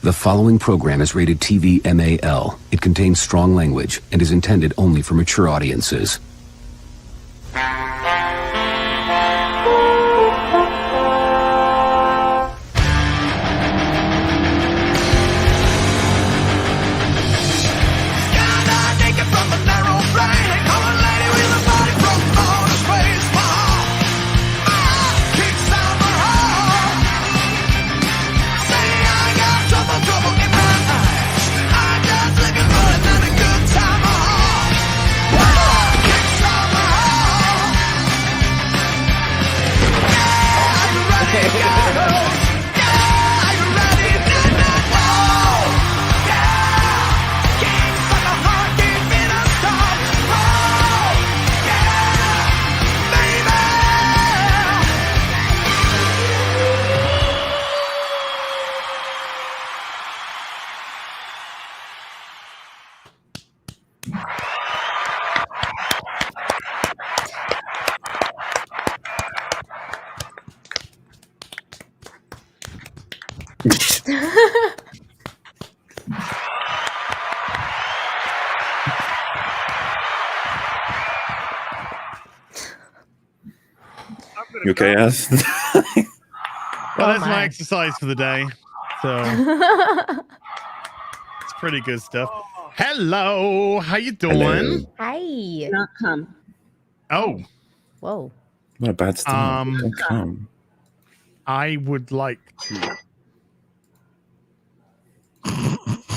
The following program is rated TV MAL. It contains strong language and is intended only for mature audiences. You okay, As? Well, that's my exercise for the day. So it's pretty good stuff. Hello, how you doing? Hello. Hi. Not come. Oh, Whoa. What a bad start. Don't come. I would like to.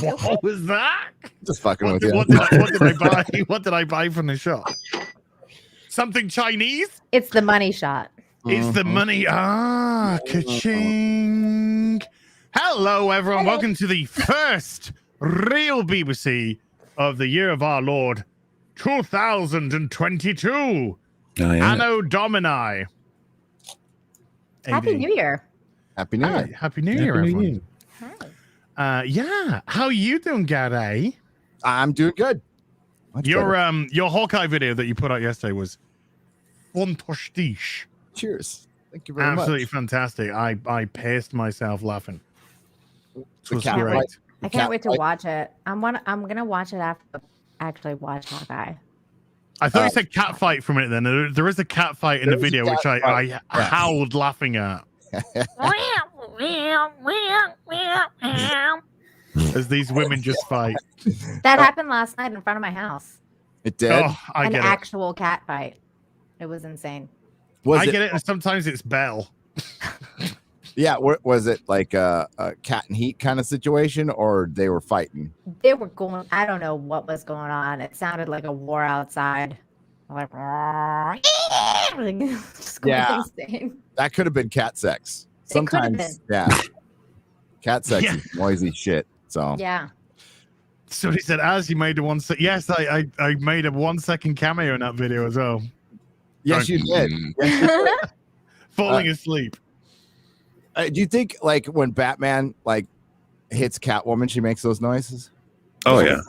What was that? Just fucking with What you. did I buy? What did I buy from the shop? Something Chinese? It's the money shot. It's the money. Ah, ka-ching. Hello, everyone. Hello. Welcome to the first real BBC of the year of our Lord 2022. Oh, yeah. Anno Domini. Happy AD. New Year. Happy New Year. Hi, Happy New Year, Happy New everyone. Hi. Yeah. How you doing, Gadot? I'm doing good. Much better. Your Hawkeye video that you put out yesterday was fantastic. Cheers. Thank you very Absolutely much. fantastic. I paced myself laughing. It The was cat great. fight. I Cat can't wait to fight. watch it. I'm gonna watch it after actually watch Hawkeye. I thought you said cat fight for a minute then. There is a cat fight in the There is a video, cat which I fight. Yes. howled laughing at as these women just fight. That happened last night in front of my house. It did. Oh, I An get it. actual cat fight. It was insane. Was I it? get it. And sometimes it's Belle. Yeah. Was it like a cat and heat kind of situation, or they were fighting? They were going. I don't know what was going on. It sounded like a war outside. Like, just going Yeah. insane. That could have been cat sex. It could have Sometimes, yeah. Cat sex Yeah. is noisy shit. So Yeah. So he said, as you made a yes, I made a 1 second cameo in that video as well. yes, you did. Yes, you did. Falling asleep. Do you think like when Batman like hits Catwoman, she makes those noises? Oh, yeah.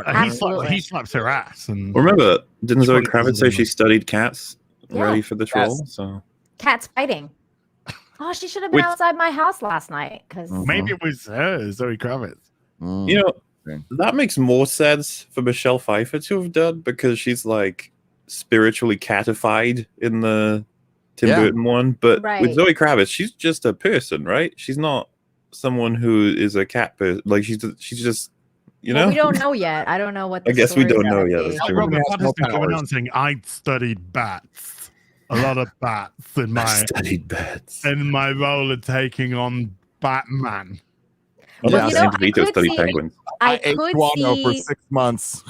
Absolutely. He slaps her ass. And Remember, didn't Zoe Funny. Kravitz say she studied cats Yeah. ready for this Yes. role? So Cats fighting. Oh, she should have been Which- outside my house last night because maybe it was her, Zoe Kravitz. Mm. you know, Okay. that makes more sense for Michelle Pfeiffer to have done because she's like spiritually catified in the Tim Yeah. Burton one. But Right. with Zoe Kravitz, she's just a person, right? She's not someone who is a cat person. Like she's just, you know. we don't know yet. I don't know what. I guess we story's don't know gonna yet, be. that's Like true. Robert Has no Pattinson coming powers. out and saying, I studied bats. A lot of bats in I my studied bats. role of taking on Batman. I'd Yeah. like You know, to see DeVito I could study see- penguins. I ate could guano for see 6 months.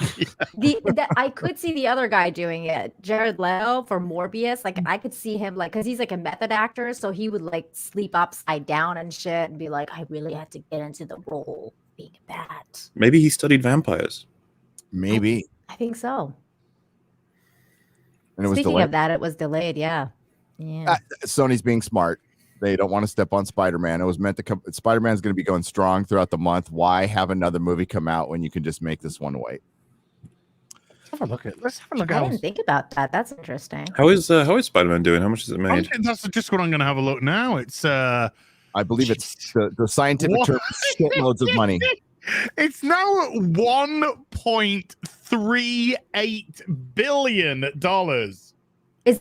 I could see the other guy doing it, Jared Leto for Morbius. Like I could see him because he's like a method actor, so he would like sleep upside down and shit, and be like, I really have to get into the role of being a bat. Maybe he studied vampires. Maybe. I think so. And it was Speaking delayed. of that, it was delayed. Yeah. Sony's being smart. They don't want to step on Spider-Man. It was meant to come. Spider-Man's going to be going strong throughout the month. Why have another movie come out when you can just make this one wait? Let's have a look at. Let's have a look I at. didn't think about that. That's interesting. How is Spider-Man doing? How much is it made? That's just what I'm going to have a look now. It's I I believe it's the scientific term is shitloads of money. It's now $1.38 billion. Is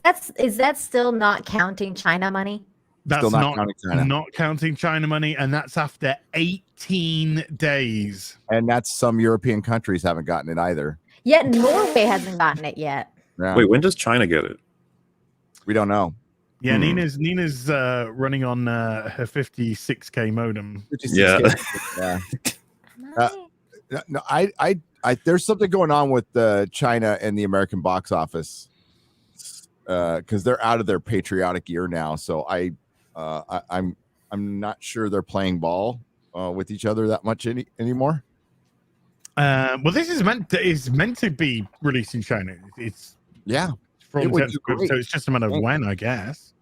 that still not counting China money? That's Still not counting China. Not counting China money, and that's after 18 days. And that's some European countries haven't gotten it either. Yet Norway hasn't gotten it yet. Yeah. Wait, when does China get it? We don't know. Yeah, Nina's running on her 56k modem. 56K. Yeah. No, I there's something going on with China and the American box office because they're out of their patriotic year now. So I'm not sure they're playing ball with each other that much anymore. Well, this is meant to be released in China. It's from it would be great. so it's just a matter of when, I guess.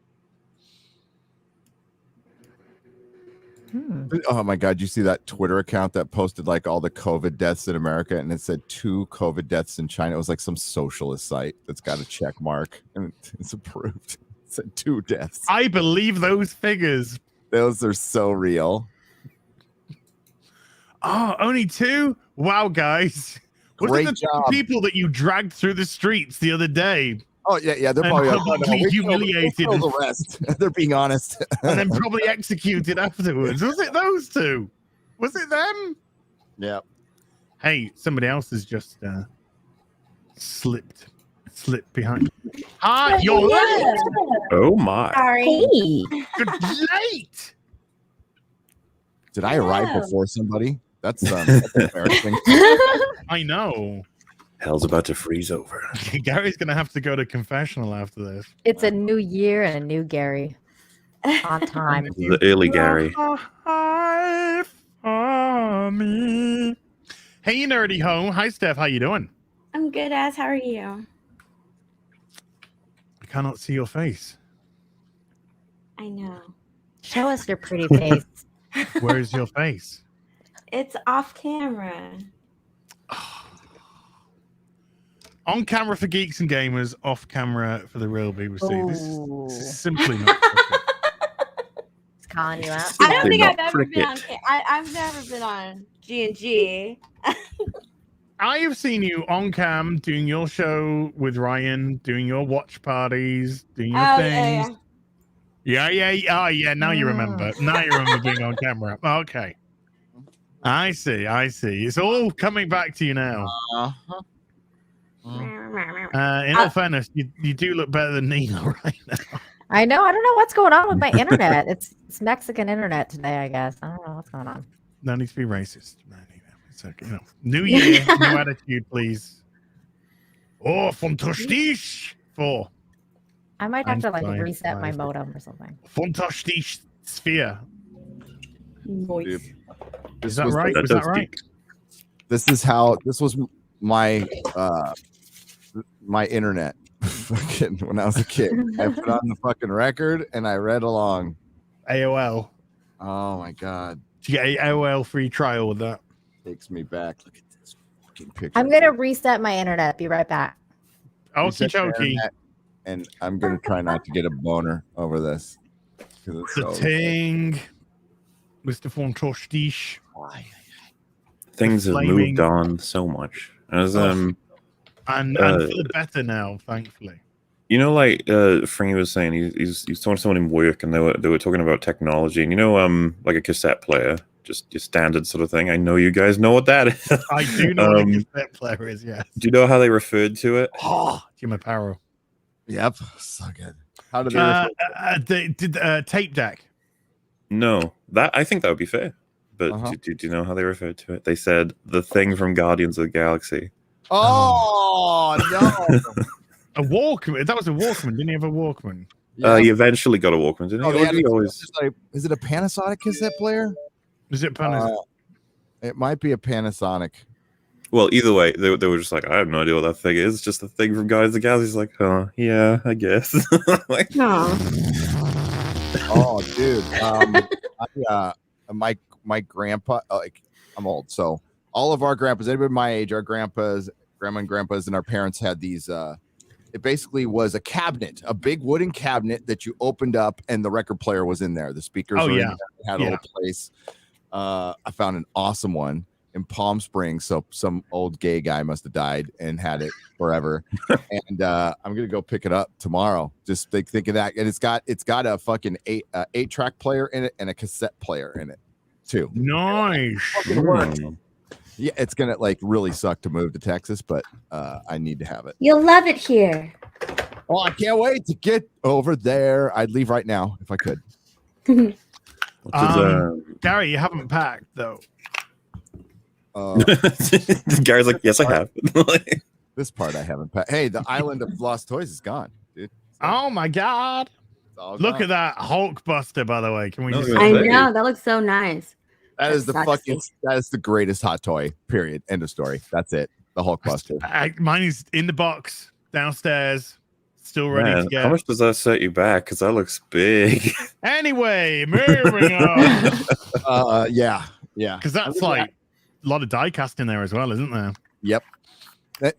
Oh my God, you see that Twitter account that posted like all the COVID deaths in America, and it said 2 COVID deaths in China. It was like some socialist site that's got a check mark and it's approved. It said 2 deaths. I believe those figures. Those are so real. Oh, only 2? Wow, guys. Great the job. People that you dragged through the streets the other day. Oh yeah, they're probably publicly humiliated. We'll the rest. They're being honest, and then probably executed afterwards. Was it those 2? Was it them? Yeah. Hey, somebody else has just slipped behind. Hi, you're late. Oh my! Sorry. Good late. Did I arrive before somebody? That's embarrassing. I know. Hell's about to freeze over. Gary's gonna have to go to confessional after this. It's a new year and a new Gary. On time. The early Gary. Hi for me. Hey, nerdy home. Hi, Steph. How you doing? I'm good, as how are you? I cannot see your face. I know. Show us your pretty face. Where is your face? It's off camera. On camera for geeks and gamers, off camera for the real BBC. This is simply not. It's calling you out. I don't think not I've ever been on. cricket. I've never been on G&G. I have seen you on cam doing your show with Ryan, doing your watch parties, doing your things. Yeah. Oh, yeah. Now you remember. Now you remember being on camera. Okay. I see. It's all coming back to you now. Uh-huh. In all fairness, you do look better than Nina right now. I know. I don't know what's going on with my internet. It's Mexican internet today, I guess. I don't know what's going on. No need to be racist. No, Nina. It's okay. New year, new attitude, please. Oh, fantastisch. 4. I might have to like reset my modem or something. Fantastisch sphere. Noise. Is that right? Was that right? This was my my internet when I was a kid. I put on the fucking record and I read along. AOL. Oh my God. Did you get an AOL free trial with that? Takes me back. Look at this fucking picture. I'm gonna reset my internet. Be right back. Okie dokie. And I'm gonna try not to get a boner over this. The ting. Mr. Fantastisch. Things have moved on so much. As and for the better now, thankfully. You know, like Fringy was saying, he's talking to someone in work, and they were talking about technology, and you know, like a cassette player, just your standard sort of thing. I know you guys know what that is. I do know what a cassette player is. Yes. Do you know how they referred to it? Oh, Jim Aparo. Yep, so good. How did they did tape deck? No, I think that would be fair. But do you know how they referred to it? They said the thing from Guardians of the Galaxy. Oh no! A Walkman. That was a Walkman. Didn't he have a Walkman? Yeah. He eventually got a Walkman, didn't he? Is it a Panasonic cassette player? Is it Panasonic? It might be a Panasonic. Well, either way, they were just like, I have no idea what that thing is. It's just the thing from Guardians of the Galaxy. He's like, yeah, I guess. Like, oh, dude. My grandpa, like, I'm old, so all of our grandpas, anybody my age, our grandpas, grandma and grandpas, and our parents had these. It basically was a cabinet, a big wooden cabinet that you opened up, and the record player was in there. The speakers were in there. It had a little place. I found an awesome one in Palm Springs. So some old gay guy must have died and had it forever. And I'm gonna go pick it up tomorrow. Just think of that. And it's got a fucking 8-track player in it and a cassette player in it too. Nice. Yeah, it's gonna like really suck to move to Texas, but I need to have it. You'll love it here. Oh, I can't wait to get over there. I'd leave right now if I could. Gary, you haven't packed though. Gary's like, yes, I have. This part I haven't packed. Hey, the island of lost toys is gone, dude. Oh my god! Look at that Hulkbuster, by the way. Can we? I know that looks so nice. That is the greatest hot toy. Period. End of story. That's it. The Hulkbuster. Mine is in the box downstairs, still ready to go. How much does that set you back? Because that looks big. Anyway, moving on. Yeah. Because that's like a lot of die cast in there as well, isn't there? Yep.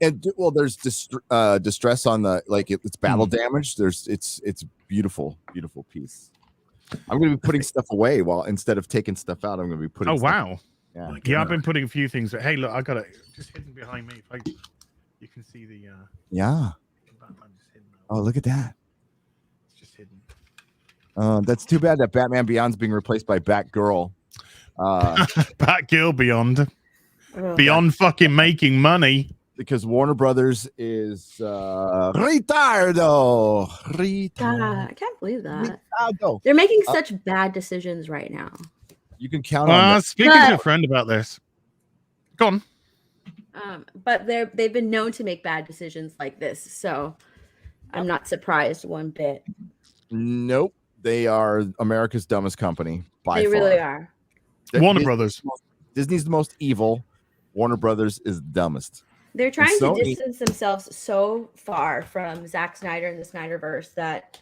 And well, there's distress on the it's battle damage. It's beautiful piece. I'm going to be putting stuff away instead of taking stuff out. I'm going to be putting. Oh wow! Yeah, I've been putting a few things. Hey, look, I got it just hidden behind me. You can see the. Yeah. Oh, look at that! It's just hidden. That's too bad that Batman Beyond's being replaced by Batgirl. Batgirl Beyond fucking making money. Because Warner Brothers is retardo. God, I can't believe that. They're making such bad decisions right now. You can count on that. Speaking to a friend about this. Go on. But they've been known to make bad decisions like this, so I'm not surprised one bit. Nope. They are America's dumbest company by far. They really are. Warner Brothers. Disney's the most evil. Warner Brothers is the dumbest. They're trying to distance themselves so far from Zack Snyder and the Snyderverse that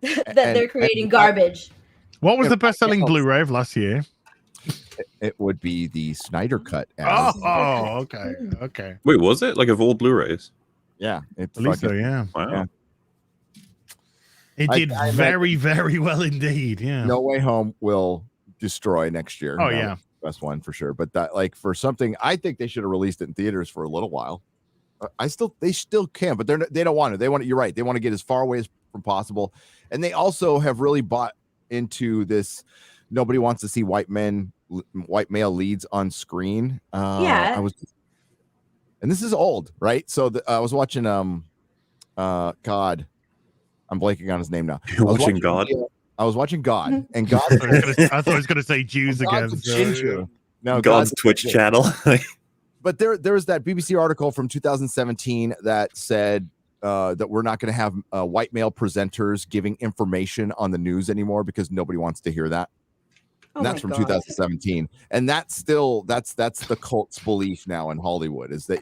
they're creating garbage. What was the best-selling Blu-ray of last year? It would be the Snyder Cut. Okay. Wait, was it like of all Blu-rays? Yeah, at least so. Yeah. Wow. Yeah. It did very, very well indeed. Yeah. No Way Home will destroy next year. Oh yeah. Best one for sure, but that for something, I think they should have released it in theaters for a little while. They still can, but they don't want to. They want it. You're right. They want to get as far away as possible, and they also have really bought into this. Nobody wants to see white male leads on screen. Yeah, and this is old, right? So I was watching God, I'm blanking on his name now. You're watching God. I was watching God, and God. I thought I was going to say Jews again. No, God's Twitch channel. But there was that BBC article from 2017 that said that we're not going to have white male presenters giving information on the news anymore because nobody wants to hear that. And that's from 2017, and that's the cult's belief now in Hollywood is that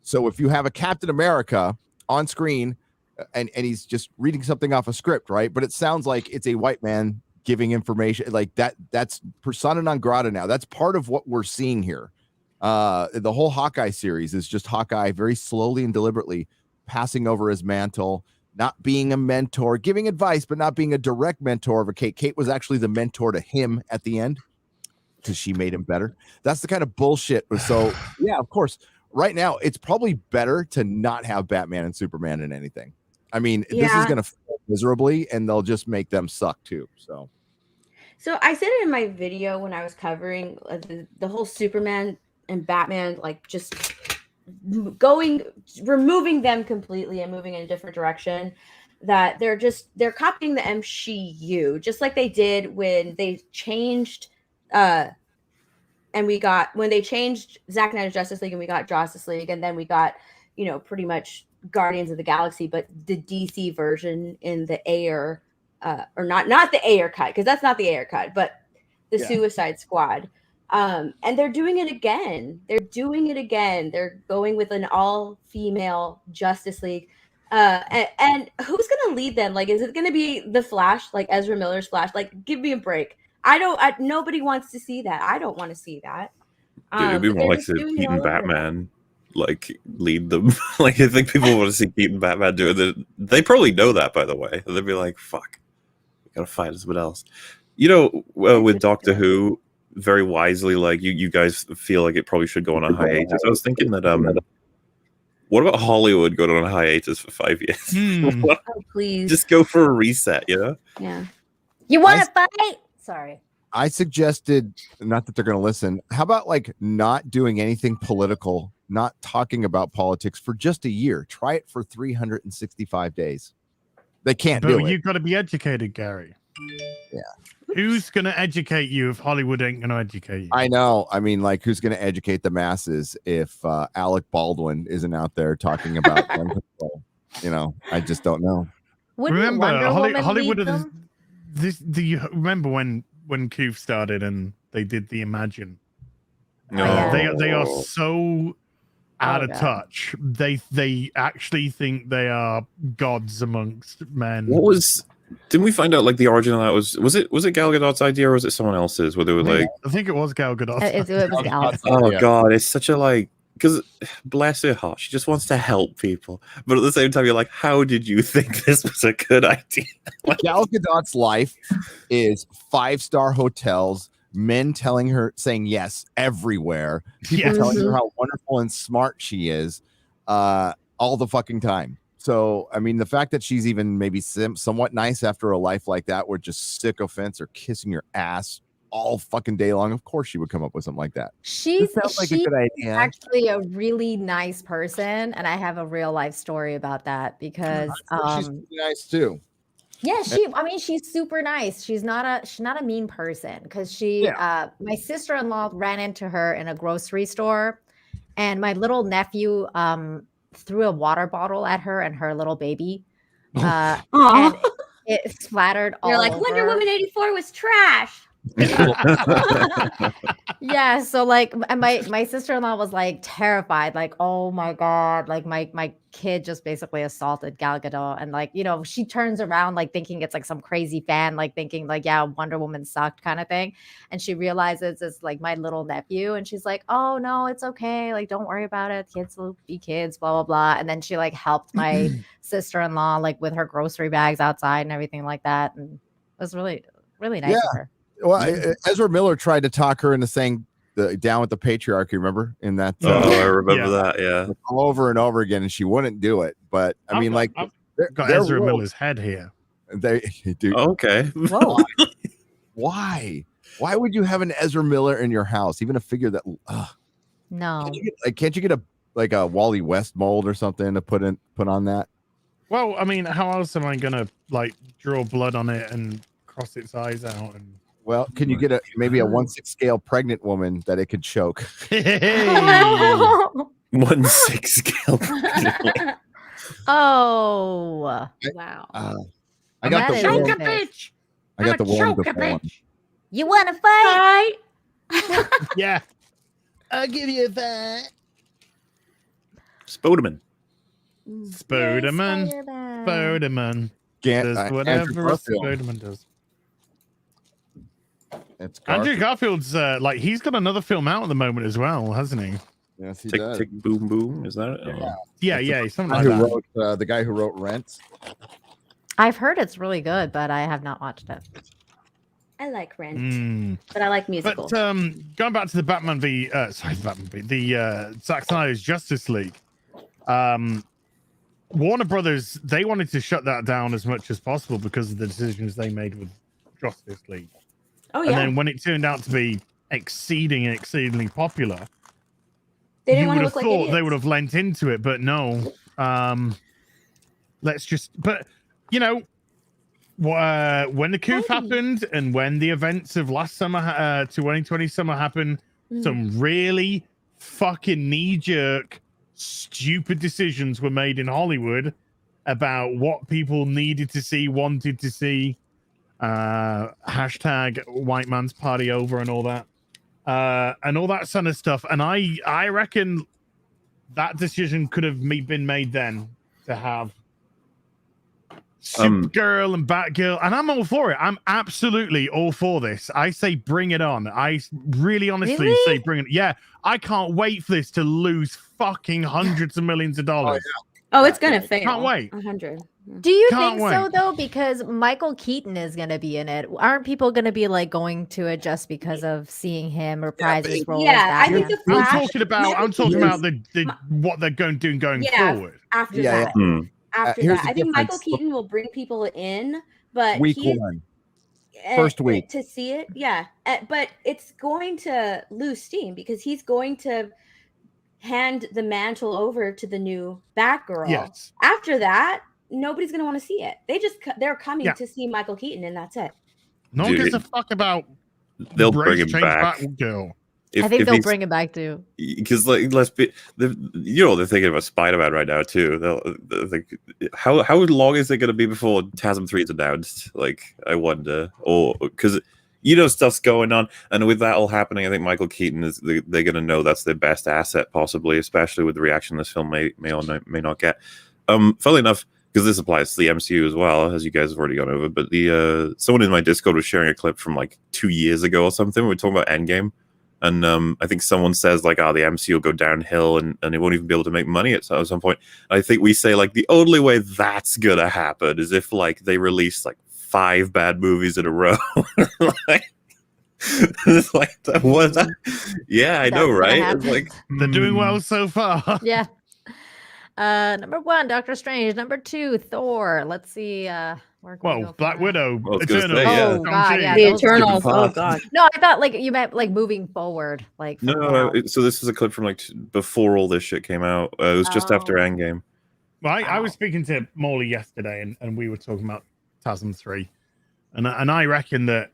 so if you have a Captain America on screen. And he's just reading something off a script, right? But it sounds like it's a white man giving information like that. That's persona non grata now. That's part of what we're seeing here. The whole Hawkeye series is just Hawkeye very slowly and deliberately passing over his mantle, not being a mentor, giving advice, but not being a direct mentor of a Kate. Kate was actually the mentor to him at the end because she made him better. That's the kind of bullshit. So yeah, of course, right now it's probably better to not have Batman and Superman in anything. I mean, this is going to fail miserably, and they'll just make them suck too. So I said it in my video when I was covering the whole Superman and Batman, like just removing them completely and moving in a different direction. That they're copying the MCU, just like they did when they changed, when they changed Zack Snyder's Justice League, and we got Justice League, and then we got pretty much Guardians of the Galaxy, but the DC version in the Ayer, or not the Ayer cut, because that's not the Ayer cut, but the Suicide Squad. And they're doing it again. They're going with an all-female Justice League. And who's gonna lead them? Like, is it gonna be the Flash, like Ezra Miller's Flash? Like, give me a break. Nobody wants to see that. I don't want to see that. Dude, it'd be more like the Keaton Batman. like lead them. Like I think people want to see Keaton Batman do it. They probably know that, by the way. They'd be like, "Fuck, we gotta find someone else." You know, with Doctor Who, very wisely, like you guys feel like it probably should go on a hiatus. I was thinking that what about Hollywood going on a hiatus for 5 years? Oh, please. Just go for a reset, you know? Yeah. You want to fight? Sorry. I suggested, not that they're going to listen, how about like not doing anything political, not talking about politics for just a year? Try it for 365 days. They can't do it. But you've got to be educated, Gary. Yeah. Who's going to educate you if Hollywood ain't going to educate you? I know. I mean, like, who's going to educate the masses if Alec Baldwin isn't out there talking about gun control? You know, I just don't know. Remember, Hollywood. Lead Do you remember when Coof started and they did the Imagine? No. They are so out of touch. They actually think they are gods amongst men. What was? Didn't we find out like the origin of that was it Gal Gadot's idea or was it someone else's? Where they were like, I think it was Gal Gadot. It was Gal. oh god, it's such a like. Because bless her heart, she just wants to help people, but at the same time, you're like, how did you think this was a good idea? Gal Gadot's life is 5-star hotels, men saying yes everywhere, people telling her how wonderful and smart she is, all the fucking time. So, I mean, the fact that she's even maybe somewhat nice after a life like that, where just sycophants are kissing your ass all fucking day long, of course she would come up with something like that. She's a good idea. Actually a really nice person, and I have a real life story about that because she's nice too. Yeah, she's super nice. She's not a mean person because my sister-in-law ran into her in a grocery store, and my little nephew threw a water bottle at her and her little baby. And it splattered all You're like, over. Wonder Woman 84 was trash. Yeah, so like my sister-in-law was like terrified, like, oh my god, like my kid just basically assaulted Gal Gadot, and like, you know, she turns around like thinking it's like some crazy fan, like thinking like, yeah, Wonder Woman sucked kind of thing, and she realizes it's like my little nephew, and she's like, oh no, it's okay, like don't worry about it, kids will be kids, blah blah blah. And then she like helped my sister-in-law like with her grocery bags outside and everything like that, and it was really nice of her. Well, Ezra Miller tried to talk her into saying down with the patriarchy, remember? In that I remember that, yeah. All over and over again, and she wouldn't do it. But I mean, I've got Ezra Miller's head here. They do. Okay. Whoa. Why would you have an Ezra Miller in your house? Even a figure that no. Can't you get a Wally West mold or something to put on that? Well, I mean, how else am I gonna like draw blood on it and cross its eyes out and Well, can you get maybe a 1/6 scale pregnant woman that it could choke? 1/6 scale pregnant. Oh Wow. I got the choke one. a bitch. I got the one before one. You want to fight? yeah, I'll give you that. Spodeman. Spodeman. Does whatever a Spodeman does. Andrew Garfield's like he's got another film out at the moment as well, hasn't he? Yes, he Tick does. Tick Boom Boom. Is that it? Yeah, something like that. The guy who wrote Rent. I've heard it's really good, but I have not watched it. I like Rent, but I like musicals. But going back to the Batman v Zack Snyder's Justice League, Warner Brothers, they wanted to shut that down as much as possible because of the decisions they made with Justice League. Oh yeah. And then when it turned out to be exceedingly popular, they didn't you want would to have look thought like they would have lent into it, but no. But you know, when the coup happened and when the events of last summer, 2020 summer happened, some really fucking knee-jerk, stupid decisions were made in Hollywood about what people needed to see, wanted to see. Hashtag white man's party over and all that sort of stuff. And I reckon that decision could have been made then to have Supergirl and Batgirl, and I'm all for it. I'm absolutely all for this. I say bring it on. I really honestly say bring it. Yeah, I can't wait for this to lose fucking hundreds of millions of dollars. Oh, it's gonna fail. Can't wait. 100. Do you Can't think so wait. though? Because Michael Keaton is going to be in it. Aren't people going to be like going to it just because of seeing him reprise his role? Yeah, I think the I'm Flash. talking about the what they're going forward. After Yeah, that. After here's that, the I think Michael difference. Keaton will bring people in, but Week 1. First week. to see it, but it's going to lose steam because he's going to hand the mantle over to the new Batgirl. Yes. After that, nobody's going to want to see it. They're coming to see Michael Keaton, and that's it. No one gives a fuck about. They'll bring him back. Batgirl. I think they'll bring it back too. Because let's be, they're thinking about Spider-Man right now too. They'll think, how long is it going to be before TASM 3 is announced? Like, I wonder, or because stuff's going on, and with that all happening, I think Michael Keaton they're going to know that's their best asset, possibly, especially with the reaction this film may or may not get. Funnily enough, because this applies to the MCU as well, as you guys have already gone over. But someone in my Discord was sharing a clip from like 2 years ago or something. We were talking about Endgame. And I think someone says like, the MCU will go downhill and it won't even be able to make money at some point. I think we say like the only way that's gonna happen is if like they release like 5 bad movies in a row. It's like what? Yeah, I know, right? It's like they're doing well so far. Yeah. Number 1, Doctor Strange. Number 2, Thor. Let's see. Black Widow. Eternals. Oh god, yeah. The Eternals. Oh god. No, I thought like you meant like moving forward. Like no. So this is a clip from like before all this shit came out. It was just after Endgame. Well, I was speaking to Morley yesterday, and we were talking about TASM 3, and I reckon that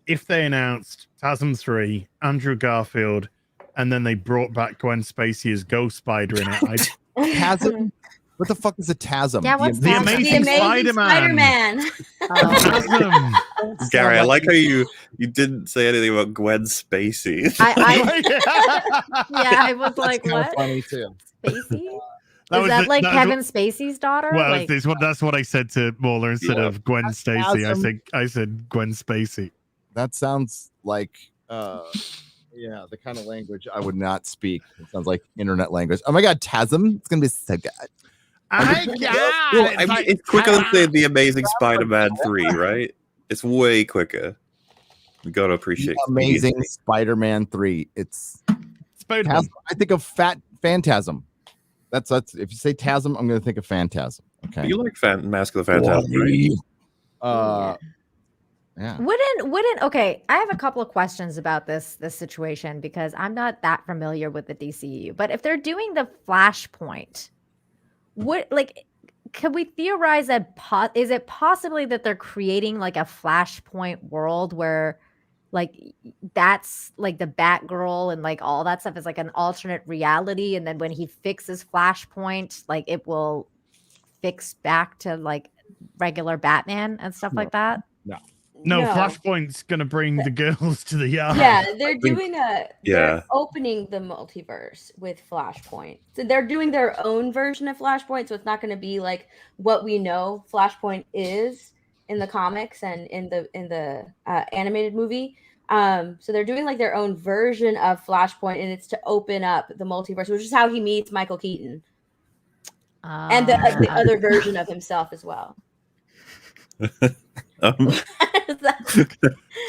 if they announced TASM 3, Andrew Garfield, and then they brought back Gwen Spacey as Ghost Spider in it, TASM? What the fuck is a TASM? Yeah, what's the TASM? Amazing Spider-Man. TASM. Gary, I like how you didn't say anything about Gwen Spacey. I was like, what? Funny too. Spacey? Is that like Kevin Spacey's daughter? Well, like... that's what I said to Mauler instead of Gwen Stacy. I said Gwen Spacey. That sounds like the kind of language I would not speak. It sounds like internet language. Oh my god, TASM! It's gonna be so good. It's quicker than saying the Amazing Spider-Man 3, right? It's way quicker. You gotta appreciate Amazing Spider-Man 3. It's TASM. I think of Phantasm. That's if you say TASM, I'm gonna think of Phantasm. Okay. You like Mask of the Phantasm, right? Yeah. Wouldn't okay, I have a couple of questions about this situation because I'm not that familiar with the DCU. But if they're doing the Flashpoint, could we theorize that is it possibly that they're creating like a Flashpoint world where like that's like the Batgirl and like all that stuff is like an alternate reality, and then when he fixes Flashpoint, like it will fix back to like regular Batman and stuff like that? No, Flashpoint's gonna bring the girls to the yard. Yeah, they're opening the multiverse with Flashpoint. So they're doing their own version of Flashpoint, so it's not gonna be like what we know Flashpoint is in the comics and in the animated movie. So they're doing like their own version of Flashpoint, and it's to open up the multiverse, which is how he meets Michael Keaton. And the other version of himself as well.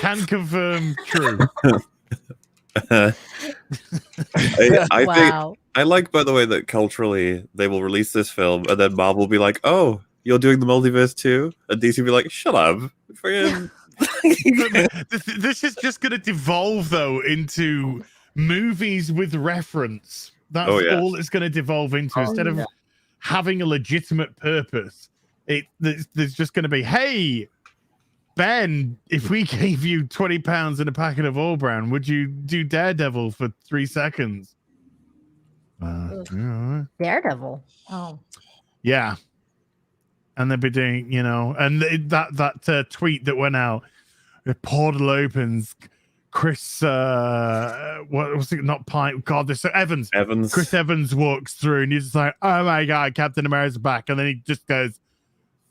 Can confirm true. I like, by the way, that culturally they will release this film and then Marvel will be like, "Oh, you're doing the multiverse too," and DC will be like, "Shut up." This is just going to devolve though into movies with reference. That's all it's going to devolve into. Instead of having a legitimate purpose, there's just going to be, hey, Ben, if we gave you £20 and a packet of All Brown, would you do Daredevil for 3 seconds? Daredevil. Oh, yeah. And they'd be doing, and that tweet that went out, the portal opens, Chris, what was it? Not Pine. God, this Evans. Chris Evans walks through, and he's just like, "Oh my god, Captain America's back!" And then he just goes,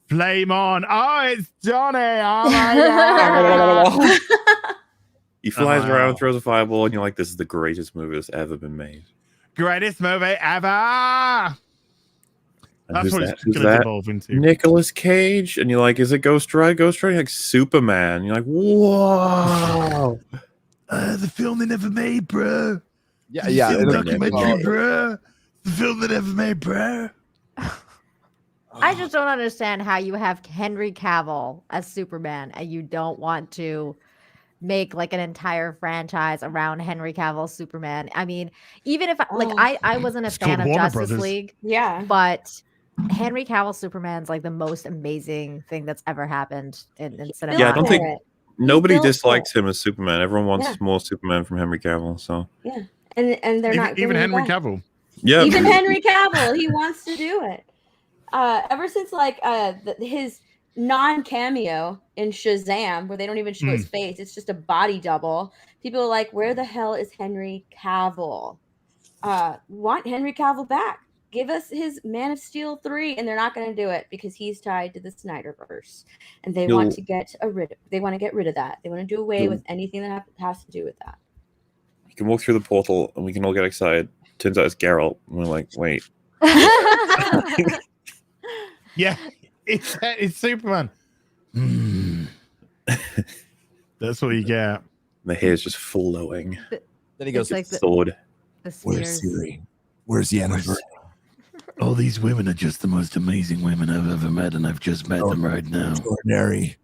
Flame on. Oh, it's Johnny. Oh my God. He flies around, throws a fireball, and you're like, this is the greatest movie that's ever been made. Greatest movie ever. And That's who's what that? it's Who's going to that? evolve into. Nicolas Cage. And you're like, is it Ghost Rider? Ghost Rider? Like Superman. And you're like, whoa. The film they never made, bro. Yeah. The it'll- documentary, bro. The film they never made, bro. I just don't understand how you have Henry Cavill as Superman and you don't want to make like an entire franchise around Henry Cavill's Superman. I mean, even if I wasn't a It's fan called of Warner Justice Brothers. League, Yeah. but Henry Cavill Superman's like the most amazing thing that's ever happened in cinema. Yeah, I don't think nobody built dislikes for him as Superman. Everyone wants more Superman from Henry Cavill. So and they're not Even giving Henry it back. Cavill. yeah, Even Henry Cavill, he wants to do it. Ever since his non-cameo in Shazam, where they don't even show his face, it's just a body double. People are like, "Where the hell is Henry Cavill?" Want Henry Cavill back? Give us his Man of Steel 3, and they're not going to do it because he's tied to the Snyderverse, and they want to get rid of that. They want to do away with anything that has to do with that. you can walk through the portal, and we can all get excited. Turns out it's Geralt. And we're like, wait. Yeah, it's Superman. That's what you get. The hair's just flowing. Then he goes, It's like Sword. the "Where's spheres. Siri? Where's Yennefer? All these women are just the most amazing women I've ever met, and I've just met them right now. Extraordinary.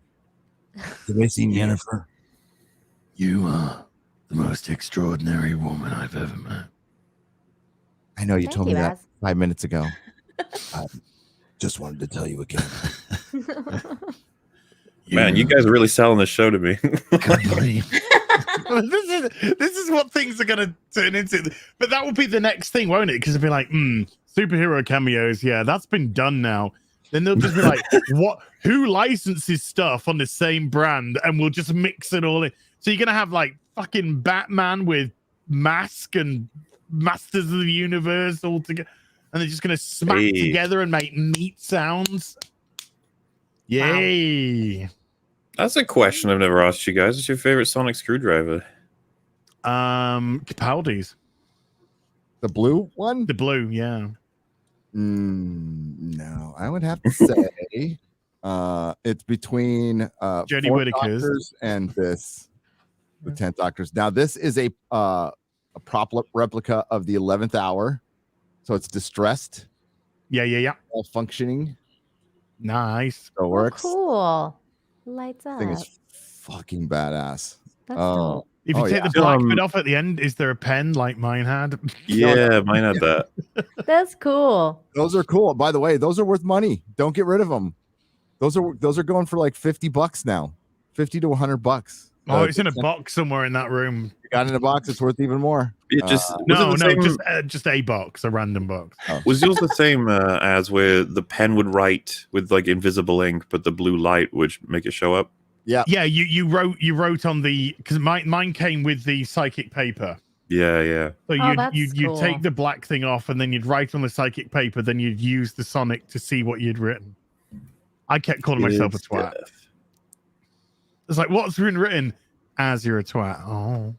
Have they seen Yennefer? You are the most extraordinary woman I've ever met. I know you Thank told me you, that Az. 5 minutes ago. I just wanted to tell you again. Man, you guys are really selling this show to me. Well, this is what things are going to turn into. But that will be the next thing, won't it? Because it'll be like, superhero cameos. Yeah, that's been done now. Then they'll just be like, what? Who licenses stuff on the same brand? And we'll just mix it all in. So you're going to have like fucking Batman with Mask and Masters of the Universe all together. And they're just going to smack together and make meat sounds. Yay. That's a question I've never asked you guys. What's your favorite sonic screwdriver? Capaldi's. The blue one? The blue, yeah. No, I would have to say it's between Jodie Four Whittaker's Doctors and this, the 10th Doctors. Now, this is a prop replica of the 11th Hour, so it's distressed. Yeah. All functioning. Nice. So it works. Cool. Lights up. Thing is fucking badass. That's dope. If you take yeah. the black bit off at the end, is there a pen like mine had? Yeah, mine had that. That's cool. Those are cool. By the way, those are worth money. Don't get rid of them. Those are going for like $50 now, $50 to $100. Oh, it's in a box somewhere in that room. You got in a box, it's worth even more. It just just a box, a random box. Was yours the same as where the pen would write with like invisible ink, but the blue light would make it show up? Yeah. Yeah, you wrote on the, because mine came with the psychic paper. Yeah. So you'd cool. take the black thing off and then you'd write on the psychic paper, then you'd use the sonic to see what you'd written. I kept calling myself a twat. It's like, what's been written? As you're a twat. Oh.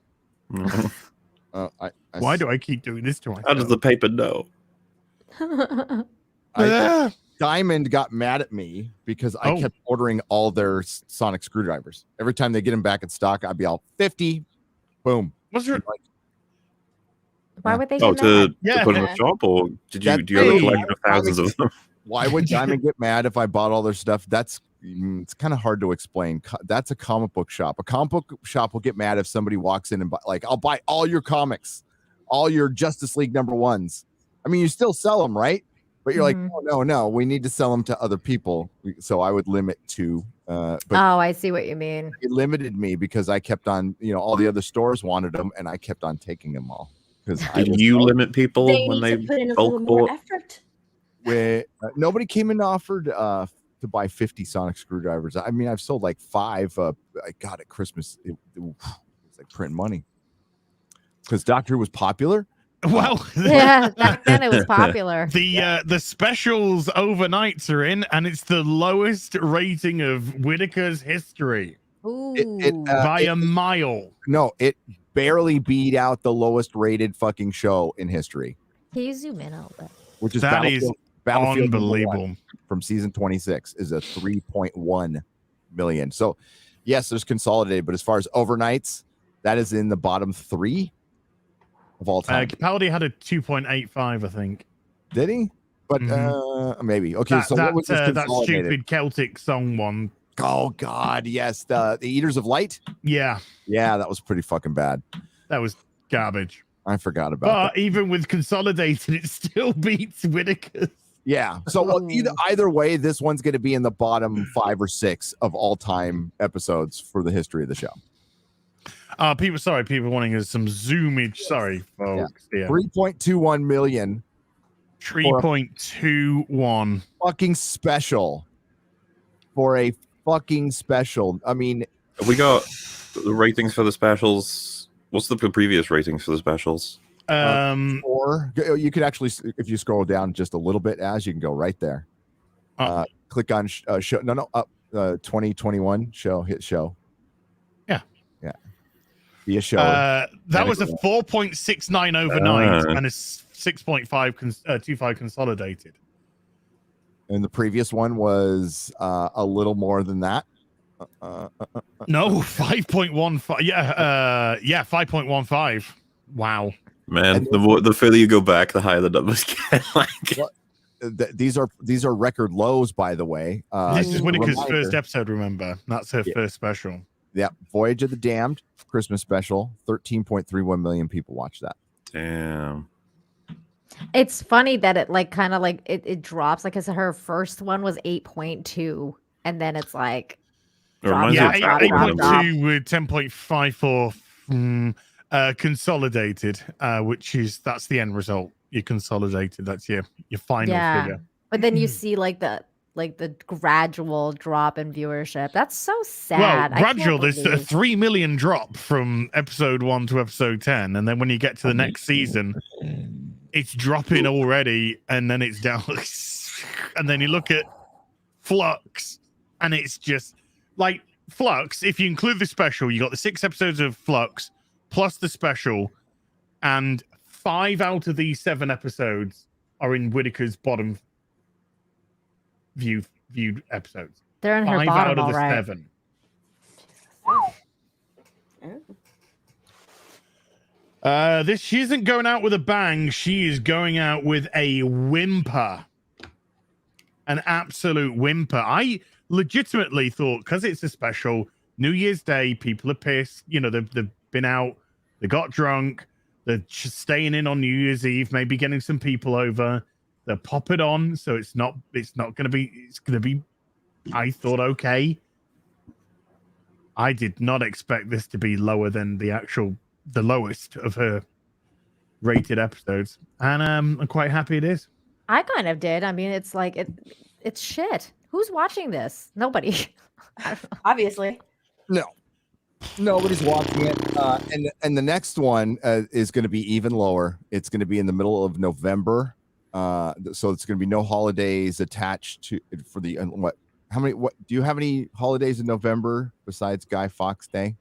Why do I keep doing this to myself? How does the paper know? Diamond got mad at me because I kept ordering all their sonic screwdrivers. Every time they get them back in stock, I'd be all 50. Boom. What's your... Why would they to put in Yeah. a shop, or do you have a collection of thousands of them? Why would Diamond get mad if I bought all their stuff? It's kind of hard to explain. That's a comic book shop. A comic book shop will get mad if somebody walks in and I'll buy all your comics, all your Justice League #1s. I mean, you still sell them, right? But you're like, no, we need to sell them to other people. So I would limit to. But I see what you mean. It limited me because I kept on, all the other stores wanted them, and I kept on taking them all. Because Did you limit people when they put in a bulk little more bought? effort. Where nobody came in and offered to buy 50 sonic screwdrivers. I mean, I've sold like 5. I got at Christmas. It was like printing money because Doctor Who was popular. Well, Yeah, back then it was popular. the specials overnights are in, and it's the lowest rating of Whitaker's history Ooh. by a mile. No, it barely beat out the lowest rated fucking show in history, Can you zoom in a little bit? which is That is Battlefield number unbelievable. 1 from season 26 is a 3.1 million. So yes, there's consolidated, but as far as overnights, that is in the bottom 3 of all time. Capaldi had a 2.85, I think. Did he? But maybe. Okay, so what was this that consolidated? stupid Celtic song one. Oh God, yes, the Eaters of Light. Yeah, Yeah, that was pretty fucking bad. that was garbage. I forgot about But even with consolidated, it still beats Whitaker's. that. Yeah. So well, either way, this one's going to be in the bottom 5 or 6 of all time episodes for the history of the show. People wanting us some zoomage. Sorry, folks. Yeah. 3.21 million 3.21. fucking special for a fucking special. I mean, We got the ratings for the specials. What's the previous ratings for the specials? or you could actually, if you scroll down just a little bit, as you can go right there. Click on show. No, up 2021 show, hit show. Yeah. Be a show. That was a 4.69 overnight and a 6.25 consolidated. And the previous one was a little more than that. No, 5.15. Yeah, 5.15. Wow. Man, the further you go back, the higher the numbers get. These are record lows, by the way. This is just a Whitaker's reminder. first episode, remember? That's her first special. Yeah, Voyage of the Damned Christmas special. 13.31 million people watch that. Damn. It's funny that it like kind of like it drops. Like I said, her first one was 8.2, and then it's like It reminds me Yeah, of Batwoman. 8.2 with 10.54 consolidated, which is that's the end result. You consolidated. That's your final figure. But then you see like the gradual drop in viewership. That's so Well, sad. gradual. There's a 3 million drop from episode 1 to episode 10, and then when you get to the next season, it's dropping already, and then it's down. And then you look at Flux, and it's just like Flux. If you include the special, you got the 6 episodes of Flux plus the special, and 5 out of these 7 episodes are in Whitaker's bottom viewed episodes. They're in her 5 bottom, out of all the right. 7. She isn't going out with a bang. She is going out with a whimper. An absolute whimper. I legitimately thought, because it's a special, New Year's Day, people are pissed. You know, they've been out, they got drunk, they're just staying in on New Year's Eve, maybe getting some people over. They'll pop it on, so it's gonna be, I thought, okay. I did not expect this to be lower than the lowest of her rated episodes, and I'm quite happy it is. I kind of did. I mean, it's like it's shit. Who's watching this? Nobody. Obviously. No, nobody's watching it. And the next one is going to be even lower. It's going to be in the middle of November. So it's going to be no holidays attached to for the what? How many? What do you have any holidays in November besides Guy Fawkes Day?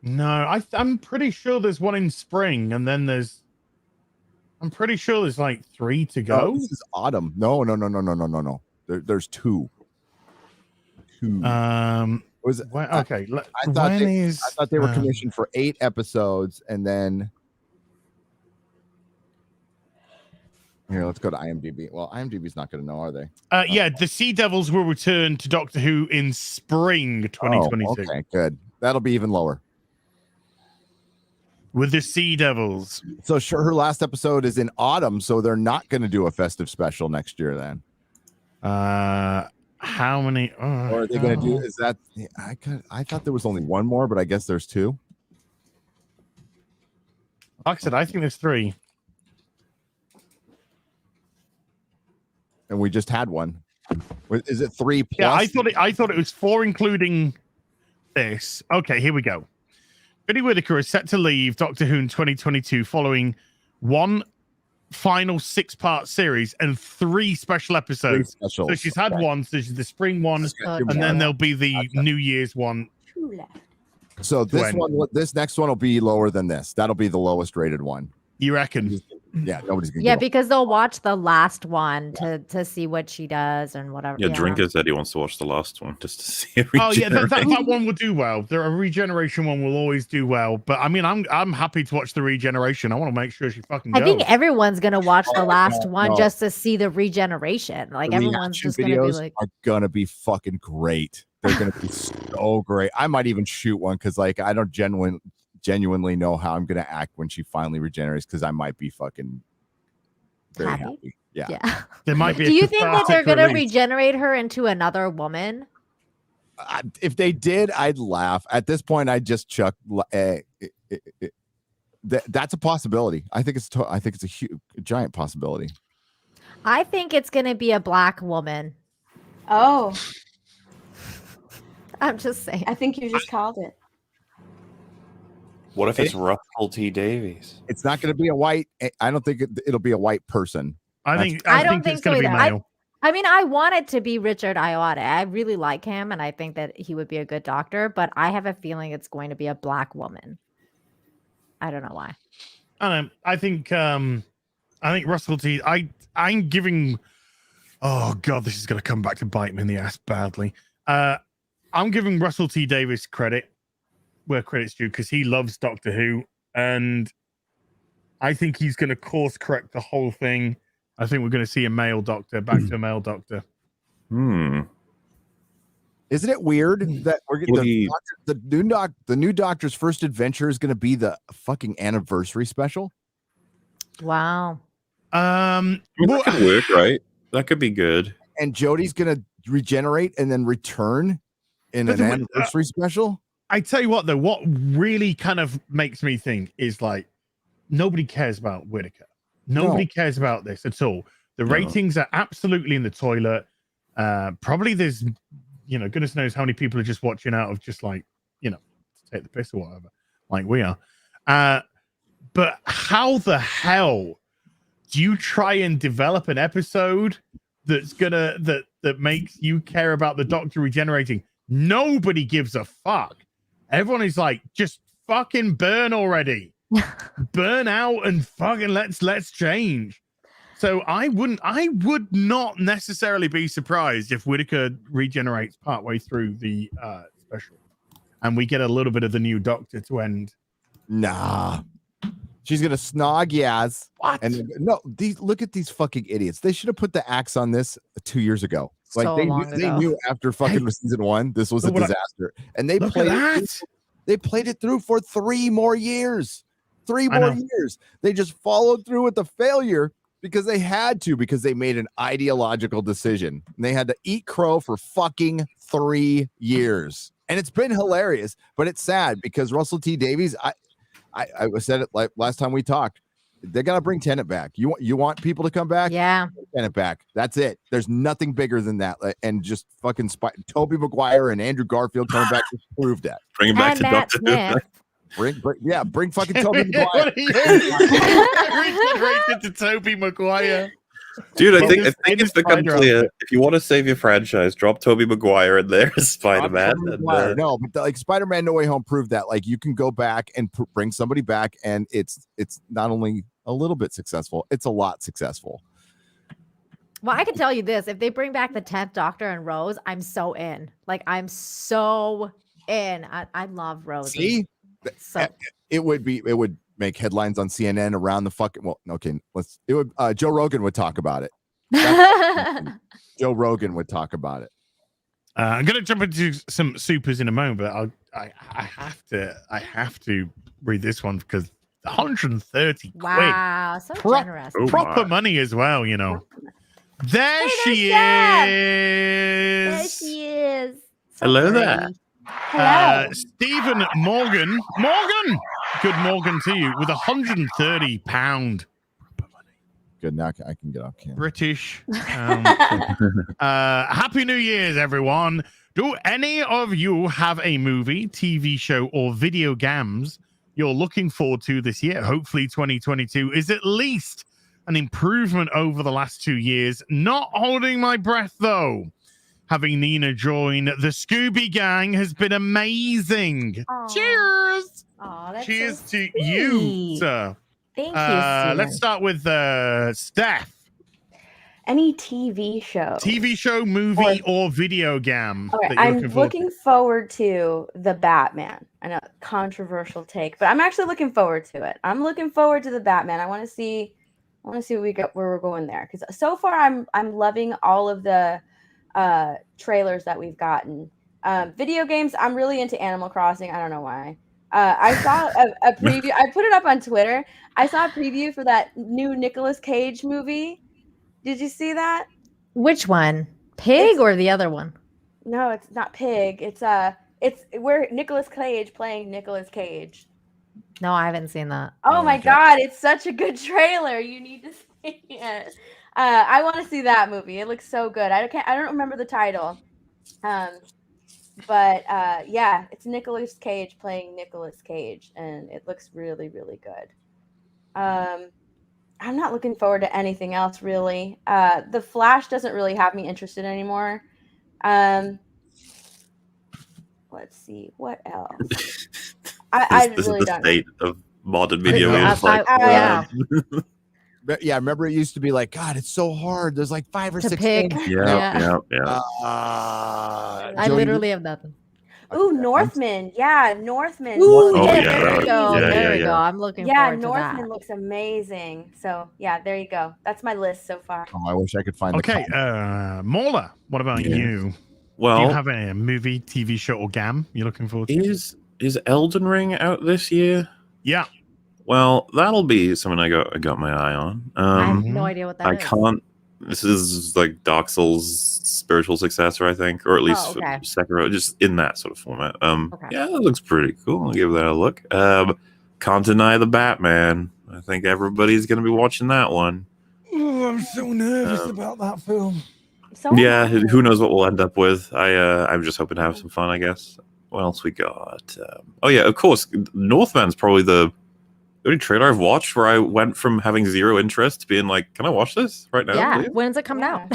No, I'm pretty sure there's one in spring, and then I'm pretty sure there's like 3 to go. Oh, this is autumn. No. There's 2. Was it? Okay. I thought they were commissioned for 8 episodes, and then here, let's go to IMDb. Well, IMDb's not going to know, are they? Yeah, the Sea Devils will return to Doctor Who in spring 2022. Oh, okay, good. That'll be even lower. With the Sea Devils. So sure, her last episode is in autumn, so they're not going to do a festive special next year then. How many? Or are they going to do? Is that? I thought there was only one more, but I guess there's 2. Like I said, I think there's 3. And we just had one. Is it 3 plus? Yeah, I thought it was 4, including this. Okay, here we go. Jodie Whittaker is set to leave Doctor Who in 2022 following 1 final 6-part series and 3 special episodes. So she's had one. So she's the spring one, and then there'll be the New Year's one. So this next one will be lower than this. That'll be the lowest rated one. You reckon? Yeah, nobody's gonna. Yeah, because they'll watch the last one to see what she does and whatever. Yeah, Drinker said he wants to watch the last one just to see if that one will do well. A regeneration one will always do well. But I mean, I'm happy to watch the regeneration. I want to make sure she fucking goes. I think everyone's gonna watch the last one just to see the regeneration. Like the everyone's just videos gonna be like, are gonna be fucking great. They're gonna be so great. I might even shoot one because like I don't genuinely know how I'm gonna act when she finally regenerates because I might be fucking very happy. Yeah. There might be. Do you think that they're gonna regenerate her into another woman? If they did, I'd laugh. At this point, I'd just chuck. That's a possibility. I think it's a huge, giant possibility. I think it's gonna be a black woman. Oh, I'm just saying. I think you just called it. What if it's Russell T Davies? It's not going to be a white. I don't think it'll be a white person. I think it's so going to be male. I mean, I want it to be Richard Ayoade. I really like him, and I think that he would be a good doctor. But I have a feeling it's going to be a black woman. I don't know why. I think Russell T. I'm giving. Oh God, this is going to come back to bite me in the ass badly. I'm giving Russell T. Davies credit where credit's due because he loves Doctor Who, and I think he's going to course correct the whole thing. I think we're going to see a male doctor back to a male doctor. Isn't it weird that we're getting the new Doctor's first adventure is going to be the fucking anniversary special? Wow. That could work, right? That could be good. And Jodie's going to regenerate and then return in an anniversary special. I tell you what, though, what really kind of makes me think is like nobody cares about Whittaker. Nobody cares about this at all. The ratings are absolutely in the toilet. Probably there's, goodness knows how many people are just watching out of just like, to take the piss or whatever, like we are. But how the hell do you try and develop an episode that's that makes you care about the Doctor regenerating? Nobody gives a fuck. Everyone is like, just fucking burn already. Burn out and fucking let's change. So I would not necessarily be surprised if Whittaker regenerates partway through the special and we get a little bit of the new Doctor to end. Nah. She's gonna snog Yaz. What? And look at these fucking idiots. They should have put the axe on this 2 years ago. Like they knew after fucking season 1 this was a disaster, and they played it through for 3 more years. 3 more years. They just followed through with the failure because they had to, because they made an ideological decision. And they had to eat crow for fucking 3 years, and it's been hilarious, but it's sad because Russell T Davies. I said it like last time we talked. They gotta bring Tennant back. You want people to come back? Yeah, Tennant back. That's it. There's nothing bigger than that. And just fucking Tobey Maguire and Andrew Garfield coming back to prove that. Bring him back to Doctor Who. Bring fucking Tobey Maguire. Regenerated to Tobey Maguire. Dude, I think it's become clear. If you want to save your franchise, drop Tobey Maguire in there as Spider-Man. No, but like Spider-Man No Way Home proved that like you can go back and bring somebody back, and it's not only a little bit successful, it's a lot successful. Well, I can tell you this: if they bring back the 10th Doctor and Rose, I'm so in. Like I'm so in. I love Rose. See, it would make headlines on CNN around the fucking. Well, okay, Joe Rogan would talk about it. Joe Rogan would talk about it. I'm gonna jump into some supers in a moment, but I have to read this one because 130 quid. Wow, so generous. Proper money as well, There she is. So hello there. Hello. Stephen Morgan. Good morning to you with £130. Good, now I can get off camera. British. Happy New Year's, everyone. Do any of you have a movie, TV show, or video games you're looking forward to this year? Hopefully 2022 is at least an improvement over the last 2 years. Not holding my breath though. Having Nina join the Scooby Gang has been amazing. Aw. Cheers! Aw, that's Cheers so to you, sweet. sir. Thank you, Steven. Let's start with Steph. Any TV show? TV show, movie, or video game. All right, that you're I'm looking forward looking forward to the Batman. I know, controversial take, but I'm actually looking forward to it. I'm looking forward to the Batman. I want to see what we got, where we're going there. Because so far, I'm loving all of the trailers that we've gotten. Video games, I'm really into Animal Crossing. I don't know why. I saw a preview. I put it up on Twitter. I saw a preview for that new Nicolas Cage movie. Did you see that? Which one? Pig or the other one? No, it's not Pig. It's where Nicolas Cage playing Nicolas Cage. No, I haven't seen that. Oh my god, it's such a good trailer. You need to see it. I want to see that movie. It looks so good. I don't remember the title. But yeah, it's Nicolas Cage playing Nicolas Cage, and it looks really, really good. I'm not looking forward to anything else really. The Flash doesn't really have me interested anymore. Let's see what else. I This really is the don't. state of modern video games. Yeah. Yeah, remember it used to be like, God, it's so hard. There's like 5 or To 6 pick. games. Yeah. I Jody, literally have nothing. Ooh, Northman. Yeah, Northman. Ooh, Oh, yeah, yeah, there we go. yeah, there we yeah. go. I'm looking Yeah, forward to Northman that. looks amazing. So yeah, there you go. That's my list so far. Oh, I wish I could find Okay, Mauler, what about Yes. you? Do you Well, have a movie, TV show, or GAM you're looking forward to? is Elden Ring out this year? Yeah. Well, that'll be something I got my eye on. I have no idea what that I is. can't. This is like Dark Souls' spiritual successor, I think, or at least okay. Sekiro, just in that sort of format. Okay. Yeah, that looks pretty cool. I'll give that a look. Can't deny the Batman. I think everybody's gonna be watching that one. Oh, I'm so nervous about that film. So Yeah, am I. who knows what we'll end up with? I'm just hoping to have some fun, I guess. What else we got? Oh yeah, of course, Northman's probably the only trailer I've watched where I went from having zero interest to being like, "Can I watch this right now? Yeah. Please? When's it coming out?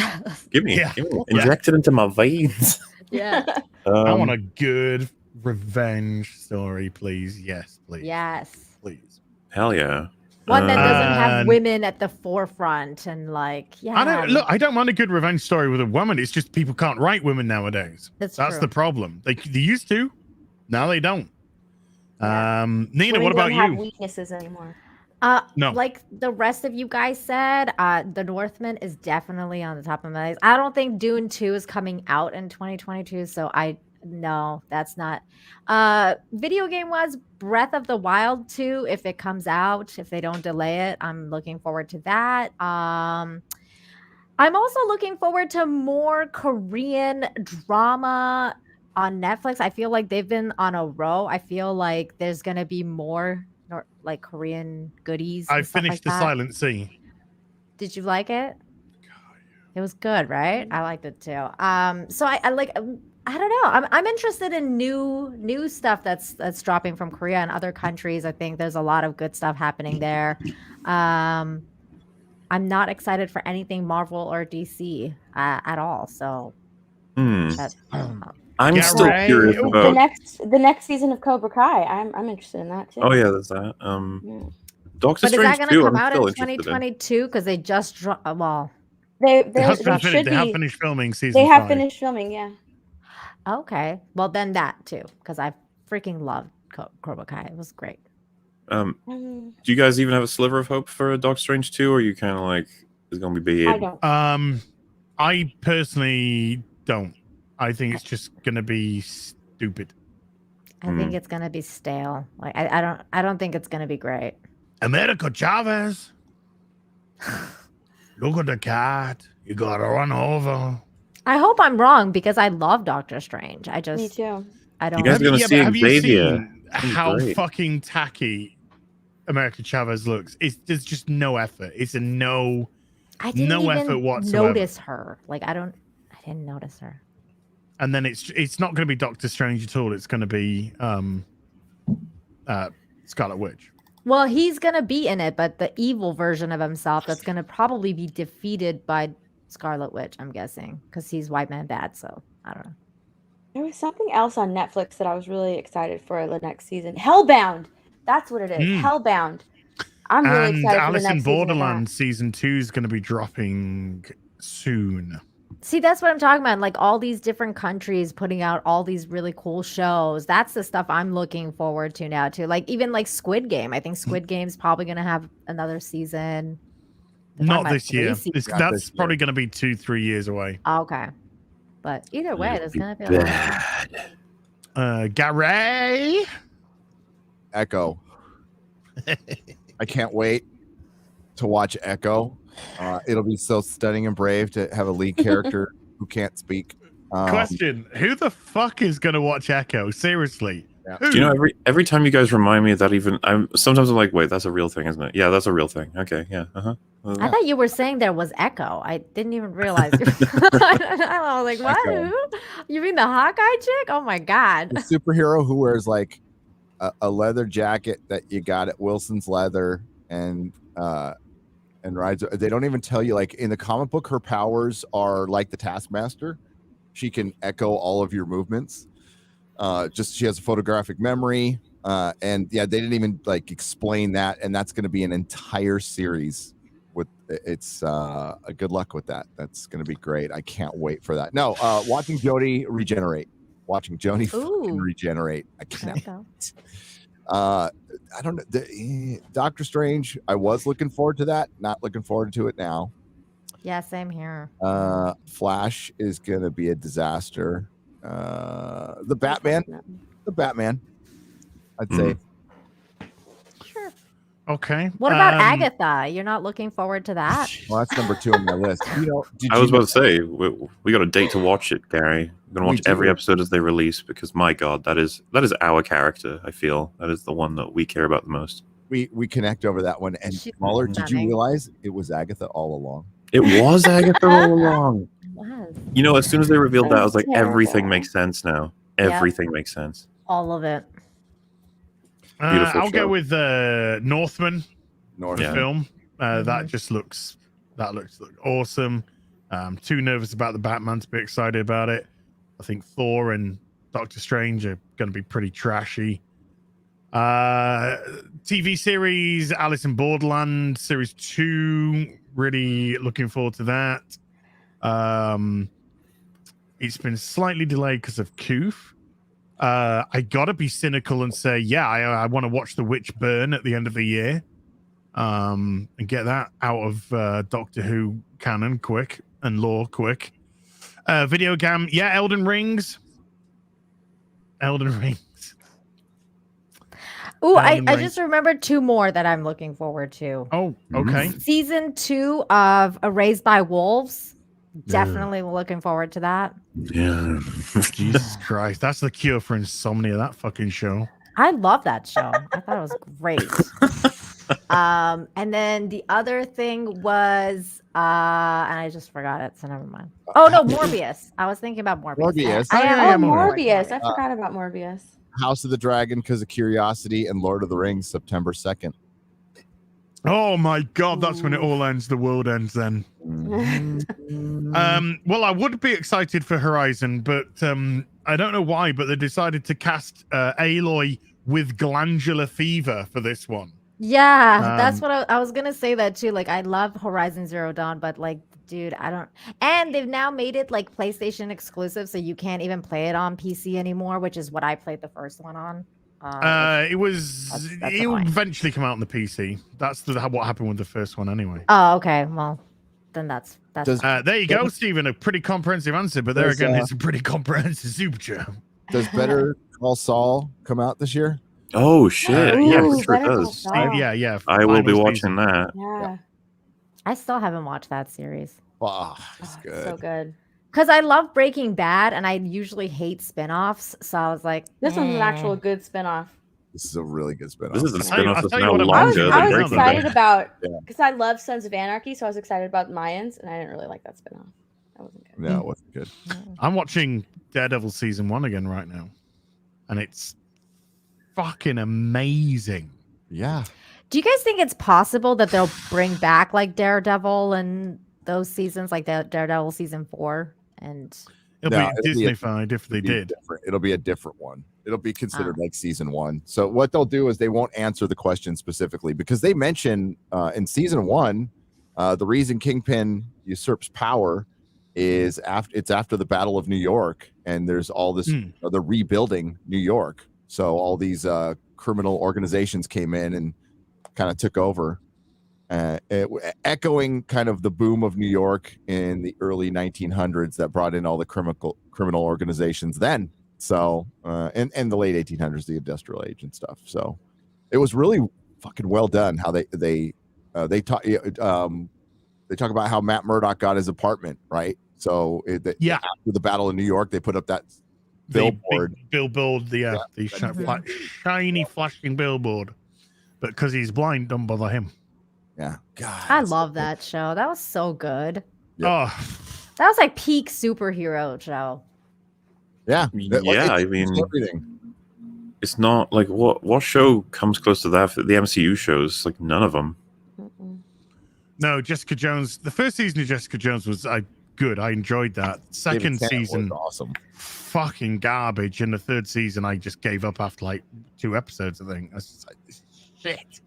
Give me, Yeah. inject it into my veins." yeah. I want a good revenge story, please. Yes, please. Yes. Please. Hell yeah. One that doesn't have And- women at the forefront and like, yeah. I don't mind a good revenge story with a woman. It's just people can't write women nowadays. That's the true. problem. They used to. Now they don't. Yeah. Nina, Women what about don't have you? weaknesses anymore. No. Like the rest of you guys said, The Northman is definitely on the top of my list. I don't think Dune 2 is coming out in 2022, so no, that's not. Video game was Breath of the Wild 2, if it comes out, if they don't delay it. I'm looking forward to that. I'm also looking forward to more Korean drama on Netflix. I feel like they've been on a row. I feel like there's gonna be more like Korean goodies. I and stuff finished like The that. Silent Sea. Did you like it? It was good, right? I liked it too. So I like. I don't know. I'm interested in new stuff that's dropping from Korea and other countries. I think there's a lot of good stuff happening there. I'm not excited for anything Marvel or DC at all. So that, I'm Yeah, still right. curious Oh, about. The next season of Cobra Kai. I'm interested in that too. Oh yeah, there's that. Yeah. Doctor but is Strange that going 2, to come I'm out still in interested in. 2022? Because they just dropped. Well, They They have should finished filming season They have 5. finished filming. Yeah. okay. Well, then that too, because I freaking loved Cobra Kai. It was great. Do you guys even have a sliver of hope for Doctor Strange 2, or are you kind of like it's gonna be big? I don't. I personally don't. I think it's just gonna be stupid. I think it's going to be stale. Like I don't think it's going to be great. America Chavez. Look at the cat. You gotta run over. I hope I'm wrong because I love Doctor Strange. I Me just too. I don't. You guys are gonna but see have you Xavier. seen That'd be how great. fucking tacky America Chavez looks? There's just no effort. It's a no. I didn't no even effort whatsoever. notice her. Like I didn't notice her. And then it's not going to be Doctor Strange at all. It's going to be Scarlet Witch. Well, he's gonna be in it, but the evil version of himself that's gonna probably be defeated by Scarlet Witch, I'm guessing, because he's white man bad. So I don't know. There was something else on Netflix that I was really excited for the next season. Hellbound. That's what it is. Hellbound. I'm really And excited Alice for the in next Borderland season 2 is going to be dropping soon. See, that's what I'm talking about. Like all these different countries putting out all these really cool shows. That's the stuff I'm looking forward to now too. Like even like Squid Game. I think Squid Game's probably going to have another season. Not this year. Seasons. That's probably going to be 2-3 years away. Okay. But either way, there's going to be a lot. Gary. Echo. I can't wait to watch Echo. It'll be so stunning and brave to have a lead character who can't speak. Question: who the fuck is going to watch Echo? Seriously. Yeah. Who? Do you know, every time you guys remind me of that, sometimes I'm like, wait, that's a real thing, isn't it? Yeah, that's a real thing. Okay, yeah. I thought you were saying there was Echo. I didn't even realize. I was like, what? Echo. Who? You mean the Hawkeye chick? Oh my god. The superhero who wears like a leather jacket that you got at Wilson's Leather and rides. They don't even tell you, like in the comic book, her powers are like the Taskmaster. She can echo all of your movements. She has a photographic memory. And yeah, they didn't even like explain that. And that's going to be an entire series. It's good luck with that. That's going to be great. I can't wait for that. No, watching Jodie regenerate. Fucking regenerate. I cannot. I don't know. Doctor Strange, I was looking forward to that. Not looking forward to it now. Yeah, same here. Flash is going to be a disaster. The Batman, I'd say. Sure. Okay. What about Agatha? You're not looking forward to that? Well, that's number 2 on my list. I was about to say we got a date to watch it, Gary. We're gonna watch every episode as they release because my God, that is our character. I feel that is the one that we care about the most. We connect over that one. And Muller, did you realize it was Agatha all along? It was Agatha all along. Was. You know, as soon as they revealed that, I was like, everything makes sense now. Everything makes sense. All of it. I'll go with Northman. Film. That looks awesome. I'm too nervous about the Batman to be excited about it. I think Thor and Doctor Strange are going to be pretty trashy. TV series Alice in Borderland series 2. Really looking forward to that. It's been slightly delayed because of Coof. I gotta be cynical and say, I want to watch The Witch burn at the end of the year, and get that out of Doctor Who canon quick and lore quick. Video game, Elden Rings. Ooh, I just remembered 2 more that I'm looking forward to. Oh, okay. Season 2 of Raised by Wolves. Definitely looking forward to that. Yeah. Jesus Christ. That's the cure for insomnia, that fucking show. I love that show. I thought it was great. And then the other thing was and I just forgot it, so never mind. Oh no, Morbius. I was thinking about Morbius. Morbius. I forgot about Morbius. House of the Dragon because of curiosity, and Lord of the Rings September 2nd. Oh my God, that's when it all ends. The world ends then. Well, I would be excited for Horizon, but I don't know why, but they decided to cast Aloy with glandular fever for this one. Yeah, that's what I was gonna say that too. Like, I love Horizon Zero Dawn, but like, dude, I don't. And they've now made it like PlayStation exclusive, so you can't even play it on PC anymore, which is what I played the first one on. It will eventually come out on the PC. That's what happened with the first one anyway. Oh, okay. Well, then that's there you go, Stephen. A pretty comprehensive answer, but there again, it's a pretty comprehensive super chat. Does Better Call Saul come out this year? Oh shit! Yeah, for sure it does. Yeah. I will be watching that. Yeah. I still haven't watched that series. Wow, it's good. So good. Because I love Breaking Bad, and I usually hate spinoffs. So I was like, this one's an actual good spinoff. This is a really good spinoff. This is a spinoff that's now I longer was than Breaking excited Bad. about because I love Sons of Anarchy, so I was excited about Mayans, and I didn't really like that spinoff. That wasn't good. No, it wasn't good. I'm watching Daredevil season 1 again right now, and it's fucking amazing. Yeah. Do you guys think it's possible that they'll bring back like Daredevil and those seasons, like the Daredevil season 4? And It'll be Disney-fied if they did. It'll be a different one. It'll be considered like season 1. So what they'll do is they won't answer the question specifically because they mention in season 1, the reason Kingpin usurps power is after the Battle of New York, and there's all this the rebuilding New York. So all these criminal organizations came in and kind of took over, echoing kind of the boom of New York in the early 1900s that brought in all the criminal organizations then. So and the late 1800s, the industrial age and stuff. So it was really fucking well done how they talk about how Matt Murdock got his apartment, right? So after the Battle of New York, they put up that billboard, the shiny flashing billboard. But because he's blind, don't bother him. Yeah. God. I love that show. That was so good. Yep. Oh, that was like peak superhero show. Yeah. I mean, it's not like what show comes close to that? The MCU shows, like none of them. No, Jessica Jones. The first season of Jessica Jones was good. I enjoyed that. Second season, awesome. Fucking garbage. And the third season, I just gave up after like 2 episodes. I think. I was just like, shit.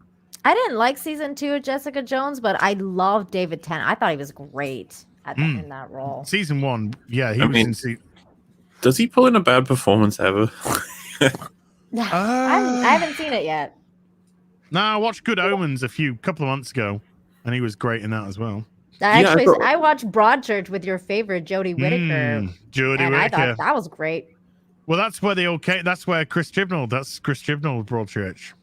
I didn't like season 2 of Jessica Jones, but I loved David Tennant. I thought he was great in that role. Season 1, yeah, he was in. Does he pull in a bad performance ever? I haven't seen it yet. No, I watched Good Omens a couple of months ago, and he was great in that as well. I watched Broadchurch with your favorite Jodie Whittaker. I thought that was great. Well, that's where that's where Chris Chibnall. That's Chris Chibnall, Broadchurch.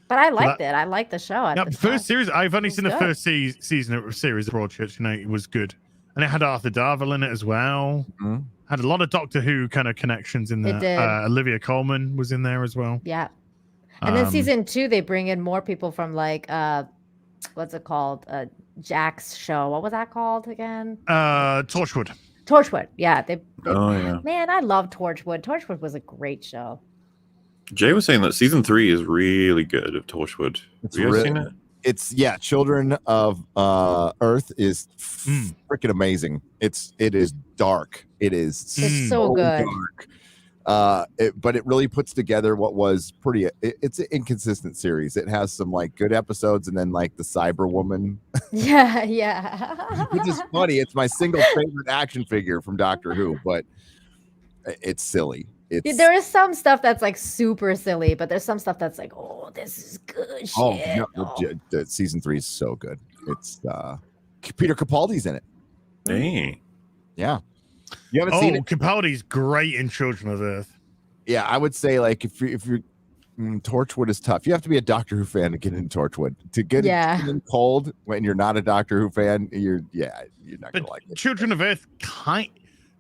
But I liked it. I liked the show. First series. I've only seen the first season of series of Broadchurch, and it was good. And it had Arthur Darvill in it as well. Mm-hmm. Had a lot of Doctor Who kind of connections in there. It did. Olivia Colman was in there as well. Yeah. And then season 2, they bring in more people from like what's it called? Jack's show. What was that called again? Torchwood. Torchwood. Yeah. Yeah. Man, I love Torchwood. Torchwood was a great show. Jay was saying that season 3 is really good of Torchwood. Have you guys seen it? It's Children of Earth is freaking amazing. It is dark. It's so good. Dark. But it really puts together what was it's an inconsistent series. It has some like good episodes and then like the Cyber Woman. Yeah. Which is funny. It's my single favorite action figure from Doctor Who, but it's silly. There is some stuff that's like super silly, but there's some stuff that's like, oh, this is good shit. The season 3 is so good. It's Peter Capaldi's in it. Hey. Yeah. You haven't seen it? Capaldi's great in Children of Earth. Yeah, I would say like if you're Torchwood is tough. You have to be a Doctor Who fan to get into Torchwood. To get in cold when you're not a Doctor Who fan, you're not gonna like it. Children of Earth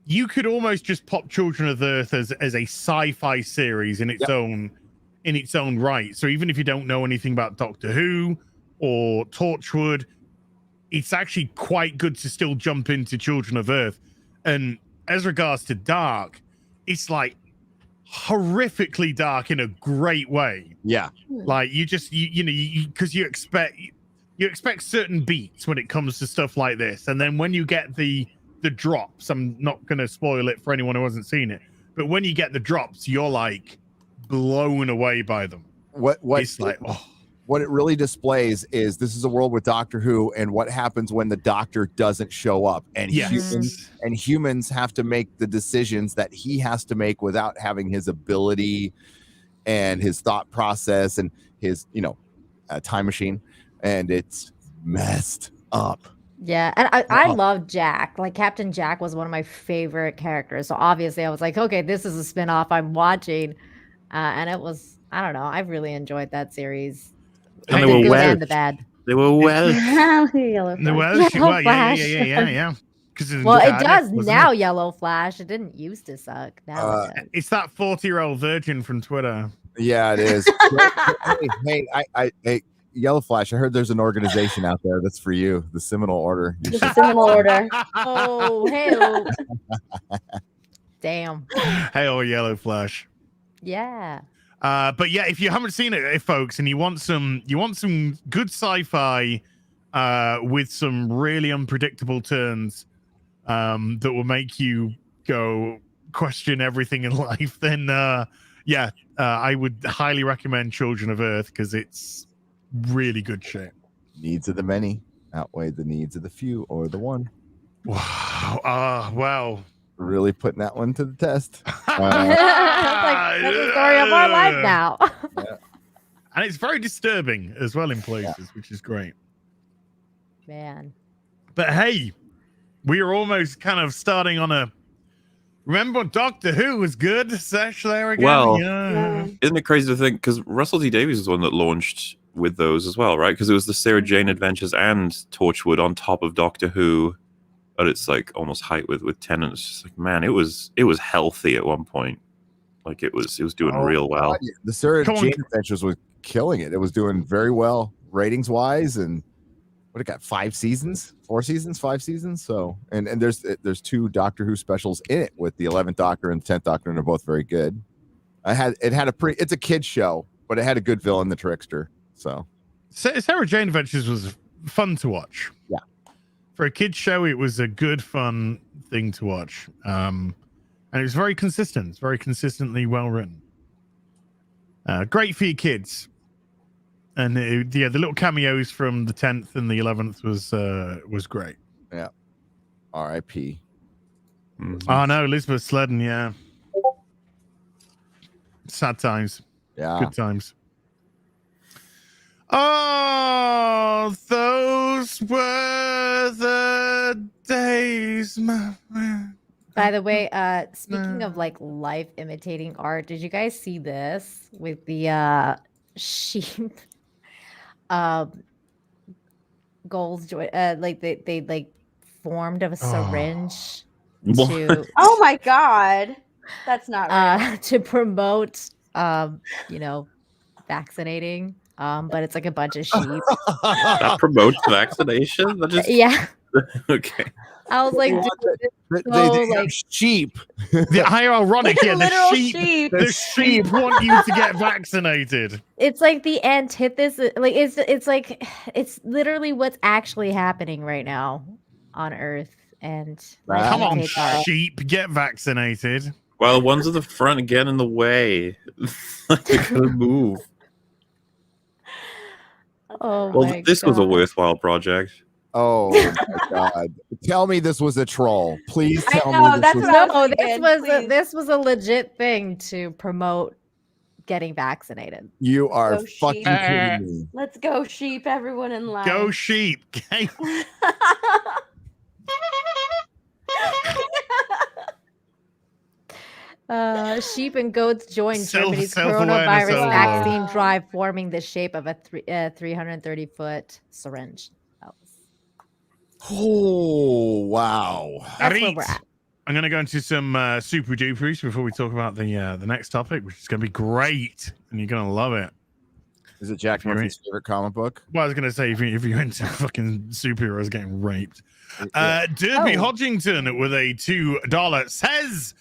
you could almost just pop Children of Earth as a sci-fi series in its own right. So even if you don't know anything about Doctor Who or Torchwood, it's actually quite good to still jump into Children of Earth. And as regards to dark, it's like horrifically dark in a great way. Yeah. Like you because you expect certain beats when it comes to stuff like this. And then when you get the drops, I'm not going to spoil it for anyone who hasn't seen it, but when you get the drops, you're like blown away by them. What it really displays is this is a world with Doctor Who and what happens when the Doctor doesn't show up, and humans have to make the decisions that he has to make without having his ability and his thought process and his time machine, and it's messed up. Yeah, and I love Jack. Like Captain Jack was one of my favorite characters. So obviously I was like, okay, this is a spinoff I'm watching. And it was, I don't know, I really enjoyed that series. And the good and the bad. They were well. Yeah. Well, it does now, Yellow Flash. It didn't used to suck. Now it does. It's that 40-year-old virgin from Twitter. Yeah, it is. Hey, Yellow Flash, I heard there's an organization out there that's for you, the Seminole Order. The Seminole Order. Oh, hell. Damn. Hey, Yellow Flash. Yeah. But yeah, if you haven't seen it, folks, and you want some good sci-fi with some really unpredictable turns that will make you go question everything in life, then I would highly recommend Children of Earth because it's really good shit. Needs of the many outweigh the needs of the few or the one. Wow. Wow. Really putting that one to the test. It's like that's the story of our life now. And it's very disturbing as well in places, which is great. Man. But hey, we are almost kind of starting on a. Remember Doctor Who was good? Sesh there again. Well, Yeah. isn't it crazy to think? Because Russell T Davies is the one that launched with those as well, right? Because it was the Sarah Jane Adventures and Torchwood on top of Doctor Who, at its like almost height with Tennant. It's just like, man, it was healthy at one point. Like it was doing real well. God, the Sarah Jane Adventures was killing it. It was doing very well ratings wise, and what it got 5 seasons, 4 seasons, 5 seasons. So and there's 2 Doctor Who specials in it with the 11th Doctor and 10th Doctor, and they're both very good. It's a kid's show, but it had a good villain, the Trickster. So Sarah Jane Adventures was fun to watch. Yeah. For a kid's show, it was a good, fun thing to watch. And it was very consistent. It's very consistently well written. Great for your kids. And the little cameos from the 10th and the 11th was great. Yeah. R.I.P. Mm-hmm. Oh no, Elizabeth Sledden, yeah. Sad times. Yeah. Good times. Oh, those were the days, my friend. By the way, speaking of like life imitating art, did you guys see this with the sheep goals joy like they like formed of a syringe to Oh my god. That's not right. to promote vaccinating. But it's like a bunch of sheep. That promotes vaccination? That just... Yeah. Okay. I was like, sheep. The ironic, yeah, Literal the sheep want you to get vaccinated. it's like the antithesis. Like it's literally what's actually happening right now on Earth. And like, Come on, imitate art. sheep, get vaccinated. Well, the ones at the front get in the way. They gotta move. Oh Well, my this was a God. worthwhile project. Oh my god! Tell me this was a troll. Please I tell know, me that's this what I was. was No, thinking, please. this was a legit thing to promote getting vaccinated. You are Go fucking sheep. kidding me. Let's go sheep, everyone in line. Go sheep. Sheep and goats joined Germany's Self-awareness coronavirus overload. vaccine drive, forming the shape of a 330-foot syringe. That was, Oh wow! that's where we're at. I'm going to go into some super duperies before we talk about the next topic, which is going to be great, and you're going to love it. Is it Jack You're Murphy's favorite comic book? Well, I was going to say, if you're into fucking superheroes getting raped. Yeah. Derby Oh. Hodgington with a $2 says,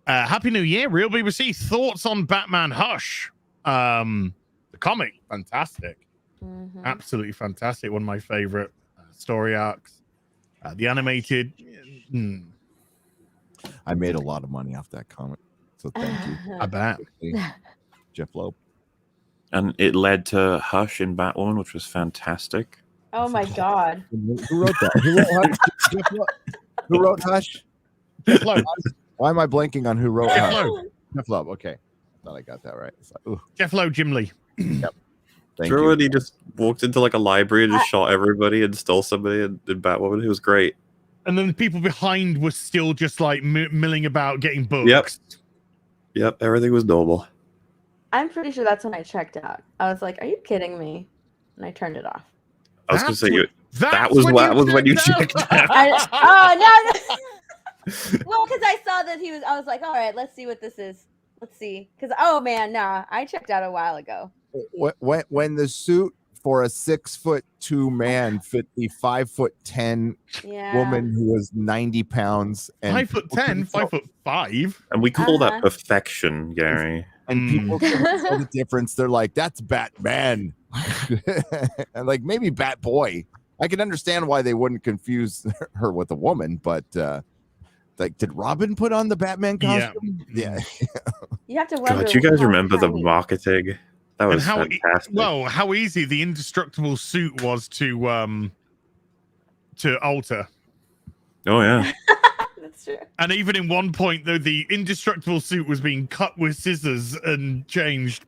Happy New Year, Real BBC. Thoughts on Batman Hush? The comic, fantastic. Mhm. Absolutely fantastic. One of my favorite story arcs. The animated, I made a lot of money off that comic, so thank you, I bet. Jeff Loeb. And it led to Hush in Batwoman, which was fantastic. Oh my god. Who wrote that? Who wrote Hush? Jeff Loeb. Who wrote Hush? Jeff Loeb. Why am I blanking on who wrote Jeff Hush? Loeb. Jeff Loeb. Okay, thought I got that right. It's like, ooh, Jeff Loeb, Jim Lee. thank Remember you. when he just walked into like a library and just shot everybody and stole somebody and did Batwoman? It was great. And then the people behind were still just like milling about getting books. Yep, everything was normal. I'm pretty sure that's when I checked out. I was like, are you kidding me? And I turned it off. I was going to say, you, That's that was when you checked out. Oh, no. Well, because I saw that I was like, all right, let's see what this is. Let's see. Because, oh man, nah, I checked out a while ago. When the suit for a 6'2" man fit the 5'10" Yeah. woman who was 90 pounds and 5'10", 5'5". And we call that Uh-huh. perfection, Gary. and people can't tell the difference. They're like, that's Batman. And like maybe Batboy. I can understand why they wouldn't confuse her with a woman, but like, did Robin put on the Batman costume? Yeah. You have to wonder. God, you guys how remember the tiny- marketing? That was fantastic. How easy the indestructible suit was to alter. Oh yeah. That's true. And even in one point, though, the indestructible suit was being cut with scissors and changed.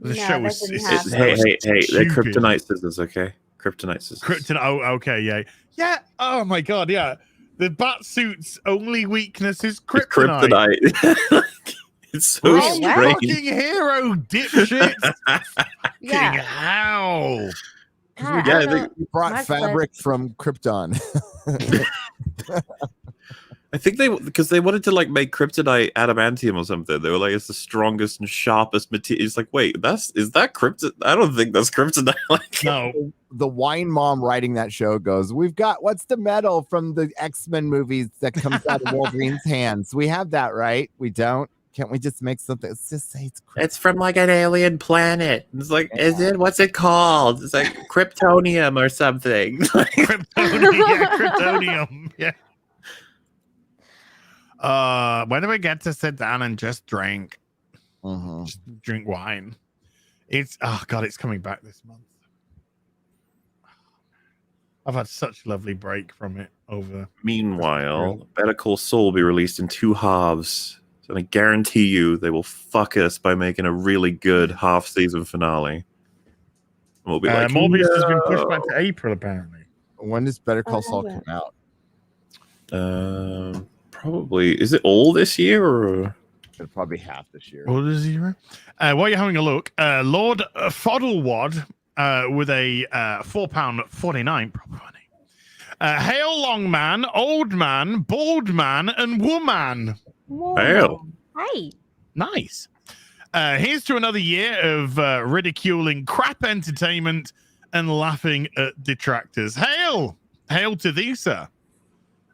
The No, show that was. didn't It's, happen. Hey, they're stupid. kryptonite scissors, okay? Kryptonite scissors. Oh, okay, yeah. Yeah. Oh my god, yeah. The bat suit's only weakness is It's kryptonite. kryptonite. It's so Oh, Oh, wow. strange. fucking hero, dipshit. Fucking Yeah. how? God, Yeah, I I don't think- know. We brought Mark fabric from Krypton. I think because they wanted to like make kryptonite adamantium or something. They were like, it's the strongest and sharpest material. It's like, wait, is that kryptonite? I don't think that's kryptonite. Like, No. The wine mom writing that show goes, we've got what's the metal from the X-Men movies that comes out of Wolverine's hands? We have that, right? We don't. Can't we just make something? Let's just say it's Krypton. it's from like an alien planet. It's like, is it? What's it called? It's like kryptonium or something. Kryptonium, yeah. When do we get to sit down and just drink? Mhm. Just drink wine. It's it's coming back this month. I've had such a lovely break from it over. Meanwhile, Better Call Saul will be released in 2 halves. So I guarantee you they will fuck us by making a really good half-season finale. And we'll be like, Morbius has been "No." pushed back to April, apparently. When does Better Call I Saul love come it. out? Probably. Is it all this year or? It'll probably half this year. What is he? While you're having a look, Lord Foddlewad with a £4.49 proper money. Hail, long man, old man, bald man, and woman. Hail. Hi. Nice. Here's to another year of ridiculing crap entertainment and laughing at detractors. Hail! Hail to thee, sir.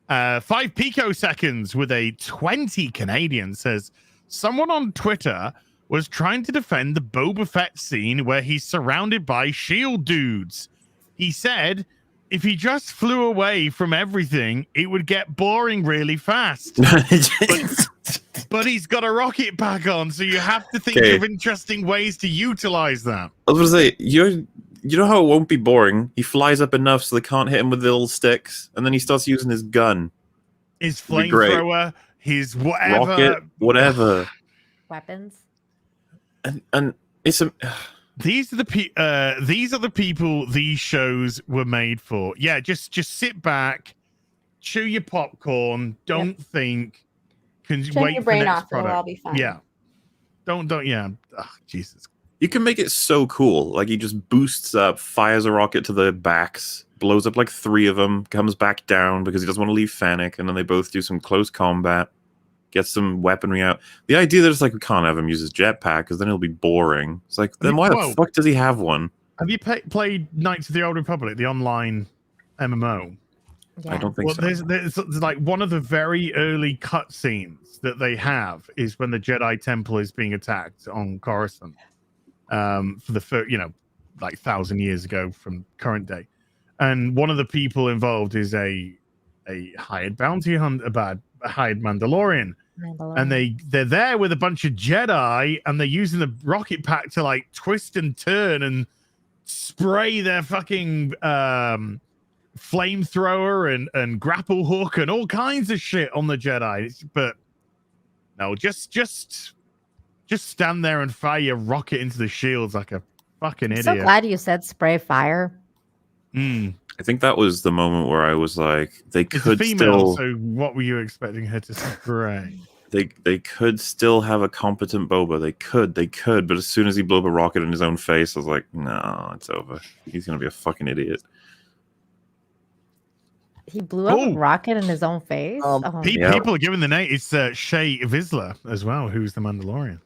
5 picoseconds with a 20 Canadian says, someone on Twitter was trying to defend the Boba Fett scene where he's surrounded by S.H.I.E.L.D. dudes. He said, if he just flew away from everything, it would get boring really fast. But he's got a rocket pack on, so you have to think Okay. of interesting ways to utilize that. I was gonna say, you know how it won't be boring? He flies up enough so they can't hit him with the little sticks, and then he starts using his gun. His It'd be great. flamethrower, his whatever. Rocket, whatever. Weapons. And it's a These are the people these shows were made for. Yeah, just sit back, chew your popcorn, don't think, Turn wait your for brain next off, and it'll all product. be fine. Yeah. Don't yeah. Oh, Jesus. you can make it so cool. Like he just boosts up, fires a rocket to their backs, blows up like 3 of them, comes back down because he doesn't want to leave Fennec, and then they both do some close combat, get some weaponry out. The idea that it's like we can't have him use his jetpack because then it'll be boring. It's like, then why the fuck does he have one? Have you played Knights of the Old Republic, the online MMO? Yeah. I don't think Well, so. there's like one of the very early cutscenes that they have is when the Jedi Temple is being attacked on Coruscant, for the first, like 1,000 years ago from current day, and one of the people involved is a hired bounty hunter, a hired Mandalorian, and they're there with a bunch of Jedi, and they're using the rocket pack to like twist and turn and spray their fucking flamethrower and grapple hook and all kinds of shit on the Jedi. But no, just stand there and fire your rocket into the shields like a fucking I'm idiot. so glad you said spray fire. Mm. I think that was the moment where I was like, they It's a could female, still, so what were you expecting her to spray? they could still have a competent Boba. They could, but as soon as he blew up a rocket in his own face, I was like, no, it's over. He's gonna be a fucking idiot. He blew up Oh. a rocket in his own face. Oh, Yeah. People are giving the name. It's Shay Vizsla as well, who's the Mandalorian.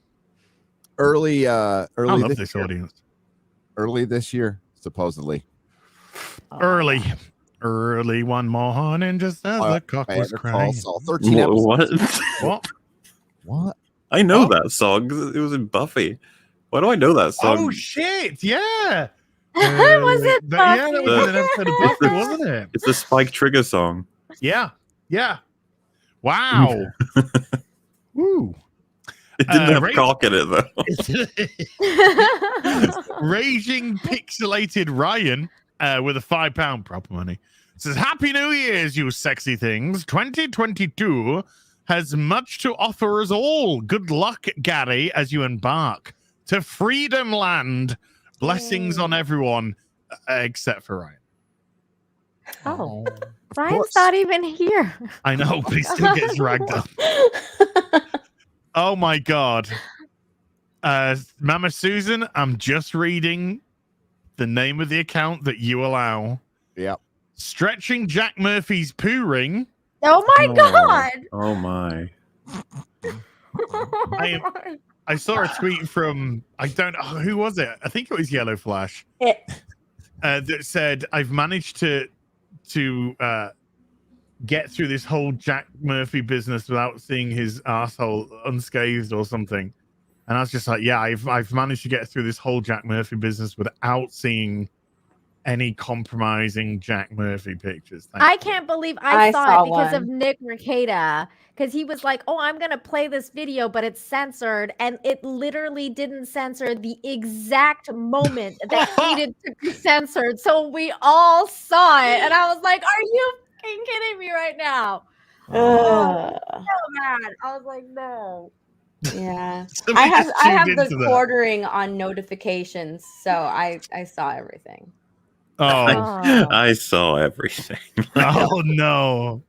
Early I love this this year. audience. Early this year, supposedly. oh. Early one morning, just as the cock was Better Call crying. Saul. 13 episodes. What? What? What? I know that song. It was in Buffy. Why do I know that song? Oh shit! Yeah. Was it Yeah, that was Buffy? in an episode of Buffy, wasn't it? It's the Spike Trigger song. Yeah. Yeah. Wow. Woo. It didn't have Ray- cock in it though. Raging pixelated Ryan with a £5 proper money says, Happy New Year's, you sexy things. 2022 has much to offer us all. Good luck, Gary, as you embark to Freedom Land. Blessings on everyone, except for Ryan. Oh, Ryan's not even here. I know, but he still gets ragged up. Oh my God. Mama Susan, I'm just reading the name of the account that you allow. Yep. Stretching Jack Murphy's poo ring. Oh my God. Oh my. I saw a tweet from, I don't know, who was it? I think it was Yellow Flash. That said, I've managed to get through this whole Jack Murphy business without seeing his asshole unscathed or something. And I was just like, yeah, I've managed to get through this whole Jack Murphy business without seeing any compromising Jack Murphy pictures. I can't believe I saw it because of Nick Rekieta, because he was like, oh, I'm going to play this video, but it's censored. And it literally didn't censor the exact moment that needed to be censored. So we all saw it. And I was like, are you kidding me right now? Oh, so mad. I was like, no. Yeah. I have the quartering on notifications, so I saw everything. Oh, I saw everything. Oh no.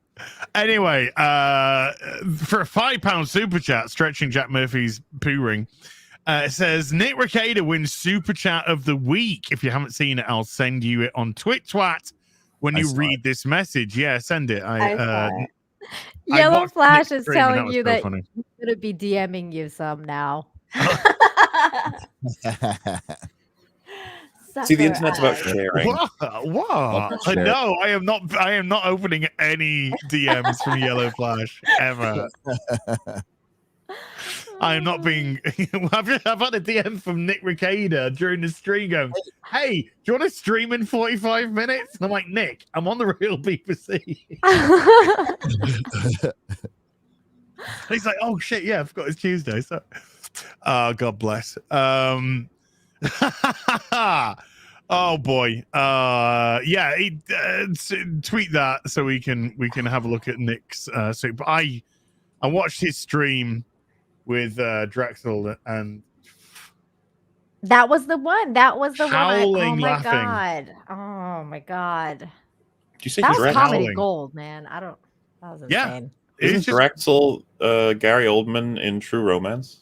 Anyway, for a £5 super chat, stretching Jack Murphy's poo ring, it says Nick Rekieta wins super chat of the week. If you haven't seen it, I'll send you it on Twit when you read this message. Yeah, send it. Yellow Flash is telling you that he's gonna be DMing you some now. See, the internet's about sharing. What? No, I am not opening any DMs from Yellow Flash ever. I am not being. I've had a DM from Nick Rekieta during the stream going, "Hey, do you want to stream in 45 minutes?" And I'm like, Nick, I'm on the real BBC. He's like, "Oh shit, yeah, I forgot it's Tuesday." So, God bless. Oh boy. Yeah, tweet that so we can have a look at Nick's soup. I watched his stream with Drexel, and that was the one. That was the one. Oh my laughing. God. Oh my God. Did you say that was comedy howling. Gold, man? That was insane. Yeah. Isn't Drexel Gary Oldman in True Romance?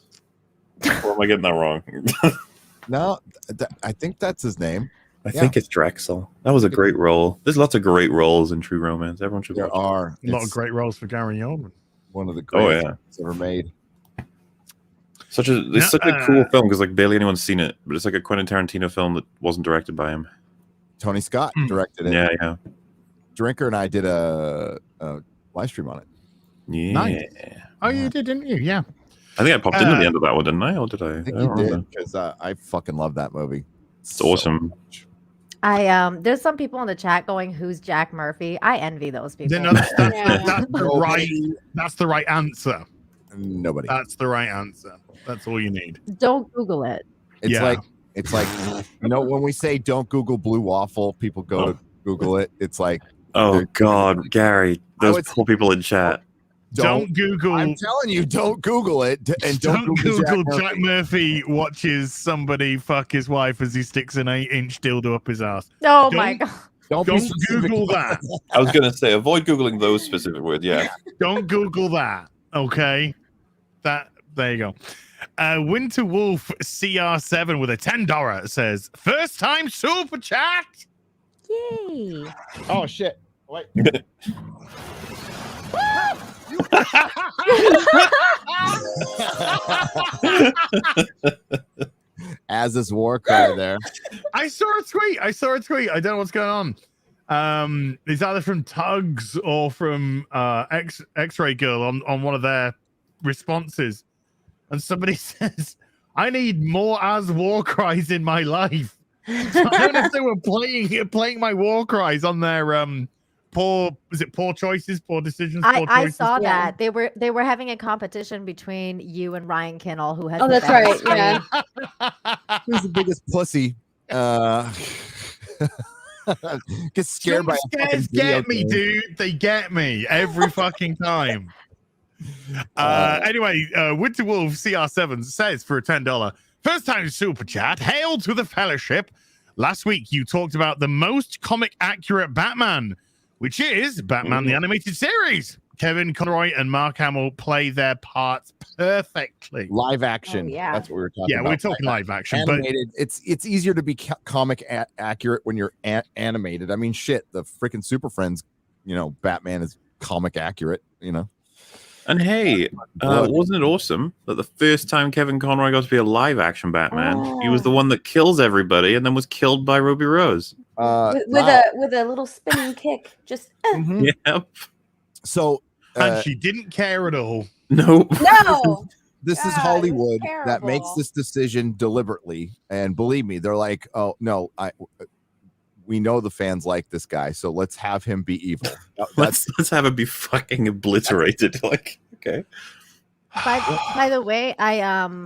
Or am I getting that wrong? No, I think that's his name. I think it's Drexel. That was a great role. There's lots of great roles in True Romance. Everyone should watch it. There are a lot of great roles for Gary Oldman. One of the greatest ever made. It's such a cool film because like barely anyone's seen it, but it's like a Quentin Tarantino film that wasn't directed by him. Tony Scott directed it. Yeah. Drinker and I did a live stream on it. Yeah. Nice. Oh, you did, didn't you? Yeah. I think I popped into the end of that one, didn't I? Or did I? I think you did because I fucking love that movie. It's awesome. There's some people in the chat going, "Who's Jack Murphy?" I envy those people. That's the right answer. Nobody. That's the right answer. That's all you need. Don't Google it. It's like when we say don't Google blue waffle, people go to Google it. It's like, oh God, Gary, those poor people in chat. Don't Google. I'm telling you, don't Google it, and don't Google Jack Murphy watches somebody fuck his wife as he sticks an 8-inch dildo up his ass. Oh my God! Don't Google that. I was gonna say avoid Googling those specific words. Yeah. Don't Google that. Okay. There you go. Winter Wolf CR7 with a $10 says first time super chat. Yay! Oh shit! Wait. As this war cry there. I saw a tweet. I don't know what's going on. It's either from Tugs or from X-Ray Girl on one of their responses. and somebody says, "I need more as war cries in my life." So I don't know if they were playing my war cries on their poor choices, poor decisions. Poor I choices? saw that they were having a competition between you and Ryan Kinnell, who has. Oh, the that's best right. Yeah. screen. Who's the biggest pussy? Get scared by a fucking Scares video get me, game. dude. They get me every fucking time. Anyway, Winter Wolf CR7 says for a $10 first time super chat, hail to the fellowship. Last week you talked about the most comic accurate Batman, which is Batman the Animated Series. Kevin Conroy and Mark Hamill play their parts perfectly. Live action. Oh, yeah. That's what we're talking about. Yeah, we're talking live action. Animated. It's easier to be comic accurate when you're animated. I mean, shit, the freaking Super Friends, Batman is comic accurate, And hey, wasn't it awesome that the first time Kevin Conroy got to be a live action Batman, he was the one that kills everybody and then was killed by Ruby Rose. With a little spinning kick. Just Yep. So and she didn't care at all. No. no. This is God, Hollywood it was that makes terrible. this decision deliberately, and believe me, they're like, "Oh no, we know the fans like this guy, so let's have him be evil." Let's have it be fucking obliterated. Like, okay. By the way, I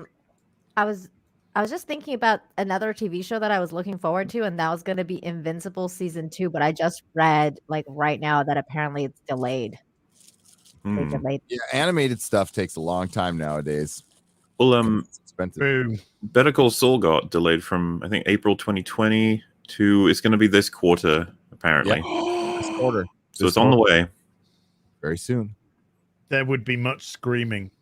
was just thinking about another TV show that I was looking forward to, and that was going to be Invincible season 2. But I just read right now that apparently it's delayed. They delayed. Yeah, animated stuff takes a long time nowadays. Well, It's expensive. Boom. Better Call Saul got delayed from I think April 2020 to it's going to be this quarter apparently. This quarter, So it's on the way. very soon. There would be much screaming.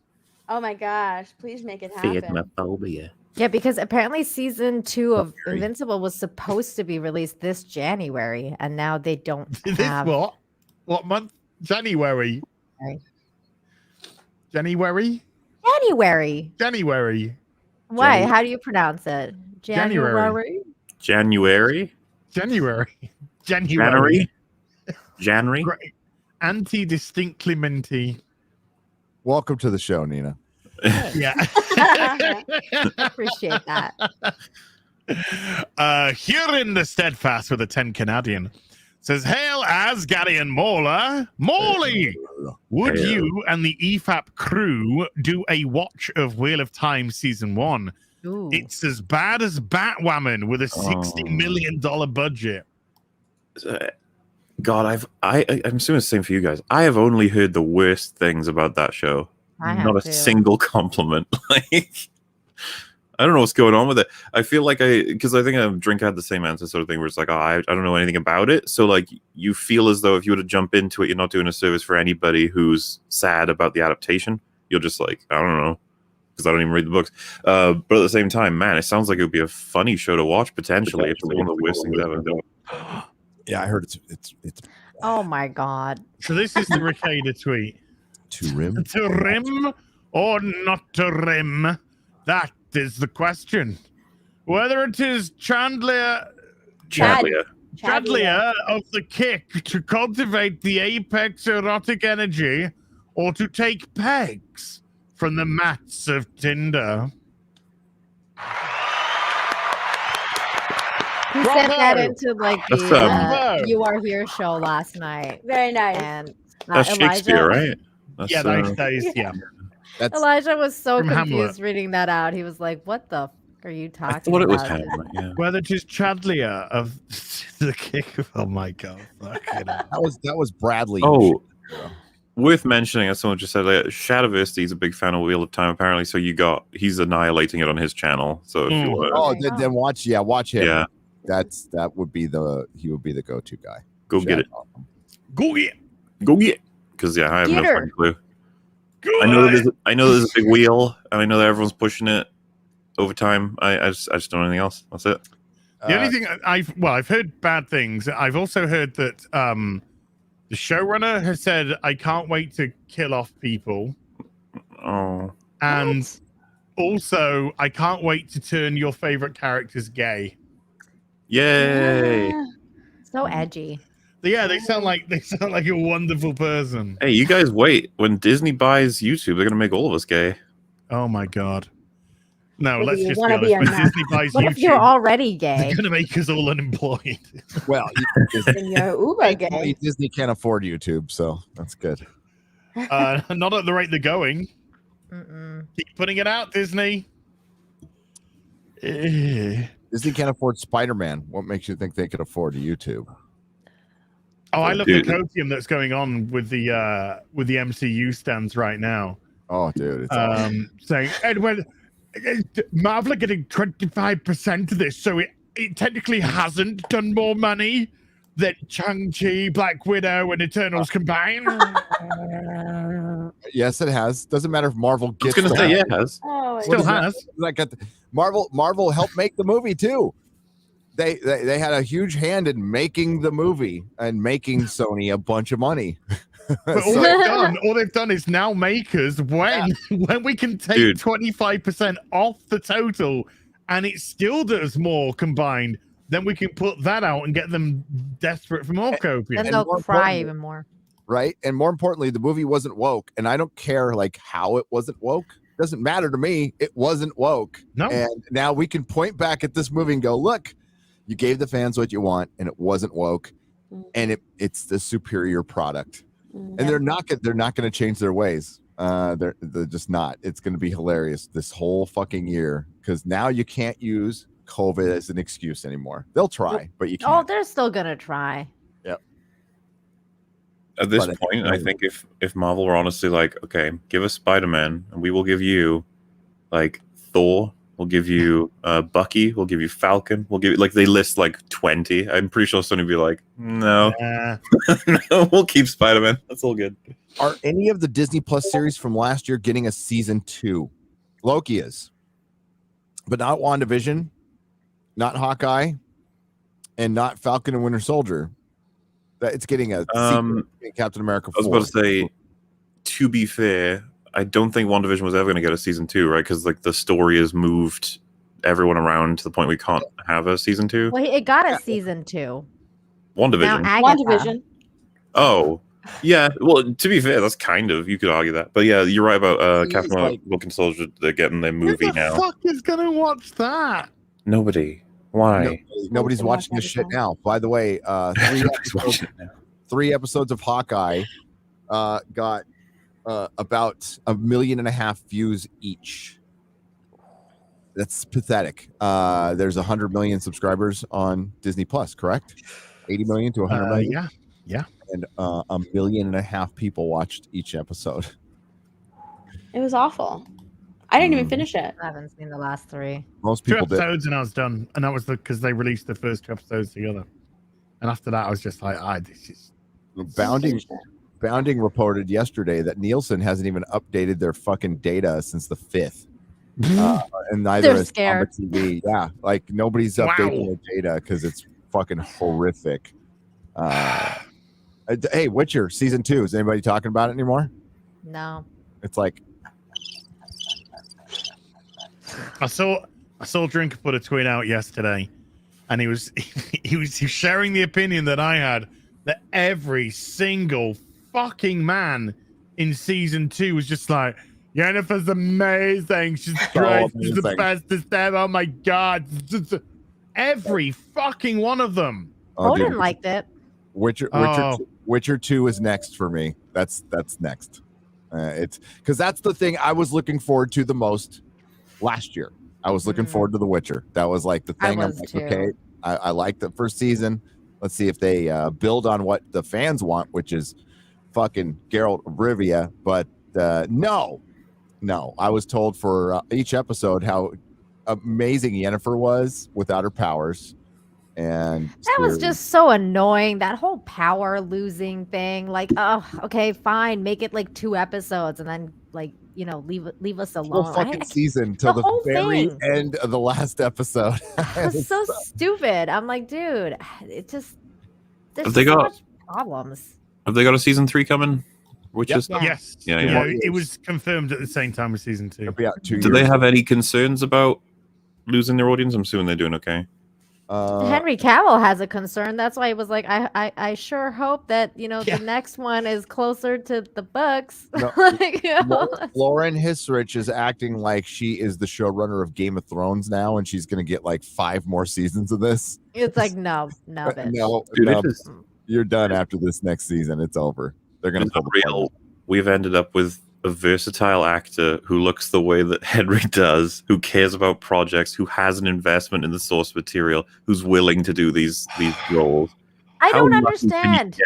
Oh my gosh! Please make it happen. Phasmophobia. Yeah, because apparently season 2 of Invincible was supposed to be released this January, and now they don't This have. what? What month? January. Right. January. January. Why? How do you pronounce it? January. January. Great. Anti-distinctly minty. Welcome to the show, Nina. Yeah. Appreciate that. Here in the steadfast with a 10 Canadian says, hail Asgardian Mauler. Morley, would Hail. you and the EFAP crew do a watch of Wheel of Time season 1? Ooh. It's as bad as Batwoman with a $60 million budget. God, I'm assuming it's the same for you guys. I have only heard the worst things about that show. I have Not a to. single compliment. Like, I don't know what's going on with it. I feel like because I think Drink had the same answer sort of thing where it's like, oh, I don't know anything about it. So like you feel as though if you were to jump into it, you're not doing a service for anybody who's sad about the adaptation. You're just like, I don't know, because I don't even read the books. But at the same time, man, it sounds like it would be a funny show to watch potentially. It's one of the worst things ever. Yeah, I heard it's Oh my god. So this is the Ricada tweet. to rim. To rim or not to rim? That is the question. Whether it is Chandler of the kick to cultivate the apex erotic energy or to take pegs from the mats of Tinder. He sent that into like That's, the You Are Here show last night. Very nice. And That's Shakespeare, right? That's, Yeah, that is, yeah. That's Elijah was so From confused Hamlet. reading that out. He was like, what the f are you talking I thought it was about? Hamlet, yeah. Whether it is Chadlia of the kick. Oh my god. Fucking hell. that was Bradley. Oh, worth mentioning, as someone just said, Shadowverse, he's a big fan of Wheel of Time, apparently. So he's annihilating it on his channel. So if you want then watch him. Yeah. That would be he would be the go-to guy. go get it. Go get. Because I have Get no her. fucking clue. I know there's a big wheel, and I know that everyone's pushing it over time. I just don't know anything else. That's it. The only thing I've heard bad things. I've also heard that the showrunner has said, I can't wait to kill off people. Oh, And also, I can't wait to turn your favorite characters gay. yay! So edgy. Yeah, they sound like a wonderful person. Hey, you guys wait. When Disney buys YouTube, they're gonna make all of us gay. Oh my god. No, Maybe let's you just wanna be be honest. a When nut. Disney buys What if you're YouTube, already they're gay? gonna make us all unemployed. Well, And you're uber gay. Disney can't afford YouTube, so that's good. Not at the rate they're going. Mm-mm. Keep putting it out, Disney. Eh. Disney can't afford Spider-Man. What makes you think they could afford a YouTube? Oh, I love Dude. the copium that's going on with the MCU stands right now. Oh, dude, it's awesome. Saying, Edward, Marvel are getting 25% of this, so it technically hasn't done more money than Shang-Chi, Black Widow, and Eternals combined. Yes, it has. Doesn't matter if Marvel I was gets. gonna say, yeah, it has. Oh, Still is that? has. Like Marvel helped make the movie too. They had a huge hand in making the movie and making Sony a bunch of money. But all they've done is now make us when we can take Dude. 25% off the total and it still does more combined, then we can put that out and get them desperate for more copium. Then And they'll more cry importantly- even more. Right, and more importantly, the movie wasn't woke, and I don't care like how it wasn't woke. Doesn't matter to me. It wasn't woke. No. And now we can point back at this movie and go, look, you gave the fans what you want, and it wasn't woke, and it's the superior product. And they're not going to change their ways. They're just not. It's going to be hilarious this whole fucking year because now you can't use COVID as an excuse anymore. They'll try, but you Oh, can't. they're still gonna try. At this But point, I think if Marvel were honestly like, okay, give us Spider-Man, and we will give you like Thor, we'll give you Bucky, we'll give you Falcon, we'll give you like they list like 20. I'm pretty sure Sony would be like, no, no, we'll keep Spider-Man. That's all good. Are any of the Disney Plus series from last year getting a season 2? Loki is, but not WandaVision, not Hawkeye, and not Falcon and Winter Soldier. That it's getting a sequel in Captain America 4. I was about to say, to be fair, I don't think WandaVision was ever going to get a season 2, right? Because like the story has moved everyone around to the point we can't have a season 2. Well, it got a season 2. WandaVision. Now Agatha. WandaVision. Oh, yeah. Well, to be fair, that's kind of, you could argue that. But yeah, you're right about He's Captain like- America Soldier. They're getting their Who movie the now. fuck is gonna watch that? Nobody. Why? Nobody's watching this shit now. By the way, Nobody's watching it now. 3 episodes of Hawkeye got about 1.5 million views each. That's pathetic. There's 100 million subscribers on Disney Plus, correct? 80 million to 100 million. Yeah. And 1.5 million people watched each episode. It was awful. I didn't even finish it. I haven't seen the last 3. Most 2 people did. episodes and I was done. And that was because they released the first 2 episodes together. And after that, I was just like, this is. Bounding reported yesterday that Nielsen hasn't even updated their fucking data since the 5th. And neither They're has scared. Combat TV. Yeah, like nobody's updating their data because it's fucking horrific. Hey, Witcher season 2. Is anybody talking about it anymore? No. It's like I saw Drinker put a tweet out yesterday, and he was sharing the opinion that I had that every single fucking man in season 2 was just like, Yennefer's amazing. She's great. She's the amazing. bestest ever. Oh my god. Every fucking one of them. Odin dude, liked it. Witcher 2 is next for me. That's next. It's because that's the thing I was looking forward to the most last year. I was looking forward to The Witcher. That was like the I thing. I'm was like, too. okay, I like the first season. Let's see if they build on what the fans want, which is fucking Geralt of Rivia. But no. I was told for each episode how amazing Yennefer was without her powers. And That was just so annoying. That whole power losing thing. Like, oh, okay, fine. Make it like 2 episodes and then like, leave us whole alone. fucking season till the the whole very thing. end of the last episode. It was so stupid. I'm like, dude, it just there's Have they so got- much problems. Have they got a season 3 coming? Which Yep. is Yeah. Yes. Yeah, You yeah. know, it was confirmed at the same time as season 2. It'll be out 2 Do years. they have any concerns about losing their audience? I'm assuming they're doing okay. Henry Cavill has a concern. That's why he was like, I sure hope that the next one is closer to the books. No, Lauren Hisrich is acting like she is the showrunner of Game of Thrones now, and she's going to get like 5 more seasons of this. It's like no, bitch. No, Dude, no, you're done after this next season. It's over. They're going to pull the real. We've ended up with a versatile actor who looks the way that Henry does, who cares about projects, who has an investment in the source material, who's willing to do these roles. I don't understand.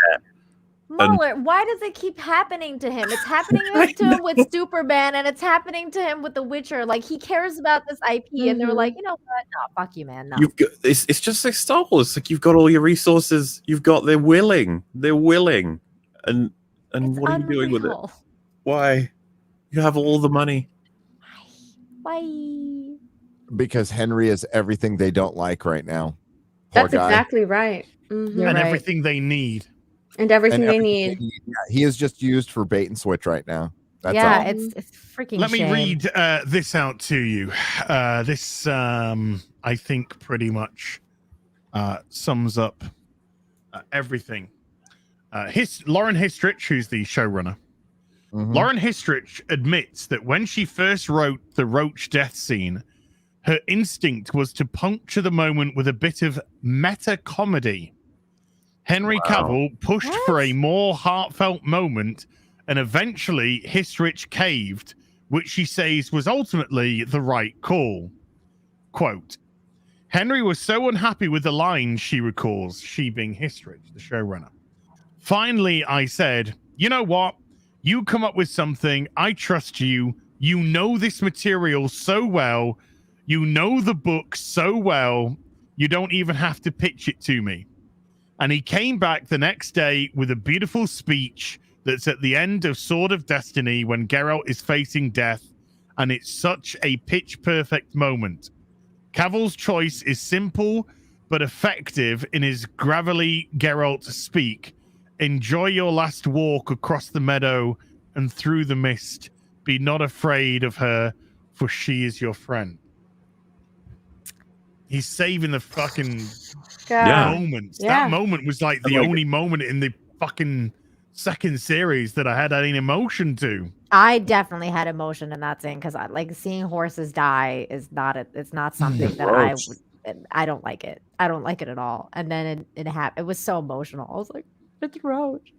Mueller, why does it keep happening to him? It's happening to him with Superman, and it's happening to him with The Witcher. Like, he cares about this IP, and they're like, you know what? No, fuck you, man. No. It's just like Star Wars. Like, you've got all your resources. They're willing. And It's what are you doing with it? unreal. Why? You have all the money. Why? Because Henry is everything they don't like right now. That's exactly right. And everything they need. And everything they need. Yeah, he is just used for bait and switch right now. That's all. It's freaking. Let me shame. read this out to you. This I think pretty much sums up everything. Lauren Histrich, who's the showrunner. Lauren Histrich admits that when she first wrote the Roach death scene, her instinct was to puncture the moment with a bit of meta comedy. Henry Cavill pushed for a more heartfelt moment, and eventually Histrich caved, which she says was ultimately the right call. Quote, Henry was so unhappy with the lines, she recalls, she being Histrich, the showrunner. Finally, I said, you know what? You come up with something. I trust you. You know this material so well. You know the book so well. You don't even have to pitch it to me. And he came back the next day with a beautiful speech that's at the end of Sword of Destiny when Geralt is facing death. And it's such a pitch perfect moment. Cavill's choice is simple but effective in his gravelly Geralt speak. Enjoy your last walk across the meadow and through the mist. Be not afraid of her, for she is your friend. He's saving the fucking moments. Yeah. That moment was like the only moment in the fucking second series that I had any emotion to. I definitely had emotion in that scene because I like seeing horses die is not it's not something that I don't like it. I don't like it at all. And then it happened. It was so emotional. I was like, it's Roach.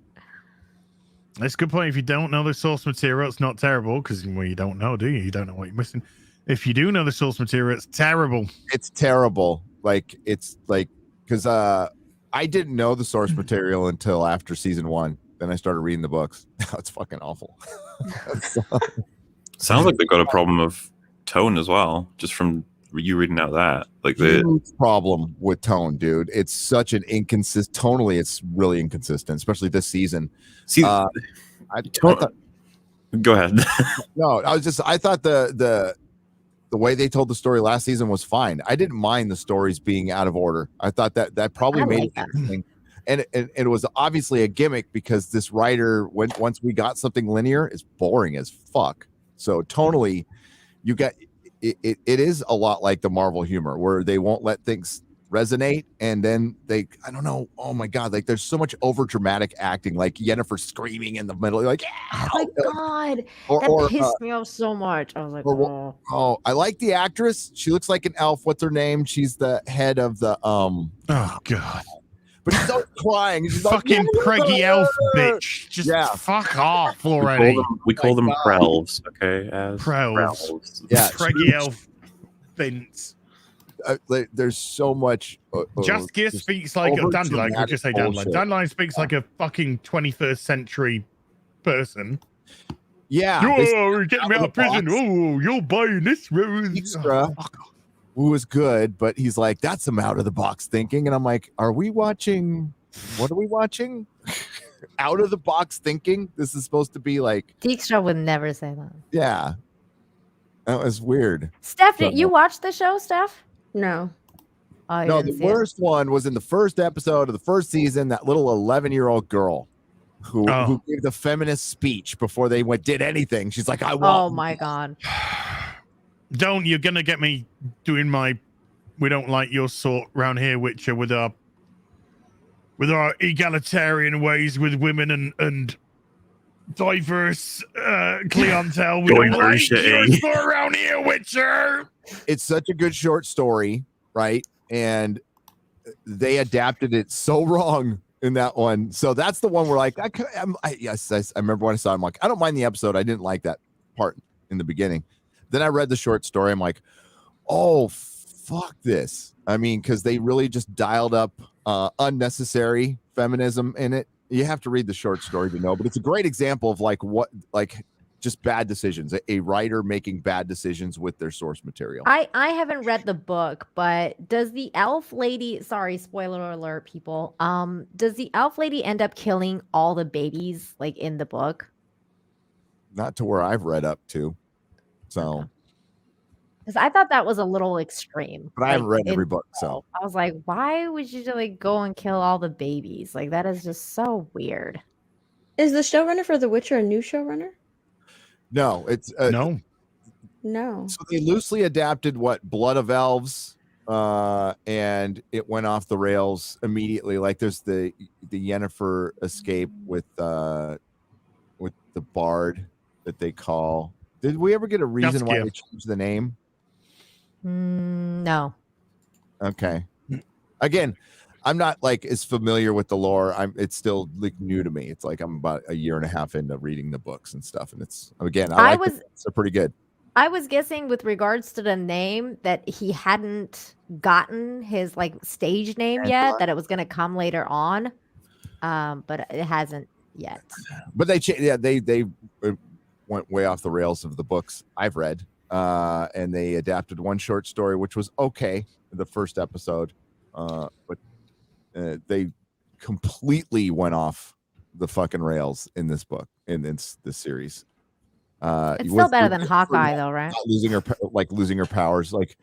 That's a good point. If you don't know the source material, it's not terrible because you don't know, do you? You don't know what you're missing. If you do know the source material, it's terrible. It's terrible. Like, it's like, because I didn't know the source material until after season 1. Then I started reading the books. It's fucking awful. Sounds like they've got a problem of tone as well, just from you reading out that. Like the problem with tone, dude. It's such an inconsistent. Tonally, it's really inconsistent, especially this season. See, I thought, go ahead. No, I thought the way they told the story last season was fine. I didn't mind the stories being out of order. I thought that probably made it interesting. And it was obviously a gimmick because this writer, once we got something linear, is boring as fuck. So tonally, you got it is a lot like the Marvel humor where they won't let things resonate, and then I don't know. Oh my god, like there's so much over dramatic acting, like Yennefer screaming in the middle, like oh my god, that pissed me off so much. I was like, oh, I like the actress. She looks like an elf. What's her name? She's the head of the Oh god. But she's always crying. She's fucking preggy elf bitch. Just fuck off already. We call them Prelves, okay? As Prelves. Yeah, preggy elf Vince. There's so much. Jaskier speaks like a dandelion. Could just say dandelion. Dandelion speaks like a fucking 21st century person. Yeah, you're getting me out of prison. Oh, you're buying this rose. Extra. Who was good, but he's like, that's some out of the box thinking. And I'm like, what are we watching? Out of the box thinking? This is supposed to be like Dijkstra would never say that. Yeah. That was weird. Steph, did you watch the show, Steph? No. Oh, no, the worst one was in the first episode of the first season, that little 11-year-old girl who gave the feminist speech before they did anything. She's like, I want. Oh my god. You're gonna get me doing my don't like your sort round here, Witcher, with our egalitarian ways with women and diverse clientele. We Going don't like bullshitty. your sort around here, Witcher. It's such a good short story, right? And they adapted it so wrong in that one. So that's the one where like I remember when I saw it, I'm like, I don't mind the episode. I didn't like that part in the beginning. Then I read the short story. I'm like, oh fuck this. I mean, because they really just dialed up unnecessary feminism in it. You have to read the short story to know, but it's a great example of like just bad decisions, a writer making bad decisions with their source material. I haven't read the book, but does the elf lady, sorry, spoiler alert, people, does the elf lady end up killing all the babies like in the book? Not to where I've read up to. So because I thought that was a little extreme. But I haven't read every book, so I was like, why would you like go and kill all the babies? Like that is just so weird. Is the showrunner for The Witcher a new showrunner? no, it's No. No. So they loosely adapted what Blood of Elves, and it went off the rails immediately. Like there's the Yennefer escape with the bard that they call. Did we ever get a reason why they changed the name? No. Okay. Again, I'm not like as familiar with the lore. It's still like new to me. It's like I'm about a year and a half into reading the books and stuff, and it's again they're pretty good. I was guessing with regards to the name that he hadn't gotten his like stage name yet, that it was going to come later on, but it hasn't yet. But they went way off the rails of the books I've read, and they adapted one short story which was okay, the first episode, but they completely went off the fucking rails in this book, in this series. It's still better than Hawkeye, though, right? Losing her powers. Like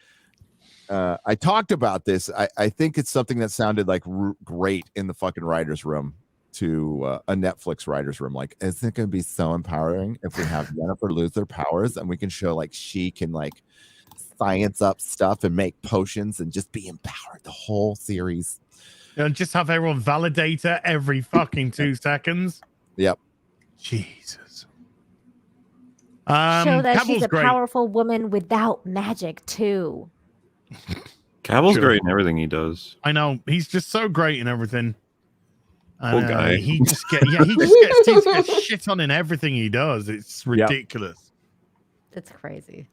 I talked about this. I think it's something that sounded like great in the fucking writers' room to a Netflix writers' room. Like, isn't it going to be so empowering if we have Yennefer lose their powers and we can show like she can like science up stuff and make potions and just be empowered the whole series. And just have everyone validate her every fucking 2 seconds. Yep. Jesus. Show that Cavill's she's a great. powerful woman without magic too. Cavill's great in everything he does. I know, he's just so great in everything. Poor guy. He just gets shit on in everything he does. It's ridiculous. That's crazy.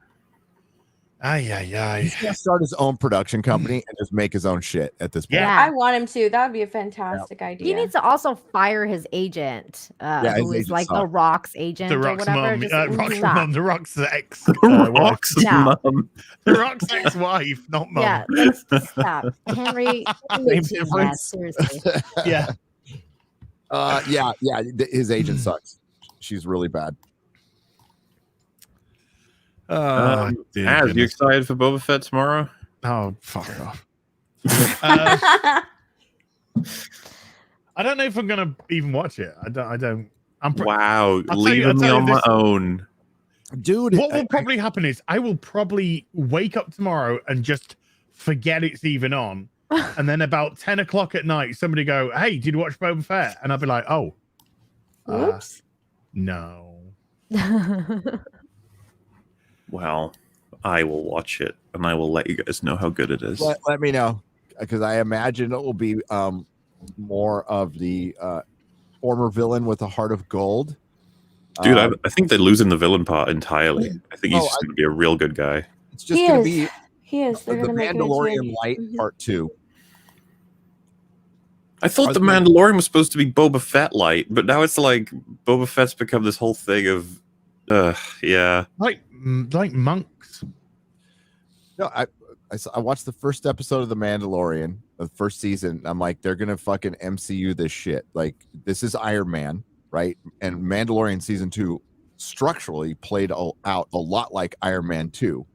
He's going to start his own production company and just make his own shit at this point. Yeah. I want him to. That would be a fantastic idea. He needs to also fire his agent, who is like The Rock's agent The or Rock's whatever. mum. Rock's Stop. mum. The Rock's ex. Rock's No. mum. The Rock's ex-wife, not mum. Yeah, let's stop. Henry, difference. seriously. Yeah. His agent sucks. She's really bad. Az, you excited for Boba Fett tomorrow? Oh, fuck off. I don't know if I'm gonna even watch it. I don't. Wow, leaving me on my own, dude. What will probably happen is I will probably wake up tomorrow and just forget it's even on, and then about 10 o'clock at night, somebody go, "Hey, did you watch Boba Fett?" And I'll be like, "Oh, Oops. No." Well, I will watch it and I will let you guys know how good it is. Let me know, because I imagine it will be more of the former villain with a heart of gold. Dude, I think they're losing the villain part entirely. I think he's just going to be a real good guy. It's just going to be he is. They're the gonna make Mandalorian Light Part 2. I thought the Mandalorian was supposed to be Boba Fett light, but now it's like Boba Fett's become this whole thing of, like monks. No, I watched the first episode of The Mandalorian, the first season. I'm like, they're gonna fucking MCU this shit. Like, this is Iron Man, right? And Mandalorian season 2 structurally played out a lot like Iron Man 2.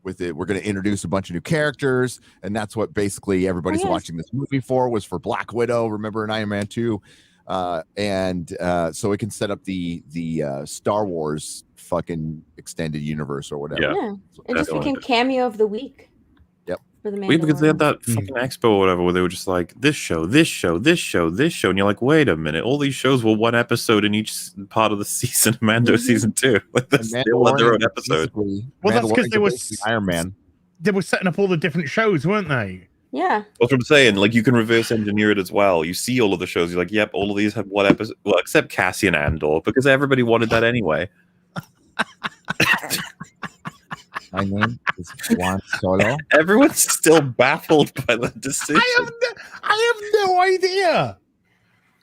With it, we're gonna introduce a bunch of new characters, and that's what basically everybody's watching this movie for. Was for Black Widow. Remember in Iron Man 2, and so it can set up the Star Wars fucking extended universe or whatever. Yeah, it just became cameo of the week. Yep. For the Wait, because they had Mandalorian. that fucking expo or whatever where they were just like, this show, this show, this show, this show. And you're like, wait a minute. All these shows were one episode in each part of the season. Mando season 2. Like, they still had their own episode. Well, that's because they were Iron Man. They were setting up all the different shows, weren't they? Yeah. That's what I'm saying. Like, you can reverse engineer it as well. You see all of the shows. You're like, yep, all of these have one episode. Well, except Cassian Andor, because everybody wanted that anyway. My name is Juan Solo. Everyone's still baffled by that decision. I have no idea.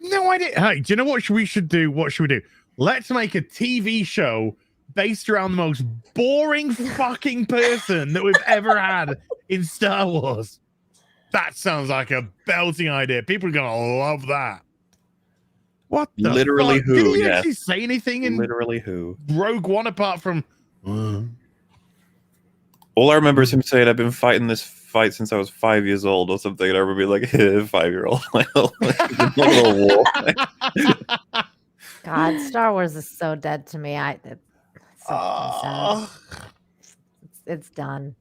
No idea. Hey, do you know what we should do? What should we do? Let's make a TV show based around the most boring fucking person that we've ever had in Star Wars. That sounds like a belting idea. People are gonna love that. What the Literally fuck? who? Did he Yes. actually say anything in Literally who? Rogue One apart from All I remember is him saying, I've been fighting this fight since I was 5 years old or something. And I remember being like, 5-year-old. Like a little war. God, Star Wars is so dead to me. It's so sad. It's done.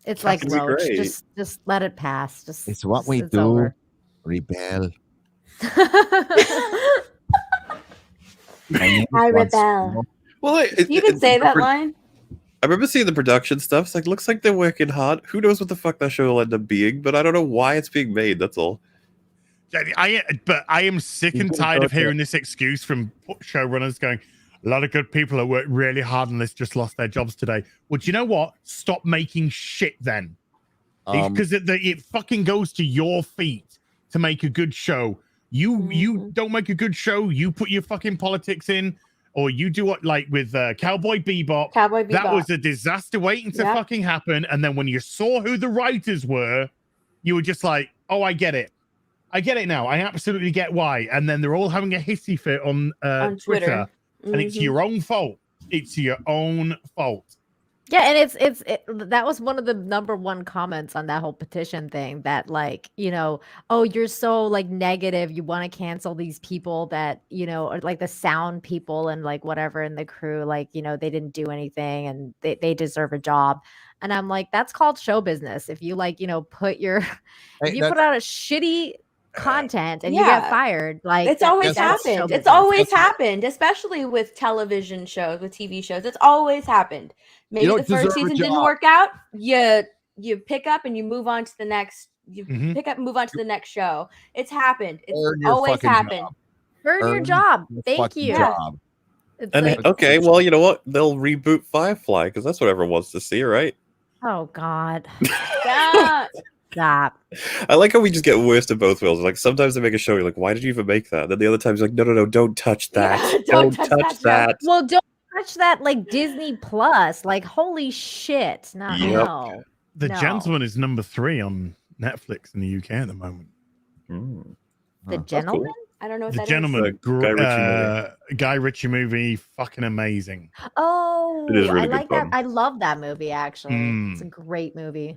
It's like Fucking Roach. great. Just let it pass. It's what we it's do. over. Rebel. I rebel. Well, You can say that line. I remember seeing the production stuff. It's like, looks like they're working hard. Who knows what the fuck that show will end up being, but I don't know why it's being made. That's all. But I am sick and tired of hearing this excuse from showrunners going, a lot of good people that worked really hard on this just lost their jobs today. Well, do you know what? Stop making shit then. Because it fucking goes to your feet to make a good show. You don't make a good show. You put your fucking politics in, or you do what, like with Cowboy Bebop. Cowboy Bebop. That was a disaster waiting to fucking happen. And then when you saw who the writers were, you were just like, oh, I get it. I get it now. I absolutely get why. And then they're all having a hissy fit on Twitter. And it's your own fault. It's your own fault. Yeah, and that was one of the number one comments on that whole petition thing, that like, oh, you're so like negative, you want to cancel these people that, or like the sound people and like whatever in the crew, like, they didn't do anything and they deserve a job. And I'm like, that's called show business. If you like, put your if you put out a shitty content and you get fired, like it's always happened. It's always happened, especially with television shows, with TV shows. It's always happened. Maybe the first season didn't work out. You pick up and you move on to the next. You pick up and move on to the next show. It's happened. It's always happened. Earn your job. Thank you. And like, okay, well, you know what? They'll reboot Firefly because that's what everyone wants to see, right? Oh God. Stop. I like how we just get worse of both worlds. Like sometimes they make a show, you're like, why did you even make that? Then the other times, you're like, no, don't touch that. Yeah, don't touch that. Well, don't touch that, like Disney Plus. Like, holy shit. No. The Gentleman is number 3 on Netflix in the UK at the moment. The Gentleman? Cool. I don't know what The that Gentleman, is. Guy Ritchie movie, fucking amazing. Oh, it is really I like good that. fun. I love that movie, actually. It's a great movie.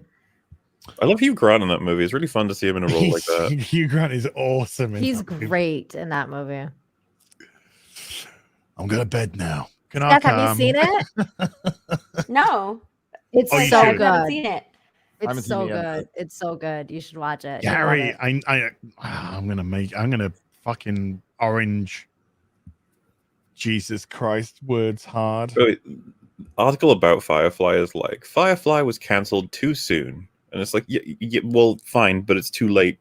I love Hugh Grant in that movie. It's really fun to see him in a role like that. Hugh Grant is awesome. He's great in that movie. I'm going to bed now. Have you seen it? No. It's so good. I haven't seen it. It's so good. It's so good. You should watch it. Gary, I'm gonna fucking orange. Jesus Christ, words hard. Really, article about Firefly is like, Firefly was cancelled too soon. And it's like, yeah, well, fine, but it's too late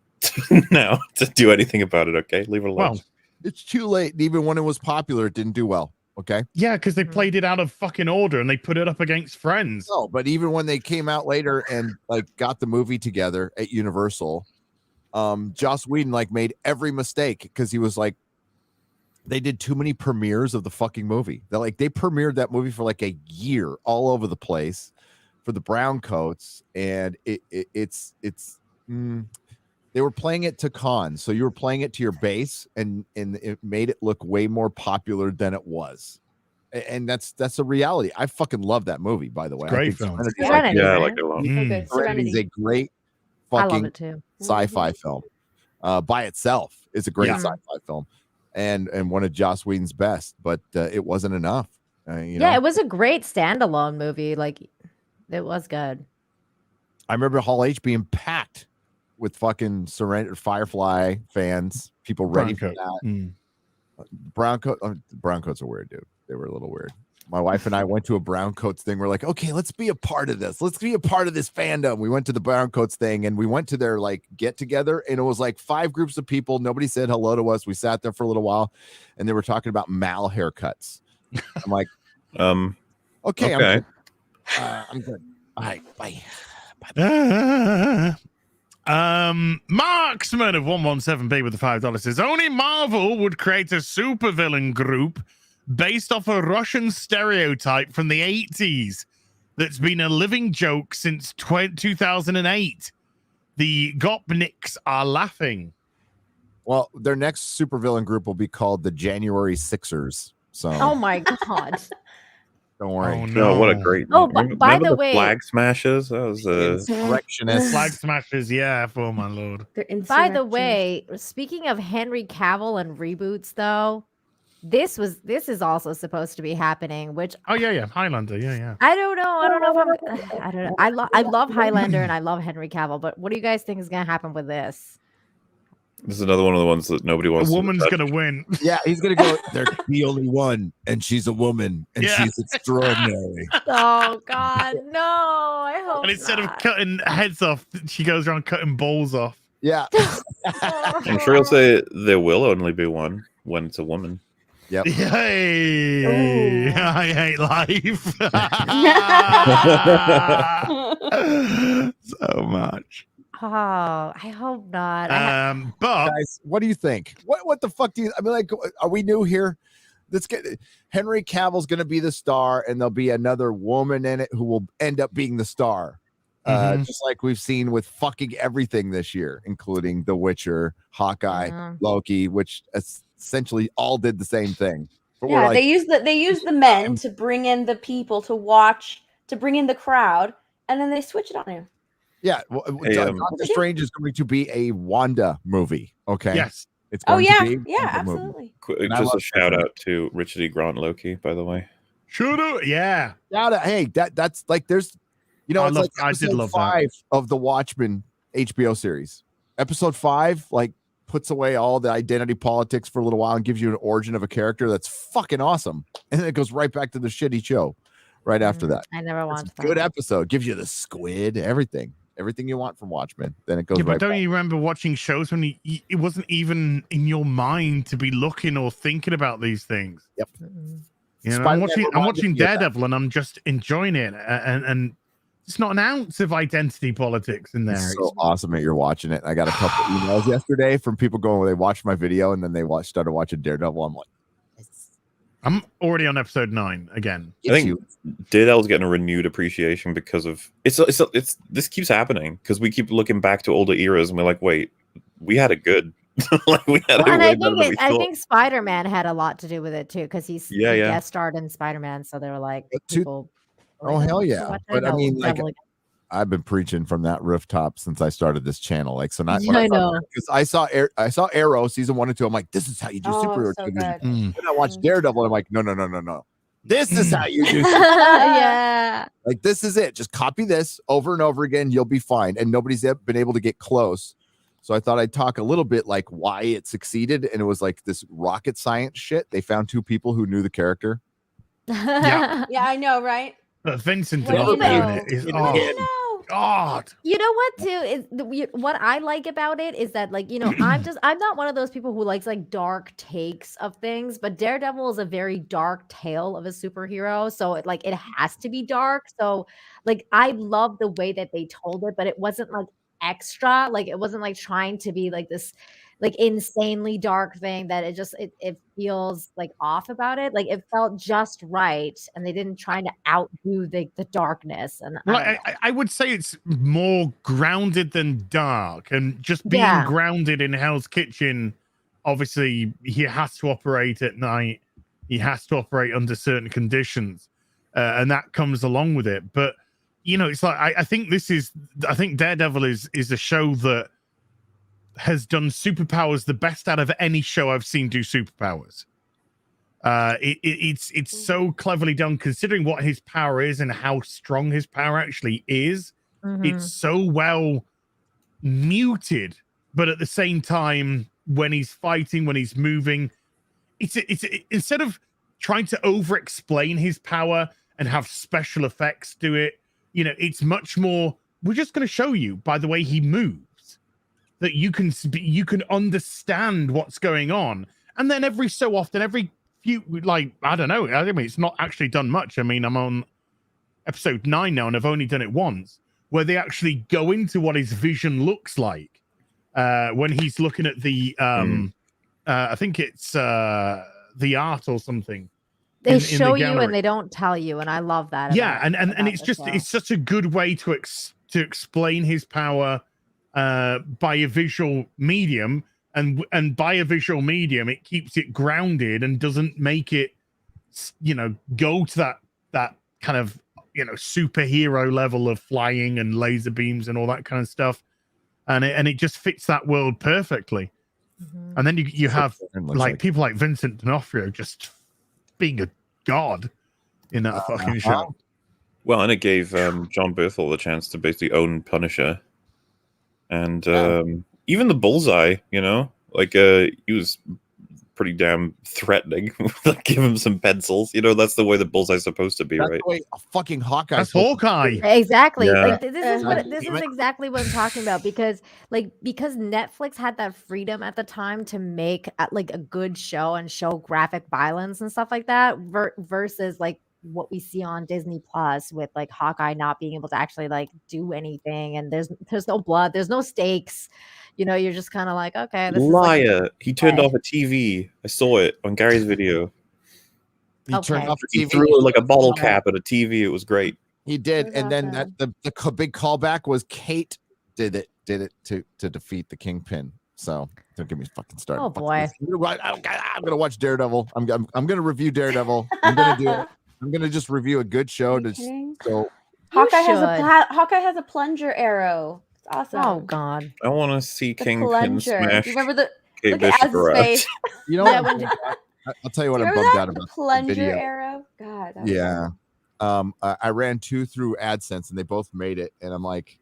now to do anything about it, okay? Leave it alone. Well, it's too late. Even when it was popular, it didn't do well, okay? Yeah, because they played it out of fucking order and they put it up against Friends. No, but even when they came out later and like got the movie together at Universal, Joss Whedon like made every mistake because he was like, they did too many premieres of the fucking movie. They premiered that movie for like a year all over the place for the brown coats, and it's they were playing it to cons, so you were playing it to your base, and it made it look way more popular than it was, and that's a reality. I fucking love that movie, by the way. Great film. I like it a lot. Serenity is a great fucking sci-fi film. By itself, it's a great sci-fi film, and one of Joss Whedon's best, but it wasn't enough. It was a great standalone movie. Like, it was good. I remember Hall H being packed with fucking Firefly fans, people ready for that. Brown coats are weird, dude. They were a little weird. My wife and I went to a brown coats thing. We're like, okay, let's be a part of this. Let's be a part of this fandom. We went to the brown coats thing and we went to their like get together, and it was like 5 groups of people. Nobody said hello to us. We sat there for a little while and they were talking about Mal haircuts. I'm like, okay. I'm good. All right, bye. Marksman of 117B with the $5 says only Marvel would create a supervillain group based off a Russian stereotype from the 80s that's been a living joke since 2008. The Gopniks are laughing. Well, their next supervillain group will be called the January Sixers. So Oh my god. don't worry. Oh, No, what a great. Oh, but by the way, Flag Smashes. That was Insurrectionists. Flag smashers, yeah, for my lord. by the way, speaking of Henry Cavill and reboots, though, this is also supposed to be happening. Which Oh yeah, Highlander, yeah. I don't know. I don't know if I don't know. I love Highlander and I love Henry Cavill, but what do you guys think is gonna happen with this? This is another one of the ones that nobody wants. A woman's gonna win. Yeah, he's gonna go. They're the only one, and she's a woman, and Yeah. she's extraordinary. Oh God, no! I hope. And instead of not. cutting heads off, she goes around cutting balls off. Yeah. I'm sure he'll say there will only be one when it's a woman. Yep. Yay! Ooh. I hate life so much. Oh, I hope not. But Guys, what do you think? What the fuck do you? I mean, like, are we new here? Let's get Henry Cavill's going to be the star, and there'll be another woman in it who will end up being the star. Just like we've seen with fucking everything this year, including The Witcher, Hawkeye, Loki, which essentially all did the same thing. But Yeah, like, they use the men to bring in the people to watch, to bring in the crowd, and then they switch it on you. yeah, Hey, Doctor Strange is going to be a Wanda movie. Okay. yes, It's Oh going yeah, to be a yeah, Wanda movie. absolutely. And I Just a love shout that. out to Richard E. Grant Loki, by the way. should have. Yeah, Hey, that's like there's, you know, I it's love- like I did episode love that. 5 of the Watchmen HBO series. Episode 5 like puts away all the identity politics for a little while and gives you an origin of a character that's fucking awesome, and then it goes right back to the shitty show right after that. I never It's watched a good that. episode. Gives you the squid, everything you want from Watchmen. Then it goes yeah. But right don't back. you remember watching shows when it wasn't even in your mind to be looking or thinking about these things? Yep. You know, Spider-Man I'm reminded watching me of that. Daredevil, and I'm just enjoying it, and it's not an ounce of identity politics in there. It's so awesome that you're watching it. I got a couple emails yesterday from people going, well, they watched my video and then they started watching Daredevil. I'm like, I'm already on episode 9 again. I think Daredevil's getting a renewed appreciation because of it's this keeps happening because we keep looking back to older eras and we're like, wait, we had it good. Like we had it And way I better than we think I thought. think Spider-Man had a lot to do with it too, because he Yeah. guest starred in Spider-Man, so they were like, But people. oh, hell yeah. Watch But I Daredevil, mean, like, Daredevil. I've been preaching from that rooftop since I started this channel. Like, so not Yeah, I know. because I saw Arrow season 1 and 2. I'm like, this is how you do Oh, superhero so television. good. Mm. Then I watched Daredevil and I'm like, no. This is how you do. Yeah. Like, this is it. Just copy this over and over again. You'll be fine. And nobody's been able to get close. So I thought I'd talk a little bit like why it succeeded. And it was like this rocket science shit. They found 2 people who knew the character. Yeah. Yeah, I know, right? But Vincent What do you D'Onofrio in know? it is What What do do oh you know? God. You know what too is what I like about it is that, like, you know, I'm not one of those people who likes like dark takes of things, but Daredevil is a very dark tale of a superhero, so it has to be dark. So like I love the way that they told it, but it wasn't like extra, like it wasn't like trying to be like this like insanely dark thing that it feels like off about it. Like it felt just right, and they didn't try to outdo the darkness. And Well, I don't know. I would say it's more grounded than dark, and just being Yeah. grounded in Hell's Kitchen. Obviously, he has to operate at night. He has to operate under certain conditions, and that comes along with it. But you know, it's like I think Daredevil is a show that has done superpowers the best out of any show I've seen do superpowers. It's so cleverly done, considering what his power is and how strong his power actually is. It's so well muted, but at the same time, when he's fighting, when he's moving, it's instead of trying to over explain his power and have special effects do it, you know, it's much more, we're just going to show you by the way he moves that you can understand what's going on. And then every so often, every few, like, I don't know, I mean, it's not actually done much. I mean, I'm on episode 9 now and I've only done it once, where they actually go into what his vision looks like when he's looking at the I think it's the art or something. They show you and they don't tell you, and I love that. Yeah, and it's just it's such a good way to explain his power by a visual medium, and by a visual medium it keeps it grounded and doesn't make it, you know, go to that kind of, you know, superhero level of flying and laser beams and all that kind of stuff, and it just fits that world perfectly. And then you have like people like Vincent D'Onofrio just being a god in that fucking show. Well, and it gave John Bernthal the chance to basically own Punisher, and even the Bullseye. You know, like he was pretty damn threatening. Like, give him some pencils. You know, that's the way the Bullseye's supposed to be, That's right? the way a fucking Hawkeye. That's Hawkeye. Exactly. Yeah. Like this is exactly what I'm talking about, because Netflix had that freedom at the time to make like a good show and show graphic violence and stuff like that versus like what we see on Disney Plus with like Hawkeye not being able to actually like do anything, and there's no blood, there's no stakes. You know, you're just kind of like, okay, this Liar. is like He turned off a TV. I saw it on Gary's video. He turned off the He TV. threw like a bottle cap at a TV. It was great. He did, and then the big callback was Kate did it to defeat the Kingpin. So don't get me fucking started. Oh boy, I'm gonna watch Daredevil. I'm gonna review Daredevil. I'm gonna do it. I'm gonna just review a good show to go. Hawkeye has a plunger arrow. It's awesome. Oh god, I want to see The Kingpin plunger. smash. Do you remember the Kate look at Bishop Az's around. face? You know Yeah, what? I'll tell you what I'm Remember bummed that? out The about. The plunger video. arrow. God. that was Yeah. awesome. I ran 2 through AdSense and they both made it, and I'm like,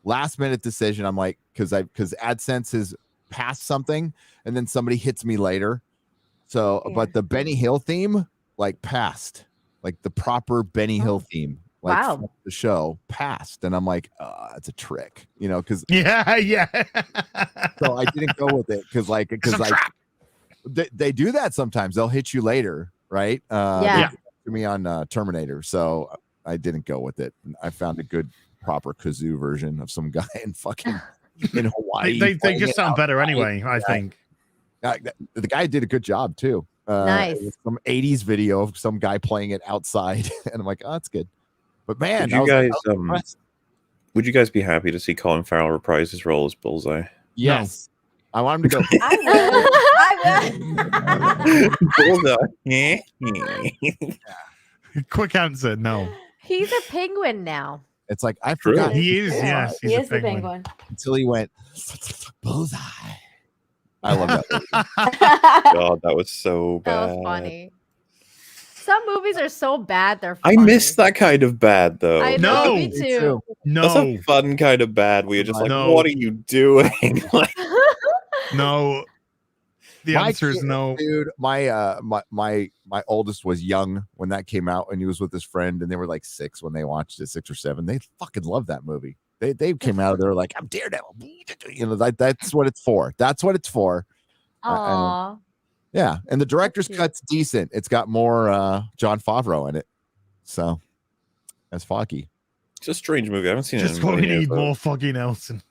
last minute decision. I'm like, because AdSense has passed something, and then somebody hits me later. So, but the Benny Hill theme like passed, like the proper Benny Hill theme, like wow, from the show passed, and I'm like, it's a trick, you know, because yeah. so I didn't go with it because they do that sometimes. They'll hit you later, right? Yeah. To me on Terminator, so I didn't go with it. I found a good proper kazoo version of some guy in fucking in Hawaii. They just sound better anyway, I think. The guy did a good job too. Nice. It was some 80s video of some guy playing it outside, and I'm like, oh, that's good. But man, would you guys be happy to see Colin Farrell reprise his role as Bullseye? Yes. I want him to go. I Bullseye. Quick answer, no. He's a penguin now. It's like I True. forgot He is, yes. He He's is a the penguin. penguin. until he went Bullseye. I love that movie. God, that was so That bad. was funny. Some movies are so bad they're funny. I miss that kind of bad though. I know, No. me too. That's No, a fun kind of bad where you're just like, No. what are you doing? Like, no. The My answer is kid, no. dude. My oldest was young when that came out, and he was with his friend, and they were like 6 when they watched it, 6 or 7. They fucking loved that movie. They came out of there like, I'm Daredevil. You know, that's what it's for. That's what it's for. Aww. Yeah, and the director's cute. cut's decent. It's got more John Favreau in it, so that's Foggy. it's a strange movie. I haven't seen Just it. what we in years, need though. more Foggy Nelson.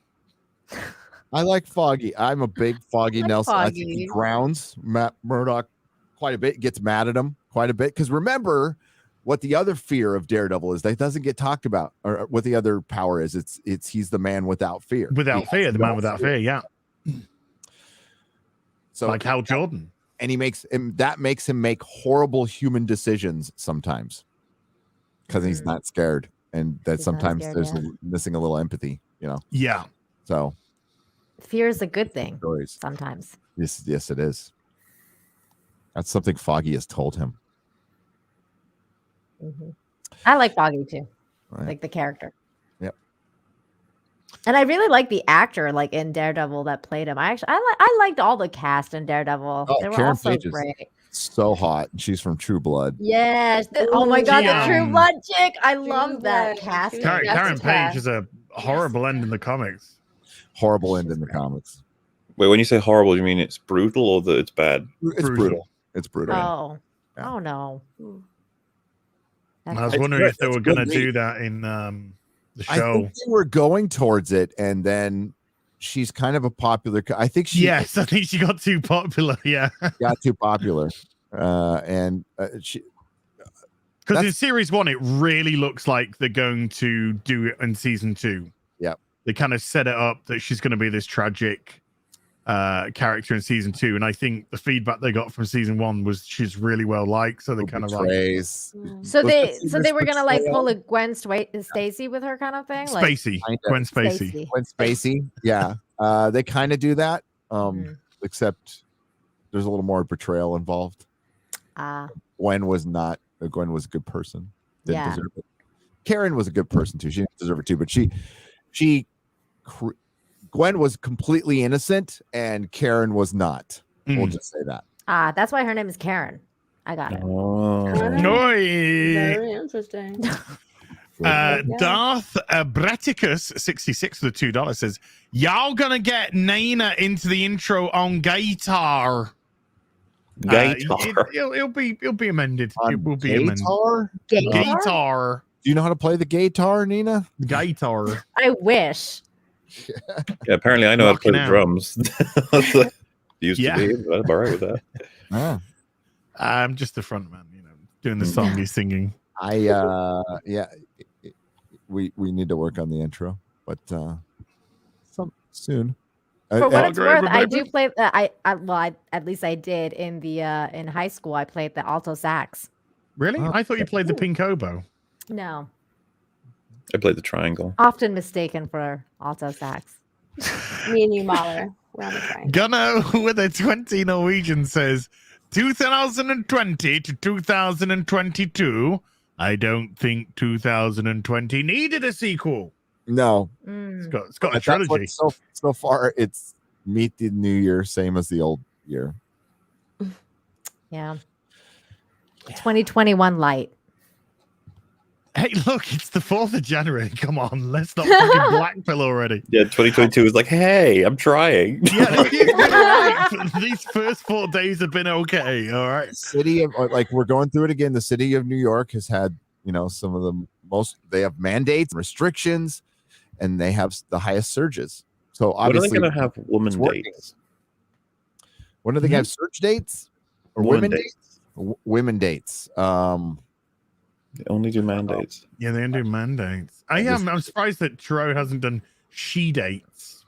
I like Foggy. I'm a big Foggy like Nelson. I think he Foggy. grounds Matt Murdock quite a bit. Gets mad at him quite a bit because remember what the other fear of Daredevil is that doesn't get talked about, or what the other power is. It's he's the man without fear. Without fear, the man without fear, yeah. So Like Hal Jordan. and he makes him make horrible human decisions sometimes because he's not scared, and that He's not sometimes scared, there's yeah. missing a little empathy, you know. Yeah. So Fear is a good thing stories. sometimes. Yes, it is. That's something Foggy has told him. I like Foggy too, Right. like the character. Yep. And I really like the actor like in Daredevil that played him. I liked all the cast in Daredevil. Oh, They were Karen all so Page is great. so hot. She's from True Blood. Yes. Oh my God, the True Blood. Blood chick. I True love that Blood. cast. Karen Page is a horrible end in the comics. Horrible end in the comics. Wait, when you say horrible, you mean it's brutal or that it's bad? It's brutal. It's brutal. Oh. Yeah. Oh no. And I was It's wondering good. if they It's were going to good do read. that in the I show. think they were going towards it, and then she's kind of a popular. I think she Yes, I think she got too popular. Yeah. got too popular, and she. Because in That's- series 1, it really looks like they're going to do it in season 2. Yep. They kind of set it up that she's going to be this tragic character in season 2. And I think the feedback they got from season 1 was she's really well liked. So they kind of like Betrays. So Was they the so they were gonna like betrayal? pull a Gwen Stacy with her kind of thing. Like Spacey. Kinda. Gwen Spacey. Stacy. Gwen Spacey. Yeah, they kind of do that, Mhm. except there's a little more betrayal involved. Gwen was not. Gwen was a good person. Didn't Yeah. deserve it. Karen was a good person too. She didn't deserve it too, but Gwen was completely innocent, and Karen was not. We'll Mm. just say that. That's why her name is Karen. I got it. Oh. Noi. Very interesting. Darth Braticus 66 for the $2 says, y'all gonna get Nina into the intro on guitar. Gator. It'll be amended. On It will be amended. guitar? Guitar. Do you know how to play the guitar, Nina? Guitar. I wish. Yeah, apparently I know how to play Rocking the out. drums. Used Yeah. to be, but I'm all right with that. Ah. I'm just the front man, doing the song he's singing. We need to work on the intro, but soon. For what it's Great, worth, I baby. do play. At least I did in the in high school. I played the alto sax. Really? Oh. I thought you played the pink oboe. No, I played the triangle. often mistaken for alto sax. Me and you, Mahler. We're on the train. Gunnar with a 20 Norwegian says 2020 to 2022. I don't think 2020 needed a sequel. No, It's Mm. got a But that's trilogy. what- so far it's meet the new year, same as the old year. Yeah. 2021 light. Hey, look, it's the 4th of January. Come on, let's not fucking blackpill already. Yeah, 2022 is like, hey, I'm trying. Yeah, you've been right. These first 4 days have been okay. All right. City of we're going through it again. The city of New York has had some of the most. They have mandates, restrictions, and they have the highest surges. So When are they obviously, going to have woman working. dates? when do they have surge dates or Women women dates? Women dates. They only do mandates. Yeah, they do mandates. I'm surprised that Trudeau hasn't done she dates.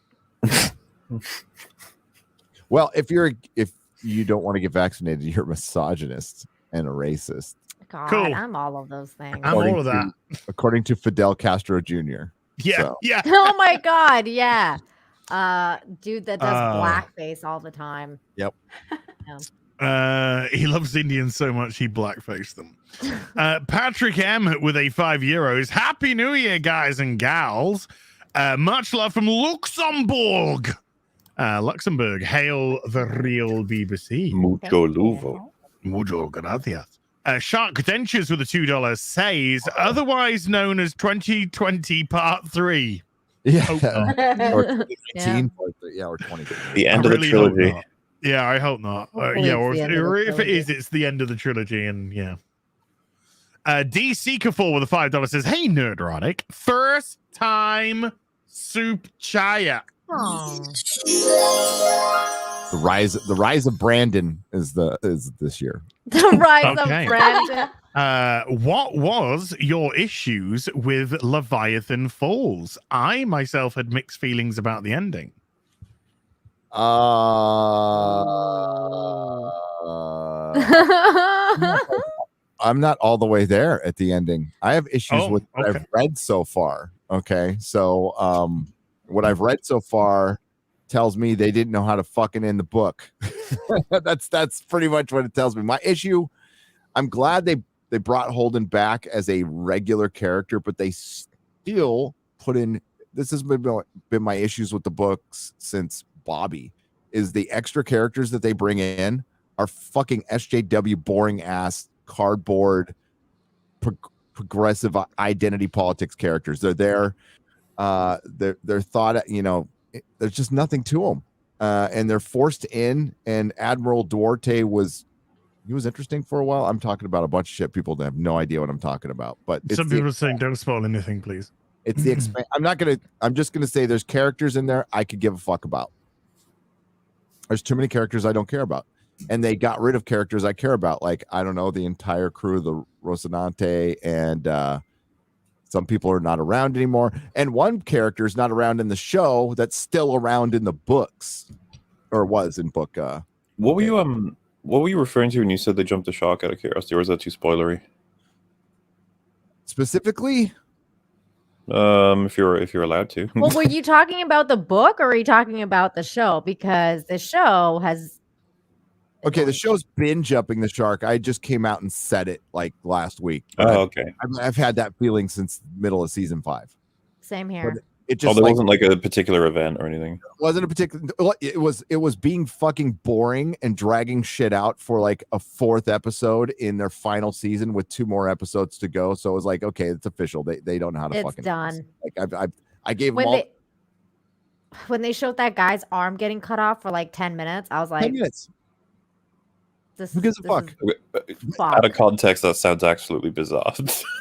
Well, if you don't want to get vaccinated, you're a misogynist and a racist, God, Cool. I'm all of those things. I'm all of that. according to Fidel Castro Jr. Yeah, So- yeah. Oh my God, yeah. Dude that does Uh, blackface all the time. Yep. He loves Indians so much he blackfaced them. Patrick M with a €5. Happy New Year, guys and gals. Much love from Luxembourg. Luxembourg, hail the real BBC. Mucho luvo. Mucho gracias. Shark Dentures with a $2 says, otherwise known as 2020 Part 3. Yeah. Oh, Or Yeah. 2019, or 20. The end I of the really hope trilogy. not. Yeah, I hope not. Hopefully Yeah, it's or the end of the if it trilogy. is, it's the end of the trilogy, and yeah. D Seeker4 with a $5 says, "Hey, Nerdrotic, first time soup chaya." The rise of Brandon is this year. The rise Okay. of Brandon. What was your issues with Leviathan Falls? I myself had mixed feelings about the ending. I'm not all the way there at the ending. I have issues Oh, with what okay. I've read so far. Okay. So what I've read so far tells me they didn't know how to fucking end the book. That's pretty much what it tells me. My issue, I'm glad they brought Holden back as a regular character, but they still put in this has been my issues with the books since Bobby, is the extra characters that they bring in are fucking SJW boring ass cardboard progressive identity politics characters. They're there. They're thought, you know, there's just nothing to them. And they're forced in, and Admiral Duarte was interesting for a while. I'm talking about a bunch of shit. People have no idea what I'm talking about. But some people are saying don't spoil anything, please. It's the I'm just gonna say there's characters in there I could give a fuck about. There's too many characters I don't care about. And they got rid of characters I care about, like, I don't know, the entire crew of the Rocinante, and some people are not around anymore. And one character is not around in the show that's still around in the books, or was in book. What were you referring to when you said they jumped the shark out of curiosity, or was that too spoilery? Specifically? If you're allowed to. Well, were you talking about the book, or are you talking about the show? Because the show has. Okay, the show's been jumping the shark. I just came out and said it like last week. Oh, okay. I've had that feeling since middle of season 5. Same here. But it just there wasn't like a particular event or anything. It wasn't a particular. It was being fucking boring and dragging shit out for like a 4th episode in their final season with 2 more episodes to go. So it was like, okay, it's official. They don't know how to it's fucking. Done. Like I gave them all. When they showed that guy's arm getting cut off for like 10 minutes, I was like, 10 minutes. Who gives a fuck? Out of context, that sounds absolutely bizarre.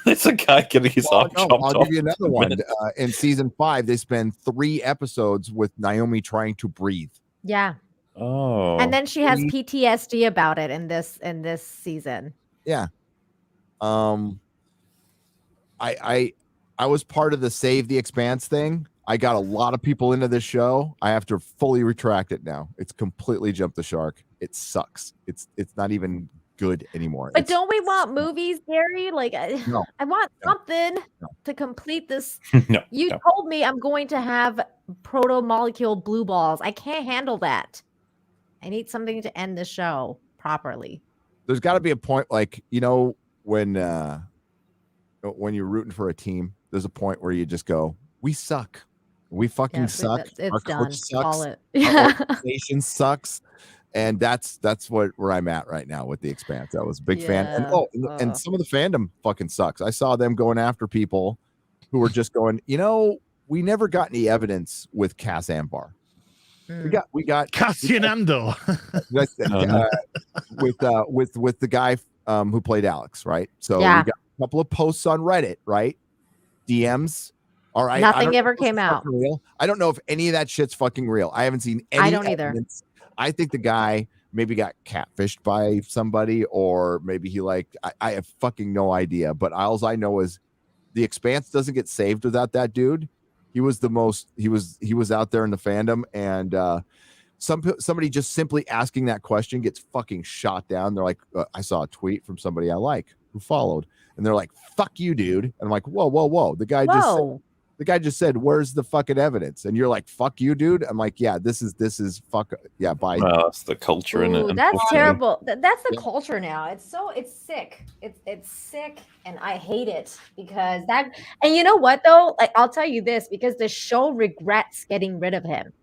It's a guy getting his arm chopped off. I'll give you another one. In season 5, they spend 3 episodes with Naomi trying to breathe. Yeah. Oh. And then she has PTSD about it in this season. Yeah. I was part of the Save the Expanse thing. I got a lot of people into this show. I have to fully retract it now. It's completely jumped the shark. It sucks. It's not even good anymore. But don't we want movies, Gary? Like, I want something to complete this. You told me I'm going to have proto-molecule blue balls. I can't handle that. I need something to end the show properly. There's got to be a point, like, you know, when you're rooting for a team, there's a point where you just go, we suck. We fucking suck. Our coach sucks. Our organization sucks. And that's where I'm at right now with The Expanse. I was a big fan. And and some of the fandom fucking sucks. I saw them going after people who were just going, you know, we never got any evidence with Cass Ambar. We got Cassian Andor with the guy who played Alex, right? So we got a couple of posts on Reddit, right? DMs. All right. Nothing ever came out. Real. I don't know if any of that shit's fucking real. I haven't seen any. I don't evidence. Either. I think the guy maybe got catfished by somebody, or maybe he I have fucking no idea. But all I know is The Expanse doesn't get saved without that dude. He was he was out there in the fandom, and somebody just simply asking that question gets fucking shot down. They're like, I saw a tweet from somebody I like who followed, and they're like, fuck you, dude. And I'm like, whoa. The guy just said, where's the fucking evidence? And you're like, fuck you, dude. I'm like, yeah, this is fuck. Yeah, bye. That's the culture in it. That's terrible. That's the culture now. It's sick. It's sick, and I hate it because that. And you know what though? Like, I'll tell you this, because the show regrets getting rid of him.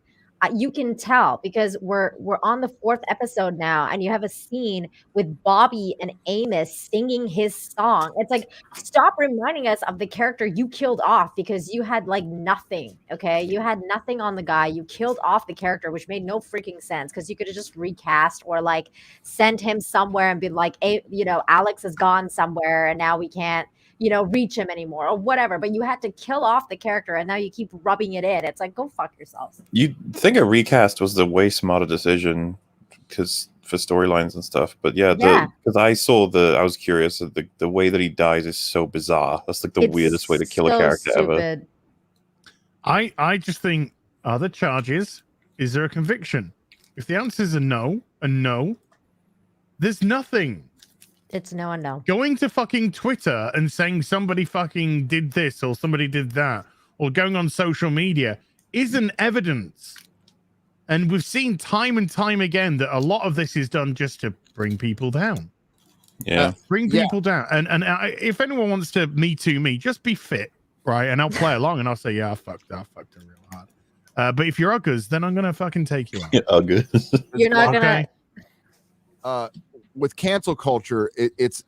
You can tell because we're on the 4th episode now, and you have a scene with Bobby and Amos singing his song. It's like, stop reminding us of the character you killed off because you had like nothing. Okay, you had nothing on the guy. You killed off the character, which made no freaking sense because you could have just recast or like sent him somewhere and be like, hey, you know, Alex has gone somewhere and now we can't, you know, reach him anymore or whatever. But you had to kill off the character, and now you keep rubbing it in. It's like, go fuck yourselves. You'd think a recast was the way smarter decision because for storylines and stuff. But yeah, because I was curious. The way that he dies is so bizarre. That's like the weirdest way to kill a character ever. I just think, are there charges? Is there a conviction? If the answer is a no, there's nothing. It's no and no. Going to fucking Twitter and saying somebody fucking did this or somebody did that, or going on social media isn't evidence. And we've seen time and time again that a lot of this is done just to bring people down. Yeah. Bring people down. And if anyone wants to Me Too me, just be fit. right? And I'll play along and I'll say, yeah, I fucked her real hard. But if you're Uggers, then I'm gonna fucking take you out. Uggers. You're not Okay. With cancel culture, it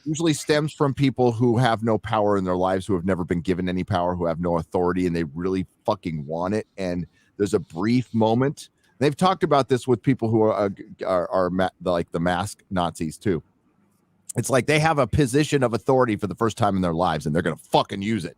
usually stems from people who have no power in their lives, who have never been given any power, who have no authority, and they really fucking want it. And there's a brief moment. They've talked about this with people who are like the mask Nazis too. It's like they have a position of authority for the first time in their lives, and they're gonna fucking use it.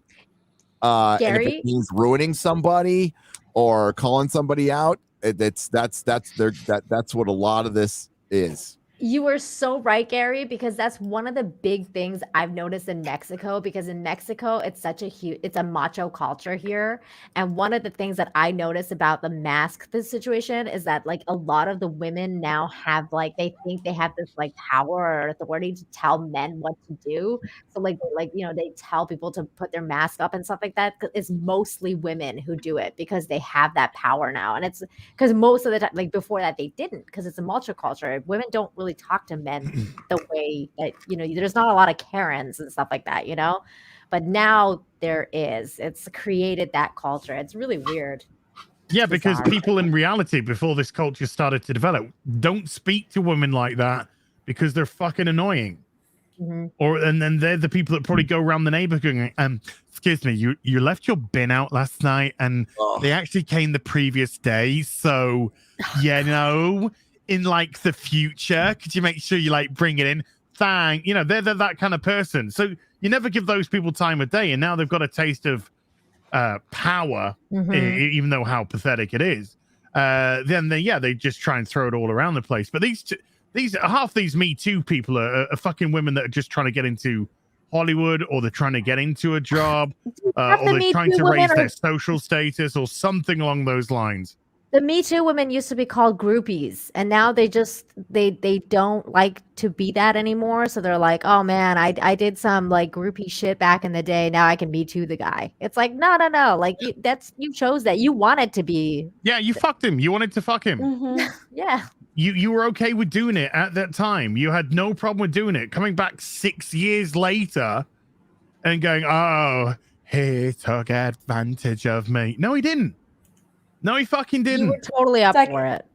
And if it means ruining somebody or calling somebody out, that's what a lot of this is. You were so right, Gary, because that's one of the big things I've noticed in Mexico, because in Mexico, it's such it's a macho culture here. And one of the things that I noticed about the mask situation is that like a lot of the women now have like, they think they have this like power or authority to tell men what to do. So like, you know, they tell people to put their mask up and stuff like that. It's mostly women who do it because they have that power now. And it's because most of the time, like before that, they didn't, because it's a macho culture. Women don't really talk to men the way that, you know, there's not a lot of Karens and stuff like that, you know, but now there is. It's created that culture. It's really weird. Yeah, because people in reality, before this culture started to develop, don't speak to women like that because they're fucking annoying. And then they're the people that probably go around the neighborhood going, excuse me, you left your bin out last night and they actually came the previous day, so you know, in like the future, could you make sure you like bring it in? You know, they're that kind of person. So you never give those people time of day, and now they've got a taste of power, even though how pathetic it is. Then they just try and throw it all around the place. But half these Me Too people are fucking women that are just trying to get into Hollywood, or they're trying to get into a job, or they're trying to raise their social status or something along those lines. The Me Too women used to be called groupies, and now they don't like to be that anymore. So they're like, oh man, I did some like groupie shit back in the day. Now I can Me Too the guy. It's like, no. Like you chose that. You wanted to be. Yeah, you fucked him. You wanted to fuck him. Yeah. You were okay with doing it at that time. You had no problem with doing it. Coming back 6 years later and going, oh, he took advantage of me. No, he didn't. No, he fucking didn't. You were totally up for it.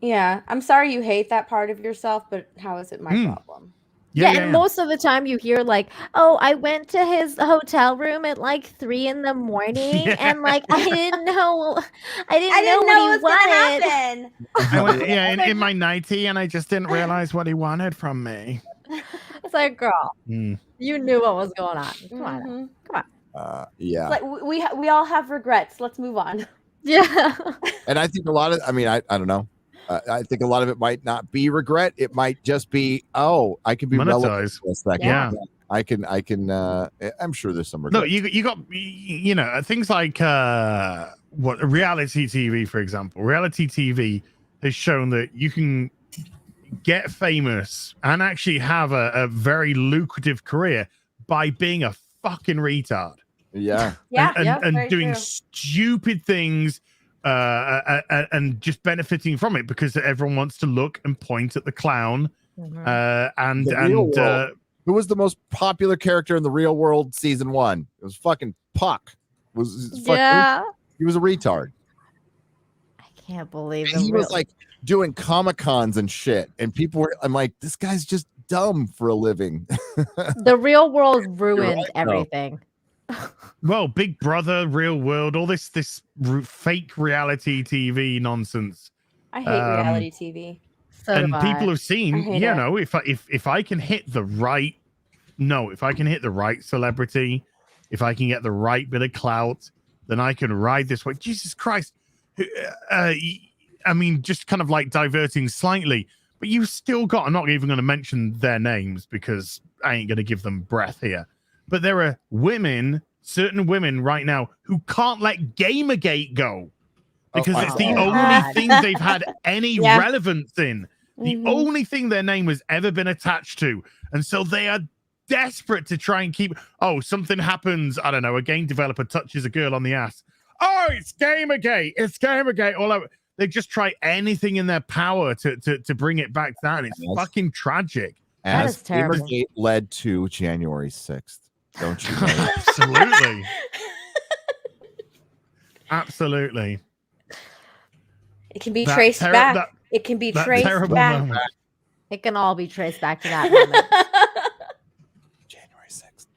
Yeah. I'm sorry you hate that part of yourself, but how is it my problem? Yeah, and most of the time you hear like, oh, I went to his hotel room at like 3 a.m. and like I didn't know what he wanted. I went, in my nightie, and I just didn't realize what he wanted from me. It's like, girl, you knew what was going on. Come on. Yeah. It's like we all have regrets. Let's move on. Yeah. And I think a lot of, I mean, I don't know. I think a lot of it might not be regret. It might just be, I can be monetized. Yeah. I can. I'm sure there's some regret. No, you got, you know, things like what reality TV, for example. Reality TV has shown that you can get famous and actually have a very lucrative career by being a fucking retard. Yeah. And doing stupid things and just benefiting from it because everyone wants to look and point at the clown. Who was the most popular character in the Real World season 1? It was fucking Puck. He was a retard. I can't believe it. He was like doing Comic-Cons and shit, and people were, I'm like, this guy's just dumb for a living. The Real World ruined everything. Well, Big Brother, Real World, all this fake reality TV nonsense. I hate reality TV. So and people have seen, you know, if I can hit the right, if I can hit the right celebrity, if I can get the right bit of clout, then I can ride this way. Jesus Christ. I mean, just kind of like diverting slightly, but you still got, I'm not even going to mention their names because I ain't going to give them breath here. But there are certain women right now who can't let Gamergate go because it's the only thing they've had any relevance in. The only thing their name has ever been attached to. And so they are desperate to try and keep, something happens. I don't know. A game developer touches a girl on the ass. Oh, it's Gamergate. It's Gamergate all over. They just try anything in their power to bring it back down. It's fucking tragic. As Gamergate led to January 6th. Don't you know? Absolutely. Absolutely. It can be That traced terri- back. that- It can be That traced terrible back. moment. It can all be traced back to that moment. January 6th.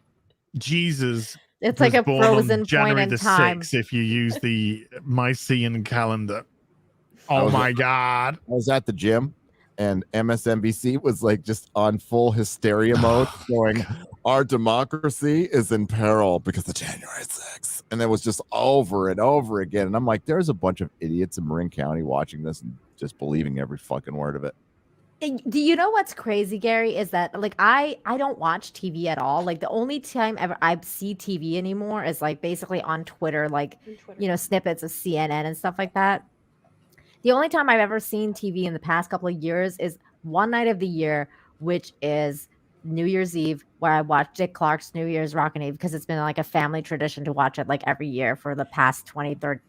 Jesus It's was like a born on frozen point January in the time. 6th if you use the Mycenaean calendar. I Oh was- my God. I was at the gym and MSNBC was like just on full hysteria mode going, our democracy is in peril because of January 6th. And it was just over and over again. And I'm like, there's a bunch of idiots in Marin County watching this and just believing every fucking word of it. Do you know what's crazy, Gary? Is that like I don't watch TV at all. Like the only time ever I see TV anymore is like basically on Twitter, like snippets of CNN and stuff like that. The only time I've ever seen TV in the past couple of years is one night of the year, which is New Year's Eve, where I watch Dick Clark's New Year's Rockin' Eve because it's been like a family tradition to watch it like every year for the past 30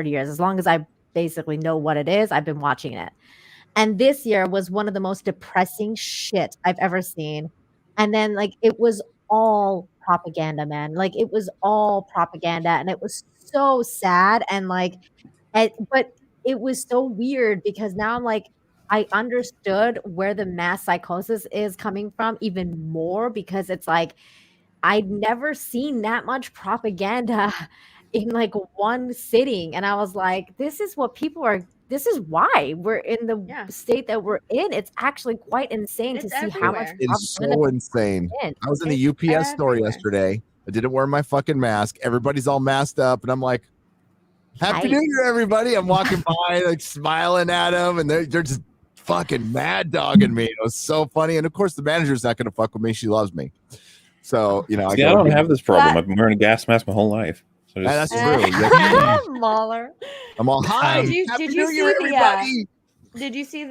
years. As long as I basically know what it is, I've been watching it. And this year was one of the most depressing shit I've ever seen. And then like it was all propaganda, man. Like it was all propaganda and it was so sad but it was so weird because now I'm like I understood where the mass psychosis is coming from even more because it's like I'd never seen that much propaganda in like one sitting. And I was like, this is why we're in the state that we're in. It's actually quite insane to see how much It is so propaganda insane. in. I was in the UPS store yesterday. I didn't wear my fucking mask. Everybody's all masked up. And I'm like, Happy New Year, everybody. I'm walking by, like smiling at them, and they're just fucking mad dogging me. It was so funny. And of course, the manager's not going to fuck with me. She loves me. So, I don't have this problem. I've been wearing a gas mask my whole life. So that's true. Mahler. I'm all, hi. Did Happy you New see Year, everybody. Did you see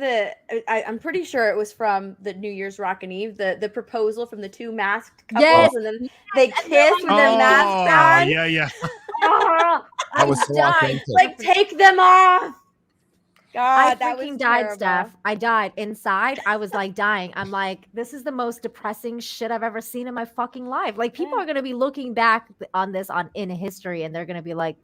I'm pretty sure it was from the New Year's Rockin' Eve, the proposal from the two masked couples, Yes. and then they kiss with their masks on. Yeah. That was so authentic. Like, take them off. I God, that was freaking died, terrible. Steph. I died inside. I was like dying. I'm like, this is the most depressing shit I've ever seen in my fucking life. Like, people are gonna be looking back on this in history, and they're gonna be like,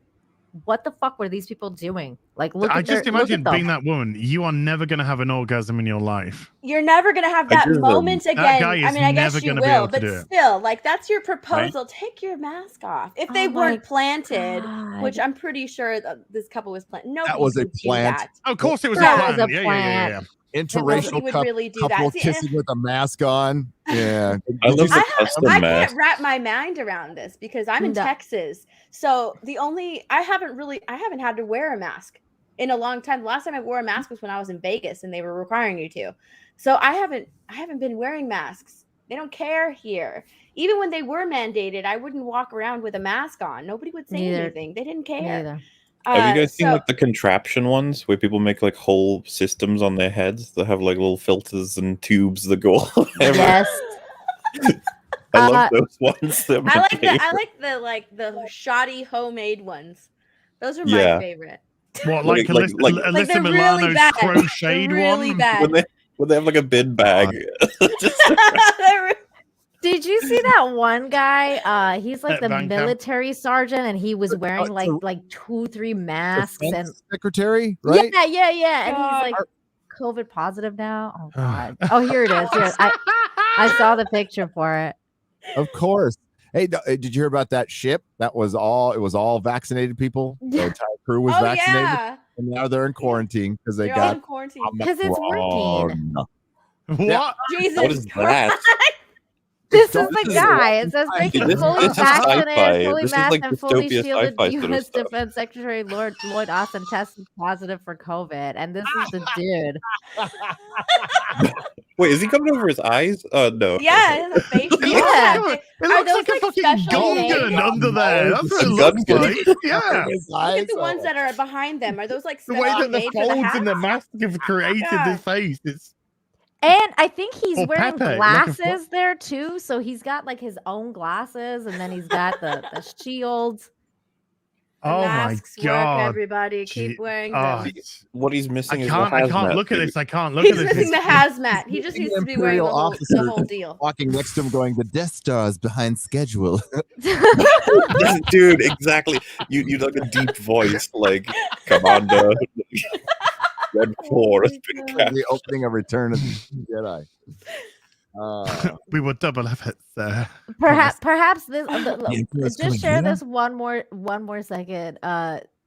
what the fuck were these people doing? Like, look. I at just their, imagine look at being that woman. You are never going to have an orgasm in your life. You're never gonna have that moment again. That guy is I mean, I guess never you gonna be will, able to but do it. still, like, that's your proposal. Take your mask off. If they weren't planted, God. which I'm pretty sure this couple was planted. Nobody That was a would do plant. that. Of course, it was That a was plan. a plant. Yeah. Interracial would really do couple that. See, kissing with a mask on. Yeah. I love the custom I mask. can't wrap my mind around this because I'm in No. Texas. So I haven't had to wear a mask in a long time. The last time I wore a mask was when I was in Vegas and they were requiring you to. So I haven't been wearing masks. They don't care here. Even when they were mandated, I wouldn't walk around with a mask on. Nobody would say anything. They didn't care. Neither. Have you guys seen like the contraption ones where people make like whole systems on their heads that have like little filters and tubes that go all over? Yes. I love those ones. I like the shoddy homemade ones. Those are my favorite. What, like Alyssa they're Milano's really bad. crocheted They're really one? bad. When they have like a bin bag. Did you see that one guy? He's like the Van Camp? military sergeant, and he was wearing like 2-3 masks and secretary, right? Yeah. And he's like COVID positive now. Oh god. Oh, here it is. Here, I saw the picture for it. Of course. Hey, did you hear about that ship? It was all vaccinated people. The entire crew was vaccinated, Yeah. and now they're in quarantine because they They're all got in quarantine. Because it's working. What? Jesus What is that? This is the guy. It says making This fully is sci-fi. vaccinated, fully This is masked, like and fully dystopia shielded sci-fi sort of U.S. stuff. Defense Secretary Lloyd Austin tested positive for COVID, and this is the dude. Wait, is he coming over his eyes? No. Yeah, his face. Yeah. It looks like a fucking gun gun under there. That's what it looks like. Yeah. Look at the ones that are behind them. Are those like The way that the made for the folds in the hats? mask have created this face. It's And I think he's Oh, wearing Pepe, like a glasses there too. So he's got like his own glasses, and then he's got the shield. Oh masks my god! work, everybody. Keep wearing them. What he's missing is I the can't hazmat look at suit. this. I can't look He's at this. missing the hazmat. He just needs to be wearing Imperial the whole deal. walking next to him going, the Death Star is behind schedule. Yes, dude, exactly. You like a deep voice, like Commander. Red 4 has been cast. The opening of Return of the Jedi. We will double up it there. Perhaps this. Emperor's Just coming share here? this one more second.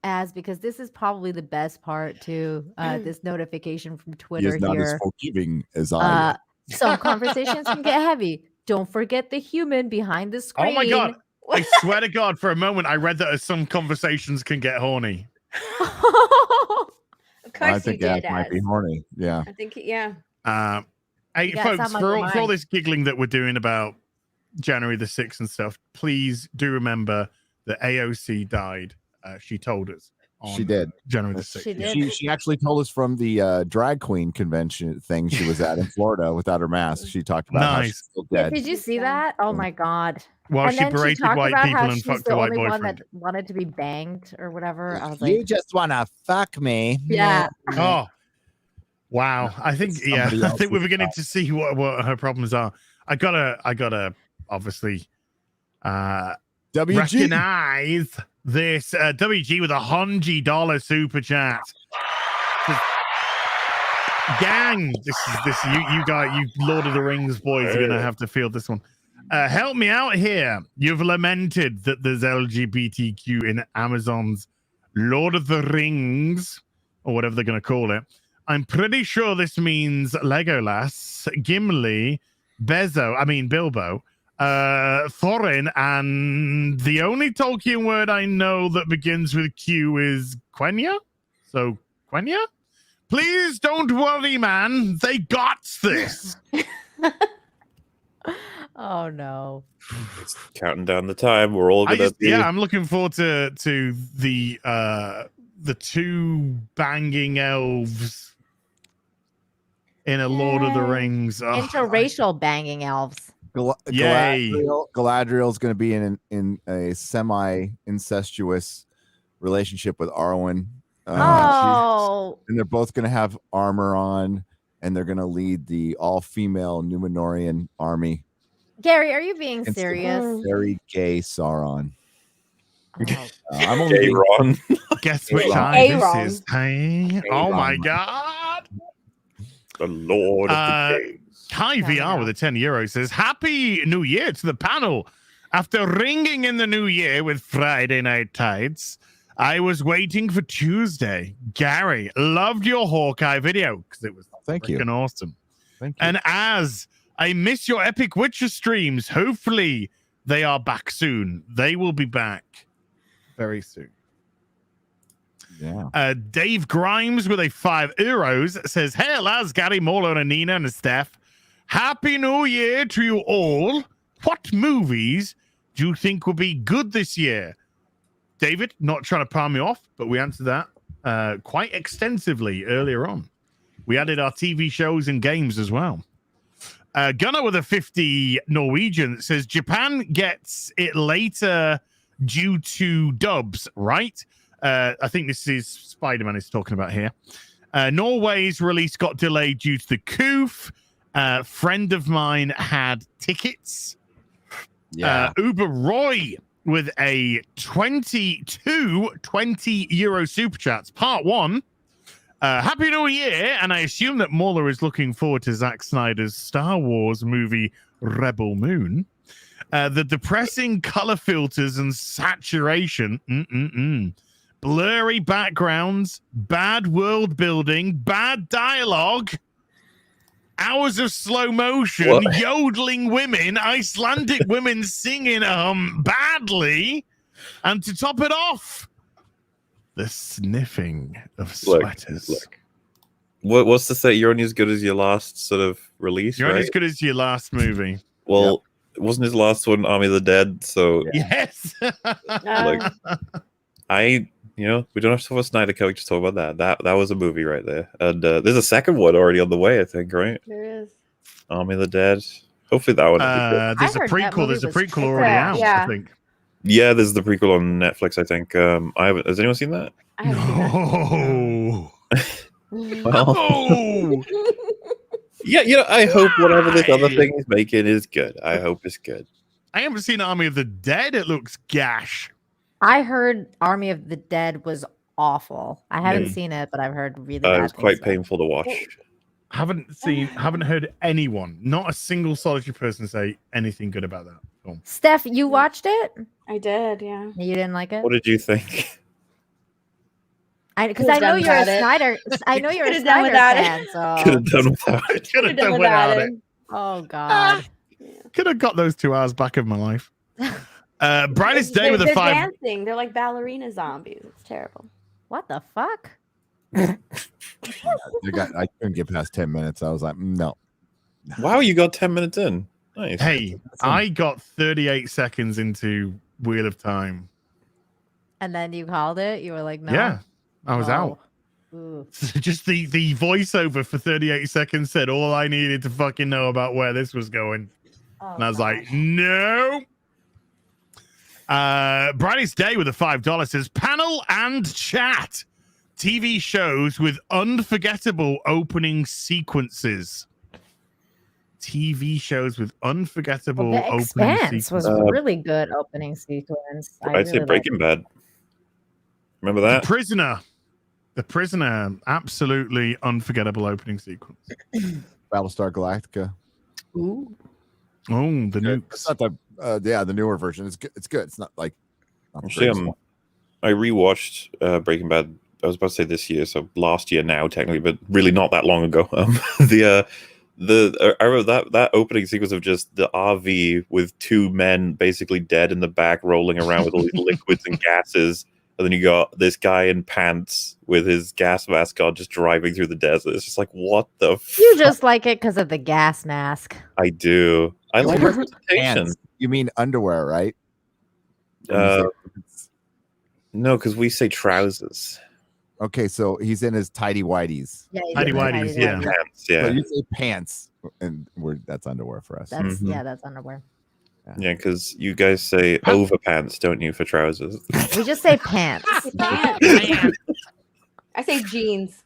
As because this is probably the best part to this notification from He Twitter is not as here. forgiving as I am. Some conversations can get heavy. Don't forget the human behind the screen. Oh my god! I swear to God, for a moment I read that some conversations can get horny. Of course I think you Ash did, might be Az. horny. Yeah. I think, yeah. Hey, Yeah, folks, sound like for your all mind. this giggling that we're doing about January the 6th and stuff, please do remember that AOC died. She told us. She did. January the 6th. She did. She actually told us from the drag queen convention thing she was at in Florida without her mask. She talked about how she's Nice. still dead. Did you see that? Oh my god! While And she then berated talked white about people how and she's fucked the a white only one boyfriend. that wanted to be banged or whatever. I was You like, just wanna fuck me. yeah. Oh, wow. I think, It's yeah, somebody I think we're else's beginning to see what her problems are. I gotta obviously WG. recognize this WG with $100 super chat. Gang, this you guys, you Lord of the Rings boys are gonna have to feel this one. Help me out here. You've lamented that there's LGBTQ in Amazon's Lord of the Rings, or whatever they're gonna call it. I'm pretty sure this means Legolas, Gimli, Bilbo, Thorin, and the only Tolkien word I know that begins with Q is Quenya. So Quenya? Please don't worry, man. They got this. Oh no. Counting down the time. We're all gonna be. Yeah, I'm looking forward to the two banging elves in a Lord of the Rings. Oh, Interracial banging elves. Yay. Galadriel is going to be in a semi-incestuous relationship with Arwen. Oh, And they're both going to have armor on, and they're going to lead the all-female Numenorian army. Gary, are you being It's the serious? very gay Sauron. Oh, I'm only Hey, being, Ron. guess which Aaron. eye this Aaron. is. Hey, oh my god. The Lord of the Games. Hi VR with a €10 says, Happy New Year to the panel. After ringing in the new year with Friday Night Tights, I was waiting for Tuesday. Gary, loved your Hawkeye video because it was Thank you. freaking awesome. Thank you. And as I miss your Epic Witcher streams, hopefully they are back soon. They will be back very soon. Yeah. Dave Grimes with a €5 says, Hey, lads, Gary, Molo, and Nina and Steph. Happy New Year to you all. What movies do you think will be good this year? David, not trying to palm me off, but we answered that quite extensively earlier on. We added our TV shows and games as well. Gunnar with a 50 Norwegian says, Japan gets it later due to dubs, right? I think this is Spider-Man is talking about here. Norway's release got delayed due to the coup. Friend of mine had tickets. Yeah. Uber Roy with a 20 euro super chats. Part 1. Happy New Year. And I assume that Mauler is looking forward to Zack Snyder's Star Wars movie Rebel Moon. The depressing color filters and saturation. Blurry backgrounds, bad world building, bad dialogue, hours of slow motion, What? yodeling women, Icelandic women singing badly, and to top it off, the sniffing of sweaters. Look. What's to say? You're only as good as your last sort of release, You're right? only as good as your last movie. Well, wasn't his last one Army of the Dead? So Yes. Like, we don't have to talk about Snyder Cut. We just talk about that. That was a movie right there. And there's a second one already on the way, I think, right? There is. Army of the Dead. Hopefully that one will be good. There's a I heard that prequel. There's a movie was prequel already out, yeah. I think. Yeah, there's the prequel on Netflix. I think. I haven't. Has anyone seen that? I haven't seen No. that. Well, Oh. yeah. I hope whatever this other thing is making is good. I hope it's good. I haven't seen Army of the Dead. It looks gash. I heard Army of the Dead was awful. I haven't Yeah. seen it, but I've heard really bad It was things quite about it. painful to watch. Haven't heard anyone, not a single solitary person, say anything good about that film. Steph, you watched it? I did, yeah. You didn't like it? What did you think? Because Could've I know done you're a without it. Snyder. I know you're a Could've done Snyder without it. fan. So, Could have done without it. Could have done without it. oh god. Could have got those 2 hours back of my life. Brightest day with a They're 5. dancing. They're like ballerina zombies. It's terrible. What the fuck? I couldn't get past 10 minutes. I was like, no. Wow, you got 10 minutes in. Nice. Hey, I got 38 seconds into Wheel of Time. And then you called it. You were like, no. Yeah, I was out. Ooh. Just the voiceover for 38 seconds said all I needed to fucking know about where this was going. Oh, And I was gosh. like, no. Brightest Day with a $5 says panel and chat. TV shows with unforgettable opening sequences. TV shows with unforgettable The opening Expanse was sequences. really good opening sequence. I I'd say really liked Breaking Bad. Remember that? The Prisoner, absolutely unforgettable opening sequence. Battlestar Galactica. Ooh. Oh, the It's nukes. not the newer version. It's good. It's good. It's not like not the Actually, greatest one. I rewatched Breaking Bad. I was about to say this year, so last year now technically, but really not that long ago. I remember that opening sequence of just the RV with 2 men basically dead in the back, rolling around with all these liquids and gases, and then you got this guy in pants with his gas mask on, just driving through the desert. It's just like, what the? You just like it because of the gas mask. I do. I like representation. Pants. You mean underwear, right? When you say pants. No, because we say trousers. Okay, so he's in his tidy whities. Yeah, Tidy whities, yeah. Pants, So yeah. you say pants, and that's underwear for us. That's Mhm. yeah, that's underwear. Yeah, because you guys say overpants, don't you, for trousers? We just say pants. Pants. I say jeans.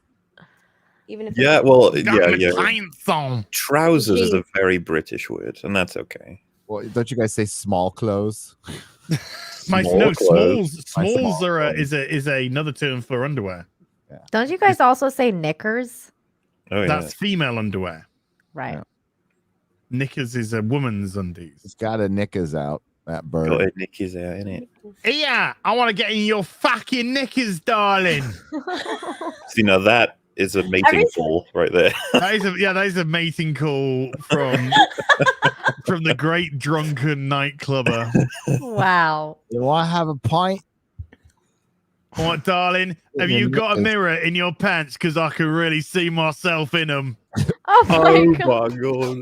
Even if Yeah, it's well, Got yeah. my pants on. Trousers is a very British word, and that's okay. Well, don't you guys say small clothes? Small clothes. Smalls are is another term for underwear. Don't you guys also say knickers? Oh yeah. That's female underwear. Right. Yeah. Knickers is a woman's undies. It's got a knickers out. That bird. Got a Nicky's out in it. Yeah, I want to get in your fucking knickers, darling. See, now that is a mating Every- call right there. that is a mating call from the great drunken nightclubber. Wow. You want to have a pint? What, darling? Have you got a mirror in your pants? Because I can really see myself in them. Oh my god. my god!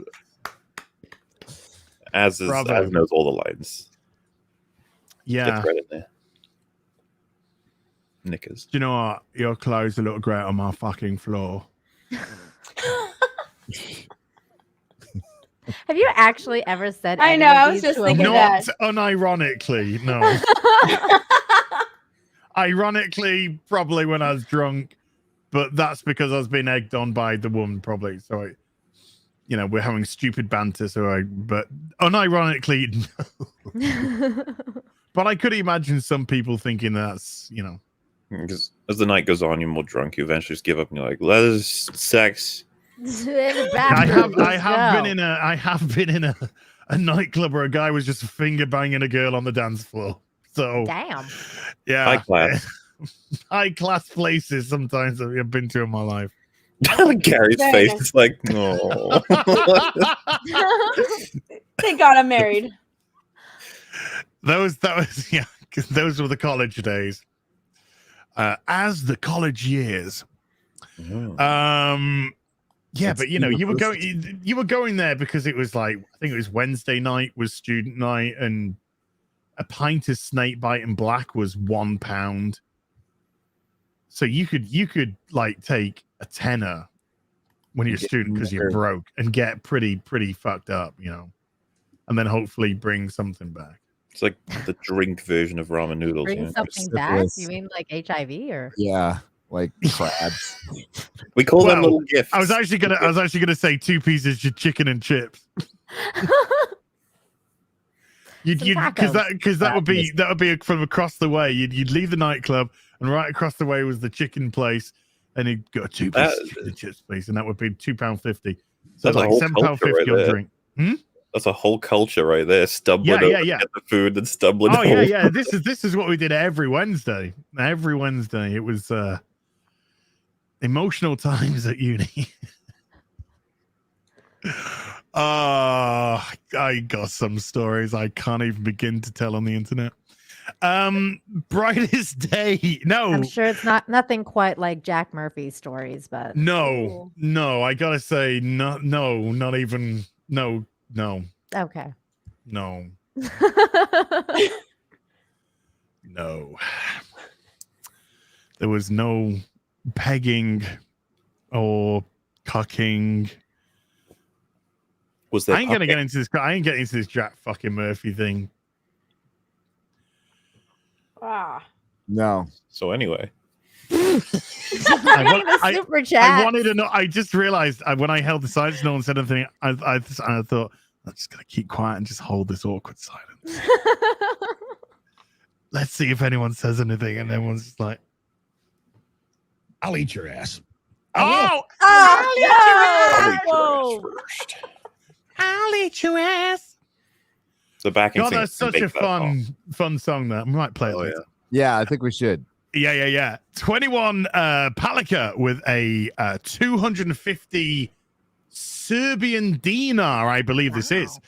As Bravo. knows all the lines. Yeah. Gets right in there. Knickers. Do you know what? Your clothes look great on my fucking floor. Have you actually ever said I any know, of I was these just to a thinking woman? Not that. unironically, no. Ironically, probably when I was drunk, but that's because I was being egged on by the woman, probably. So, we're having stupid banter. But unironically, no. But I could imagine some people thinking that's, Because as the night goes on, you're more drunk. You eventually just give up, and you're like, "Let's sex." I have been in a nightclub where a guy was just finger banging a girl on the dance floor. So Damn. yeah, High class. high class places. Sometimes I've been to in my life. Gary's Very face nice. is like, no. Thank God I'm married. Those were the college days. As the college years. Yeah, That's but you were going there because it was like, I think it was Wednesday night was student night, and a pint of snake bite and black was £1. So you could like take a tenner when you're a student because you're broke and get pretty fucked up, and then hopefully bring something back. It's like the drink version of ramen noodles. You Bring know? something back? Syphilis. You mean like HIV or? Yeah, like crabs. We call them Well, little gifts. I was actually gonna say 2 pieces of chicken and chips. Because that would be from across the way. You'd leave the nightclub, and right across the way was the chicken place, and you'd go 2 pieces of chicken and chips, please, and that would be £2.50. So That's a like whole £7.50 culture right on there. drink. That's a whole culture right there. Stumbling over to get the food and stumbling. Oh over. yeah. This is what we did every Wednesday. Every Wednesday, it was emotional times at uni. I got some stories I can't even begin to tell on the internet. Brightest day. No, I'm sure it's nothing quite like Jack Murphy's stories, but no, I gotta say, not even. No. Okay. No. No. There was no pegging or cucking. Was there? I ain't getting into this Jack fucking Murphy thing. No. So anyway, Super chat. I wanted to know. I just realized when I held the silence, no one said anything. I thought I'm just gonna keep quiet and just hold this awkward silence. Let's see if anyone says anything, and everyone's just like, "I'll eat your ass." Oh, I'll eat your ass. I'll eat your ass. the backing. God, singer that's can such a make that song. fun song. That we might play it later. Yeah, I think we should. Yeah. 21 Palika with a 250 Serbian dinar, I believe this is.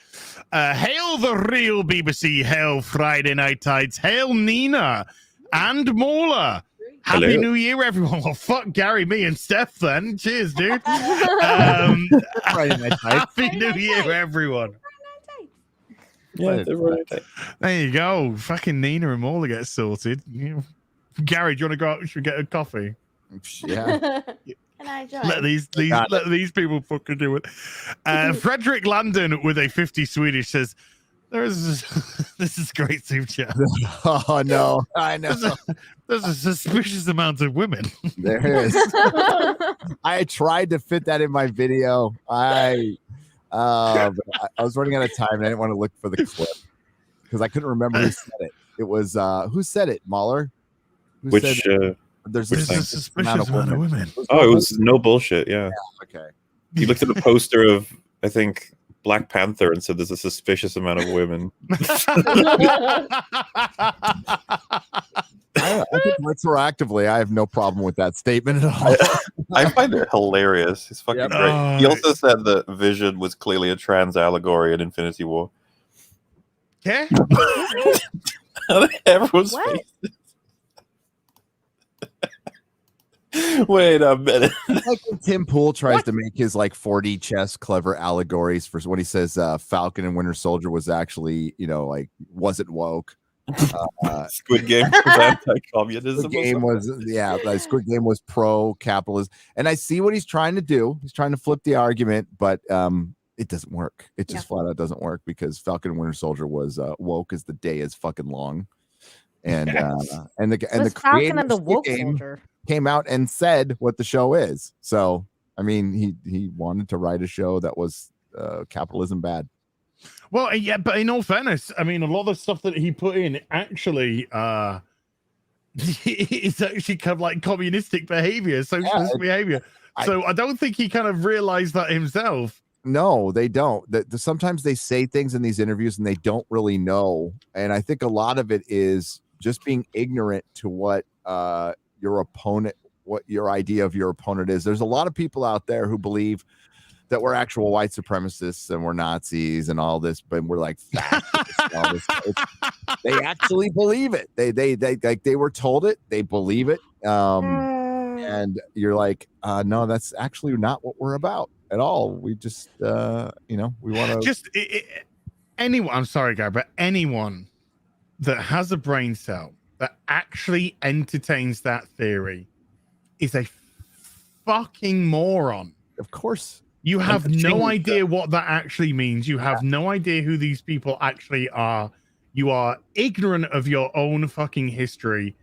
Hail the real BBC, hail Friday Night Tides, hail Nina and Mola. Happy Hello. New Year, everyone. Well, fuck Gary, me, and Steph then. Cheers, dude. Friday Night Tides. Happy New Year, everyone. Yeah, they're right. There you go. Fucking Nina and Mola get sorted. Gary, do you want to go out? Should we get a coffee? Yeah. Can I join? Let these people fucking do it. Frederick Landon with a 50 Swedish says, this is great soup chat. Oh no, I know. There's a suspicious amount of women. There is. I tried to fit that in my video. I was running out of time and I didn't want to look for the clip because I couldn't remember who said it. It was who said it, Mahler? Who said there's a suspicious amount of women. Oh, it was no bullshit. Yeah. Okay. He looked at the poster of, I think, Black Panther and said there's a suspicious amount of women. I think retroactively, I have no problem with that statement at all. I find it hilarious. It's fucking great. He also said that Vision was clearly a trans allegory in Infinity War. Yeah. Everyone's What? face. Wait a minute. Like when Tim Pool tries to make his like 4D chess clever allegories for when he says Falcon and Winter Soldier was actually, like wasn't woke. Squid Game was anti-communism. Squid Game was pro-capitalist. And I see what he's trying to do. He's trying to flip the argument, but it doesn't work. It just flat out doesn't work because Falcon and Winter Soldier was woke as the day is fucking long. And the creator of Squid Game came out and said what the show is. So I mean, he wanted to write a show that was capitalism bad. Well, yeah, but in all fairness, I mean, a lot of the stuff that he put in actually it's actually kind of like communistic behavior, socialist behavior. So I don't think he kind of realized that himself. No, they don't. Sometimes they say things in these interviews and they don't really know. And I think a lot of it is just being ignorant to what your opponent, what your idea of your opponent is. There's a lot of people out there who believe that we're actual white supremacists and we're Nazis and all this, but we're like they actually believe it. They were told it, they believe it. And you're like, no, that's actually not what we're about at all. We just we want to anyone. I'm sorry, guy, but anyone that has a brain cell that actually entertains that theory is a fucking moron. Of course. You have no idea what that actually means. You have no idea who these people actually are. You are ignorant of your own fucking history.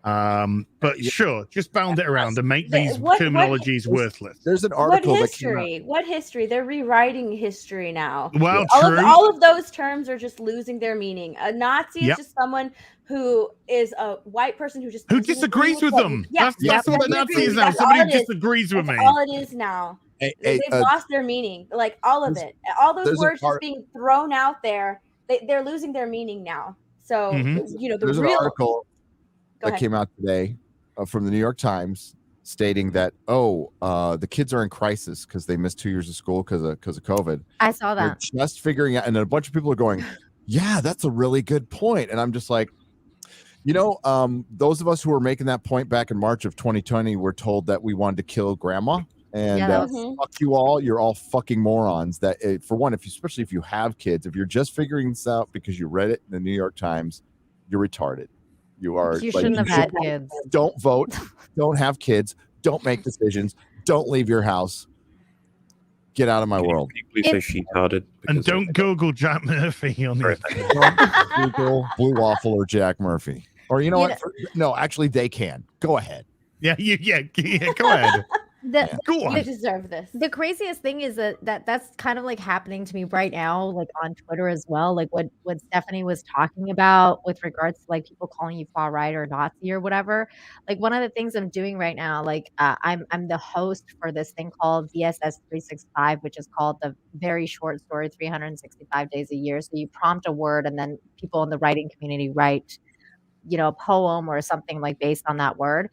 But sure, just bound it around and make these terminologies worthless. There's an article What history? What history? They're rewriting history now. Well, all of those terms are just losing their meaning. A Nazi is just someone who is a white person who disagrees with them. Yes, that's what a Nazi is now. Somebody disagrees with me. All it is now. They've lost their meaning. Like all of it. All those words just being thrown out there. They're losing their meaning now. So there's an article that came out today from the New York Times stating that the kids are in crisis because they missed 2 years of school because of COVID. I saw that. They're just figuring out, and then a bunch of people are going, yeah, that's a really good point. And I'm just like, those of us who were making that point back in March of 2020 were told that we wanted to kill grandma. And fuck you all, you're all fucking morons. That for one, especially if you have kids, if you're just figuring this out because you read it in the New York Times, you're retarded. You shouldn't have had kids. Don't vote. Don't have kids. Don't make decisions. Don't leave your house. Get out of my world. Please say sheep-hearted. And don't Google Jack Murphy on the Don't Google Blue Waffle or Jack Murphy. Or you know what? No, actually, they can. Go ahead. Yeah, go ahead. They deserve this. The craziest thing is that's kind of like happening to me right now, like on Twitter as well. Like what Stephanie was talking about with regards to like people calling you far right or Nazi or whatever. Like one of the things I'm doing right now, like I'm the host for this thing called VSS 365, which is called the very short story 365 days a year. So you prompt a word and then people in the writing community write, a poem or something like based on that word.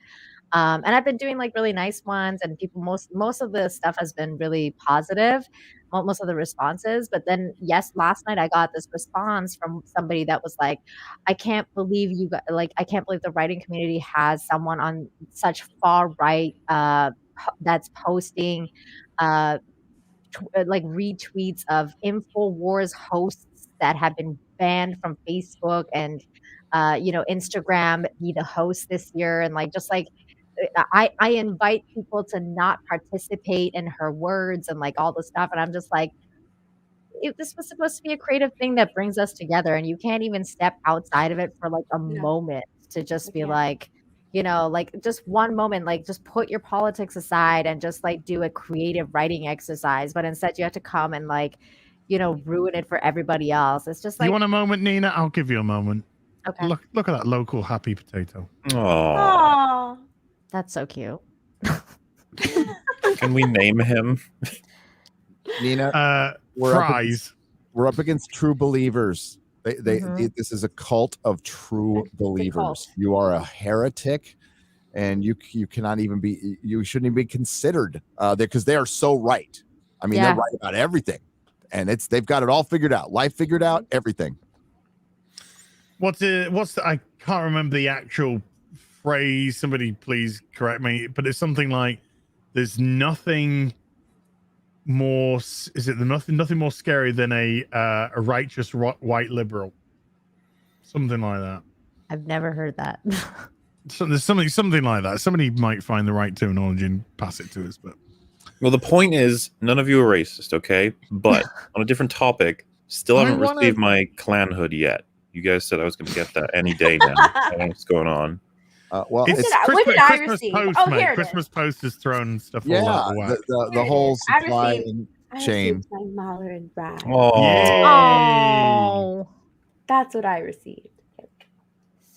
And I've been doing like really nice ones, and people most of the stuff has been really positive, most of the responses. But then last night I got this response from somebody that was like, I can't believe I can't believe the writing community has someone on such far right that's posting like retweets of InfoWars hosts that have been banned from Facebook and Instagram be the host this year, and like just like I invite people to not participate in her words and like all this stuff. And I'm just like, this was supposed to be a creative thing that brings us together. And you can't even step outside of it for like a moment to just be like, like just one moment, like just put your politics aside and just like do a creative writing exercise. But instead you have to come and like, ruin it for everybody else. It's just like, you want a moment, Nina? I'll give you a moment. Okay. Look at that local happy potato. Aww. That's so cute. Can we name him? Nina, we're up against true believers. This is a cult of true believers. You are a heretic, and you cannot even be. You shouldn't even be considered because they are so right. I mean, they're right about everything, and they've got it all figured out. Life figured out, everything. I can't remember the actual phrase. Somebody please correct me, but it's something like there's nothing more nothing more scary than a righteous white liberal, something like that. I've never heard that. So there's something like that. Somebody might find the right terminology and pass it to us. But well, the point is none of you are racist, okay? But on a different topic, still haven't received my clan hood yet. You guys said I was going to get that any day now. I don't know what's going on. Well, what did I receive? Post, mate. Christmas Post has thrown stuff all out of whack. The whole supply chain. My Mahler and Brad. Oh, that's what I received.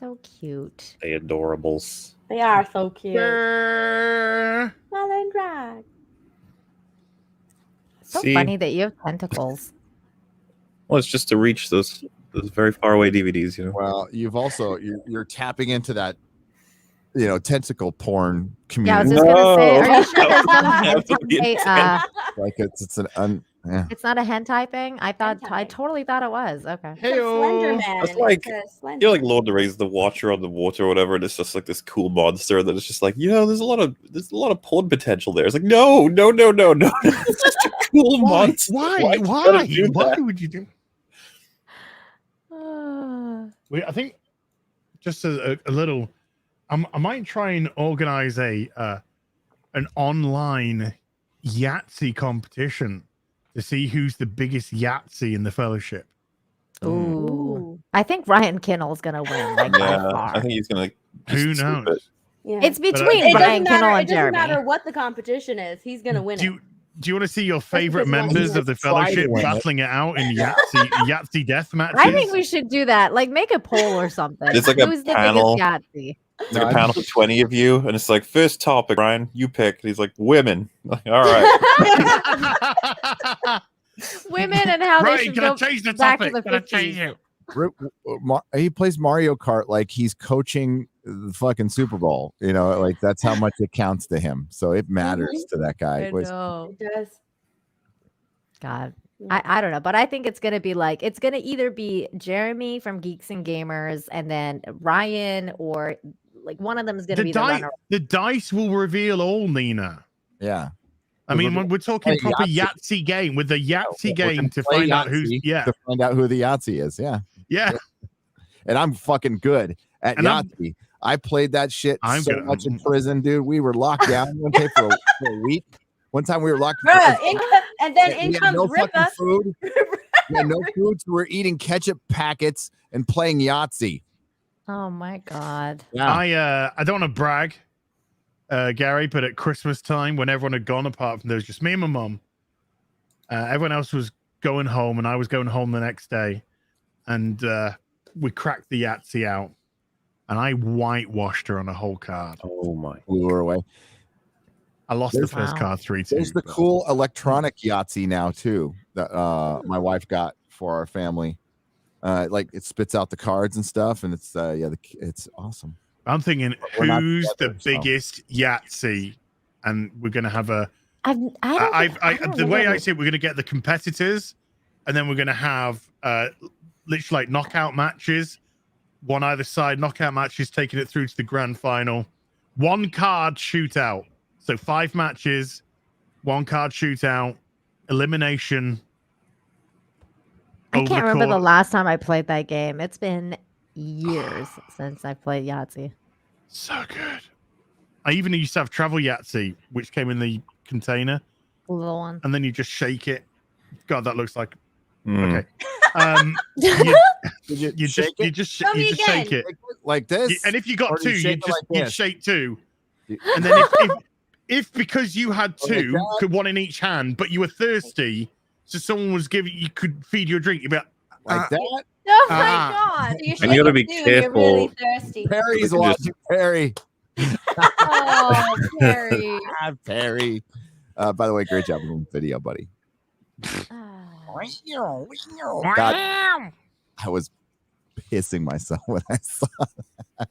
So cute. They adorables. They are so cute. Mahler and Brad. So funny that you have tentacles. Well, it's just to reach those very far away DVDs, Well, you've also you're tapping into that, tentacle porn community. Yeah, I was just gonna say, are you sure there's no like it's it's not a hentai thing? I totally thought it was. Okay. Hey, Slenderman. It's like you're like Lord of the Rings, the Watcher on the Water or whatever, and it's just like this cool monster that is just like, there's a lot of porn potential there. It's like, no. It's just a cool monster. Why would you do? I think just a little. I might try and organize an online Yahtzee competition to see who's the biggest Yahtzee in the fellowship. Ooh. I think Ryan Kinnell's gonna win. Like by Yeah, far. I think he's gonna. Who just sweep knows? it. Yeah. It's between It Ryan doesn't Kinnell matter. and It doesn't Jeremy. matter what the competition is. He's gonna win it. Do you want to see your favorite because he members of the try to fellowship win it. battling it out in Yahtzee death matches? I think we should do that. Like make a poll or something. It's like a Who's the panel. biggest Yahtzee? It's like a panel of 20 of you, and it's like, first topic, Ryan, you pick. And he's like, women. Like, all right. Women and how they Right, should can I go change the back to topic? the Can I change 50s. it? He plays Mario Kart like he's coaching the fucking Super Bowl. You know, like that's how much it counts to him. So it matters to that guy. I know. It does. God. I don't know, but I think it's gonna be like it's gonna either be Jeremy from Geeks and Gamers and then Ryan or like one of them is gonna be the runner. The dice will reveal all, Nina. Yeah. I mean, when we're talking Play proper Yahtzee. Yahtzee game with the Yahtzee We're game gonna to play find out who's Yahtzee to find out who the Yahtzee is. Yeah. And I'm fucking good at And I'm- Yahtzee. I played that shit I'm so good. much in prison, dude. We were locked down one day for a week. One time we were locked Bruh, and then in we had comes no fucking Rippa. food. We had no food, so we're eating ketchup packets and playing Yahtzee. Oh my god. Yeah. I don't want to brag, Gary, but at Christmas time, when everyone had gone, apart from there was just me and my mum, everyone else was going home, and I was going home the next day, and we cracked the Yahtzee out, and I whitewashed her on a whole card. Oh my. Blew her away. I lost the first Wow. card 3-2. There's the cool electronic Yahtzee now too that my wife got for our family. Like it spits out the cards and stuff, and it's it's awesome. I'm thinking, We're not who's together, the so. biggest Yahtzee? And we're going to have a. I don't The way know. I see it, we're going to get the competitors, and then we're going to have literally like knockout matches, one either side, knockout matches taking it through to the grand final. One card shootout. So 5 matches, 1 card shootout, elimination. I over can't remember the course. last time I played that game. It's been years since I played Yahtzee. So good. I even used to have travel Yahtzee, which came in the container, The little one. and then you just shake it. God, that looks like Mm. okay. Did You shake just Show me shake again. it, like this? and if you Or got do you 2, shake it like you'd this? shake 2, You- and then if because you had Or like 2, that? could 1 in each hand, but you were thirsty, so someone was giving you could feed you a drink. You'd be like, like that? Oh my Ah. god! So And you gotta be shaking too, you're really thirsty. Perry's You can just- watching Perry. Oh, Perry. Perry. By the way, great job on the video, buddy. God, I was pissing myself when I saw that.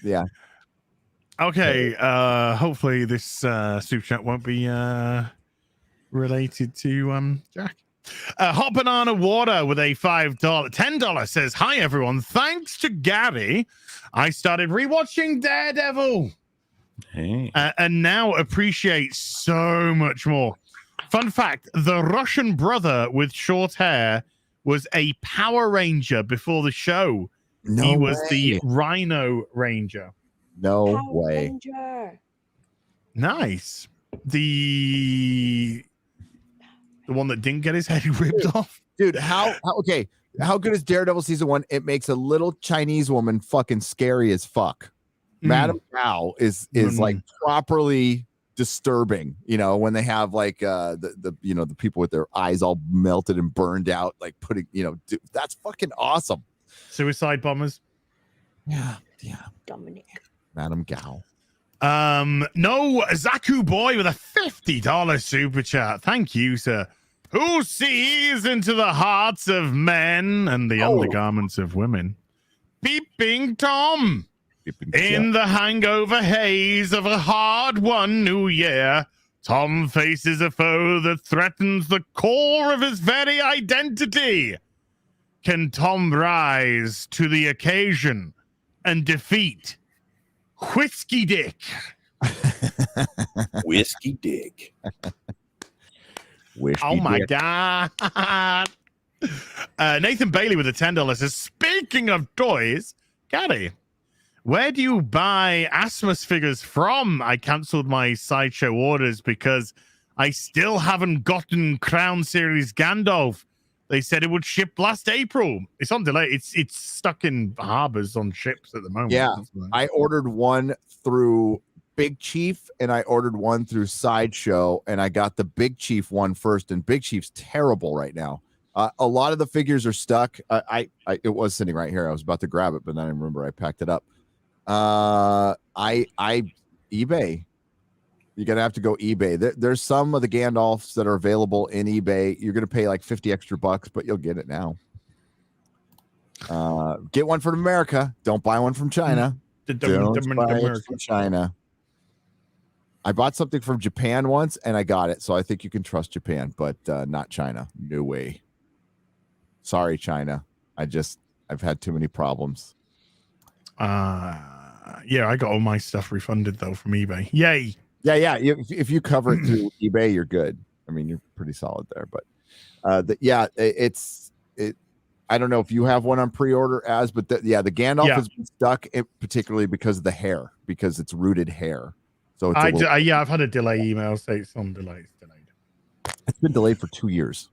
Yeah. okay. Hopefully this super chat won't be related to Jack. Hot Banana Water with a $10 says, "Hi everyone, thanks to Gary, I started rewatching Daredevil Hey. and now appreciate so much more. Fun fact: the Russian brother with short hair was a Power Ranger before the show. No he was way. the Rhino Ranger. No Power way. Ranger. Nice. The one that didn't get his head ripped off. Dude, how good is Daredevil season 1? It makes a little Chinese woman fucking scary as fuck. Madame Gao is like properly disturbing, when they have like the people with their eyes all melted and burned out, like putting, dude, that's fucking awesome. Suicide bombers. Yeah. Dominic. Madame Gao. No, Zaku Boy with a $50 super chat. Thank you, sir. Who sees into the hearts of men and the undergarments of women? Peeping Tom. In the hangover haze of a hard-won new year, Tom faces a foe that threatens the core of his very identity. Can Tom rise to the occasion and defeat Whiskey Dick? Whiskey Dick. Oh my God. Nathan Bailey with a $10 says, "Speaking of toys, Gary, where do you buy Asmus figures from? I cancelled my Sideshow orders because I still haven't gotten Crown Series Gandalf. They said it would ship last April. It's on delay. It's stuck in harbors on ships at the moment. Yeah, I ordered one through Big Chief and I ordered one through Sideshow, and I got the Big Chief one first, and Big Chief's terrible right now. A lot of the figures are stuck. It was sitting right here. I was about to grab it, but then I remember I packed it up. eBay. You're gonna have to go eBay. There's some of the Gandalfs that are available in eBay. You're gonna pay like $50 extra, but you'll get it now. Get one from America. Don't buy one from China. Don't buy it from China. I bought something from Japan once and I got it, so I think you can trust Japan, but not China. No way. Sorry, China. I've had too many problems. Yeah, I got all my stuff refunded though from eBay. Yay. Yeah. If you cover it through eBay, you're good. I mean, you're pretty solid there. But I don't know if you have one on pre-order but the Gandalf has been stuck, particularly because of the hair, because it's rooted hair. So I've had a delay email say it's on delay. It's delayed. It's been delayed for 2 years.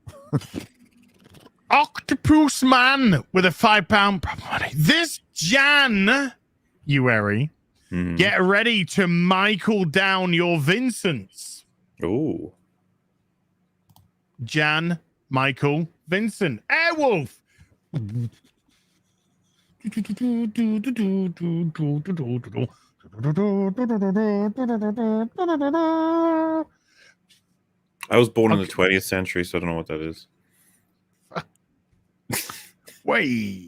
Octopus Man with a £5 money. This Jan, get ready to Michael down your Vincents. Ooh. Jan, Michael, Vincent. Airwolf. I was born in the 20th century, so I don't know what that is. Way.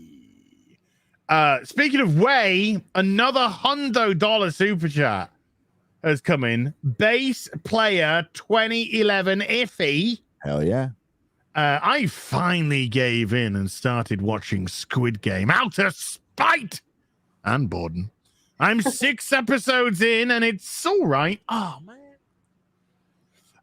Speaking of way, another $100 super chat has come in. Base player 2011 iffy. Hell yeah. I finally gave in and started watching Squid Game out of spite and boredom. I'm 6 episodes in and it's all right. Oh, man.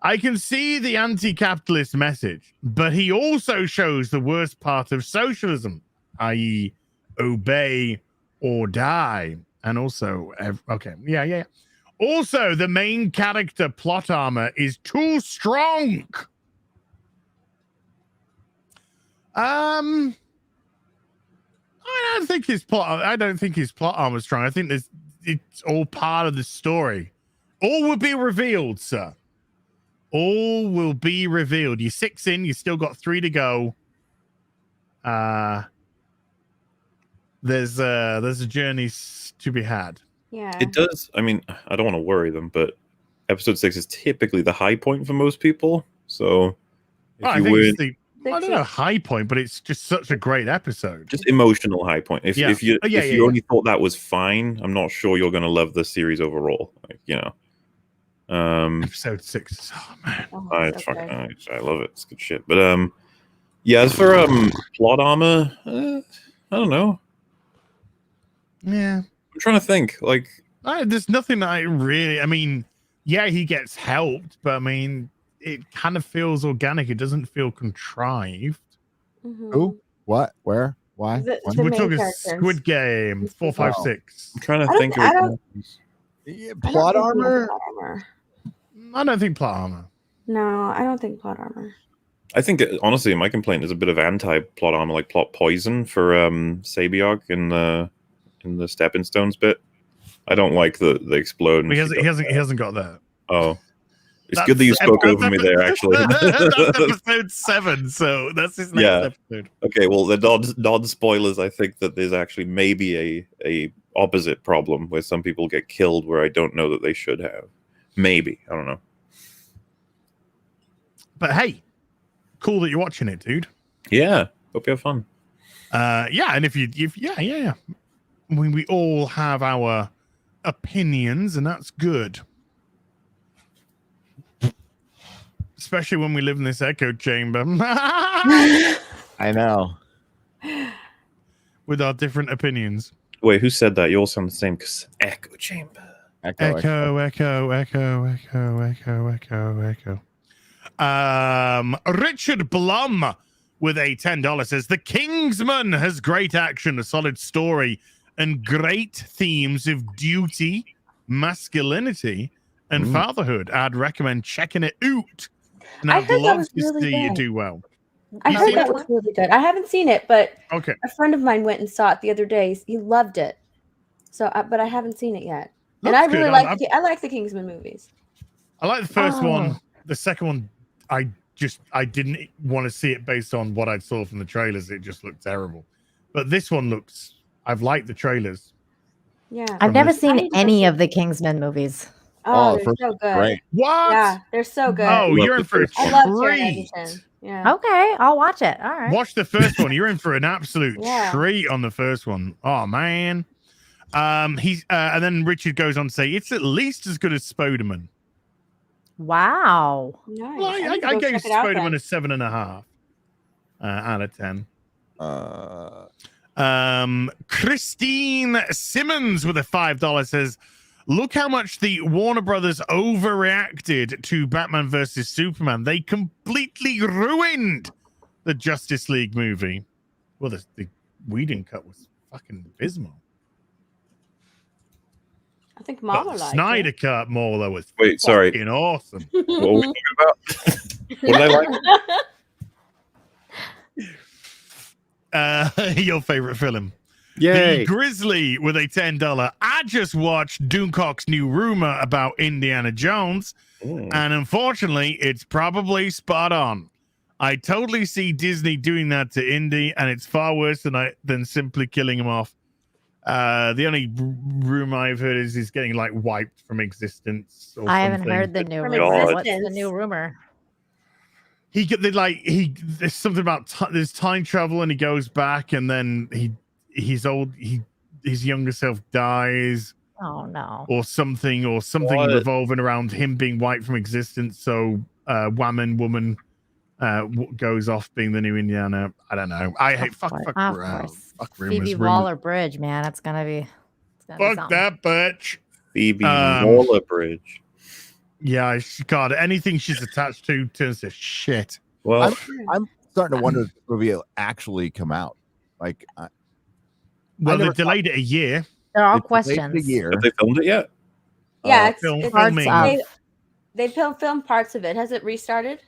I can see the anti-capitalist message, but he also shows the worst part of socialism, i.e. obey or die. And also, yeah. Also, the main character plot armor is too strong. I don't think his plot armor is strong. I think it's all part of the story. All will be revealed, sir. All will be revealed. You're 6 in, you still got 3 to go. There's a journey to be had. Yeah. It does. I mean, I don't want to worry them, but episode 6 is typically the high point for most people. So I don't know high point, but it's just such a great episode. Just emotional high point. If you only thought that was fine, I'm not sure you're going to love the series overall. Episode 6. Oh man, I love it. It's good shit. But as for plot armor, I don't know. Yeah, I'm trying to think. There's nothing that I mean, he gets helped, but I mean, it kind of feels organic. It doesn't feel contrived. Mm-hmm. Who? What? Where? Why? We're talking Squid Game 4, 5, 6. I'm trying to think of plot armor. I don't think plot armor. No, I don't think plot armor. I think honestly, my complaint is a bit of anti-plot armor, like plot poison for Sabiog in the Stepping Stones bit. I don't like the explode. He hasn't got that. Oh, it's good that you spoke over me there. Actually, that's episode 7, so that's his next episode. Okay, well, the non-spoilers. I think that there's actually maybe a opposite problem where some people get killed where I don't know that they should have. Maybe, I don't know. But hey, cool that you're watching it, dude. Yeah, hope you have fun. And if we all have our opinions, and that's good. Especially when we live in this echo chamber. I know. With our different opinions. Wait, who said that? You all sound the same because echo chamber. Echo. Richard Blum with a $10 says the Kingsman has great action, a solid story, and great themes of duty, masculinity, and fatherhood. I'd recommend checking it out. And I'd love to see you do well. I You heard seen that it? was really good. I haven't seen it, but Okay. a friend of mine went and saw it the other day. He loved it. So, but I haven't seen it yet. And Looks I really good. like I like the Kingsman movies. I like the first Oh. one. The second one, I didn't want to see it based on what I saw from the trailers. It just looked terrible. But this one looks. I've liked the trailers. Yeah. I've never this- I seen need to go any see of the Kingsman movies. Oh, the they're first so one's good. great. What? Yeah, they're so good. Oh, Love you're the in for a first one. I love Taron treat. Egerton. Yeah. Okay, I'll watch it. All right. Watch the first one. You're in for an absolute Yeah. treat on the first one. Oh man. He's and then Richard goes on to say it's at least as good as Spider-Man. Nice. Wow. Well, I need to go gave check it out Spider-Man then. a 7.5 out of 10. Christine Simmons with a $5 says, look how much the Warner Brothers overreacted to Batman versus Superman. They completely ruined the Justice League movie. Well, the Whedon cut was fucking abysmal. I think But Mama the liked Snyder it. cut, Marlo, was Wait, sorry. fucking awesome. What were we talking about? What did I like? Your favorite film. Yay. The Grizzly with a $10. I just watched Doomcock's new rumor about Indiana Jones, Mm. and unfortunately, it's probably spot on. I totally see Disney doing that to Indy, and it's far worse than simply killing him off. The only rumor I've heard is he's getting like wiped from existence. Or I haven't something. heard the new From rumor. What's the existence. new rumor? There's something about there's time travel, and he goes back, and then his younger self dies. Oh no. Or something What? revolving around him being wiped from existence. So, woman goes off being the new Indiana. I don't know. I hate fuck Of rumors. course. Fuck rumors. Phoebe rumors. Waller-Bridge, man, it's gonna be Fuck something. that bitch. Phoebe Um, Waller-Bridge. Yeah, God, anything she's attached to turns to shit. Well, I'm starting to wonder if the movie will actually come out. Like, Well, they never delayed it a year. They're all it's delayed questions. a year. have they filmed it yet? Yeah, Film- it's Parts filming. of. they filmed parts of it. Has it restarted?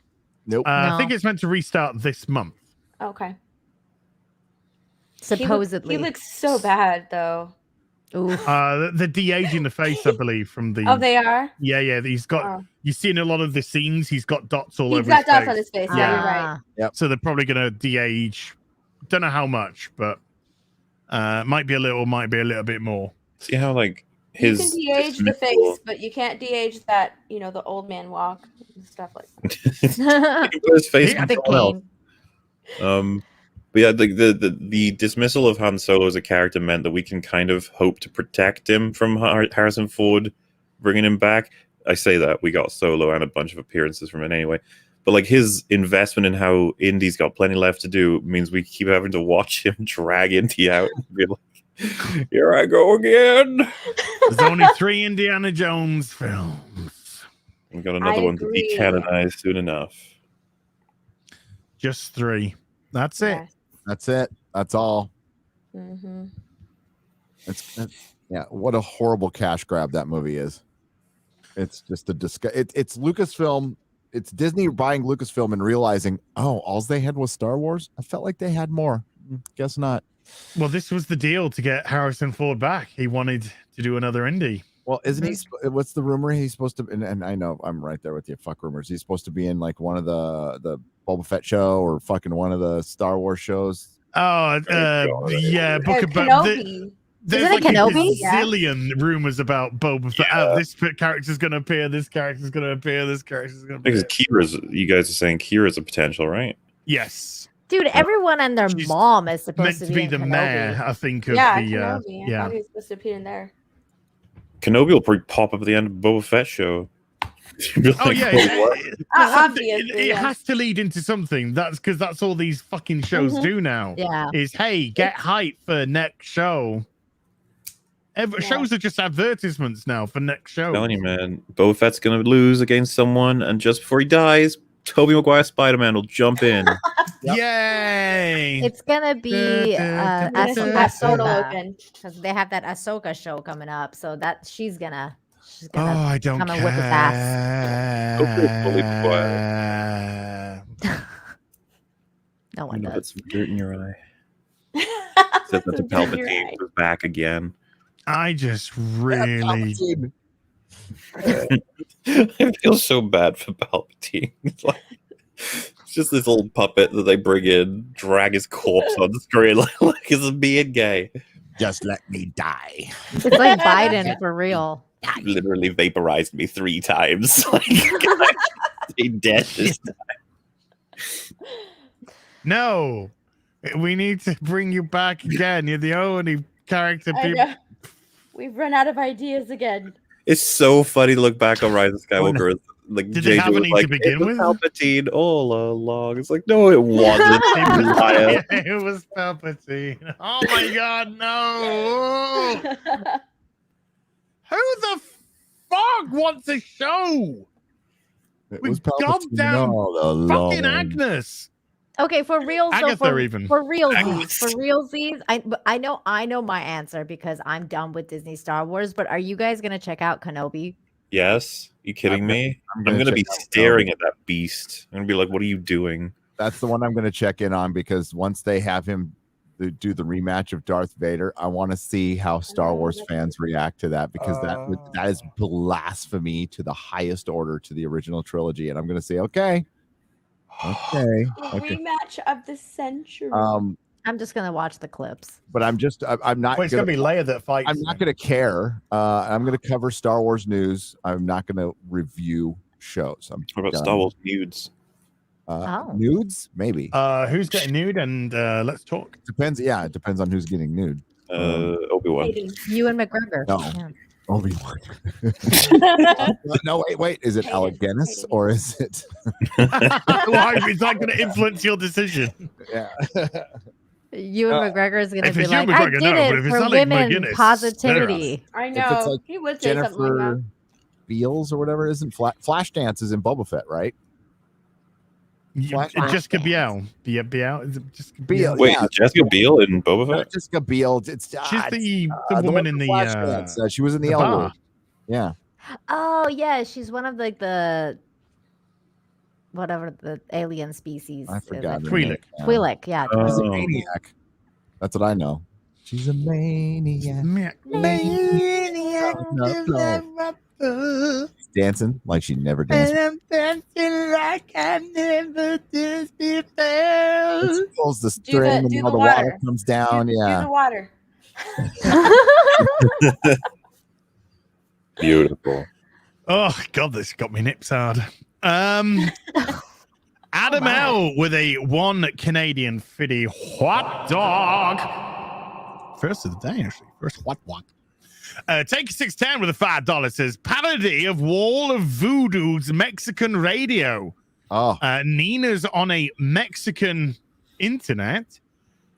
Nope. I No. think it's meant to restart this month. Okay. Supposedly. He looks so bad though. Oof. The de-aging the face, I believe, from the Oh, they are. yeah. He's got. Oh. You see in a lot of the scenes, he's got dots all He's over got his dots face. on his face. Yeah, you're right. Ah. So they're probably going to de-age. Don't know how much, but might be a little bit more. See how like You his can de-age the dismissal- face, but you can't de-age that, the old man walk and stuff like that. He can put his face Yeah, on the someone else. cane. But yeah, the dismissal of Han Solo as a character meant that we can kind of hope to protect him from Harrison Ford bringing him back. I say that we got Solo and a bunch of appearances from it anyway. But like his investment in how Indy's got plenty left to do means we keep having to watch him drag Indy out and be like, here I go again. There's only 3 Indiana Jones films. We got another I one to be agree. canonized soon enough. Just 3. That's it. Yes. That's it. That's all. Mm-hmm. It's yeah. What a horrible cash grab that movie is. It's just a disgust. It's Lucasfilm. It's Disney buying Lucasfilm and realizing, oh, all they had was Star Wars. I felt like they had more. Guess not. Well, this was the deal to get Harrison Ford back. He wanted to do another Indy. Well, isn't he? What's the rumor? He's supposed to. And I know I'm right there with you. Fuck rumors. He's supposed to be in like one of the Boba Fett show or fucking one of the Star Wars shows. Oh, yeah. Book about Kenobi. there's Isn't it like Kenobi? a zillion rumors about Boba Fett. Yeah. Oh, this character's going to appear. This character's going to appear. This character's going to Because appear. you guys are saying Kira's a potential, right? Yes. Dude, everyone and their She's mom is supposed Meant to be in the Kenobi. mayor, I think, of Yeah, the Kenobi. I yeah. thought he was supposed to appear in there. Kenobi will probably pop up at the end of Boba Fett show. You'd be Oh like, yeah, "What?" Obviously, it yeah. has to lead into something. That's because that's all these fucking shows Mhm. do now. Yeah. Is hey, get hype for next show. Yeah. Shows are just advertisements now for next show. telling you, man, Boba Fett's gonna lose against someone, and just before he dies, Tobey Maguire Spider-Man will jump in. Yep. Yay! It's gonna be I'm gonna see that photo open. because they have that Ahsoka show coming up, so that she's gonna Oh, I don't come care. and whip his ass. Hopefully it's Tobey Maguire. No one I'm gonna put does. some dirt in your eye. Said that to Palpatine was back again. I just really. I feel so bad for Palpatine. It's just this old puppet that they bring in, drag his corpse on the screen like he's being gay. Just let me die. It's like Biden for real. Literally vaporized me 3 times. Like, stay dead this time. No, we need to bring you back again. You're the only character I people. know. We've run out of ideas again. It's so funny to look back on Rise of Skywalker. Like, Did they have JJ was any like, to begin it was with? Palpatine all along. It's like, no, it wasn't. It was, Liar. it was Palpatine. Oh my god, no! Who the fuck wants a show? It With was Palpatine goddamn all Fucking along. Agnes. Okay, for real. So Agatha even. for realsies, Agnes. for realsies, I know my answer because I'm done with Disney Star Wars. But are you guys gonna check out Kenobi? Yes? You kidding me? I'm I'm gonna gonna be check out staring Kenobi. at that beast. I'm gonna be like, what are you doing? That's the one I'm going to check in on because once they have him do the rematch of Darth Vader, I want to see how Star Wars fans react to that because that is blasphemy to the highest order to the original trilogy, and I'm going to say, okay. The rematch of the century. I'm just gonna watch the clips. But I'm not. Wait, it's gonna be Leia that fights. I'm not going to care. I'm going to cover Star Wars news. I'm not going to review shows. What about Star Wars nudes? Nudes, maybe. Who's getting nude and let's talk. Depends. Yeah, it depends on who's getting nude. Obi-Wan. You and McGregor. No. Yeah. Obi-Wan. No, wait. Is it Alec Guinness or is it? Why is that going to influence your decision? Yeah. You and McGregor is gonna if be it's like, you, I McGregor, did no, it but if it's for Alec women McGuinness, positivity. I If it's know. like He would say something like that. Jennifer Beals or whatever, isn't Flashdance is in Boba Fett, right? Jessica Biel. Biel? Is it Jessica Biel, Biel? Wait, yeah. Jessica Biel in Boba Fett? Jessica Biel. It's She's the the woman one in from the Flashdance. She was in the L bar. Word. Yeah. Oh yeah, she's one of like the whatever the alien species. I is. forgot. her Twi'lek. name. Yeah. Twi'lek, yeah. She's a Oh. maniac. That's what I know. She's a maniac. She's dancing like she never danced. I'm dancing like I never danced before. She pulls the Do string the and all the water. water comes down. Do Yeah. the water. Beautiful. Oh god, this got me nips hard. Adam L with a 1 Canadian fiddy hot dog. First of the day, actually. First what? Take 610 with a $5 says parody of Wall of Voodoo's Mexican radio. Oh, Nina's on a Mexican internet.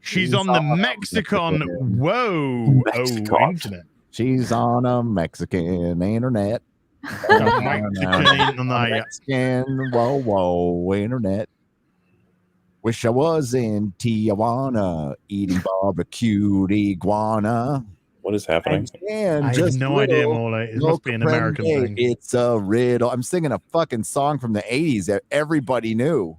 She's She's on the on a Mexican Mexican internet. she's on a Mexican internet. Mexican Mexican whoa internet. Wish I was in Tijuana eating barbecued iguana. What is happening? And I have just no idea, little Morley. It must be an American comprende, thing. It's a riddle. I'm singing a fucking song from the 80s that everybody knew.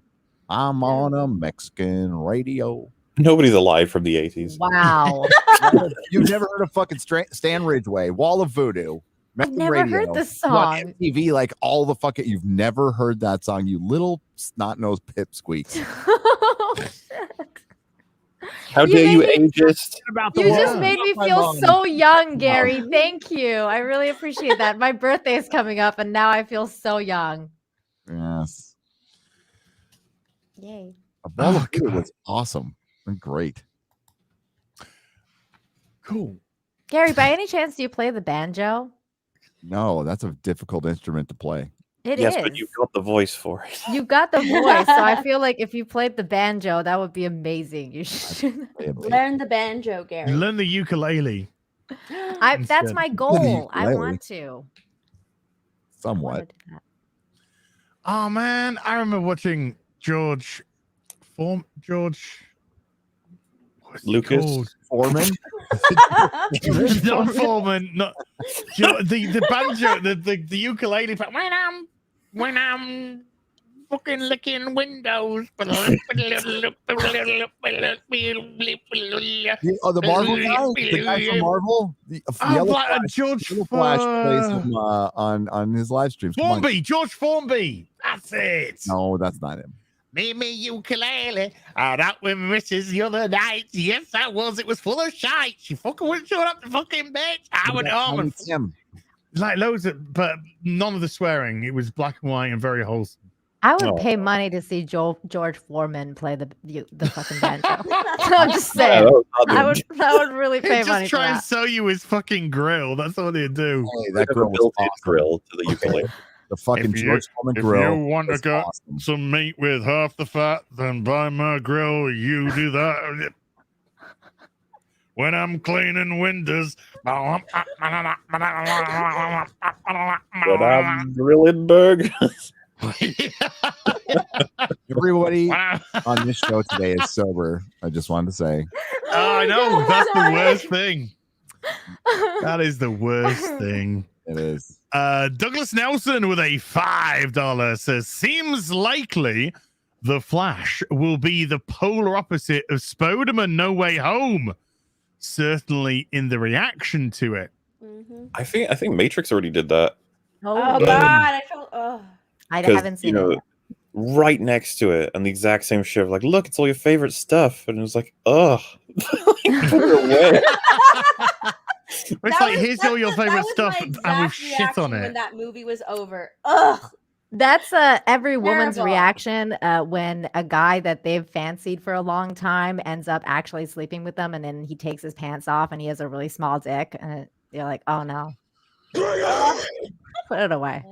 I'm on a Mexican radio. Nobody's alive from the 80s. Wow. You've never heard of fucking Stan Ridgway, Wall of Voodoo. I've Mexican never radio. heard this You watch song. MTV like all the fucking. You've never heard that song, you little snot-nosed pipsqueaks. How You dare you, made me- ageist? About You just made me My feel mom. so young, Gary. Thank you. I really appreciate that. My birthday is coming up, and now I feel so young. Yes. Yay. A Wall Oh, of Voodoo God. was awesome and great. cool. Gary, by any chance, do you play the banjo? No, that's a difficult instrument to play. It is. Yes, but you've got the voice for it. You got the voice, so I feel like if you played the banjo, that would be amazing. You should. Learn the banjo, Gary. Learn the ukulele. That's Instead. my goal. I ukulele. want to. I wanna Somewhat. do that. Oh man, I remember watching George. What's he Lucas? called? Foreman. Not Foreman. Not the banjo. The ukulele. When I'm fucking licking windows. Oh, the Marvel guy? The guy from Marvel? The George Flash plays him on his live streams. George Formby. That's it. No, that's not him. Me ukulele. Out with Mrs. the other night. Yes, I was. It was full of shite. She fucking wouldn't show up the fucking bitch. I went home and like loads of, but none of the swearing. It was black and white and very wholesome. I would pay money to see George Foreman play the fucking banjo. I'm just saying. I would really pay money. Just try and sell you his fucking grill. That's all they do. Hey, that grill was awesome. Grill to the ukulele. The fucking George Foreman grill. If you want to get some meat with half the fat, then buy my grill. You do that. When I'm cleaning windows. When I'm grilling burgers. Everybody on this show today is sober. I just wanted to say. Oh, I know. That's the worst thing. That is the worst thing. It is. Douglas Nelson with a $5 says, seems likely the Flash will be the polar opposite of Spider-Man No Way Home. Certainly in the reaction to it. Mm-hmm. I think Matrix already did that. Oh God, I felt. I haven't seen it. Right next to it, and the exact same shit. Like, look, it's all your favorite stuff, and it was like, ugh. Put it away. It's like, here's all your favorite stuff, and with shit on it. When that movie was over, ugh. That's every woman's reaction when a guy that they've fancied for a long time ends up actually sleeping with them, and then he takes his pants off and he has a really small dick, and you're like, oh no. Put it away.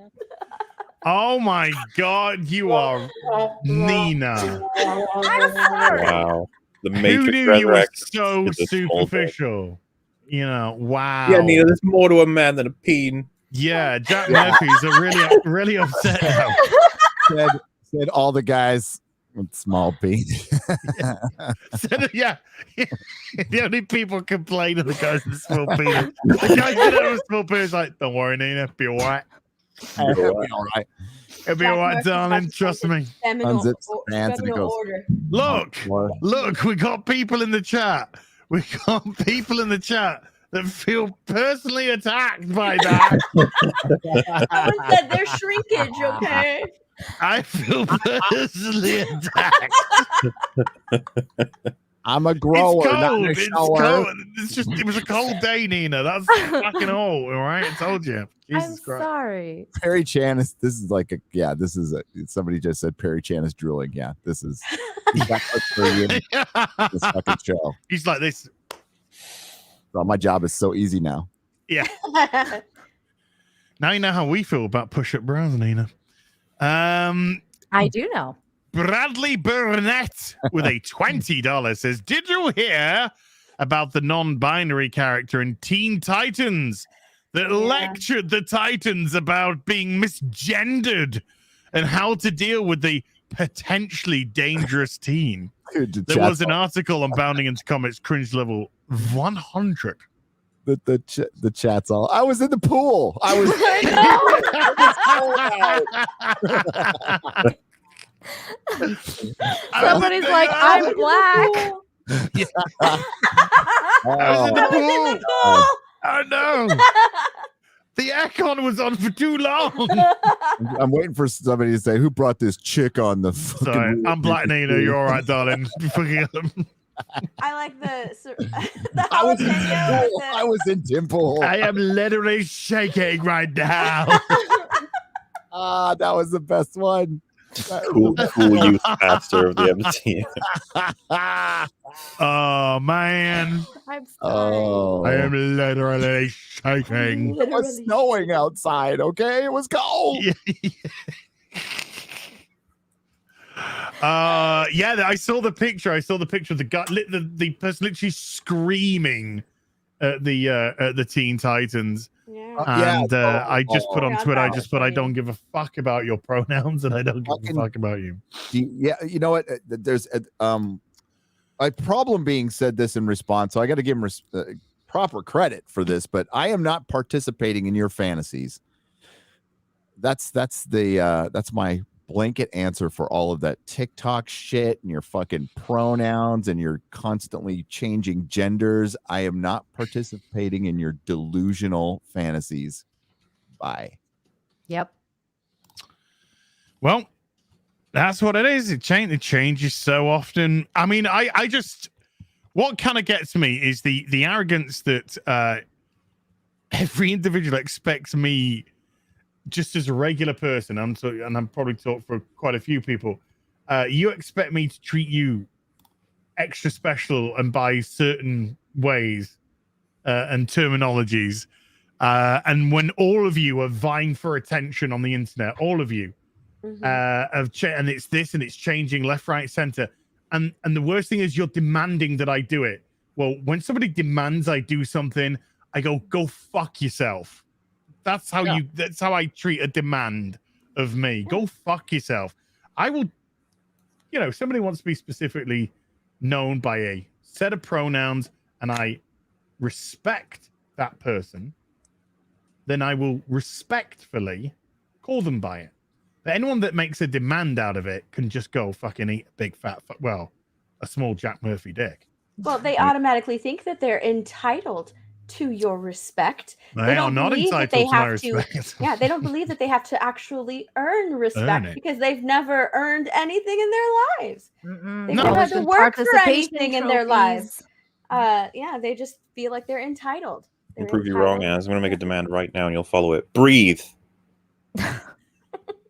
Oh my God, you are Nina. Wow. The Matrix. Who knew you were so superficial? You know, wow. Yeah, Nina, there's more to a man than a peen. Yeah, Jack Murphy's really upset now. Said all the guys with small penis. Yeah. The only people complaining are the guys with small penis. The guys that have a small penis like, don't worry, Nina, be all right. It'll be all right. It'll be all right, darling. Trust me. Unzips pants and it goes. Look, we got people in the chat. We got people in the chat that feel personally attacked by that. Someone said there's shrinkage, okay? I feel personally attacked. I'm a grower, not a shower. It was a cold day, Nina. That's fucking all right? I told you. Jesus Christ. Sorry. Perry Chan this is somebody just said Perry Chan is drooling. Yeah, this is this fucking show. He's like this. Well, my job is so easy now. Yeah. Now you know how we feel about push-up bras, Nina. I do know. Bradley Burnett with a $20 says, did you hear about the non-binary character in Teen Titans that lectured the Titans about being misgendered and how to deal with the potentially dangerous teen? There was an article on Bounding into Comics cringe level 100. The chat's all. I was in the pool. I was. Somebody's like, I'm black. I was in the pool. Oh no. The aircon was on for too long. I'm waiting for somebody to say, who brought this chick on the fucking. Sorry, I'm black, Nina. You're all right, darling. I like the I was in Dimple. I am literally shaking right now. That was the best one. Cool youth pastor of the MCU. Oh man. I'm sorry. I am literally shaking. It was snowing outside, okay? It was cold. I saw the picture. I saw the picture of the guy, the person literally screaming at the Teen Titans. I just put on Twitter. I just put, I don't give a fuck about your pronouns, and I don't give a fuck about you. Yeah, you know what? There's a problem being said this in response, so I got to give him proper credit for this. But I am not participating in your fantasies. That's my blanket answer for all of that TikTok shit and your fucking pronouns and your constantly changing genders. I am not participating in your delusional fantasies. Bye. Yep. Well, that's what it is. It changes so often. I mean, I just, what kind of gets me is the arrogance that every individual expects me, just as a regular person, and I'm probably talk for quite a few people, you expect me to treat you extra special and by certain ways and terminologies. And when all of you are vying for attention on the internet, all of you, and it's this and it's changing left, right, center. And the worst thing is you're demanding that I do it. Well, when somebody demands I do something, I go fuck yourself. That's how that's how I treat a demand of me. Go fuck yourself. I will, somebody wants to be specifically known by a set of pronouns and I respect that person, then I will respectfully call them by it. But anyone that makes a demand out of it can just go fucking eat a big fat, a small Jack Murphy dick. Well, they automatically think that they're entitled to your respect. They are not entitled to my respect. Yeah, they don't believe that they have to actually earn respect because they've never earned anything in their lives. They don't have to work for anything in their lives. They just feel like they're entitled. I'll prove you wrong, Az. I'm going to make a demand right now and you'll follow it. Breathe.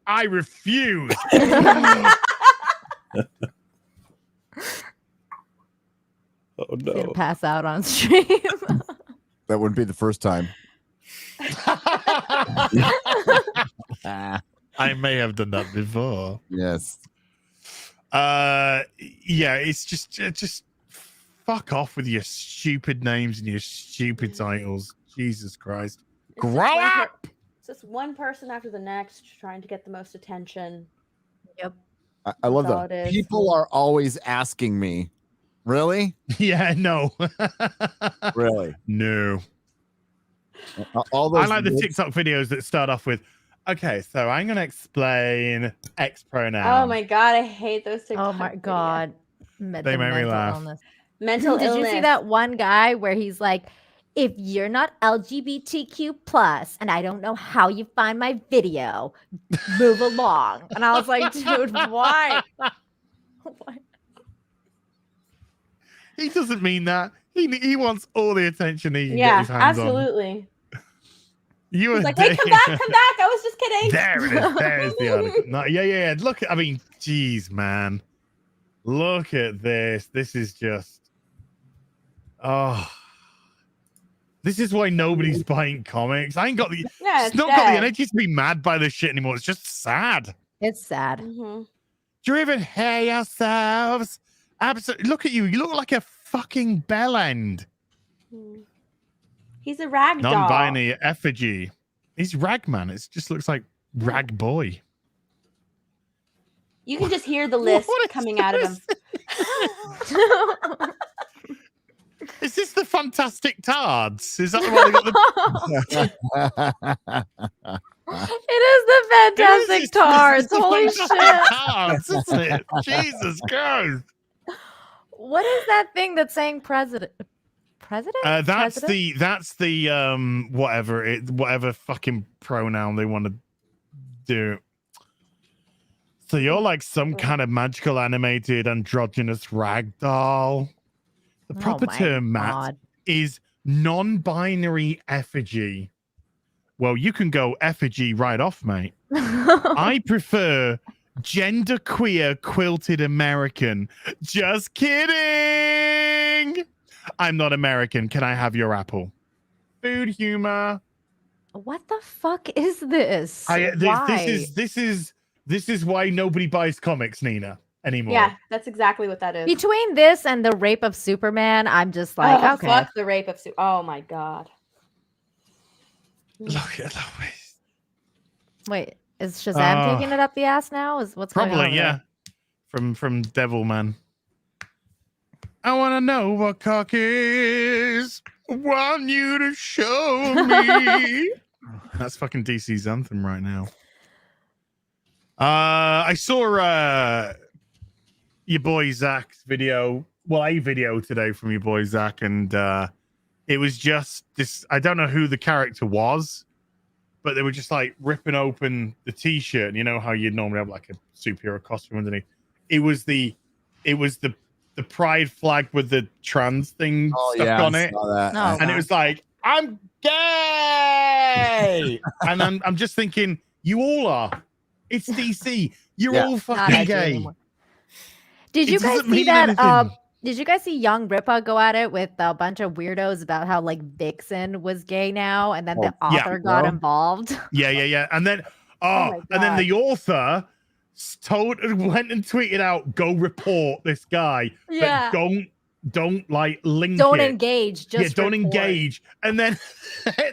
I refuse. Oh no! Pass out on stream. That wouldn't be the first time. I may have done that before. Yes. It's just fuck off with your stupid names and your stupid titles. Jesus Christ. Grow up! It's just one person after the next trying to get the most attention. Yep. I love that. People are always asking me, really? Yeah, no. Really? No. All those I like the TikTok videos that start off with, okay, so I'm going to explain X pronoun. Oh my God, I hate those TikTok Oh my God. They make me laugh. Mental illness. Did you see that one guy where he's like, if you're not LGBTQ plus, and I don't know how you find my video, move along. And I was like, dude, why? He doesn't mean that. He wants all the attention he can get his hands absolutely. on. You He's like, hey, come back. I was just kidding. There it is. There's the article. No, yeah. Look, I mean, geez, man. Look at this. This is just, this is why nobody's buying comics. I ain't got the, got the energy to be mad by this shit anymore. It's just sad. It's sad. Mm-hmm. Do you even hear yourselves? Absolutely. Look at you. You look like a fucking bell end. He's a rag doll. Non-binary effigy. He's Ragman. It just looks like Rag Boy. You can just hear the list coming out of him. Is this the Fantastic Tards? Is that the one that got the... It is the Fantastic Tards. Holy shit. Tards, isn't it? Jesus Christ. What is that thing that's saying president? That's the whatever fucking pronoun they want to do. So you're like some kind of magical animated androgynous ragdoll. The proper term, Matt, is non-binary effigy. Well, you can go effigy right off, mate. I prefer genderqueer quilted American. Just kidding. I'm not American. Can I have your apple? Food humor. What the fuck is this? This is why nobody buys comics, Nina, anymore. Yeah, that's exactly what that is. Between this and the rape of Superman, I'm just like, okay. Fuck the rape of Superman. Oh my God. Look at that. Wait, is Shazam taking it up the ass now? Is what's probably going on? Yeah. From Devilman. I want to know what cock is. I want you to show me. That's fucking DC's anthem right now. I saw your boy Zach's video. Well, a video today from your boy Zach, and it was just this. I don't know who the character was, but they were just like ripping open the t-shirt. And you know how you'd normally have like a superhero costume underneath. It was the pride flag with the trans thing stuck on it. And it was like, I'm gay. And I'm just thinking, you all are. It's DC. You're all fucking gay. Did you guys see that? Did you guys see Young Rippa go at it with a bunch of weirdos about how like Vixen was gay now, and then the author got involved? Yeah. And then and then the author went and tweeted out, "Go report this guy." Yeah. But don't like link. Don't it. engage. Just don't report. engage. And then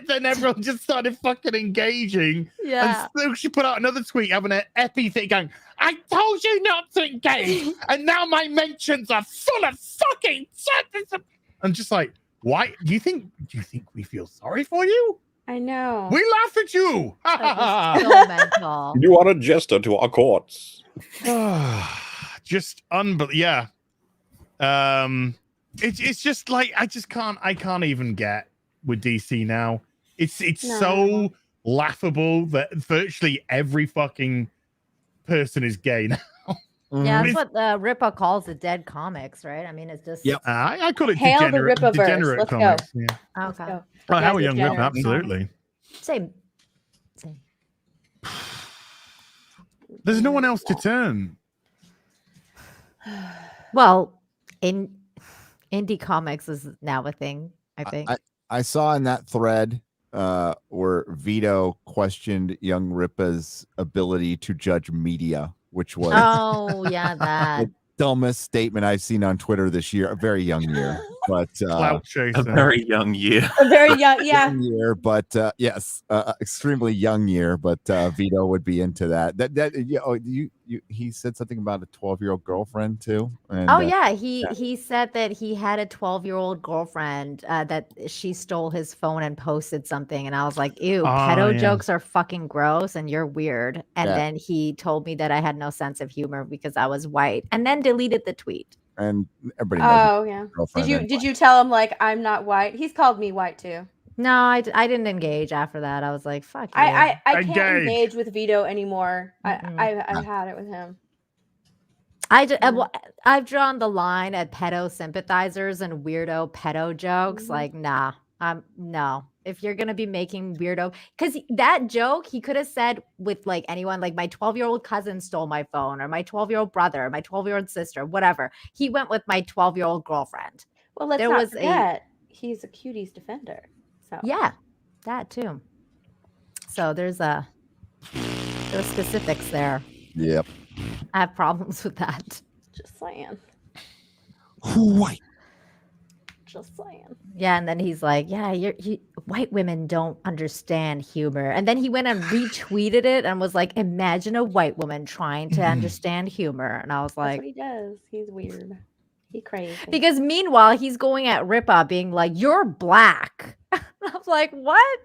then everyone just started fucking engaging. Yeah. And so she put out another tweet having an epi thing going, I told you not to engage, and now my mentions are full of fucking shit. I'm just like, why? Do you think we feel sorry for you? I know. We laugh at you. So mental. You are a jester to our courts. Just unbelievable. Yeah. It's just like I can't even get with DC now. It's so laughable that virtually every fucking person is gay now. Yeah, that's what Rippa calls the dead comics, right? I mean, it's just I call it Hail the degenerate Rippaverse. Let's comics. go. Yeah. okay. Go. Oh, how a Yeah, young Rippa, degenerate. absolutely. Same. There's no one else to turn. Well, indie comics is now a thing, I think. I saw in that thread where Vito questioned Young Rippa's ability to judge media, which was that. the dumbest statement I've seen on Twitter this year. A very young year, but Clout chaser. A very young year. A very young, young year, but yes, extremely young year. But Vito would be into that. He said something about a 12-year-old girlfriend too. And, he said that he had a 12-year-old girlfriend that she stole his phone and posted something, and I was like, ew, pedo jokes are fucking gross and you're weird. And then he told me that I had no sense of humor because I was white, and then deleted the tweet. And everybody knows. Oh yeah. Did you tell him like I'm not white? He's called me white too. No, I didn't engage after that. I was like, fuck you. I can't engage with Vito anymore. Mm-mm. I've had it with him. I've drawn the line at pedo sympathizers and weirdo pedo jokes. Like, nah, no. If you're gonna be making weirdo, because that joke he could have said with like anyone, like my 12-year-old cousin stole my phone, or my 12-year-old brother, or my 12-year-old sister, whatever. He went with my 12-year-old girlfriend. Well, let's not forget he's a cuties defender. So yeah, that too. So there's specifics there. Yep. I have problems with that. Just saying. White. Just saying. Yeah, and then he's like, "Yeah, white women don't understand humor." And then he went and retweeted it and was like, "Imagine a white woman trying to understand humor." And I was like, "That's what he does. He's weird. He crazy." Because meanwhile, he's going at Rippa, being like, "You're black." I was like, "What?"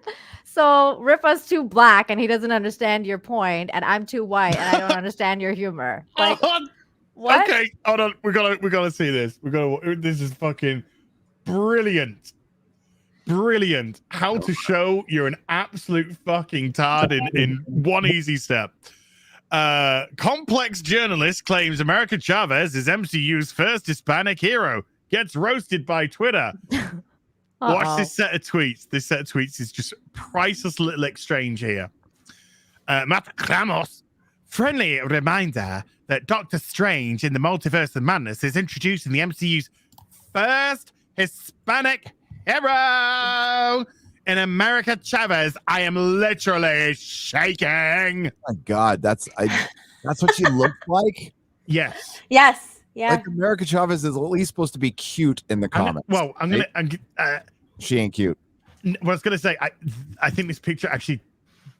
So Rippa's too black, and he doesn't understand your point, and I'm too white, and I don't understand your humor. Like, what? Okay, hold on. We gotta see this. This is fucking brilliant. Brilliant. How to show you're an absolute fucking tard in one easy step. Complex journalist claims America Chavez is MCU's first Hispanic hero. Gets roasted by Twitter. Watch this set of tweets. This set of tweets is just priceless little exchange here. Matt Ramos, friendly reminder that Doctor Strange in the Multiverse of Madness is introducing the MCU's first Hispanic hero. In America Chavez, I am literally shaking. Oh my God, that's what she looked like. Yes. Yes. Yeah. Like America Chavez is at least supposed to be cute in the comics. She ain't cute. Well, I was gonna say, I think this picture actually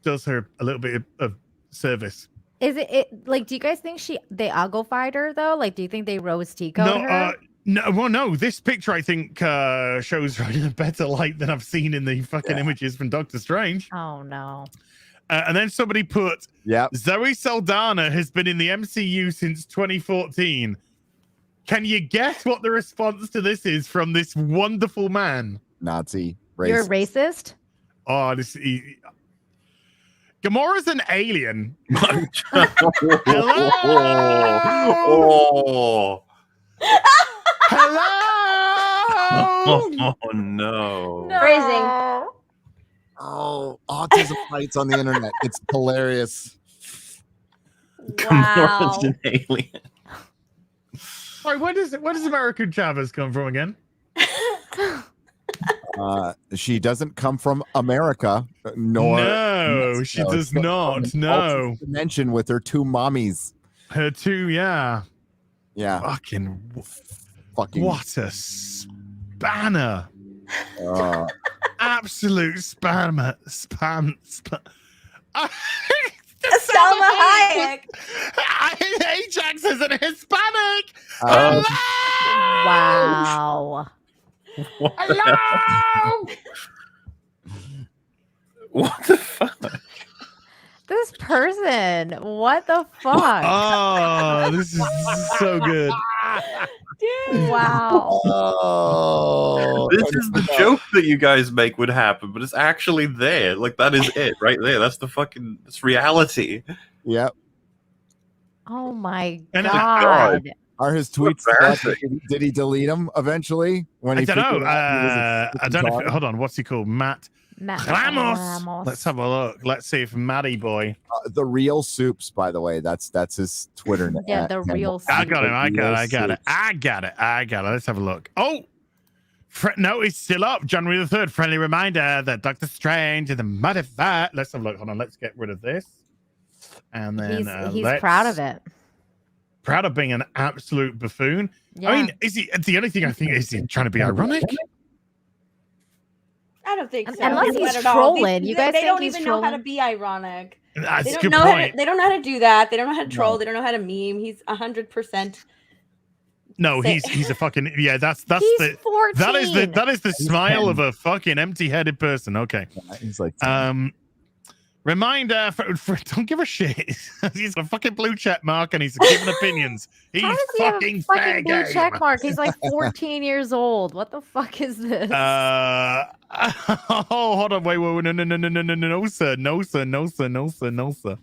does her a little bit of service. Is it like? Do you guys think they Aggo-fied her though? Like, do you think they Rose Tico'd her? No. This picture I think shows her in a better light than I've seen in the fucking images from Doctor Strange. Oh no. And then somebody put, Zoe Saldana has been in the MCU since 2014. Can you guess what the response to this is from this wonderful man? Nazi. Racist. You're a racist? Oh, Gamora's an alien. Hello. Hello. Oh no. Phrasing. Oh, autism fights on the internet. It's hilarious. Gamora's an alien. Sorry, where does American Chavez come from again? She doesn't come from America, nor no, she does not. No, dimension with her two mommies. Her two, yeah. Fucking what a spanner! Absolute spammer, spam. Salma Hayek. Ajax is an Hispanic. Wow. Hello. What the fuck? This person. What the fuck? Oh, this is so good. Dude. Wow. Oh, this is the joke that you guys make would happen, but it's actually there. Like, that is it right there. That's it's reality. Yep. Oh my And god. Are his tweets? Did he delete them eventually? When I don't know. I don't know. Hold on. What's he called? Matt Ramos. Let's have a look. Let's see if Matty boy. The real Soups, by the way. That's his Twitter name. Yeah, the real. I got it. Let's have a look. Oh, no, it's still up. January the 3rd. Friendly reminder that Doctor Strange is the multiverse. Let's have a look. Hold on. Let's get rid of this. And then he's proud of it. Proud of being an absolute buffoon. Yeah. I mean, is he? The only thing I think is he trying to be ironic. I don't think so. Unless he's trolling. You guys they think don't he's even trolling? know how to be ironic. That's They a don't good know how point. to, they don't know how to do that. They don't know how to troll. They don't know how to meme. He's 100%. No, he's a fucking that's He's the 14. that is the smile of a fucking empty-headed person. Okay. He's like, reminder for don't give a shit. He's a fucking blue check mark and he's giving opinions. He's How does he have a fucking fair fucking blue game. check mark? He's like 14 years old. What the fuck is this? Oh, hold on, wait, no, sir.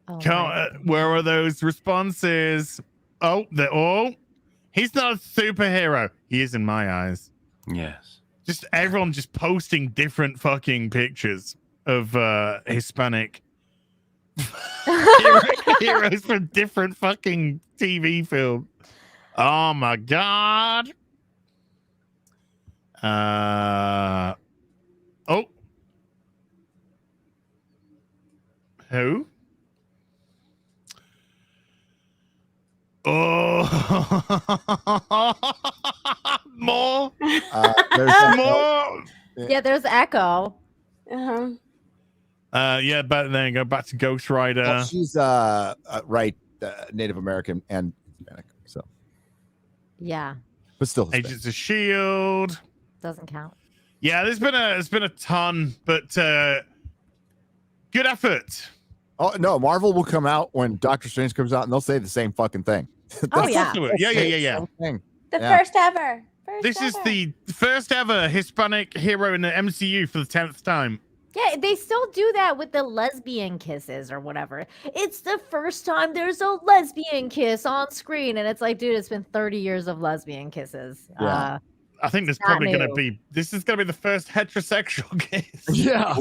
Oh, Where are those responses? Oh, he's not a superhero. He is in my eyes. Yes. Just everyone just posting different fucking pictures of Hispanic heroes from different fucking TV films. Oh my god. Who? Oh, more. there's More. yeah, there's Echo. Uh-huh. Yeah, but then go back to Ghost Rider. Well, she's Native American and Hispanic, so Yeah, but still Hispanic. Agents of Shield. doesn't count. Yeah, there's been a ton, but good effort. Oh no, Marvel will come out when Doctor Strange comes out, and they'll say the same fucking thing. Oh, yeah. Yeah. The first ever. This is the first ever Hispanic hero in the MCU for the 10th time. Yeah, they still do that with the lesbian kisses or whatever. It's the first time there's a lesbian kiss on screen, and it's like, dude, it's been 30 years of lesbian kisses. Yeah. I think this is Not probably going to new. be. This is going to be the first heterosexual kiss. Yeah.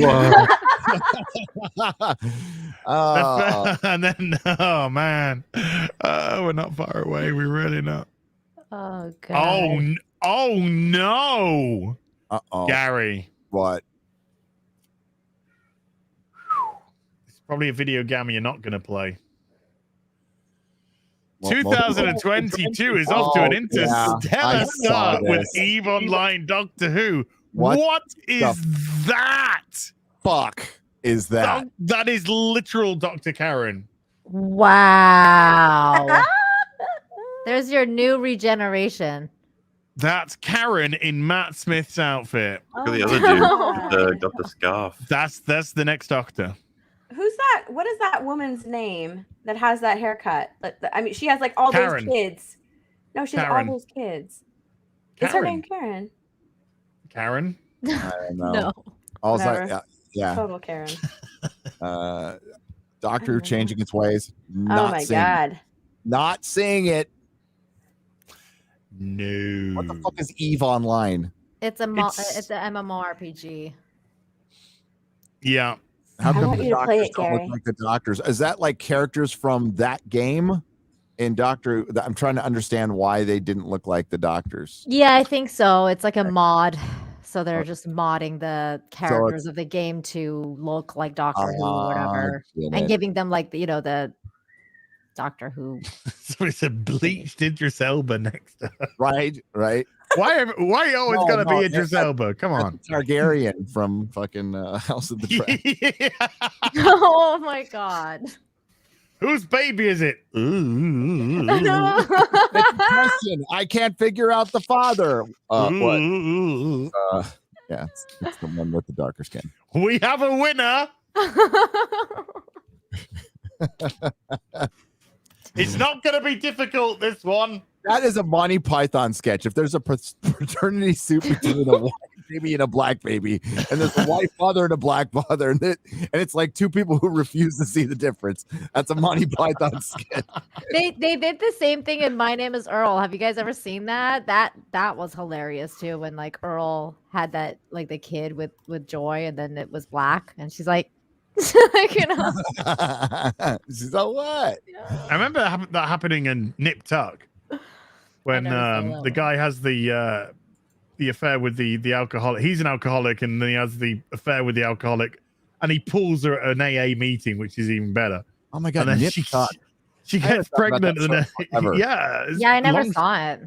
And then, oh man, we're not far away. We're really not. Oh god. Oh no, Uh-oh. Gary. What? It's probably a video game you're not going to play. Well, 2022 is off to an interstellar start with EVE Online Doctor Who. What is that? Fuck is that? That is literal Dr. Karen. Wow. There's your new regeneration. That's Karen in Matt Smith's outfit. Look at the other dude. Got the scarf. That's the next Doctor. Who's that? What is that woman's name that has that haircut? I mean, she has like all Karen. those kids. No, she has Karen. all those kids. Is her name Karen? Karen? I don't know. No. I was Whatever. like, yeah. Total Karen. Doctor changing its ways. Oh my god. Not seeing it. No. What the fuck is Eve Online? It's an MMORPG. Yeah. How I come want the you to play doctors it, don't Gary. look like the doctors? Is that like characters from that game in Doctor? I'm trying to understand why they didn't look like the doctors. Yeah, I think so. It's like a mod. So they're just modding the characters of the game to look like Doctor Who or whatever. And giving them like the Doctor Who. Somebody said bleached Idris Elba next to her. Right. Why you always gotta be Idris that's- Elba? Come on. Targaryen from fucking House of the Dragon. Yeah. Oh my god. Whose baby is it? Ooh. Question. I can't figure out the father. What? Ooh. Yeah, it's the one with the darker skin. We have a winner. It's not going to be difficult, this one. That is a Monty Python sketch. If there's a paternity suit between a white baby and a black baby, and there's a white father and a black father, and it's like two people who refuse to see the difference. That's a Monty Python sketch. They did the same thing in My Name is Earl. Have you guys ever seen that? That was hilarious too. When like Earl had that like the kid with Joy, and then it was black, and she's like, like, She's like, what? I remember that happening in Nip Tuck when the guy has the affair with the alcoholic. He's an alcoholic, and then he has the affair with the alcoholic, and he pulls her at an AA meeting, which is even better. Oh my god! And then Nip Tuck. she gets pregnant, and then, yeah, I never saw it.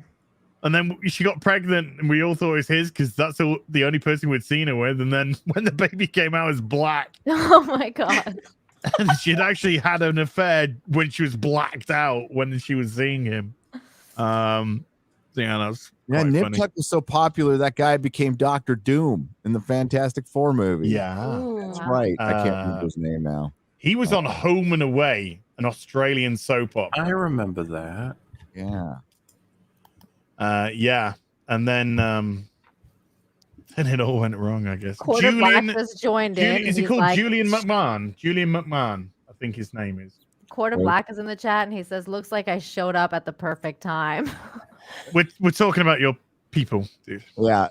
And then she got pregnant, and we all thought it was his because that's the only person we'd seen her with. And then when the baby came out, it was black. Oh my god! And she'd actually had an affair when she was blacked out when she was seeing him. So yeah, that was Nip funny. Tuck was so popular that guy became Doctor Doom in the Fantastic Four movie. Yeah, that's right. I can't remember his name now. He was on Home and Away, an Australian soap opera. I remember that. Yeah. Yeah, and then it all went wrong, I guess. Quarter Black just joined in. Is he called Julian McMahon? Julian McMahon, I think his name is. Quarter Black is in the chat, and he says, "Looks like I showed up at the perfect time." We're talking about your people, dude. Yeah.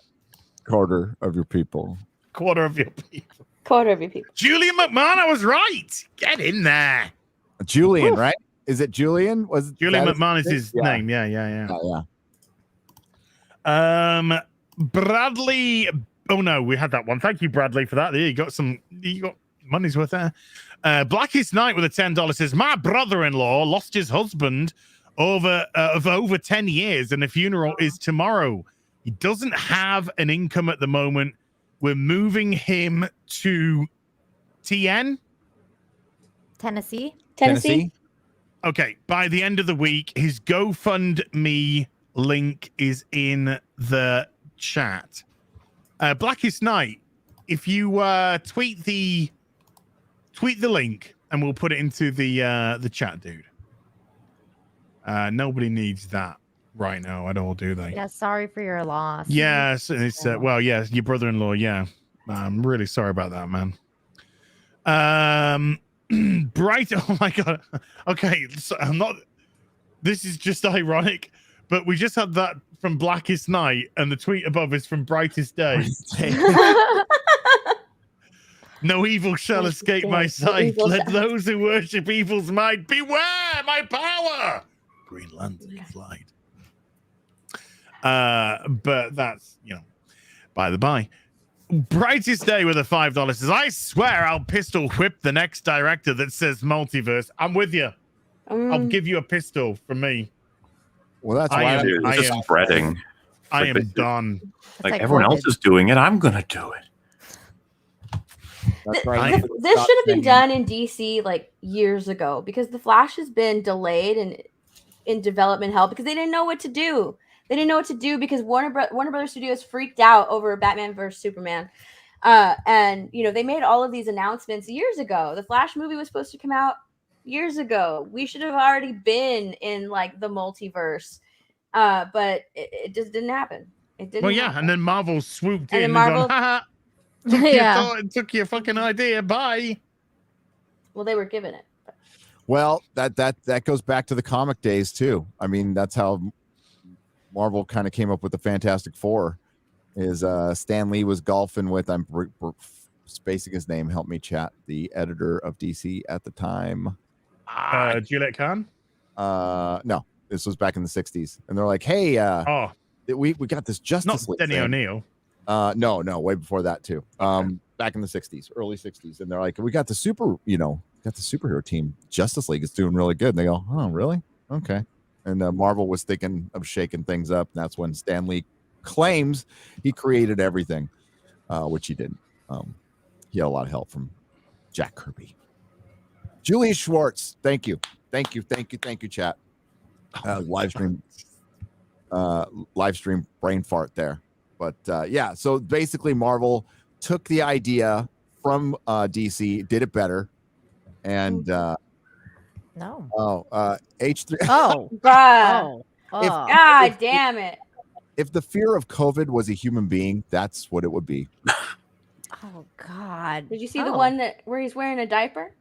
Quarter of your people. Quarter of your people. Quarter of your people. Julian McMahon, I was right. Get in there. Julian, right? Is it Julian? Was Julian that McMahon is his name? Yeah. Bradley. Oh no, we had that one. Thank you, Bradley, for that. There you got money's worth there. Blackest Night with a $10 says, my brother-in-law lost his husband of over 10 years, and the funeral is tomorrow. He doesn't have an income at the moment. We're moving him to Tennessee. Okay, by the end of the week, his GoFundMe link is in the chat. Blackest Night, if you tweet the link, and we'll put it into the chat, dude. Nobody needs that right now at all, do they? Yeah, sorry for your loss. Yes, it's well, yes, your brother-in-law. Yeah, I'm really sorry about that, man. Bright. Oh my god. Okay, so I'm not. This is just ironic, but we just had that from Blackest Night, and the tweet above is from Brightest Day. No evil shall escape my sight. Let those who worship evil's might beware my power. Green Lantern flight. But that's, by the by. Brightest Day with a $5 says, I swear I'll pistol whip the next director that says multiverse. I'm with you. I'll give you a pistol from me. Well, that's I why am- Dude, I it's just am- spreading. I am done. Like like everyone COVID. else is doing it, I'm gonna do it. That's right. This should have been done in DC like years ago, because the Flash has been delayed and in development hell because they didn't know what to do. They didn't know what to do because Warner Brothers Studios freaked out over Batman vs Superman. And they made all of these announcements years ago. The Flash movie was supposed to come out years ago. We should have already been in like the multiverse. But it just didn't happen. It didn't. Well, yeah, happen. and then Marvel swooped And in then and Marvel- gone, took your fucking idea. Bye. Well, they were given it. Well, that goes back to the comic days too. I mean, that's how Marvel kind of came up with the Fantastic Four. Is Stan Lee was golfing with, I'm spacing his name, help me chat, the editor of DC at the time. Gillette Khan? No, this was back in the 60s. And they're like, hey, we got this Justice League Denny thing. O'Neil. No, way before that too. Back in the 60s, early 60s. And they're like, we got the superhero team. Justice League is doing really good. And they go, oh, really? Okay. And Marvel was thinking of shaking things up. And that's when Stan Lee claims he created everything, which he didn't. He had a lot of help from Jack Kirby. Julius Schwartz, thank you, chat. Live stream brain fart there. But yeah, so basically Marvel took the idea from DC, did it better, and No. H3. Oh. Bruh. Oh. God damn it. If the fear of COVID was a human being, that's what it would be. Oh God. Did you see the one where he's wearing a diaper?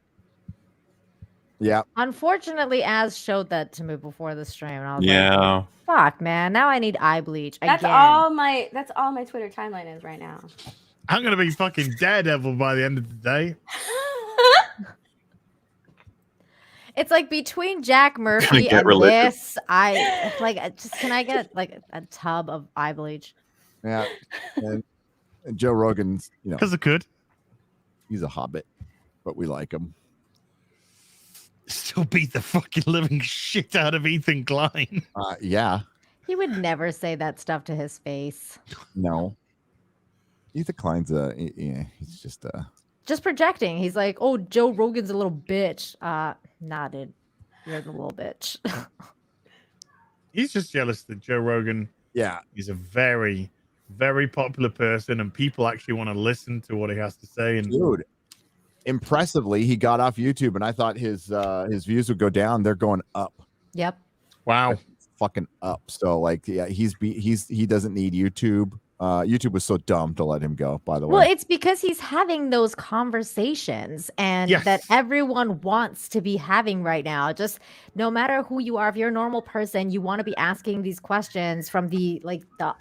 Yeah. Unfortunately, Az showed that to me before the stream, and I was like, Yeah. "Fuck, man! Now I need eye bleach That's again." all my Twitter timeline is right now. I'm gonna be fucking Daredevil by the end of the day. It's like between Jack Murphy Get and religious. this, I like. Can I get like a tub of eye bleach? Yeah. And Joe Rogan's, Because I could. he's a hobbit, but we like him. Still beat the fucking living shit out of Ethan Klein. Yeah. He would never say that stuff to his face. No. Ethan Klein's he's Just projecting. He's like, "Oh, Joe Rogan's a little bitch." Nah, dude, you're the little bitch. He's just jealous that Joe Rogan is a very, very popular person and people actually want to listen to what he has to say. And dude, impressively, he got off YouTube, and I thought his views would go down. They're going up. Yep. Wow. Fucking up. So like, yeah, he doesn't need YouTube. YouTube was so dumb to let him go, by the way. Well, it's because he's having those conversations and that everyone wants to be having right now. Just no matter who you are, if you're a normal person, you want to be asking these questions from the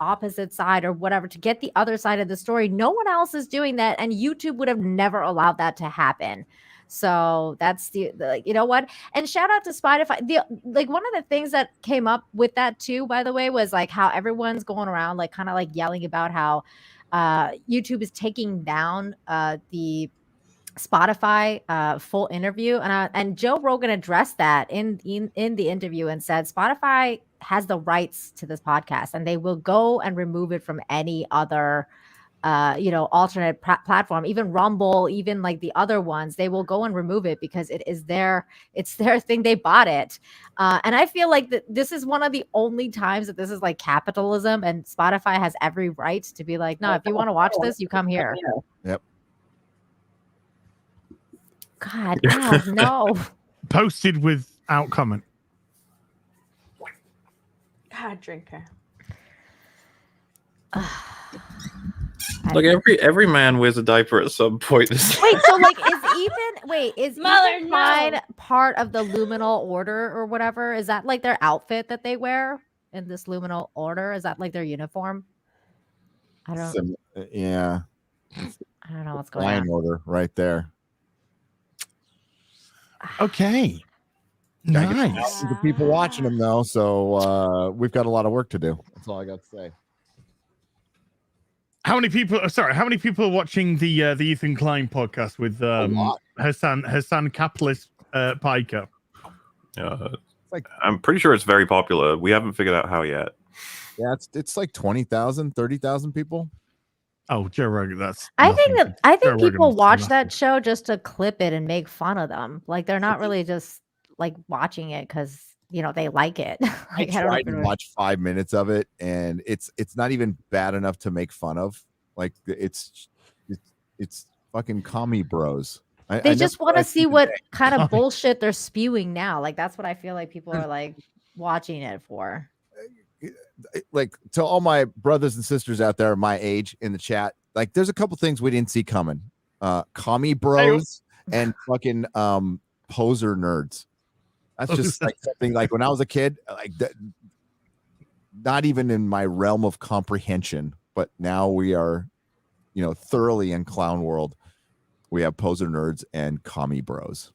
opposite side or whatever to get the other side of the story. No one else is doing that, and YouTube would have never allowed that to happen. So that's the you know what? And shout out to Spotify. One of the things that came up with that too, by the way, was like how everyone's going around like kind of like yelling about how YouTube is taking down the Spotify full interview, and Joe Rogan addressed that in the interview and said Spotify has the rights to this podcast and they will go and remove it from any other alternate platform, even Rumble, even like the other ones. They will go and remove it because it's their thing. They bought it. And I feel like that this is one of the only times that this is like capitalism, and Spotify has every right to be like, no, if you want to watch this, you come here. Yep. God, no. Posted without comment. God, drinker. Like every man wears a diaper at some point. Wait, so like is Mother, Ethan Klein part of the luminal order or whatever? Is that like their outfit that they wear in this luminal order? Is that like their uniform? I don't Yeah. I don't know what's going Line on. order right there. Okay. Nice. The people watching them though, so we've got a lot of work to do. That's all I got to say. How many people are watching the Ethan Klein podcast with Hassan Capitalist Piker? I'm pretty sure it's very popular. We haven't figured out how yet. Yeah, it's like 20,000, 30,000 people. Oh, Joe Rogan, I think people watch that show just to clip it and make fun of them. Like they're not really just like watching it because they like it. I tried to watch 5 minutes of it, and it's not even bad enough to make fun of. Like it's fucking commie bros. They just want to see what kind of bullshit they're spewing now. Like that's what I feel like people are like watching it for. Like to all my brothers and sisters out there my age in the chat, like there's a couple things we didn't see coming. Commie bros and fucking poser nerds. That's just like something like when I was a kid, like that, not even in my realm of comprehension, but now we are, thoroughly in clown world. We have poser nerds and commie bros.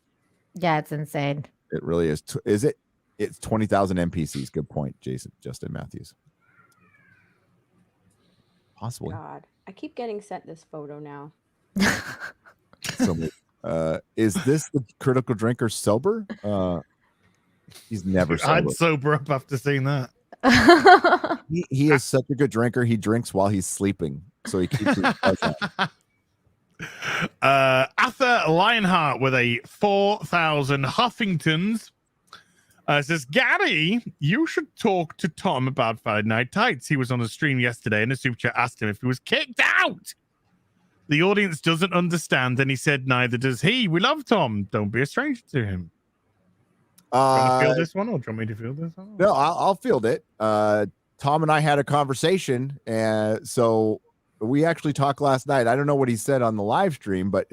Yeah, it's insane. It really is. Is it? It's 20,000 NPCs. Good point, Justin Matthews. Possibly. God, I keep getting sent this photo now. Is this the critical drinker sober? He's never sober. I'd sober up after seeing that. He is such a good drinker. He drinks while he's sleeping, so he keeps his buzz on. Arthur Lionheart with a 4,000 Huffingtons says, Gary, you should talk to Tom about Friday Night Tights. He was on a stream yesterday and a super chat asked him if he was kicked out. The audience doesn't understand, and he said neither does he. We love Tom. Don't be a stranger to him. Do you want to field this one, or do you want me to field this one? No, I'll field it. Tom and I had a conversation, and so we actually talked last night. I don't know what he said on the live stream, but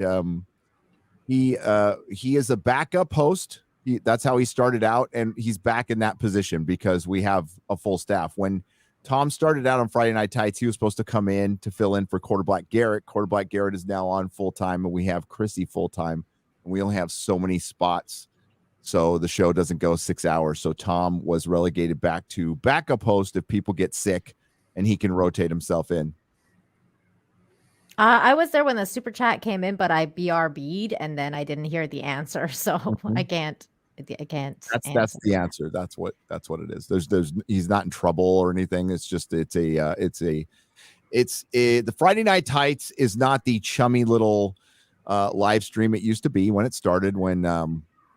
he is a backup host. That's how he started out, and he's back in that position because we have a full staff. When Tom started out on Friday Night Tights, he was supposed to come in to fill in for Quarter Black Garrett. Quarter Black Garrett is now on full time, and we have Chrissy full time, and we only have so many spots, so the show doesn't go 6 hours. So Tom was relegated back to backup host if people get sick, and he can rotate himself in. I was there when the super chat came in, but I BRB'd and then I didn't hear the answer, so I can't. That's the answer. That's what it is. There's he's not in trouble or anything. It's just the Friday Night Tights is not the chummy little live stream it used to be when it started, when there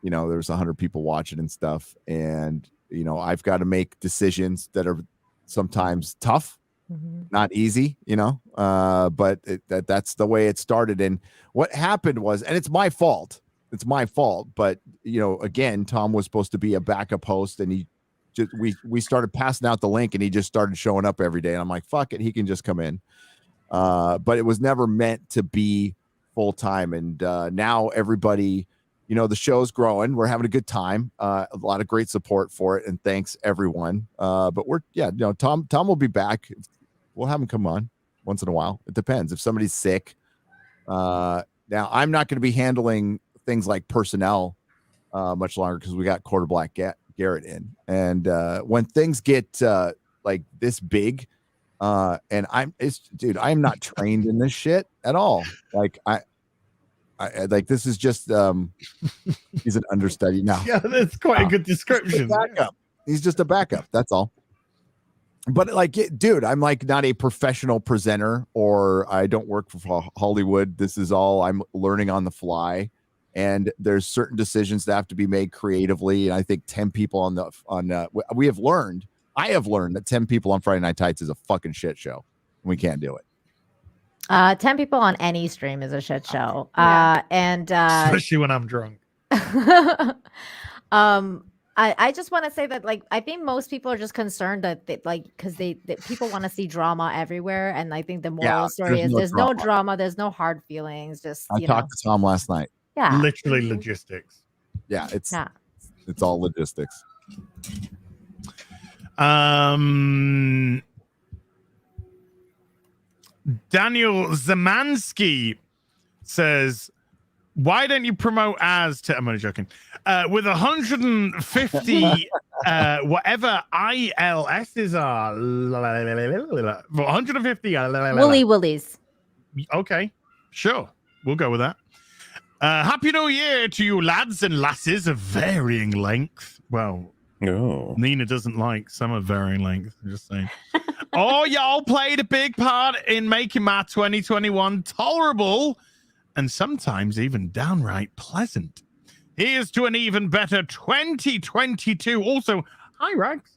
was 100 people watching and stuff, and I've got to make decisions that are sometimes tough. Not easy, but that's the way it started. And what happened was, and it's my fault, but again, Tom was supposed to be a backup host, and we started passing out the link, and he just started showing up every day, and I'm like, fuck it, he can just come in. But it was never meant to be full time. And now everybody, the show's growing, we're having a good time, a lot of great support for it, and thanks everyone. But Tom will be back. We'll have him come on once in a while. It depends if somebody's sick. Now I'm not going to be handling things like personnel much longer because we got Quarter Black Garrett in, and when things get like this big, and I'm not trained in this shit at all. Like I like, this is just he's an understudy now. Yeah, that's quite a good description. He's just a backup. That's all. But dude, I'm like not a professional presenter, or I don't work for Hollywood. This is all I'm learning on the fly, and there's certain decisions that have to be made creatively. And I think 10 people I have learned that 10 people on Friday Night Tights is a fucking shit show. We can't do it. 10 people on any stream is a shit show. And especially when I'm drunk. I just want to say that, I think most people are just concerned that because people want to see drama everywhere, and I think the moral story is there's no drama, there's no hard feelings. Just I talked to Tom last night. Yeah, literally logistics. Yeah, it's all logistics. Daniel Zamansky says, why don't you promote as to, I'm only joking, with 150 whatever ILSs are, 150 Woolly Willies. Okay, sure, we'll go with that. Happy New Year to you lads and lasses of varying length. Well, Nina doesn't like some of varying length, I'm just saying. Y'all played a big part in making my 2021 tolerable and sometimes even downright pleasant. Here's to an even better 2022. Also, hi, Rags.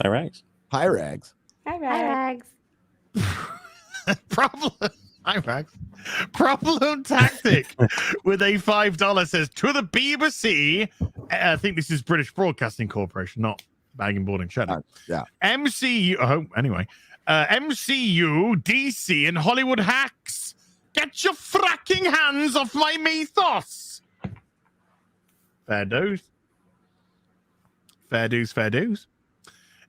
Hi, Rags. Hi, Rags. Hi, Hi, Rags. Rags. Problem. Hi, Rags. Problem Tactic with a $5 says, to the BBC. I think this is British Broadcasting Corporation, not Bagging, Boarding, Shedding. Yeah. MCU. Oh, anyway. MCU, DC, and Hollywood hacks. Get your fracking hands off my mythos. Fair dues. Fair dues, fair dues.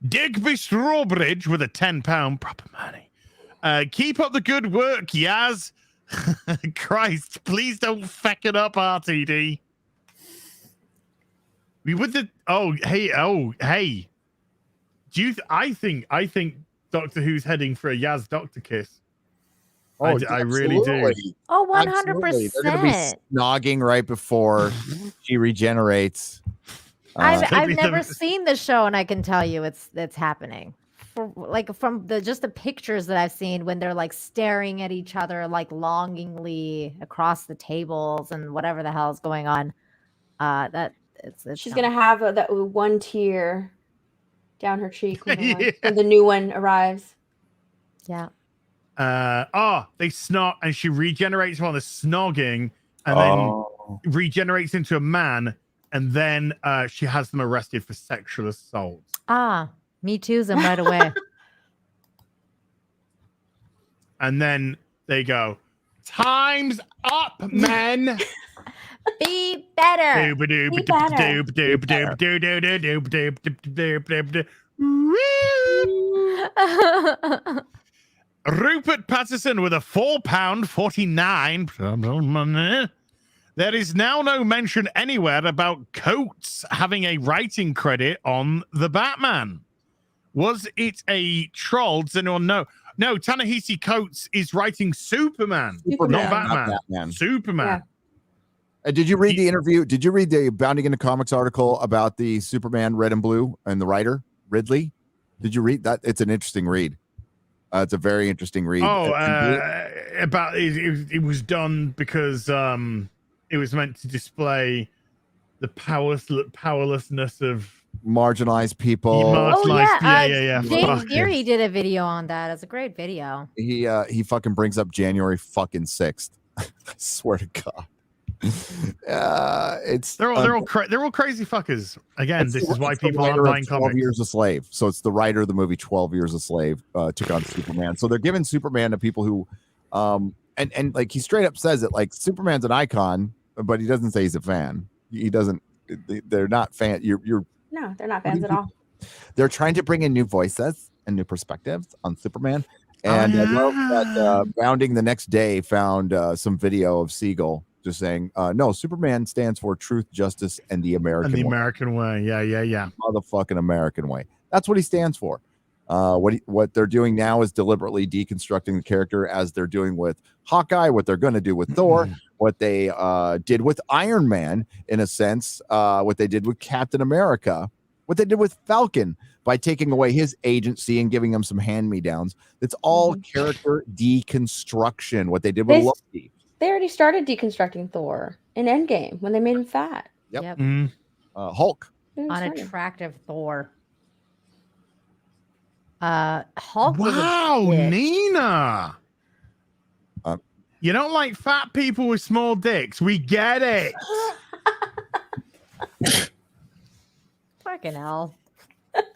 Digby Strawbridge with a £10 proper money. Keep up the good work, Yaz. Christ, please don't feck it up, RTD. We would the hey. Do you? I think Doctor Who's heading for a Yaz Doctor kiss. Oh, I really do. Oh, 100%. Absolutely. They're going to be snogging right before she regenerates. I've never seen the show, and I can tell you it's happening. From the pictures that I've seen when they're like staring at each other like longingly across the tables and whatever the hell is going on. She's gonna have that one tear down her cheek when the new one arrives. Yeah. They snog and she regenerates while they're snogging and then regenerates into a man, and then she has them arrested for sexual assault. Me too's them right away. And then they go, time's up, men. Be better. Rupert Patterson with a £4.49. There is now no mention anywhere about Coates having a writing credit on the Batman. Was it a troll? Does anyone know? No, Ta-Nehisi Coates is writing Superman. Not Batman. Superman. Yeah. Did you read the interview? Did you read the Bounding into Comics article about the Superman Red and Blue and the writer, Ridley? Did you read that? It's an interesting read. It's a very interesting read. It was done because it was meant to display the powerlessness of marginalized people. Yeah. James Geary did a video on that. It's a great video. He fucking brings up January fucking 6th. I swear to God. They're all crazy fuckers. Again, this is why people aren't buying 12 comics. Years a Slave. So it's the writer of the movie 12 Years a Slave took on Superman. So they're giving Superman to people who and like he straight up says it, like Superman's an icon, but he doesn't say he's a fan. He doesn't. They're not fan. No, they're not fans at all. They're trying to bring in new voices and new perspectives on Superman. And I love that Bounding the next day found some video of Siegel just saying, no, Superman stands for truth, justice, and the American way. American way. Yeah. Motherfucking American way. That's what he stands for. What they're doing now is deliberately deconstructing the character, as they're doing with Hawkeye, what they're going to do with Thor, what they did with Iron Man, in a sense, what they did with Captain America, what they did with Falcon by taking away his agency and giving him some hand-me-downs. It's all character deconstruction, what they did with Loki. They already started deconstructing Thor in Endgame when they made him fat. Yep. Hulk. Unattractive Thor. Hulk. Wow, Nina. You don't like fat people with small dicks. We get it. Fucking hell.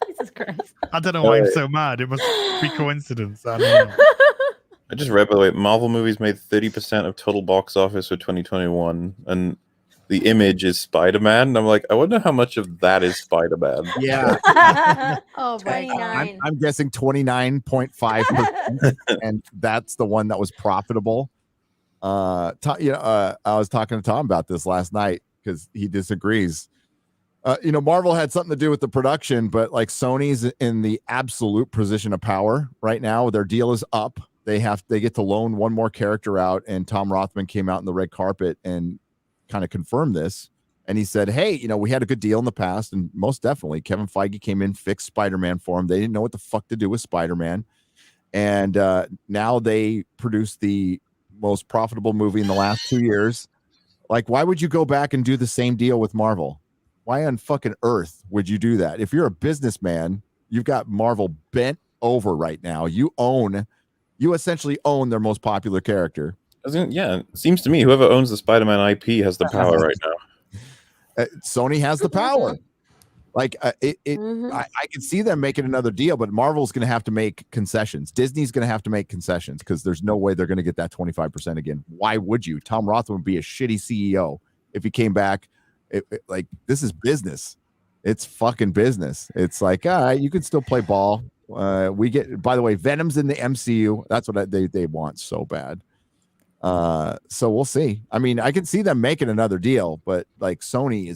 Jesus Christ. I don't know why I'm so mad. It must be coincidence. I don't know. I just read, by the way, Marvel movies made 30% of total box office for 2021, and the image is Spider-Man. And I'm like, I wonder how much of that is Spider-Man. Yeah. Oh, my God. I'm guessing 29.5%, and that's the one that was profitable. I was talking to Tom about this last night because he disagrees. Marvel had something to do with the production, but like Sony's in the absolute position of power right now. Their deal is up. They get to loan one more character out, and Tom Rothman came out on the red carpet and kind of confirmed this. And he said, hey, we had a good deal in the past, and most definitely Kevin Feige came in, fixed Spider-Man for him. They didn't know what the fuck to do with Spider-Man. And now they produced the most profitable movie in the last 2 years Like, why would you go back and do the same deal with Marvel? Why on fucking earth would you do that? If you're a businessman, you've got Marvel bent over right now. You essentially own their most popular character. Yeah, it seems to me whoever owns the Spider-Man IP has the power right now. Sony has the power. Like I can see them making another deal, but Marvel's going to have to make concessions. Disney's going to have to make concessions because there's no way they're going to get that 25% again. Why would you? Tom Roth would be a shitty CEO if he came back. Like, this is business. It's fucking business. It's like, all right, you can still play ball. We get, by the way, Venom's in the MCU. That's what they want so bad. So we'll see. I mean, I can see them making another deal, but like Sony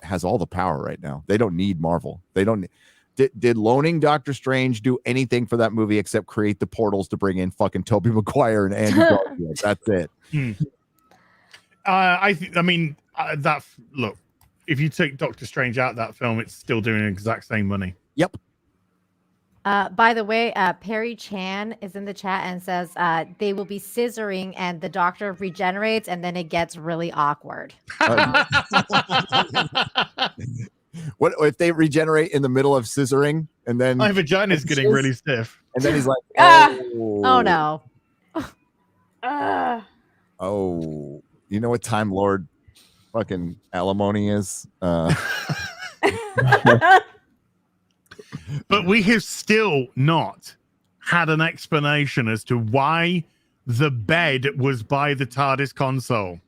has all the power right now. They don't need Marvel. They don't. Did loaning Doctor Strange do anything for that movie except create the portals to bring in fucking Tobey Maguire and Andrew Garfield? That's it. Look, if you take Doctor Strange out of that film, it's still doing the exact same money. Yep. By the way, Perry Chan is in the chat and says they will be scissoring and the doctor regenerates and then it gets really awkward. What if they regenerate in the middle of scissoring and then my vagina's getting really stiff? And then he's like, oh no. Oh, you know what Time Lord fucking alimony is? But we have still not had an explanation as to why the bed was by the TARDIS console.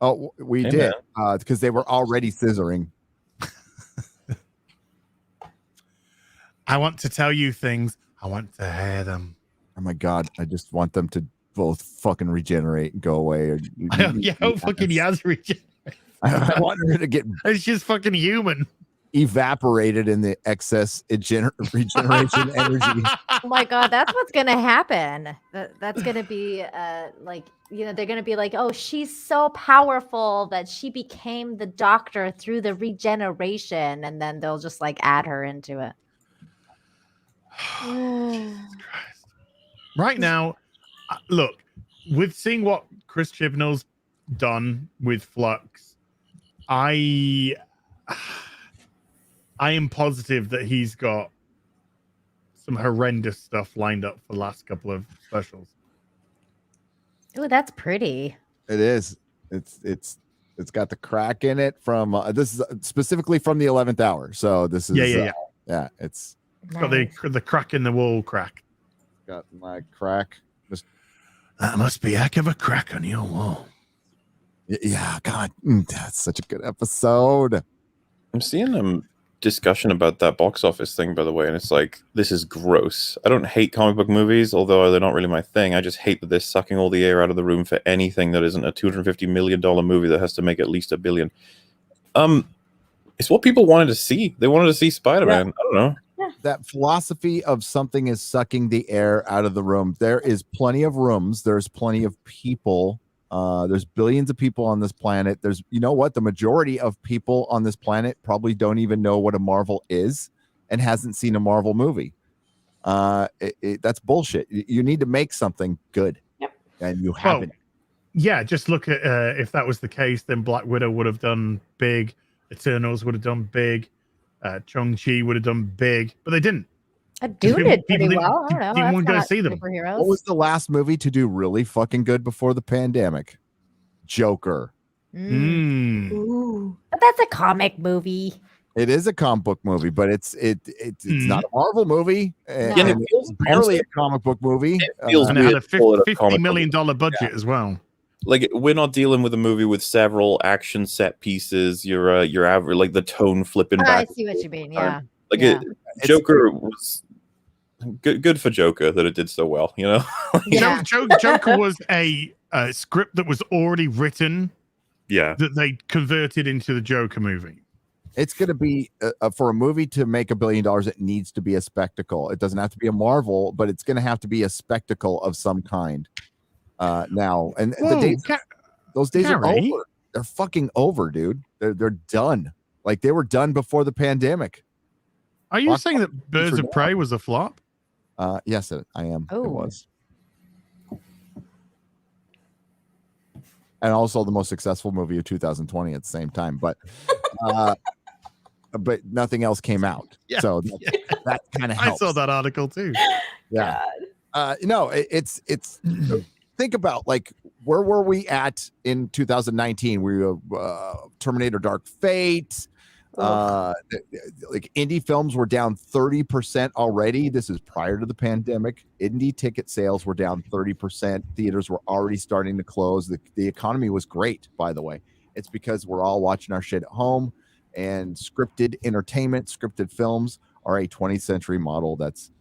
Oh, we did, because they were already scissoring. I want to tell you things. I want to hear them. Oh my God. I just want them to both fucking regenerate and go away. Fucking Yaz regenerate. I want her to get it's just fucking human. Evaporated in the excess regeneration energy. Oh my God, that's what's gonna happen. That's gonna be like, you know, they're gonna be like, oh, she's so powerful that she became the doctor through the regeneration, and then they'll just like add her into it. Right now, look, with seeing what Chris Chibnall's done with Flux, I am positive that he's got some horrendous stuff lined up for the last couple of specials. Oh, that's pretty. It is. It's got the crack in it from this is specifically from the 11th hour. So this is yeah. It's got the crack in the wall crack. Got my crack. That must be a heck of a crack on your wall. Yeah, God, that's such a good episode. I'm seeing discussion about that box office thing, by the way, and it's like, this is gross. I don't hate comic book movies, although they're not really my thing. I just hate that they're sucking all the air out of the room for anything that isn't a $250 million movie that has to make at least $1 billion. It's what people wanted to see. They wanted to see Spider-Man. I don't know. That philosophy of something is sucking the air out of the room. There is plenty of rooms. There's plenty of people. There's billions of people on this planet. There's, you know what? The majority of people on this planet probably don't even know what a Marvel is and hasn't seen a Marvel movie. That's bullshit. You need to make something good. Yep. And you haven't. Yeah, just look at if that was the case, then Black Widow would have done big. Eternals would have done big. Shang-Chi would have done big, but they didn't. Dune did pretty well. I don't know. Didn't want to see them. Superheroes. What was the last movie to do really fucking good before the pandemic? Joker. Ooh. But that's a comic movie. It is a comic book movie, but it's not a Marvel movie. Yeah, and it feels barely a comic book movie. It feels and it had a $50 million budget as well. Like, we're not dealing with a movie with several action set pieces. Your average, like the tone flipping back. I see what you mean. Yeah. Like Joker was good for Joker that it did so well. You know. Yeah. Joker was a script that was already written. Yeah. That they converted into the Joker movie. It's going to be for a movie to make $1 billion. It needs to be a spectacle. It doesn't have to be a Marvel, but it's going to have to be a spectacle of some kind. Now and those days are over. They're fucking over, dude. They're done. Like, they were done before the pandemic. Are you saying that Birds of Prey was a flop? Yes, I am. Oh. It was. and also the most successful movie of 2020 at the same time. But nothing else came out. Yeah, So that kind of helps. I saw that article too. Yeah. It's think about like where were we at in 2019? We were Terminator Dark Fate. Like indie films were down 30% already. This is prior to the pandemic. Indie ticket sales were down 30%. Theaters were already starting to close. The economy was great, by the way. It's because we're all watching our shit at home, and scripted entertainment, scripted films are a 20th century model that's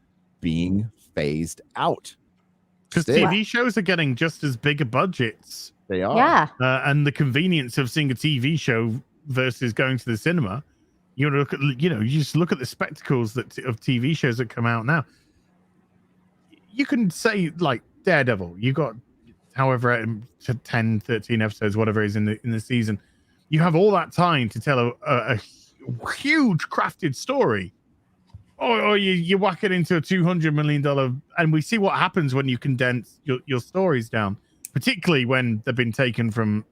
being phased out. Because TV shows are getting just as big a budgets. They are. Yeah. And the convenience of seeing a TV show versus going to the cinema. You look at, you just look at the spectacles of TV shows that come out now. You can say like Daredevil, you got however 10, 13 episodes, whatever is in the season. You have all that time to tell a huge crafted story. Or you whack it into a $200 million, and we see what happens when you condense your stories down, particularly when they've been taken from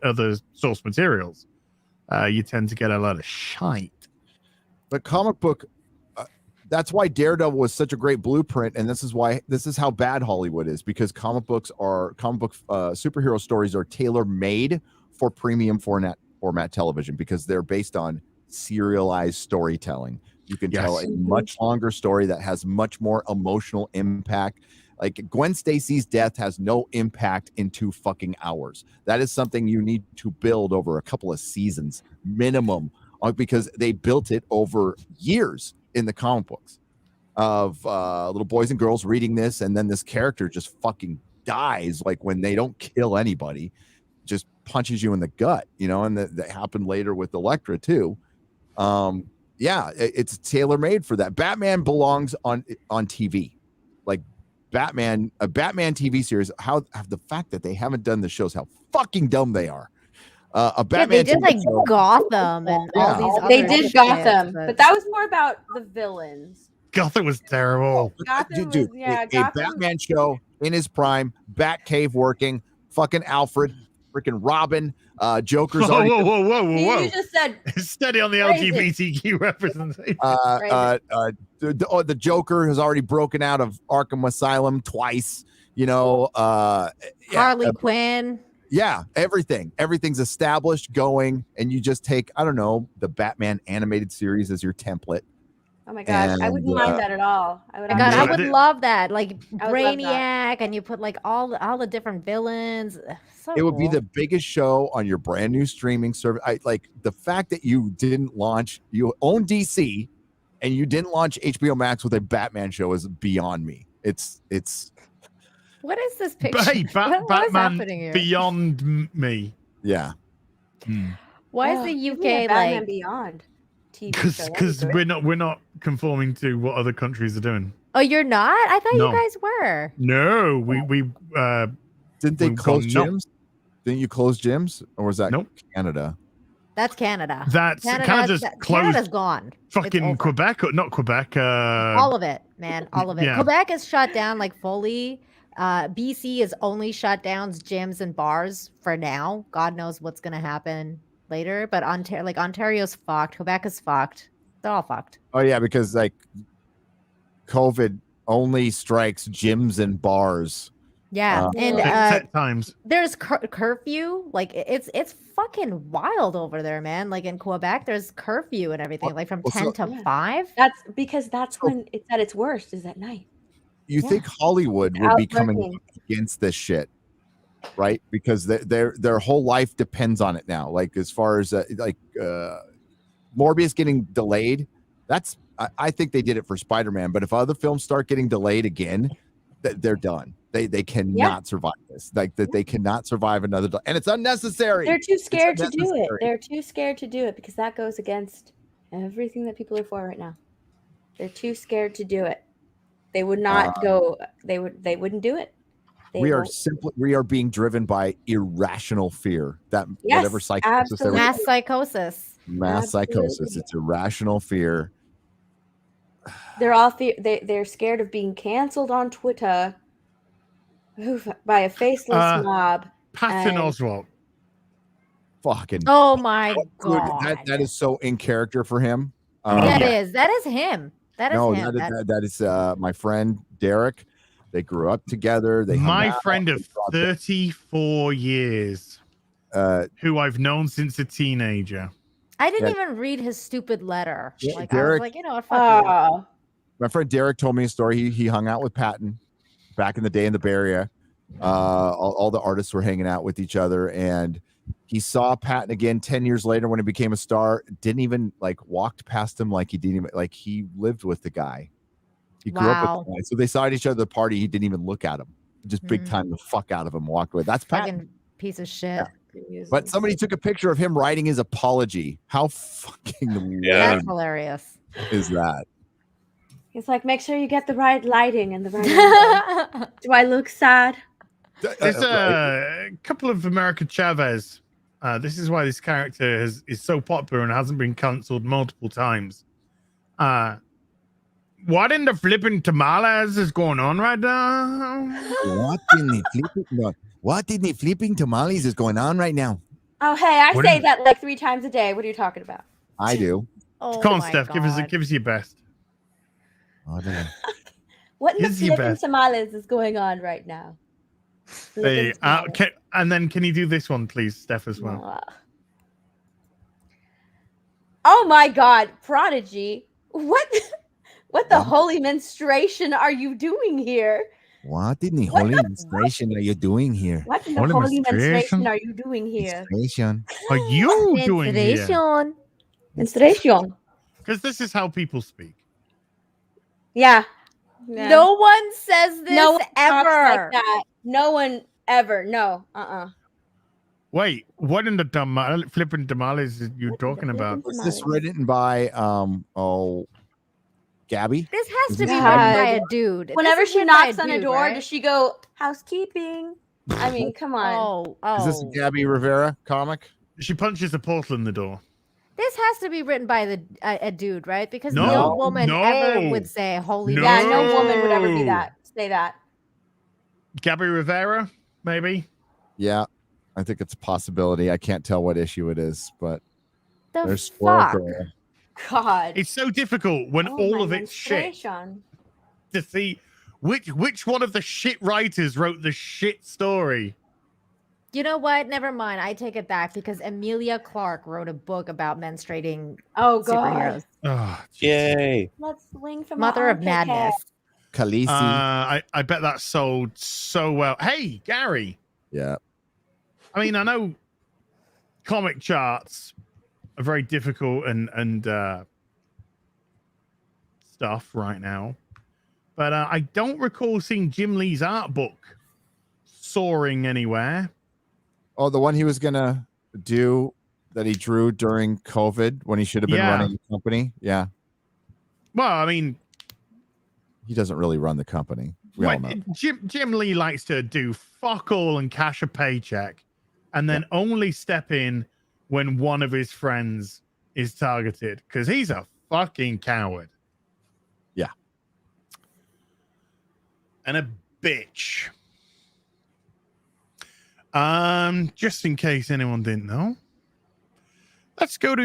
other source materials. You tend to get a lot of shite. But comic book, that's why Daredevil was such a great blueprint, and this is how bad Hollywood is, because comic book superhero stories are tailor made for premium format television, because they're based on serialized storytelling. You can tell a much longer story that has much more emotional impact. Like Gwen Stacy's death has no impact in 2 fucking hours. That is something you need to build over a couple of seasons minimum, because they built it over years in the comic books of little boys and girls reading this, and then this character just fucking dies, like when they don't kill anybody, just punches you in the gut, and that happened later with Elektra too. It's tailor-made for that. Batman belongs on TV. Like a Batman TV series, the fact that they haven't done the shows, how fucking dumb they are. A Batman they did like Gotham and all these other They did shit, Gotham, but that was more about the villains. Gotham was terrible. Gotham Dude, was, a Batman show in his prime, Batcave working, fucking Alfred, freaking Robin, Joker's already. Whoa. You just said steady on the crazy. LGBTQ representation. The Joker has already broken out of Arkham Asylum twice. Harley Quinn. Yeah, everything's established, going, and you just take, I don't know, the Batman animated series as your template. Oh my gosh, I wouldn't mind that at all. I would love that, like I would love Brainiac, that. and you put like all the different villains. So It would be the biggest show on your brand new streaming service. Like the fact that you own DC, and you didn't launch HBO Max with a Batman show is beyond me. It's. What is this picture? Hey, what is Batman happening here? beyond me. Yeah. Why is the UK Batman like Beyond TV show? Because we're not conforming to what other countries are doing. Oh, you're not? I thought No. you guys were. No, we Didn't they We've close gone, no. gyms? Didn't you close gyms, or was that Nope. Canada? That's Canada. That's Canada's closed. Canada's gone. It's Fucking over. Quebec, not Quebec. All of it, man. All of it. yeah. Quebec is shut down like fully. BC is only shut down gyms and bars for now. God knows what's gonna happen later. But Ontario's fucked. Quebec is fucked. They're all fucked. Oh yeah, because like COVID only strikes gyms and bars. Yeah, and set times. there's curfew. Like it's fucking wild over there, man. Like in Quebec, there's curfew and everything, like from 10 to 5. That's because that's when it's at its worst, is at night. You think Hollywood would be coming against this shit, right? Because their whole life depends on it now. Like as far as Morbius getting delayed, I think they did it for Spider-Man. But if other films start getting delayed again, they're done. They cannot survive this. Like that, they cannot survive another, and it's unnecessary. They're too scared to do it. They're too scared to do it because that goes against everything that people are for right now. They're too scared to do it. They would not go. They wouldn't do it. We are being driven by irrational fear. That whatever psychosis, mass psychosis. Mass psychosis. It's irrational fear. They're all they're scared of being canceled on Twitter by a faceless mob. Patton Oswalt. Fucking. Oh my Dude, god. that is so in character for him. That is him. That is no, him. that is my friend Derek. They grew up together. My friend of 34 years, who I've known since a teenager. I didn't even read his stupid letter. Yeah, Like Derek, I was like, fuck you. My friend Derek told me a story. He hung out with Patton back in the day in the Bay Area. All the artists were hanging out with each other, and he saw Patton again 10 years later when he became a star. Didn't even walked past him like he didn't even he lived with the guy. He grew up with the guy. So they saw each other at the party. He didn't even look at him. Just big time the fuck out of him. Walked away. That's Patton. Fucking piece of shit. Yeah. But somebody took a picture of him writing his apology. How fucking That's hilarious. is that? He's like, make sure you get the right lighting and the right angle. Do I look sad? There's a couple of America Chavez. This is why this character is so popular and hasn't been cancelled multiple times. What in the flipping tamales is going on right now? What in the flipping tamales is going on right now? Oh, hey, I say that like 3 times a day. What are you talking about? I do. Oh, come on, Steph, give us your best. I don't know. What in the flipping tamales is going on right now? Hey, and then can you do this one, please, Steph, as well? Oh my God, Prodigy! What the holy menstruation are you doing here? What in the holy menstruation are you doing here? What in the holy menstruation are you doing here? Menstruation. Are you doing here? Menstruation. Because this is how people speak. Yeah. No one says this no one ever. Like that. No one ever. No. Wait, what in the flipping tamales are you talking about? Was this written by Gabby? This has to be written by a dude. Whenever she knocks on a door, right? does she go housekeeping? I mean, come on. Is this a Gabby Rivera comic? She punches a portal in the door. This has to be written by a dude, right? Because no, no woman ever would say holy. No. Yeah, no woman would ever be that. Say that. Gabby Rivera, maybe. Yeah, I think it's a possibility. I can't tell what issue it is, but there's fuck? God, it's so difficult when all of it's shit to see which one of the shit writers wrote the shit story. You know what? Never mind. I take it back because Emilia Clarke wrote a book about menstruating superheroes. Oh, yay! Let's swing from Mother of Madness. Khaleesi. I bet that sold so well. Hey, Gary. Yeah. I mean, I know comic charts are very difficult and stuff right now, but I don't recall seeing Jim Lee's art book soaring anywhere. Oh, the one he was gonna do that he drew during COVID when he should have been running the company. Yeah. Well, I mean, he doesn't really run the company. We all know. Jim Lee likes to do fuck all and cash a paycheck, and then only step in when one of his friends is targeted because he's a fucking coward. Yeah. And a bitch. Just in case anyone didn't know, let's go to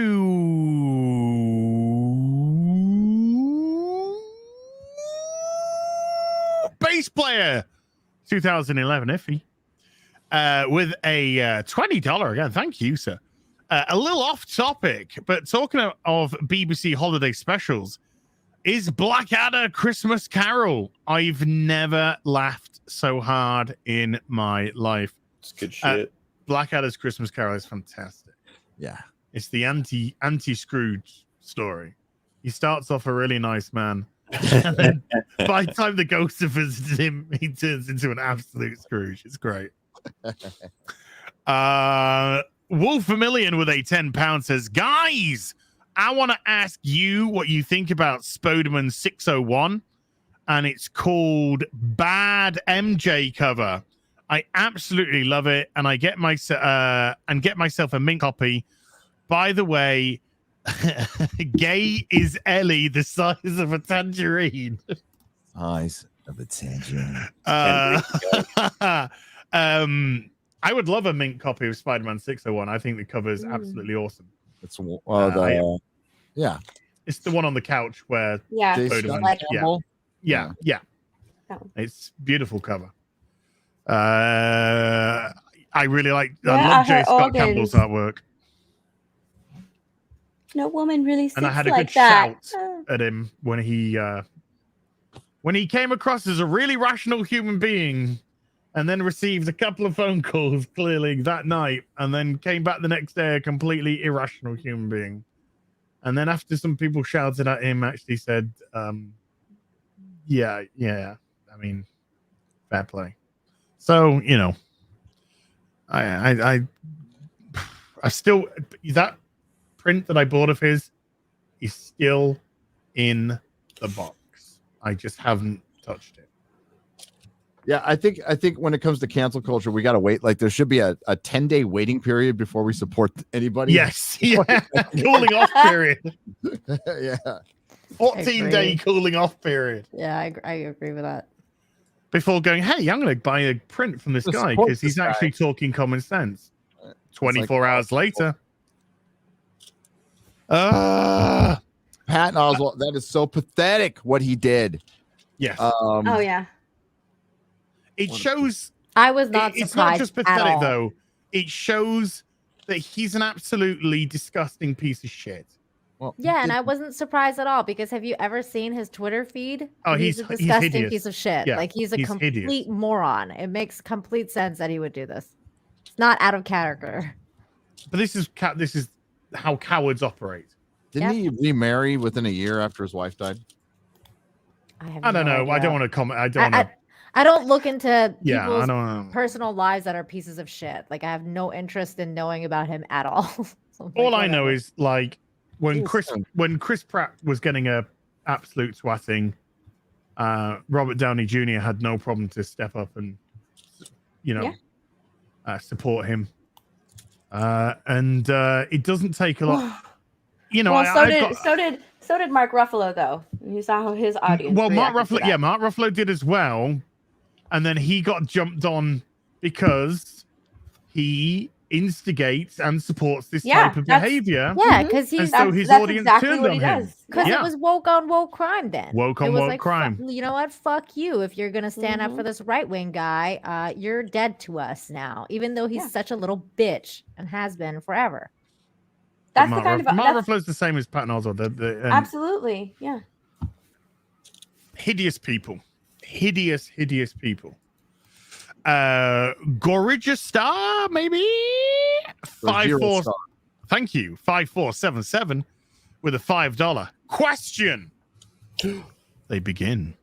bass player 2011 Iffy with a $20 again. Thank you, sir. A little off topic, but talking of BBC holiday specials, is Blackadder Christmas Carol. I've never laughed so hard in my life. It's good shit. Blackadder's Christmas Carol is fantastic. Yeah. It's the anti-Scrooge story. He starts off a really nice man. And then by the time the ghost visits him, he turns into an absolute Scrooge. It's great. Wolf Vermillion with a £10 says, guys, I want to ask you what you think about Spoderman 601, and it's called Bad MJ cover. I absolutely love it, and I get myself a mint copy. By the way, gay is Ellie the size of a tangerine. Size of a tangerine. I would love a mint copy of Spider-Man 601. I think the cover is absolutely awesome. It's yeah. It's the one on the couch where Yeah. Spider-Man- Like, yeah. Oh. It's beautiful cover. I really like. Yeah, I love J. her Scott organs. Campbell's artwork, no woman really sits and I had a like good that. shout at him when he came across as a really rational human being, and then received a couple of phone calls clearly that night, and then came back the next day a completely irrational human being. And then after some people shouted at him, actually said, yeah, I mean, fair play. So, you know, I still, that print that I bought of his is still in the box. I just haven't touched it. Yeah, I think when it comes to cancel culture, we got to wait. Like, there should be a 10-day waiting period before we support anybody. Yes, yeah, cooling off period. Yeah, 14-day cooling off period. Yeah, I agree with that. Before going, hey, I'm going to buy a print from this Just guy support because he's this guy. actually talking common sense. It's 24 like, hours later. Patton Oswalt, that is so pathetic what he did. Yes. Oh yeah. It shows. I was not It's not surprised just at pathetic, all. though. It shows that he's an absolutely disgusting piece of shit. Well, Yeah, and I wasn't surprised at all because have you ever seen his Twitter feed? Oh, a he's disgusting hideous. piece of shit. Yeah, Like he's a he's complete hideous. moron. It makes complete sense that he would do this. It's not out of character. But this is how cowards operate. Didn't he remarry within a year after his wife died? I don't know. I don't want to comment. I don't know. I don't look into Yeah, I people's don't know. personal lives that are pieces of shit. Like I have no interest in knowing about him at all. So I'm All like, I know whatever. is like when Yes. Chris Pratt was getting a absolute swatting, Robert Downey Jr. had no problem to step up and support him. And it doesn't take a lot. Well, so did Mark Ruffalo though. You saw how his audience. Well, Mark reacted to Ruffalo, that. Mark Ruffalo did as well, and then he got jumped on because he instigates and supports this Yeah, type of that's- behavior. Yeah, Mhm. because And he's so his that's audience exactly turned what on he him. does. because Yeah. it was woke on woke crime then. Woke on It was woke like, crime. You know what? Fuck you. If you're gonna stand up Mhm. for this right wing guy, you're dead to us now. Even though he's Yeah. such a little bitch and has been forever. That's the Mark kind of Mark that's, Ruffalo's the same as Patton Oswalt. absolutely, yeah. Hideous people. Hideous people. Gorilla Star, maybe? Zero 5-4. star. Thank you. 5477 with a $5 question. They begin.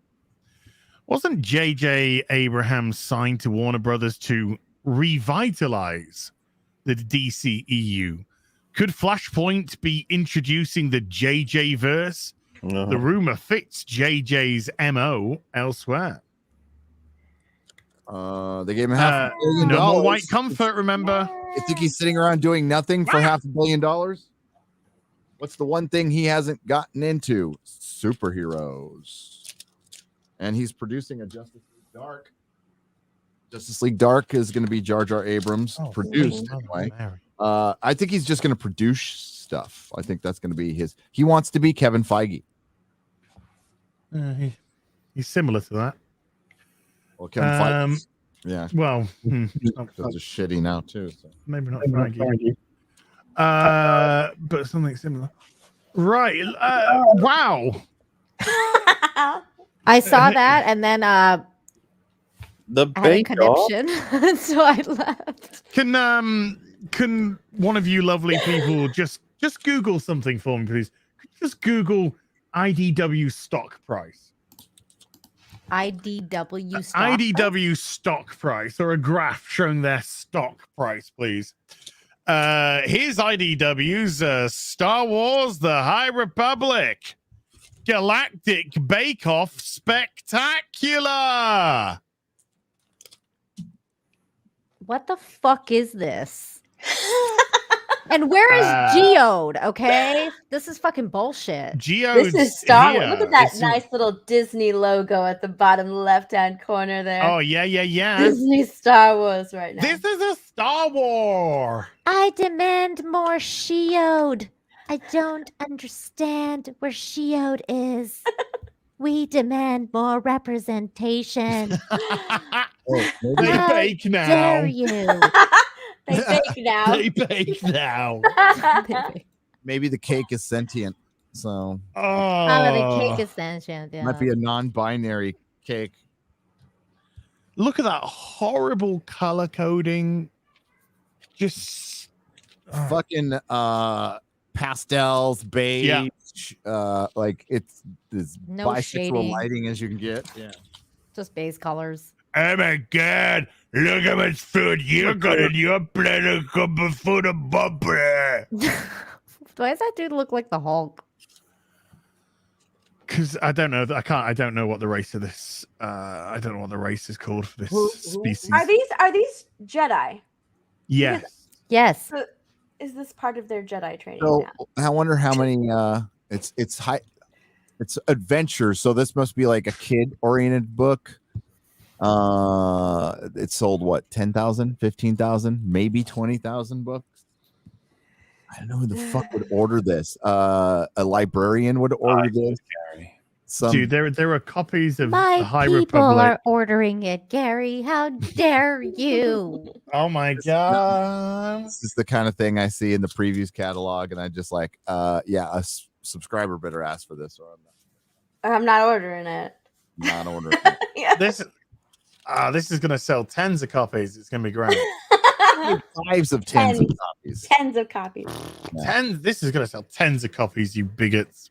Wasn't J.J. Abrams signed to Warner Brothers to revitalize the DCEU? Could Flashpoint be introducing the JJ verse? The rumor fits JJ's MO elsewhere. They gave him $500 million. No more white comfort, remember? You think he's sitting around doing nothing for $500 million? What's the one thing he hasn't gotten into? Superheroes. And he's producing a Justice League Dark. Justice League Dark is going to be Jar Jar Abrams produced anyway. I think he's just going to produce stuff. I think that's going to be his. He wants to be Kevin Feige. He's similar to that. Well, Kevin Feige. Yeah. Well, Those are shitty now too. So. maybe not Feige. But something similar. Right. Wow. I saw that and then The I had a bake off? connection, so I left. Can one of you lovely people just Google something for me, please? Just Google IDW stock price. IDW stock. IDW stock price, or a graph showing their stock price, please. Here's IDW's Star Wars: The High Republic Galactic Bake Off Spectacular. What the fuck is this? And where is Geode? Okay, this is fucking bullshit. Geode's This is Star Wars. here. Look at that It's- nice little Disney logo at the bottom left-hand corner there. Oh yeah. Disney Star Wars right now. This is a Star Wars. I demand more Shield. I don't understand where Shield is. We demand more representation. Oh, maybe, They How bake now. dare you? They fake now. They bake now. maybe the cake is sentient, so Oh, Oh, the cake is sentient. Yeah. might be a non-binary cake. Look at that horrible color coding. Just Fucking pastels, beige, like it's as No bisexual shading. lighting as you can get. Yeah. Just base colors. oh my god! Look how much food you got in your plate of food of bumper. Why does that dude look like the Hulk? Because I don't know. I don't know what the race of this. I don't know what the race is called for this species. Are these Jedi? Yes. Yes. So, is this part of their Jedi training So now? I wonder how many. It's high. It's adventure. So this must be like a kid-oriented book. It sold what 10,000, 15,000, maybe 20,000 books. I don't know who the fuck would order this. A librarian would order this. Dude, there are copies of the My High people Republic. are ordering it, Gary. How dare you? Oh my god! This is the kind of thing I see in the previews catalog, and I just like, subscriber better ask for this, or I'm not ordering it. I'm not ordering. Yeah. This is gonna sell tens of copies. It's gonna be great. Fives of tens of copies. Tens of copies. Tens. This is gonna sell tens of copies. You bigots.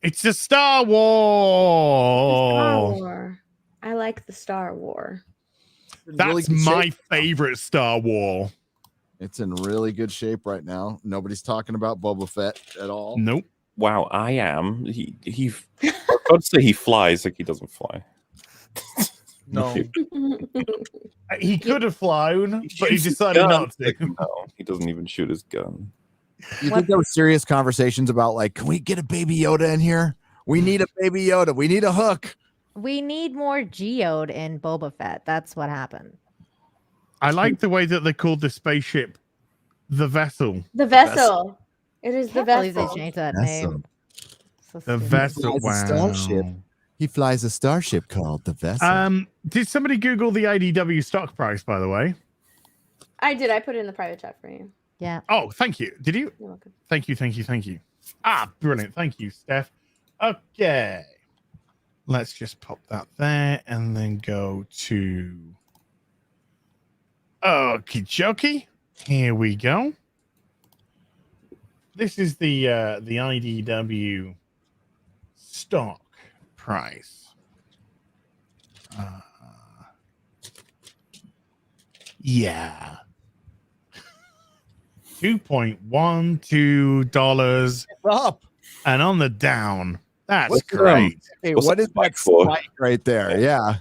It's a Star The Star Wars. War. I like the Star War. That's Really good my shape. favorite Star War. It's in really good shape right now. Nobody's talking about Boba Fett at all. Nope. Wow, I am. I'd say he flies like he doesn't fly. No. He could have flown, but he shoots his decided gun. not to. Like, no, he doesn't even shoot his gun. You think there were serious conversations about like, can we get a baby Yoda in here? We need a baby Yoda. We need a hook. We need more Geode in Boba Fett. That's what happened. I like the way that they called the spaceship the Vessel. The vessel. It is the Can't believe vessel. they changed that Vessel. name. So The stupid. Vessel. Flies a Wow. starship. He flies a starship called the Vessel. Did somebody Google the IDW stock price, by the way? I did. I put it in the private chat for you. Yeah. Oh, thank you. Did you? You're welcome. Thank you. Ah, brilliant. Thank you, Steph. Okay. Let's just pop that there and then go to okie dokie. Here we go. This is the IDW stock price. Yeah. $2.12 Up. and on the down. That's What's great. Hey, What's what that is that for? spike right there? Yeah.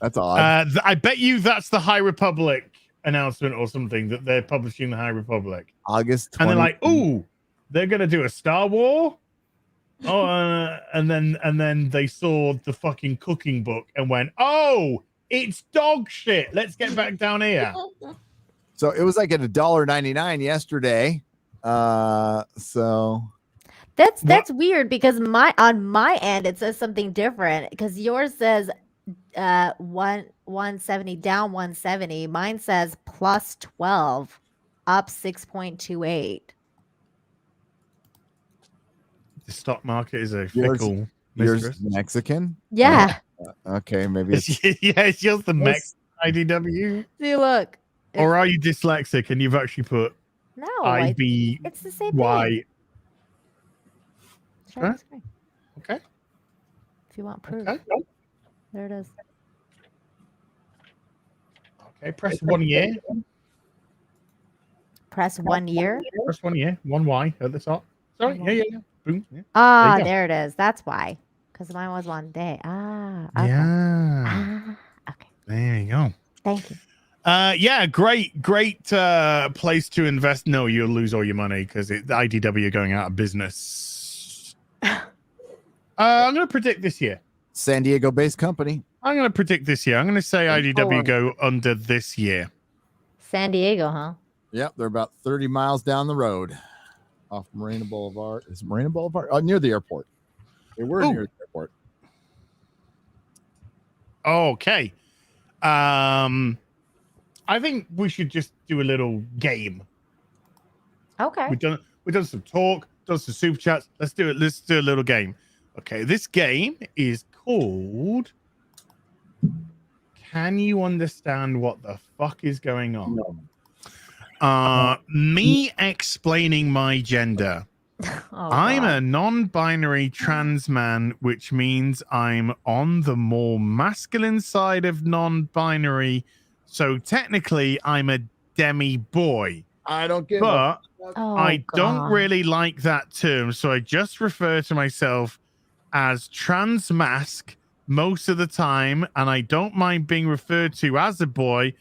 That's odd. I bet you that's the High Republic announcement or something that they're publishing the High Republic. August 20. And they're like, ooh, they're gonna do a Star War. Oh, and then they saw the fucking cooking book and went, oh, it's dog shit. Let's get back down here. So it was like at $1.99 yesterday. So That's weird because on my end it says something different because yours says 170 down 170. Mine says plus 12 up 6.28. The stock market is a Yours- fickle yours mistress. Mexican? Yeah. Okay, maybe it's Yeah, it's just the Yes. Mex IDW. See, look. Or are you dyslexic and you've actually put No, IB? it's the same thing. Why? Share the Huh? screen Okay. if you want proof. Okay. There it is. Okay. Press 1 year. Press 1 year. Press 1 year. 1 Y at the top. Sorry. Yeah. Boom. Yeah. Ah, you go. there it is. That's why. Because mine was one day. Okay. Yeah. Okay. There you go. Thank you. Yeah, great place to invest. No, you'll lose all your money because IDW are going out of business. I'm going to predict this year. San Diego-based company. I'm going to predict this year. I'm going to say IDW go under this year. San Diego, huh? Yep, they're about 30 miles down the road off Marina Boulevard. Is it Marina Boulevard? Oh, near the airport. They were near the airport. Okay. I think we should just do a little game. Okay. We've done some talk, done some super chats. Let's do it. Let's do a little game. Okay, this game is called Can You Understand What the Fuck Is Going On? No. Me explaining my gender. I'm a non-binary trans man, which means I'm on the more masculine side of non-binary. So technically, I'm a demi boy. I don't get But I don't God. really like that term, so I just refer to myself as trans mask most of the time, and I don't mind being referred to as a boy,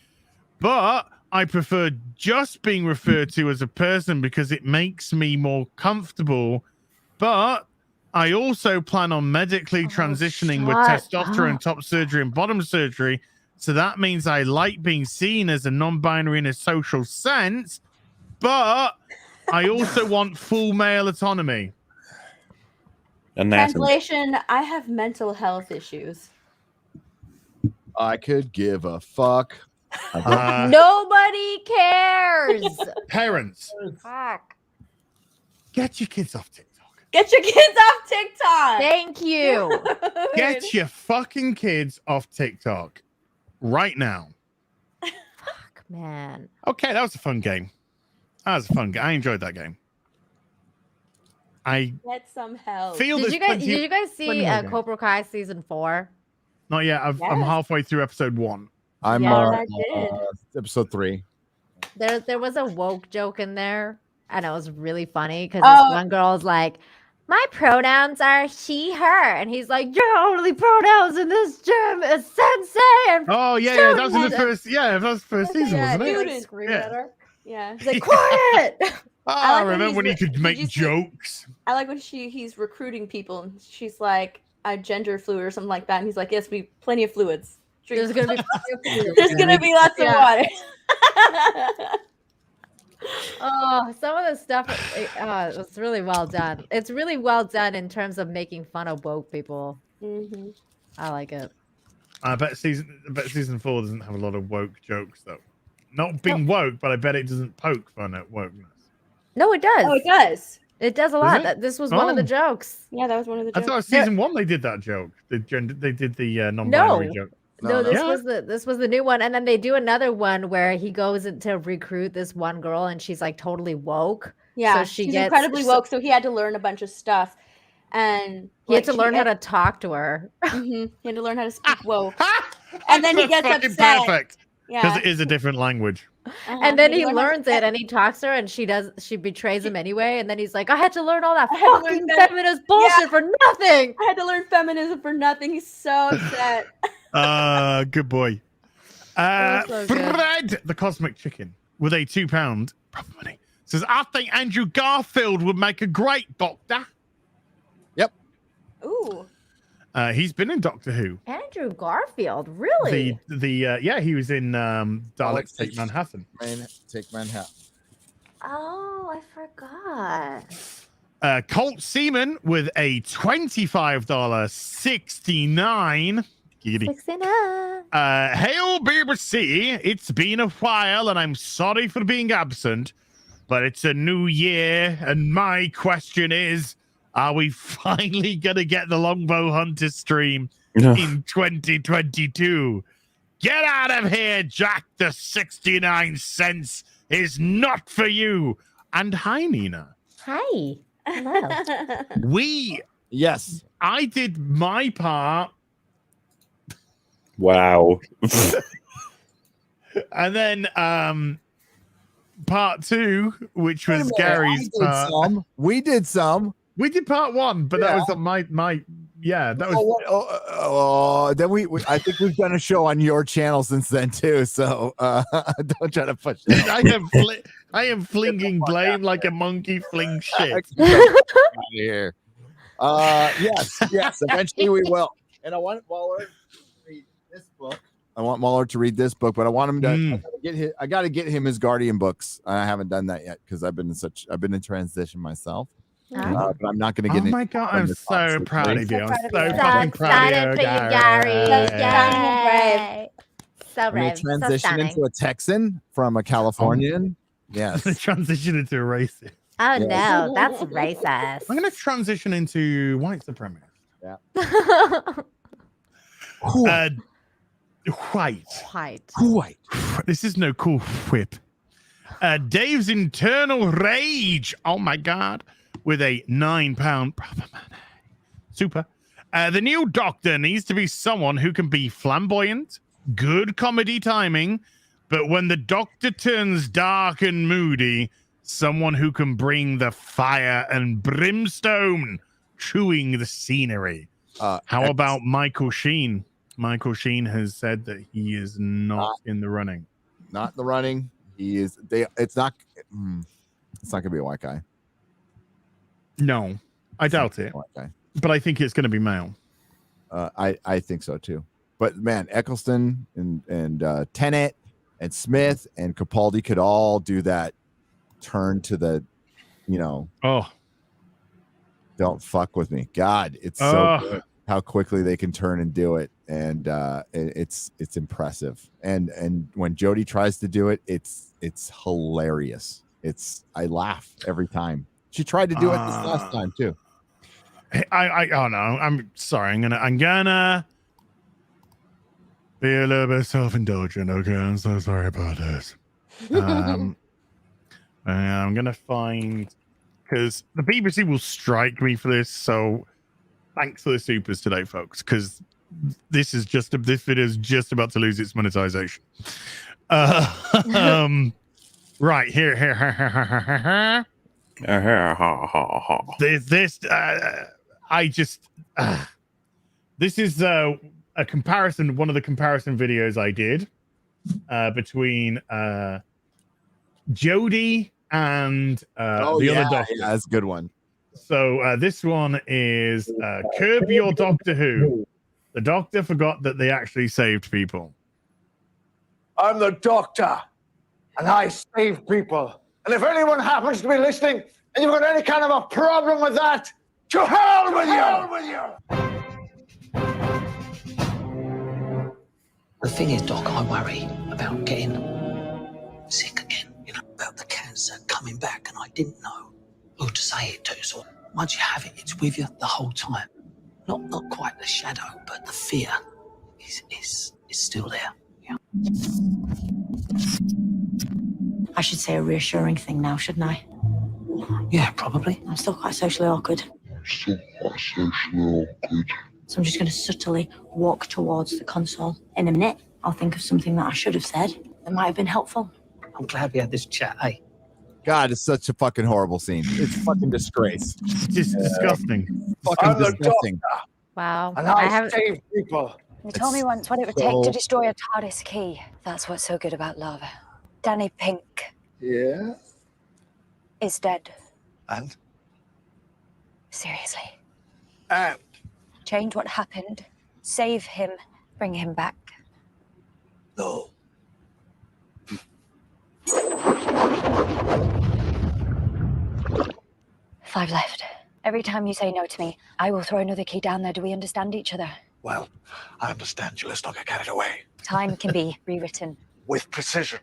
but I prefer just being referred to as a person because it makes me more comfortable. But I also plan on medically transitioning with testosterone, top surgery, and bottom surgery. So that means I like being seen as a non-binary in a social sense, but I also want full male autonomy. Anatomy. Translation: I have mental health issues. I could give a fuck. Nobody cares. Parents, Fuck. get your kids off TikTok. Get your kids off TikTok. Thank you. Get your fucking kids off TikTok right now. Fuck, man. Okay, that was a fun game. That was a fun game. I enjoyed that game. I Get some help. feel Did there's you guys plenty see more games. Cobra Kai season 4? Not yet. I'm Yes. halfway through episode 1. I'm Yeah, I did. episode 3. There was a woke joke in there, and it was really funny because Oh. this one girl's like, my pronouns are she, her. And he's like, your only pronouns in this gym is sensei. And Oh yeah, that was in the Student. first. Yeah, that was the first season, Yeah, wasn't dude. it? like, Student. screaming Yeah. at her. Yeah. He's like, quiet. I like when remember he's when he re- could did make you see- jokes. I like when he's recruiting people and she's like a gender fluid or something like that, and he's like, yes, we plenty of fluids. Drink- There's going to be There's gonna be lots of Yeah. water. Oh, some of the stuff, it was really well done. It's really well done in terms of making fun of woke people. Mhm. I like it. I bet season 4 doesn't have a lot of woke jokes though. Not being woke, but I bet it doesn't poke fun at wokeness. No, it does. Oh, it does. It does a lot. it? This was one of the Oh. jokes. Yeah, that was one of the I jokes. thought season 1 they did that joke. They did the non-binary No. joke. No, this Yeah. was the new one, and then they do another one where he goes in to recruit this one girl, and she's like totally woke. Yeah, she she's gets- incredibly woke, so he had to learn a bunch of stuff, and He had to learn how to talk to her. He had to learn how to speak woke, and then he That's gets fucking upset. perfect because Yeah, it is a different language. And then he had to learn how to learns it, and he talks to her, and she betrays him anyway. And then he's like, "I had to learn all that I had to learn fucking that- feminist bullshit for nothing." I had to learn feminism for nothing. He's so upset. Good boy. That was so good. Fred, the Cosmic Chicken, with a £2 profit money, says, I think Andrew Garfield would make a great Doctor. Ooh, He's been in Doctor Who. Andrew Garfield, really? Yeah, he was in Daleks Take Take- Manhattan. Take Manhattan. Oh, I forgot. Colt Seaman with a $25.69. Giggity. 69. Hail BBC, it's been a while and I'm sorry for being absent, but it's a new year and my question is, are we finally gonna get the Longbow Hunter stream in 2022? Get out of here, Jack. The 69 cents is not for you. And hi, Nina. Hi. Hello. Yes. I did my part. Wow. And then part 2, which was Wait a minute, Gary's part. We did some. We did part 1, but that Yeah. was my yeah, that was. Then we I think we've done a show on your channel since then too. So don't try to push that. I am flinging blame like a monkey flings shit. Here. Yes. Eventually we will. And I want Waller to read this book. I want Waller to read this book, but I want him to. I got to get him his Guardian books. I haven't done that yet because I've been in transition myself. But I'm not going to get. Oh my god! I'm so proud of you. I'm so fucking proud of you, Gary. So brave. Transition into a Texan from a Californian. Yes. Transition into a racist. Oh no, that's racist. I'm going to transition into white supremacist. Yeah. White. This is no cool whip. Dave's internal rage. Oh my god. With a 9-pound super. The new Doctor needs to be someone who can be flamboyant, good comedy timing, but when the Doctor turns dark and moody, someone who can bring the fire and brimstone, chewing the scenery. How about Michael Sheen? Michael Sheen has said that he is not in the running. Not in the running. He is. It's not going to be a white guy. No, I doubt it. But I think it's going to be male. I think so too. But man, Eccleston and Tennant and Smith and Capaldi could all do that turn to the, don't fuck with me. God, it's so good how quickly they can turn and do it. And it's impressive. And when Jodie tries to do it, it's hilarious. I laugh every time. She tried to do it this last time too. I don't know. I'm sorry. I'm gonna be a little bit self-indulgent. Okay, I'm so sorry about this. I'm gonna find, because the BBC will strike me for this. So thanks for the supers today, folks, because this video is just about to lose its monetization. Right here. This is a comparison, one of the comparison videos I did between Jodie and the other Doctor. Yeah, that's a good one. So this one is Curb Your Doctor Who. The Doctor forgot that they actually saved people. I'm the Doctor, and I save people. And if anyone happens to be listening, and you've got any kind of a problem with that, to hell with you! The thing is, Doc, I worry about getting sick again. About the cancer coming back, and I didn't know who to say it to. So once you have it, it's with you the whole time. Not quite the shadow, but the fear is still there. Yeah. I should say a reassuring thing now, shouldn't I? Yeah, probably. I'm still quite socially awkward. So I'm just going to subtly walk towards the console. In a minute, I'll think of something that I should have said that might have been helpful. I'm glad we had this chat, eh? God, it's such a fucking horrible scene. It's fucking disgrace. It's just disgusting. Fucking disgusting. Wow. And I save people. You told me once what it would take to destroy a TARDIS key. That's what's so good about love. Danny Pink. Yeah? Is dead. And? Seriously. And? Change what happened. Save him. Bring him back. No. 5 left. Every time you say no to me, I will throw another key down there. Do we understand each other? Well, I understand you. Let's not get carried away. Time can be rewritten. With precision.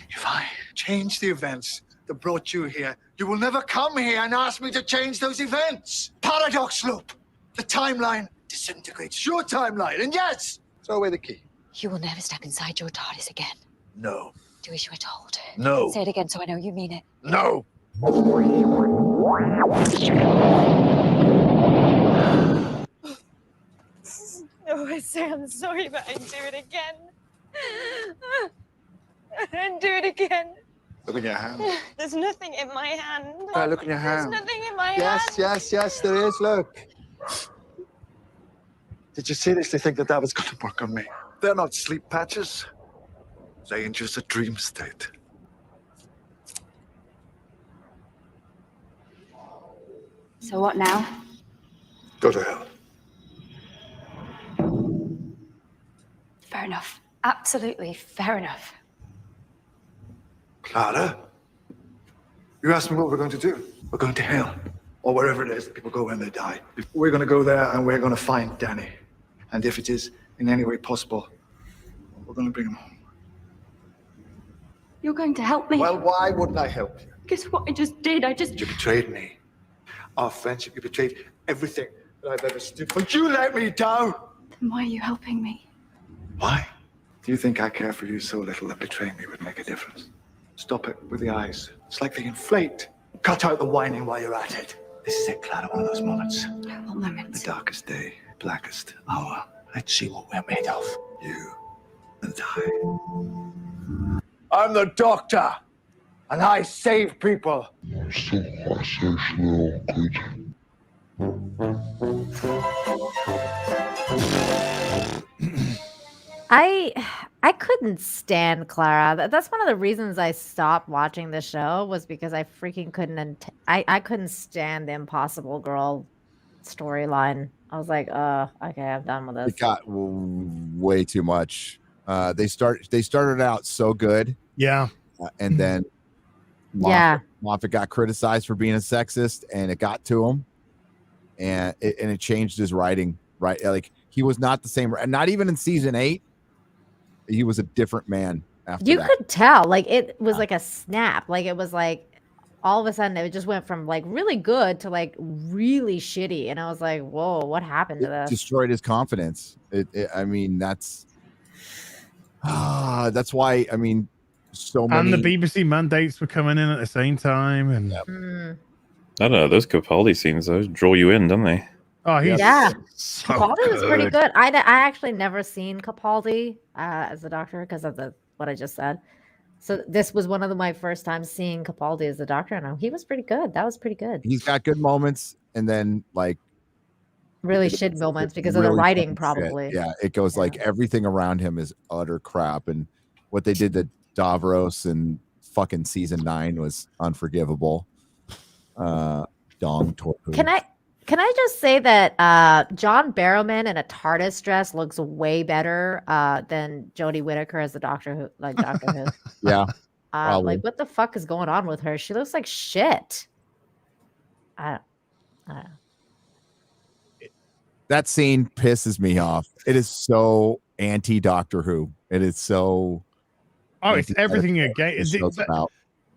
If I change the events that brought you here, you will never come here and ask me to change those events. Paradox loop. The timeline disintegrates your timeline. And yes, throw away the key. You will never step inside your TARDIS again. No. Do as you were told. No. Say it again so I know you mean it. No. No, I say I'm sorry, but I'd do it again. I'd do it again. Look in your hand. There's nothing in my hand. Look in your hand. There's nothing in my hand. Yes, there is. Look. Did you seriously think that was going to work on me? They're not sleep patches. They induce a dream state. So what now? Go to hell. Fair enough. Absolutely fair enough. Clara, you asked me what we're going to do. We're going to hell, or wherever it is that people go when they die. We're going to go there and we're going to find Danny. And if it is in any way possible, we're going to bring him home. You're going to help me? Well, why wouldn't I help you? Because what I just did, You betrayed me. Our friendship, you betrayed everything that I've ever stood for. You let me down! Then why are you helping me? Why? Do you think I care for you so little that betraying me would make a difference? Stop it with the eyes. It's like they inflate. Cut out the whining while you're at it. This is it, Clara, one of those moments. What moments? The darkest day, blackest hour. Let's see what we're made of. You and I. I'm the doctor, and I save people. I couldn't stand Clara. That's one of the reasons I stopped watching the show, was because I freaking couldn't. I couldn't stand the Impossible Girl storyline. I was like, okay, I'm done with this. It got way too much. They started out so good, Yeah. and then Moffat got criticized for being a sexist, and it got to him, and it changed his writing. Right, like he was not the same. Not even in season 8, he was a different man. After You that. could tell, like it was like a snap. Like it was like all of a sudden it just went from like really good to like really shitty, and I was like, whoa, what happened to this? Destroyed his confidence. I mean, that's why. I mean, so many. And the BBC mandates were coming in at the same time, and I don't know. Those Capaldi scenes, those draw you in, don't they? oh, he's so Capaldi was pretty good. good. I actually never seen Capaldi as a doctor because of what I just said. So this was one of my first times seeing Capaldi as a doctor, and he was pretty good. That was pretty good. He's got good moments, and then like Really shit moments because of the really writing, fucking shit. probably. Yeah, it goes like everything around him is utter crap, and what they did to Davros in fucking season 9 was unforgivable. Dong torture. Can I just say that John Barrowman in a TARDIS dress looks way better than Jodie Whittaker as the Doctor Who. Yeah. Like what the fuck is going on with her? She looks like shit. I don't know. That scene pisses me off. It is so anti Doctor Who. It is so. Oh, it's everything again.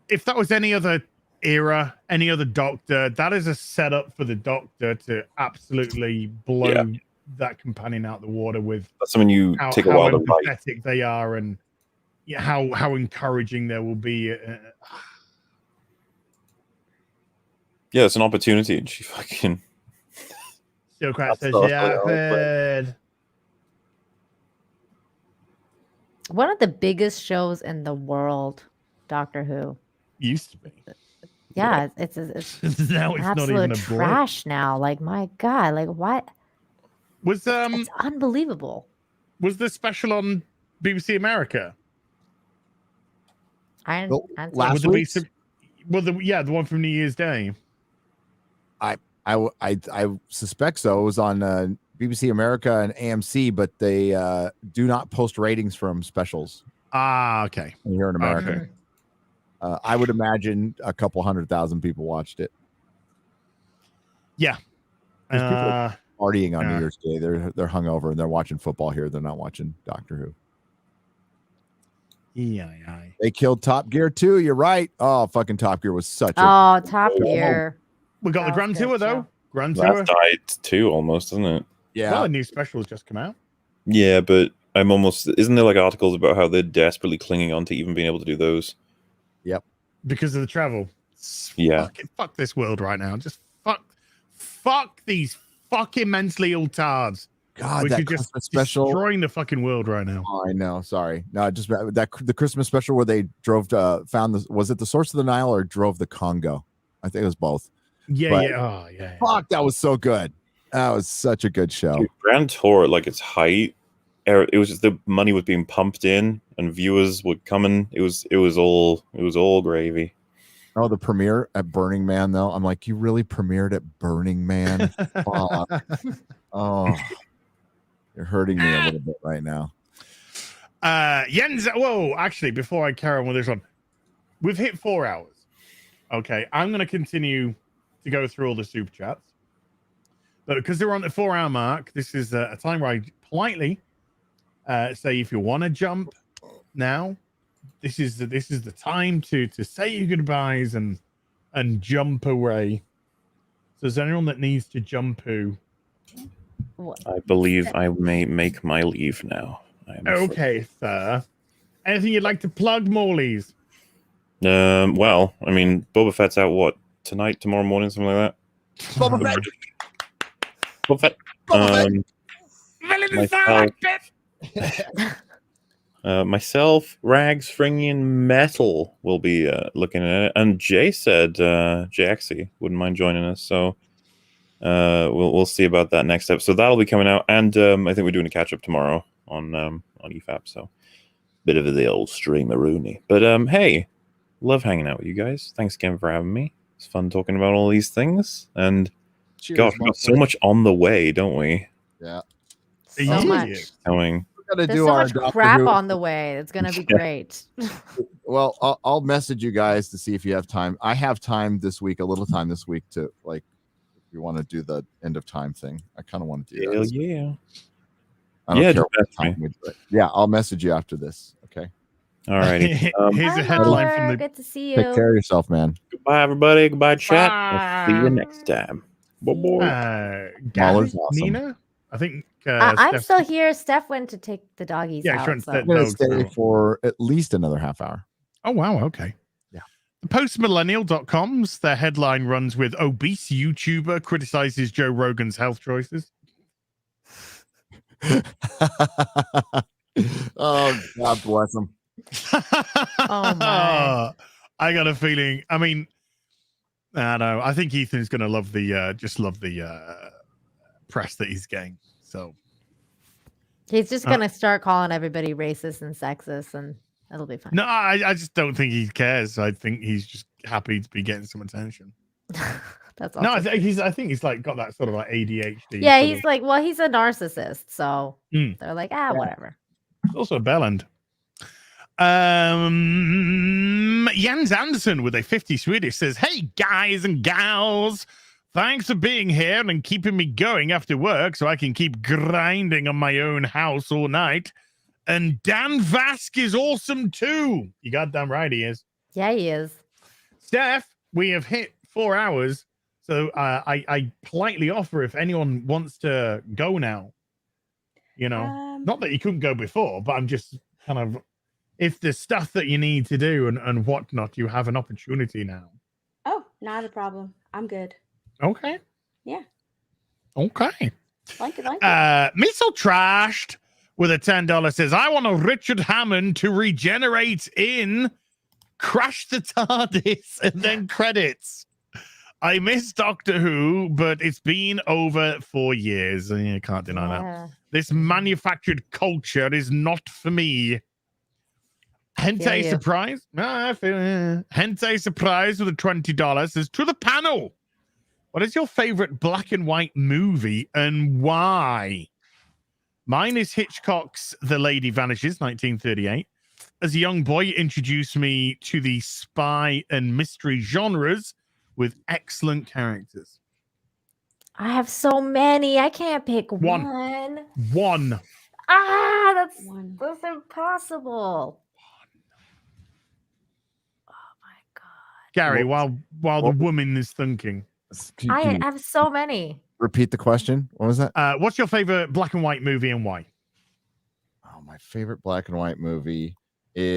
If that was any other era, any other Doctor, that is a setup for the Doctor to absolutely blow that companion out the water with. That's something you take a while to write. How empathetic they are, and how encouraging there will be. Yeah, it's an opportunity, and she fucking. Silkrat says, "Yeah, I've heard." One of the biggest shows in the world, Doctor Who. Used to be. Yeah, it's now it's not absolute even a trash now. Like my God, like what? Was It's unbelievable. Was the special on BBC America? Last week. The one from New Year's Day. I suspect so. It was on BBC America and AMC, but they do not post ratings from specials. Okay. Here in America. Okay. I would imagine a couple 100,000 people watched it. Yeah. People are partying on New Year's Day. They're hungover and they're watching football here. They're not watching Doctor Who. Yeah. They killed Top Gear too. You're right. Oh, fucking Top Gear was such a. Oh, Top Gear. We got the Grand Tour though. Grand That's Tour died too, almost, isn't it? Yeah. Well, a new special has just come out. Yeah, but I'm almost. Isn't there like articles about how they're desperately clinging on to even being able to do those? Yep. Because of the travel. Yeah. Fuck this world right now. Just fuck these fucking mentally ill tards. God, we that could Christmas just special. destroying the fucking world right now. Oh, I know. Sorry. No, just the Christmas special where they drove was it the source of the Nile or drove the Congo? I think it was both. Yeah. But Oh, yeah. Fuck, that was so good. That was such a good show. Dude, Grand Tour, like its height, it was just the money was being pumped in, and viewers would come in. It was all gravy. Oh, the premiere at Burning Man, though. I'm like, you really premiered at Burning Man? Fuck. Oh, you're hurting me a little bit right now. Jens, whoa, actually, before I carry on with this one, we've hit 4 hours. Okay, I'm going to continue to go through all the super chats. But because they're on the 4 hour mark, this is a time where I politely say if you want to jump now, this is the time to say your goodbyes and jump away. So is there anyone that needs to jump who? I believe I may make my leave now. Okay, sir. Anything you'd like to plug, Morley's? Well, I mean, Boba Fett's out what, tonight, tomorrow morning, something like that. Boba Fett. Boba Fett. Myself, Rags, Fringy, and Metal will be looking at it, and Jay said Jaxie wouldn't mind joining us, so we'll see about that next step. So that'll be coming out, and I think we're doing a catch up tomorrow on EFAP. So bit of the old streamer-rooney, but hey, love hanging out with you guys. Thanks again for having me. It's fun talking about all these things, and Cheers, gosh, we've got so much on the way, don't we? Yeah. So much. Coming. There's so much crap on the way. It's gonna be great. Well, I'll message you guys to see if you have time. I have time this week, a little time this week to like, if you want to do the end of time thing. I kind of want to do that. Hell yeah. I don't Yeah, care what just time we do it. Yeah, I'll message you after this. Okay. All righty. Here's a headline from the. Good to see you. Take care of yourself, man. Goodbye, everybody. Goodbye, chat. Bye. I'll see you next time. Gary, Mahler's awesome. Nina, I think. I'm Steph- still here. Steph went to take the doggies Yeah, out. sure, So. I'm going to Dogs stay out. for at least another half hour. Oh, wow. Okay. Yeah. The postmillennial.com's their headline runs with obese YouTuber criticizes Joe Rogan's health choices. Oh, God bless him. Oh, my. I got a feeling. I mean, I don't know. I think Ethan's going to love the press that he's getting. So He's just gonna start calling everybody racist and sexist, and it'll be fine. no, I just don't think he cares. I think he's just happy to be getting some attention. That's No, awesome. I think he's like got that sort of like ADHD. Yeah, sort he's of- like, well, he's a narcissist, so they're like, whatever. also a bellend. Jens Anderson with a 50 Swedish says, "Hey guys and gals, thanks for being here and keeping me going after work so I can keep grinding on my own house all night. And Dan Vask is awesome too." You goddamn right he is. Yeah, he is. Steph, we have hit 4 hours. So I politely offer if anyone wants to go now. You know, not that you couldn't go before, but I'm just kind of, if there's stuff that you need to do and whatnot, you have an opportunity now. Oh, not a problem. I'm good. Okay. Yeah. Okay. Like it. Missile Trashed with a $10 says, "I want a Richard Hammond to regenerate in Crash the TARDIS and then credits. I miss Doctor Who, but it's been over 4 years." And you can't deny that. This manufactured culture is not for me. Hentai Surprise. Hentai Surprise with a $20 says, "To the panel, what is your favorite black and white movie and why?" Mine is Hitchcock's The Lady Vanishes, 1938. As a young boy, it introduced me to the spy and mystery genres with excellent characters. I have so many. I can't pick One. one. That's impossible. Gary, while the woman is thinking. I have so many. Repeat the question. What was that? What's your favorite black and white movie and why? Oh, my favorite black and white movie is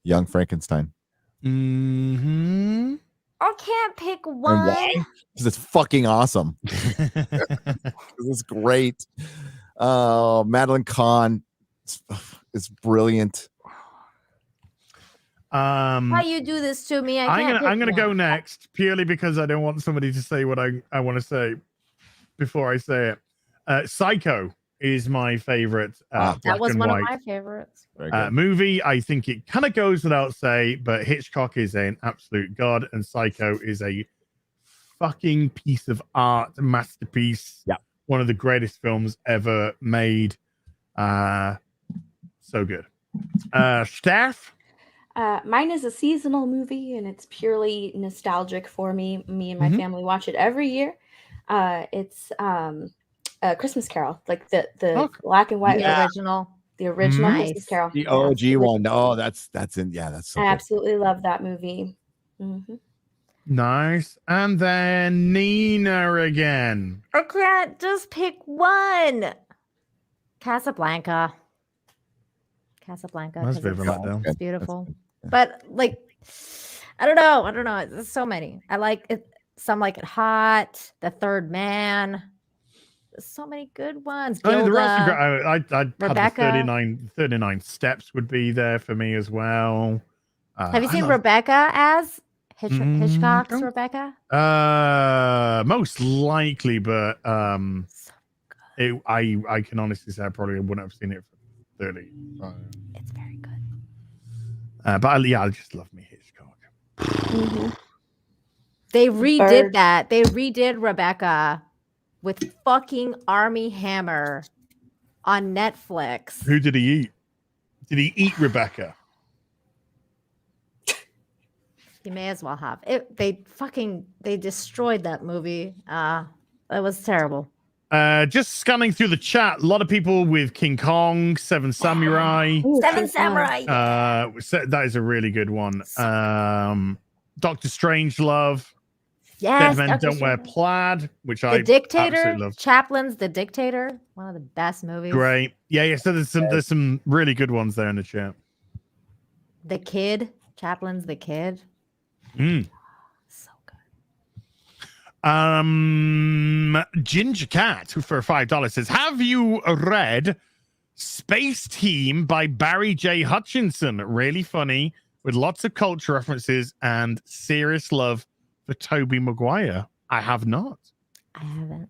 Young Frankenstein. Mm-hmm. I can't pick And one. why? Because it's fucking awesome. It's great. Madeline Kahn. It's brilliant. Why you do this to me? I'm gonna go next purely because I don't want somebody to say what I want to say before I say it. Psycho is my favorite. That was one of my favorites. Movie. I think it kind of goes without say, but Hitchcock is an absolute god, and Psycho is a fucking piece of art, masterpiece. Yeah, one of the greatest films ever made. So good. Steph? Mine is a seasonal movie, and it's purely nostalgic for me. Me and my family watch it every year. It's a Christmas Carol, like the black and white original. The original Christmas Carol. The OG one. Oh, that's in. Yeah, that's so I good. absolutely love that movie. Nice. And then Nina again. I can't just pick one. Casablanca. That's it's beautiful. But like, I don't know. There's so many. I like it. Some like it hot. The Third Man. There's so many good ones. The rest are I'd Rebecca. 39 Steps would be there for me as well. Have you seen Rebecca as Hitchcock's Rebecca? Most likely, but I can honestly say I probably wouldn't have seen it for 30. It's very good. But I just love me Hitchcock. They redid that. They redid Rebecca with fucking Army Hammer on Netflix. Who did he eat? Did he eat Rebecca? He may as well have. They destroyed that movie. It was terrible. Just scanning through the chat, a lot of people with King Kong, Seven Samurai. Seven Samurai. That is a really good one. Doctor Strangelove. Yes, Dead Men Don't Wear Plaid, which I Dictator, absolutely love. Chaplin's The Dictator, one of the best movies. Great. Yeah. So there's some really good ones there in the chat. The Kid, Chaplin's The Kid. So good. Ginger Cat for $5 says, have you read Space Team by Barry J. Hutchinson? Really funny with lots of culture references and serious love for Tobey Maguire. I have not. I haven't.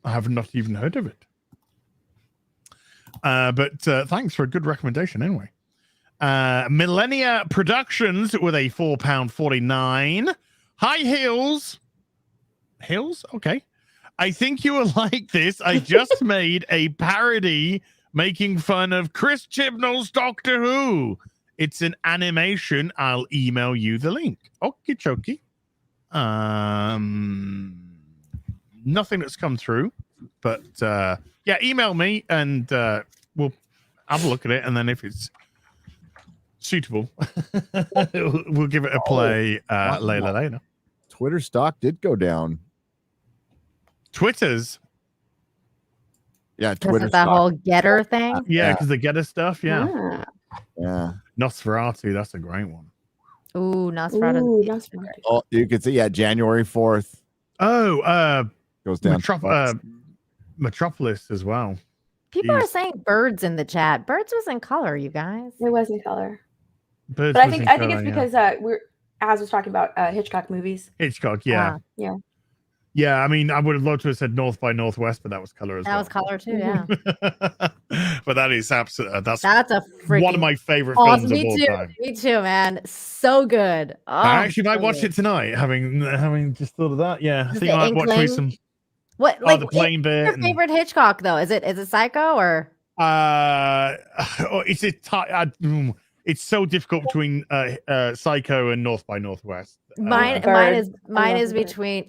I have not even heard of it. But thanks for a good recommendation anyway. Millennia Productions with a £4.49. Hi, Hills. Hills? Okay. I think you will like this. I just made a parody making fun of Chris Chibnall's Doctor Who. It's an animation. I'll email you the link. Okie dokie. Nothing that's come through, but yeah, email me and we'll have a look at it. And then if it's suitable, we'll give it a play later. Twitter stock did go down. Twitter's. Yeah, Twitter. That whole Getter thing. Yeah, because the Getter stuff. Yeah. Yeah. Nosferatu. That's a great one. Ooh, Nosferatu. Oh, you can see. Yeah, January 4th. Oh, goes down. Metropolis as well. People are saying Birds in the chat. Birds was in color, you guys. It was in color. Birds but I think it's because Az was talking about Hitchcock movies. Hitchcock, yeah. Yeah. Yeah, I mean, I would have loved to have said North by Northwest, but that was color as well. That was color too, yeah. But that is absolutely that's a freaking one of my favorite films of all time. Me too, man. So good. Oh, I actually might watch it tonight, having just thought of that. Yeah, I think I might watch me some. What like the plane bit? Your favorite Hitchcock though? Is it Psycho or? It's so difficult between Psycho and North by Northwest. Mine is between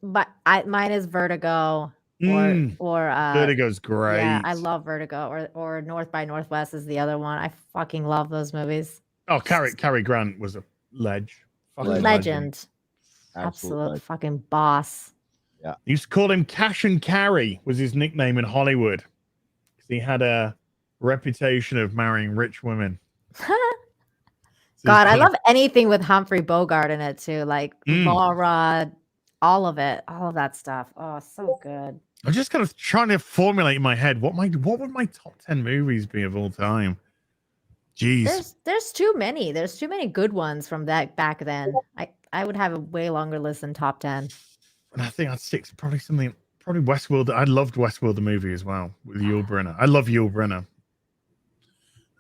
mine is Vertigo or Vertigo's great. Yeah, I love Vertigo or North by Northwest is the other one. I fucking love those movies. Oh, Cary Grant was a legend. Absolute fucking boss. Yeah. He used to call him Cash and Carry was his nickname in Hollywood because he had a reputation of marrying rich women. God, I love anything with Humphrey Bogart in it too, like Laura, all of that stuff. Oh, so good. I'm just kind of trying to formulate in my head what would my top 10 movies be of all time. Jeez. There's too many. There's too many good ones from that back then. I would have a way longer list than top 10. And I think I'd stick to probably Westworld. I loved Westworld the movie as well with Yul Brynner. I love Yul Brynner.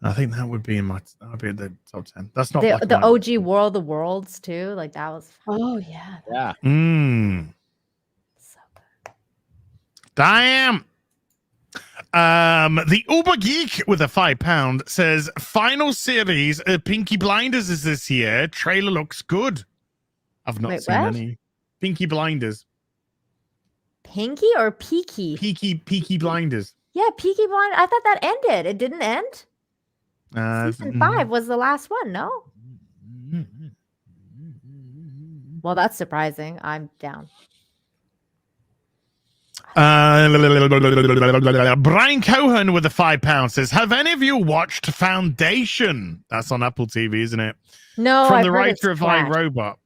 I think that would be in the top 10. That's not the OG War of the Worlds too. Like that was Oh yeah. Yeah. so good. Damn. The Uber Geek with a £5 says final series Pinky Blinders is this year. Trailer looks good. I've not seen any. Pinky Blinders. Pinky or Peaky? Peaky Blinders. Yeah, Peaky Blind. I thought that ended. It didn't end. Season 5 was the last one. No. Well, that's surprising. I'm down. Brian Cohen with a £5 says, "Have any of you watched Foundation?" That's on Apple TV, isn't it? No, From I've the heard it's writer of trash. iRobot.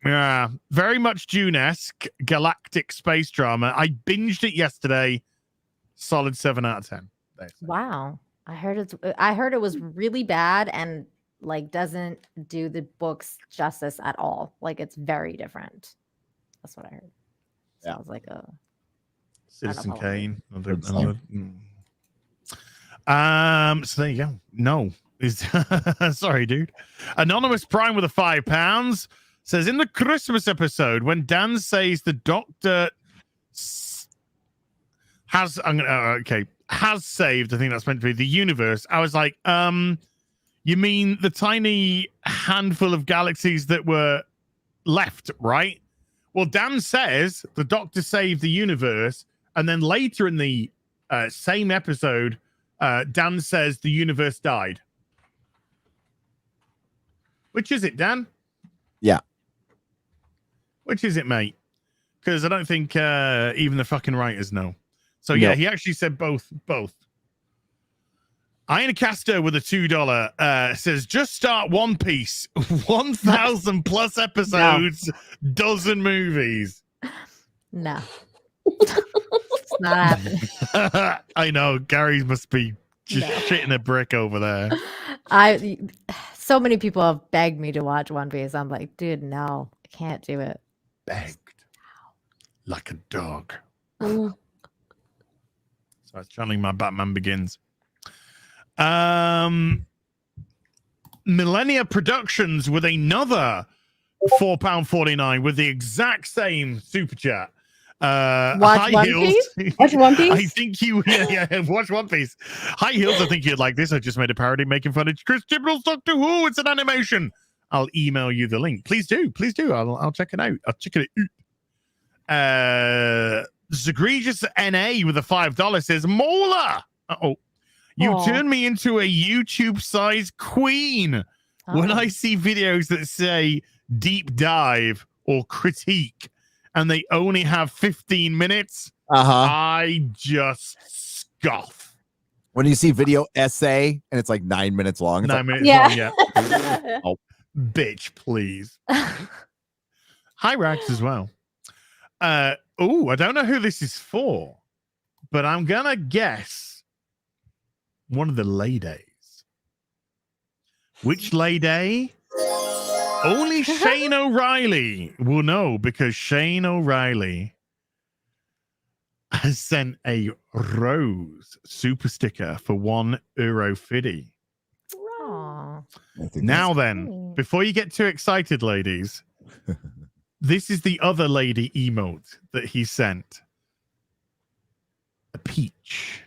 Yeah, very much Dune-esque galactic space drama. I binged it yesterday. Solid 7 out of 10. Wow. I heard it was really bad and like doesn't do the books justice at all. Like it's very different. That's what I heard. Yeah. Sounds like a Citizen follow Kane. Good So there you go. No. Sorry, dude. Anonymous Prime with a £5 says, in the Christmas episode, when Dan says the doctor has saved, I think that's meant to be the universe. I was like, you mean the tiny handful of galaxies that were left, right? Well, Dan says the doctor saved the universe, and then later in the same episode, Dan says the universe died. Which is it, Dan? Yeah. Which is it, mate? Because I don't think even the fucking writers know. So yeah, he actually said both. Ironcaster with a $2 says, just start One Piece. 1,000 plus episodes, dozen movies. no. It's not happening. I know Gary must be just shitting a brick over there. So many people have begged me to watch One Piece. I'm like, dude, no, I can't do it. Begged like a dog. Oh. So I was channeling my Batman Begins. Millennia Productions with another £4.49 with the exact same super chat. Watch One Piece? Watch One Piece? I think you watch One Piece. High Heels, I think you'd like this. I just made a parody making fun of Chris Chibnall's Doctor Who. It's an animation. I'll email you the link. Please do. I'll check it out. I'll check it out. Zagregious NA with a $5 says, Mola. You turn me into a YouTube-sized queen when I see videos that say deep dive or critique and they only have 15 minutes. I just scoff. When you see video essay and it's like 9 minutes long. 9 minutes long, yeah. Bitch, please. Hi, Rags as well. I don't know who this is for, but I'm gonna guess one of the ladies. Which lady? Only Shane O'Reilly will know, because Shane O'Reilly has sent a rose super sticker for €1.50. Now then, before you get too excited, ladies, this is the other lady emote that he sent. A peach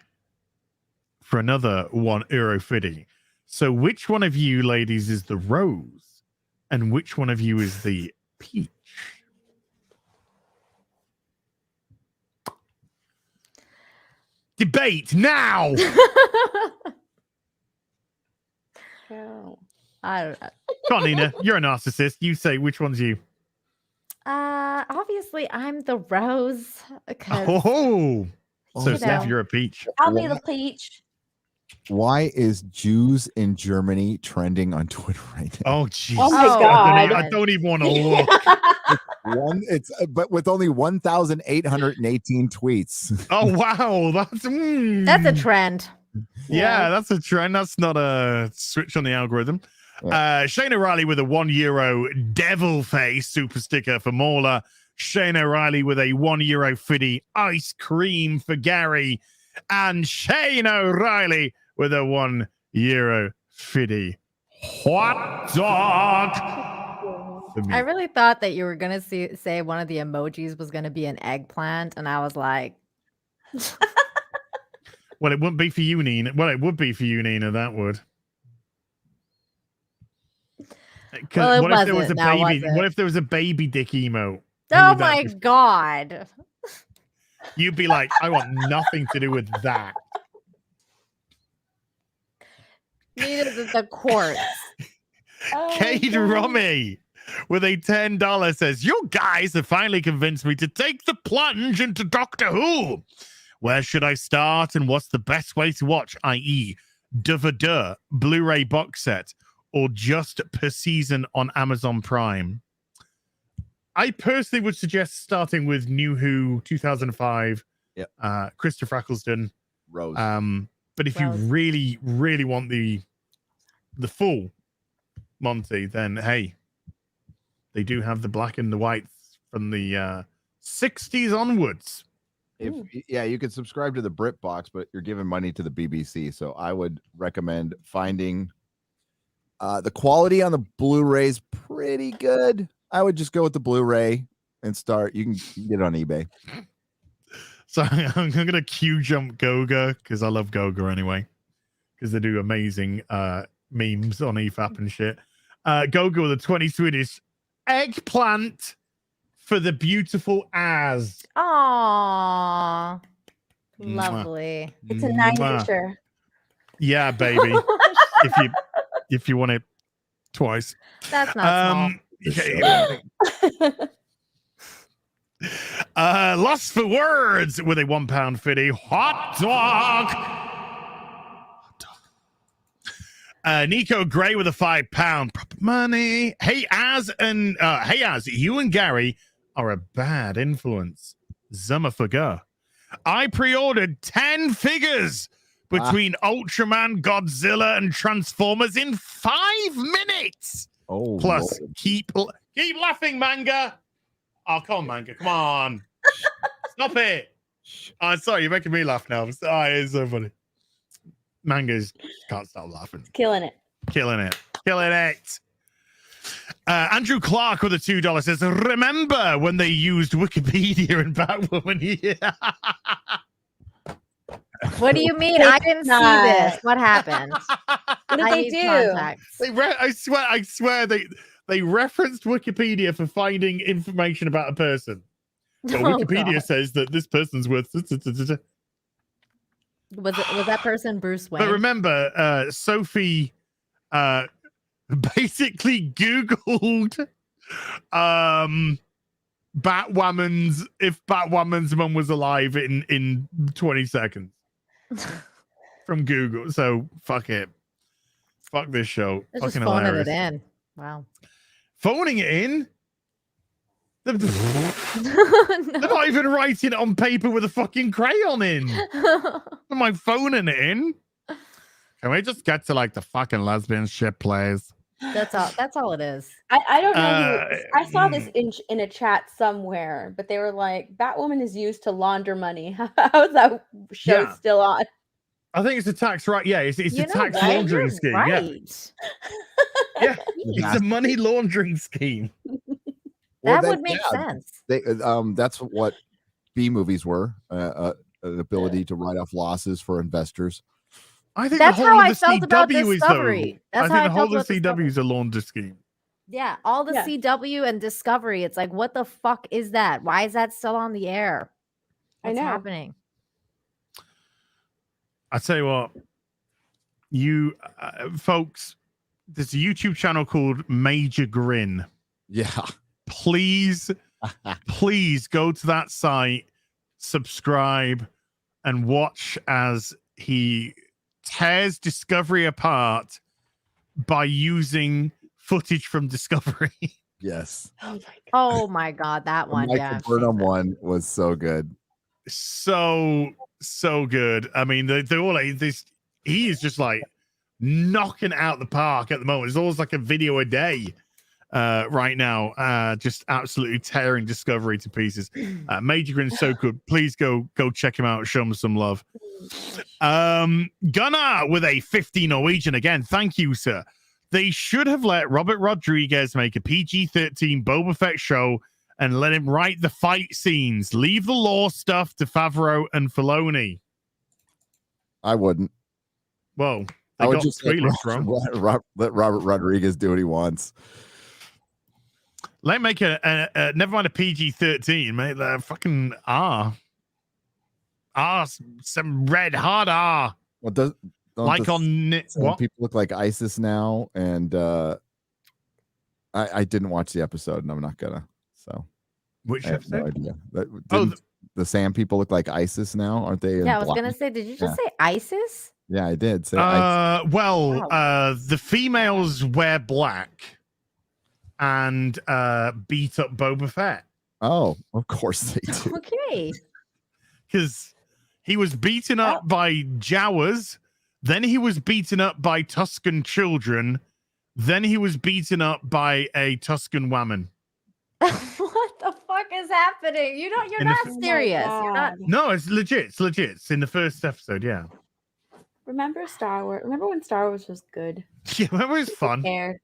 for another €1.50. So which one of you ladies is the rose and which one of you is the peach? Debate now. I don't know. Come on, Nina. You're a narcissist. You say which one's you. Obviously I'm the rose. So Steph, you're a peach. I'll be the peach. Why is Jews in Germany trending on Twitter right now? Oh, jeez. Oh my God. I don't even want to look. But with only 1,818 tweets. Oh, wow. That's a trend. Yeah, that's a trend. That's not a switch on the algorithm. Shane O'Reilly with a €1 devil face super sticker for Mauler. Shane O'Reilly with a €1 fiddy ice cream for Gary. And Shane O'Reilly with a €1 fiddy hot dog. I really thought that you were going to say one of the emojis was going to be an eggplant. And I was like... Well, it wouldn't be for you, Nina. Well, it would be for you, Nina. That would. Well, what if there was a baby? What if there was a baby dick emote? Oh my god! You'd be like, I want nothing to do with that. Neither the quartz. Cade Rummy with a $10 says, "You guys have finally convinced me to take the plunge into Doctor Who. Where should I start, and what's the best way to watch? I.e., DVD, Blu-ray box set, or just per season on Amazon Prime?" I personally would suggest starting with New Who 2005. Yep. Christopher Eccleston. Rose. But if you really, really want the full Monty, then hey, they do have the black and the whites from the 60s onwards. You can subscribe to the BritBox, but you're giving money to the BBC. So I would recommend finding the quality on the Blu-ray's pretty good. I would just go with the Blu-ray and start. You can get it on eBay. So I'm going to Q jump Goga because I love Goga anyway, because they do amazing memes on EFAP and shit. Goga with a 20 Swedish eggplant for the beautiful Az. Aww. Lovely. It's a nice picture. Yeah, baby. if you want it twice. That's not small. Lost for Words with a £1 fiddy hot dog. Nico Gray with a £5 money. Hey Az, you and Gary are a bad influence. Zummerfager. I pre-ordered 10 figures between Ultraman, Godzilla, and Transformers in 5 minutes. Oh, plus, Lord. keep laughing, Manga. Oh, come on, Manga. Come on. Stop it. Oh, sorry, you're making me laugh now. Oh, it's so funny. Manga's can't stop laughing. Killing it. Killing it. Andrew Clark with a $2 says, "Remember when they used Wikipedia in Batwoman?" Yeah. What do you mean? I didn't see this. What happened? What did they do? I swear they referenced Wikipedia for finding information about a person. But Wikipedia says that this person's worth. Was that person Bruce Wayne? But remember, Sophie basically Googled Batwoman's mum was alive in 20 seconds from Google. So fuck it. Fuck this show. They're Fucking just phoning hilarious. it in. Wow. Phoning it in? They're No. not even writing it on paper with a fucking crayon in. Am I phoning it in? Can we just get to like the fucking lesbian shit, please? That's all it is. I don't know. I saw this in a chat somewhere, but they were like, Batwoman is used to launder money. How is that show still on? I think it's a tax right. Yeah, it's a tax laundering scheme. Right. Yeah, it's a money laundering scheme. That would make sense. That's what B movies were. An ability to write off losses for investors. I think that's the whole how of the I felt about CW Discovery. I think the whole of CW is a launder scheme. Yeah, all the CW and Discovery. It's like, what the fuck is that? Why is that still on the air? What's happening? I tell you what, you folks, there's a YouTube channel called Major Grin. Yeah. Please go to that site, subscribe, and watch as he tears Discovery apart by using footage from Discovery. Yes. Oh my god, that one. Michael Burnham one was so good. So good. I mean, they're all like this. he is just like knocking out the park at the moment. It's almost like a video a day right now. Just absolutely tearing Discovery to pieces. Major Grin's so good. Please go check him out. Show him some love. Gunnar with a 50 Norwegian again. Thank you, sir. They should have let Robert Rodriguez make a PG-13 Boba Fett show and let him write the fight scenes. Leave the lore stuff to Favreau and Filoni. I wouldn't. Well, I would got just let let Robert Rodriguez do what he wants. Let him make never mind a PG-13, mate. The fucking R, some red hard R. Well, like on what? People look like ISIS now, and I didn't watch the episode, and I'm not gonna. So, which episode? No idea. The Sand people look like ISIS now, aren't they? Yeah, I was gonna say. Did you just say ISIS? Yeah, I did. Say ISIS. The females wear black and beat up Boba Fett. Oh, of course they do. Okay. Because he was beaten up by Jawas, then he was beaten up by Tusken children, then he was beaten up by a Tusken woman. What the fuck is happening? You're not serious. You're not. No, it's legit. It's legit. It's in the first episode. Yeah. Remember Star Wars? Remember when Star Wars was good? Yeah, remember it was fun. Then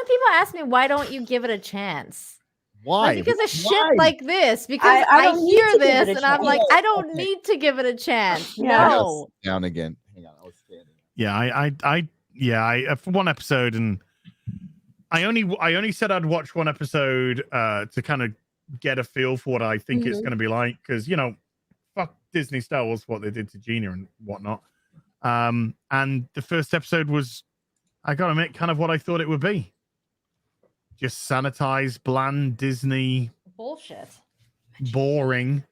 people ask me, why don't you give it a chance? Why? Like, because of shit like this. Because I hear this and I'm like, I don't need to give it a chance. No. Down again. Hang on, I was standing. Yeah, for one episode, and I only said I'd watch one episode to kind of get a feel for what I think it's going to be like, because fuck Disney Star Wars, what they did to Gina and whatnot. And the first episode was, I gotta admit, kind of what I thought it would be. Just sanitized, bland Disney bullshit, Mm. boring.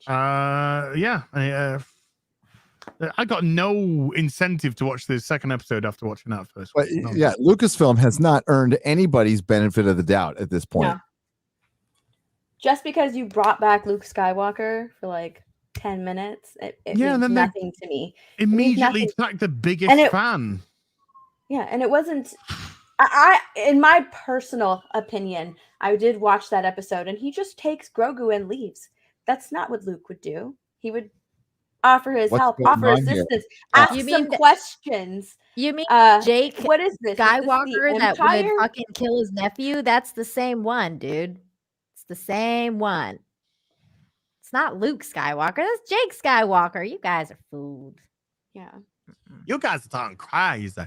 I got no incentive to watch the second episode after watching that first one. But yeah, Lucasfilm has not earned anybody's benefit of the doubt at this point. Yeah. Just because you brought back Luke Skywalker for like 10 minutes, it means nothing to me. Immediately attacked the biggest fan. Yeah, and it wasn't. I, in my personal opinion, I did watch that episode, and he just takes Grogu and leaves. That's not what Luke would do. He would offer his help, offer assistance, ask some questions. You mean Jake? What is this? Skywalker that would fucking kill his nephew? That's the same one, dude. It's the same one. It's not Luke Skywalker. That's Jake Skywalker. You guys are fooled. Yeah. You guys are talking crazy.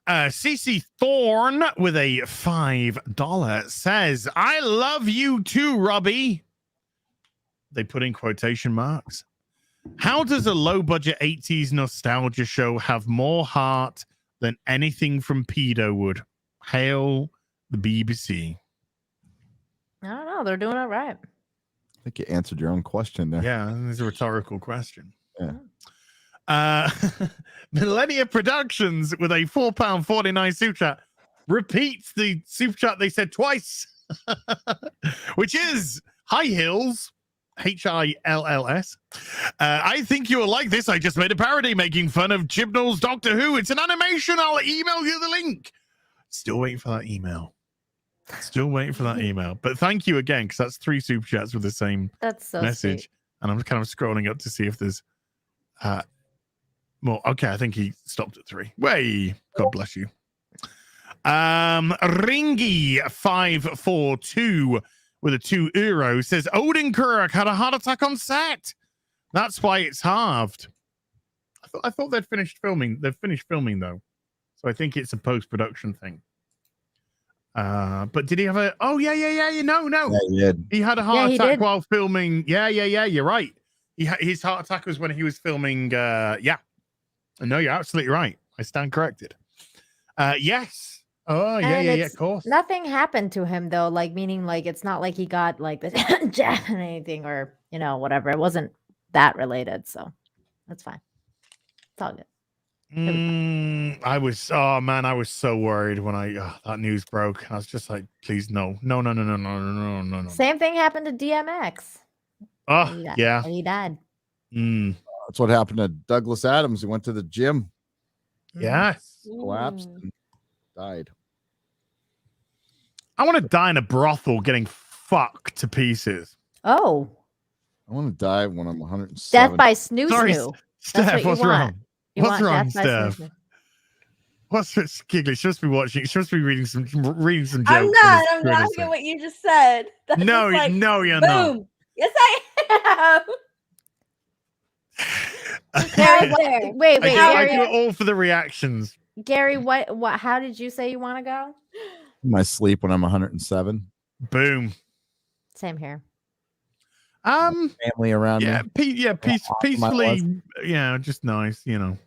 CC Thorne with a $5 says, I love you too, Robbie. They put in quotation marks. How does a low-budget 80s nostalgia show have more heart than anything from Pedo would? Hail the BBC. I don't know. They're doing it right. I think you answered your own question there. Yeah, it's a rhetorical question. Yeah. Millennia Productions with a £4.49 super chat repeats the super chat they said twice, which is Hi Hills, HILLS. I think you will like this. I just made a parody making fun of Chibnall's Doctor Who. It's an animation. I'll email you the link. Still waiting for that email. But thank you again, because that's 3 super chats with the same message. Sweet. And I'm kind of scrolling up to see if there's more. Okay, I think he stopped at 3. Way, God bless you. Ringy 542 with a €2 says Odenkirk had a heart attack on set. That's why it's halved. I thought they'd finished filming. They've finished filming though, so I think it's a post-production thing. But did he have a? Oh yeah. No. Yeah, he did. He had a heart attack while filming. Yeah. You're right. His heart attack was when he was filming. Yeah. No, you're absolutely right. I stand corrected. Yes. Oh yeah. Of course. Nothing happened to him though. Like meaning, like it's not like he got like this jab and anything or whatever. It wasn't that related, so that's fine. It's all good. I was so worried when that news broke. I was just like, please no. Same thing happened to DMX. Oh yeah, he died. That's what happened to Douglas Adams. He went to the gym, Yes. collapsed, and died. I want to die in a brothel getting fucked to pieces. Oh. I want to die when I'm 107. Death by snoo Sorry, snoo. Steph, what's wrong? What's wrong, death by Steph? snoo snoo. What's giggly? Supposed to be watching. Supposed to be reading some jokes. I'm laughing at what you just said. That's No, just like, no, you're boom. not. Yes, I am. Gary, wait, I do Gary. it all for the reactions. Gary, what? How did you say you want to go? In my sleep when I'm 107. Boom. Same here. Family around Yeah, me. peacefully. Yeah, just nice. You know.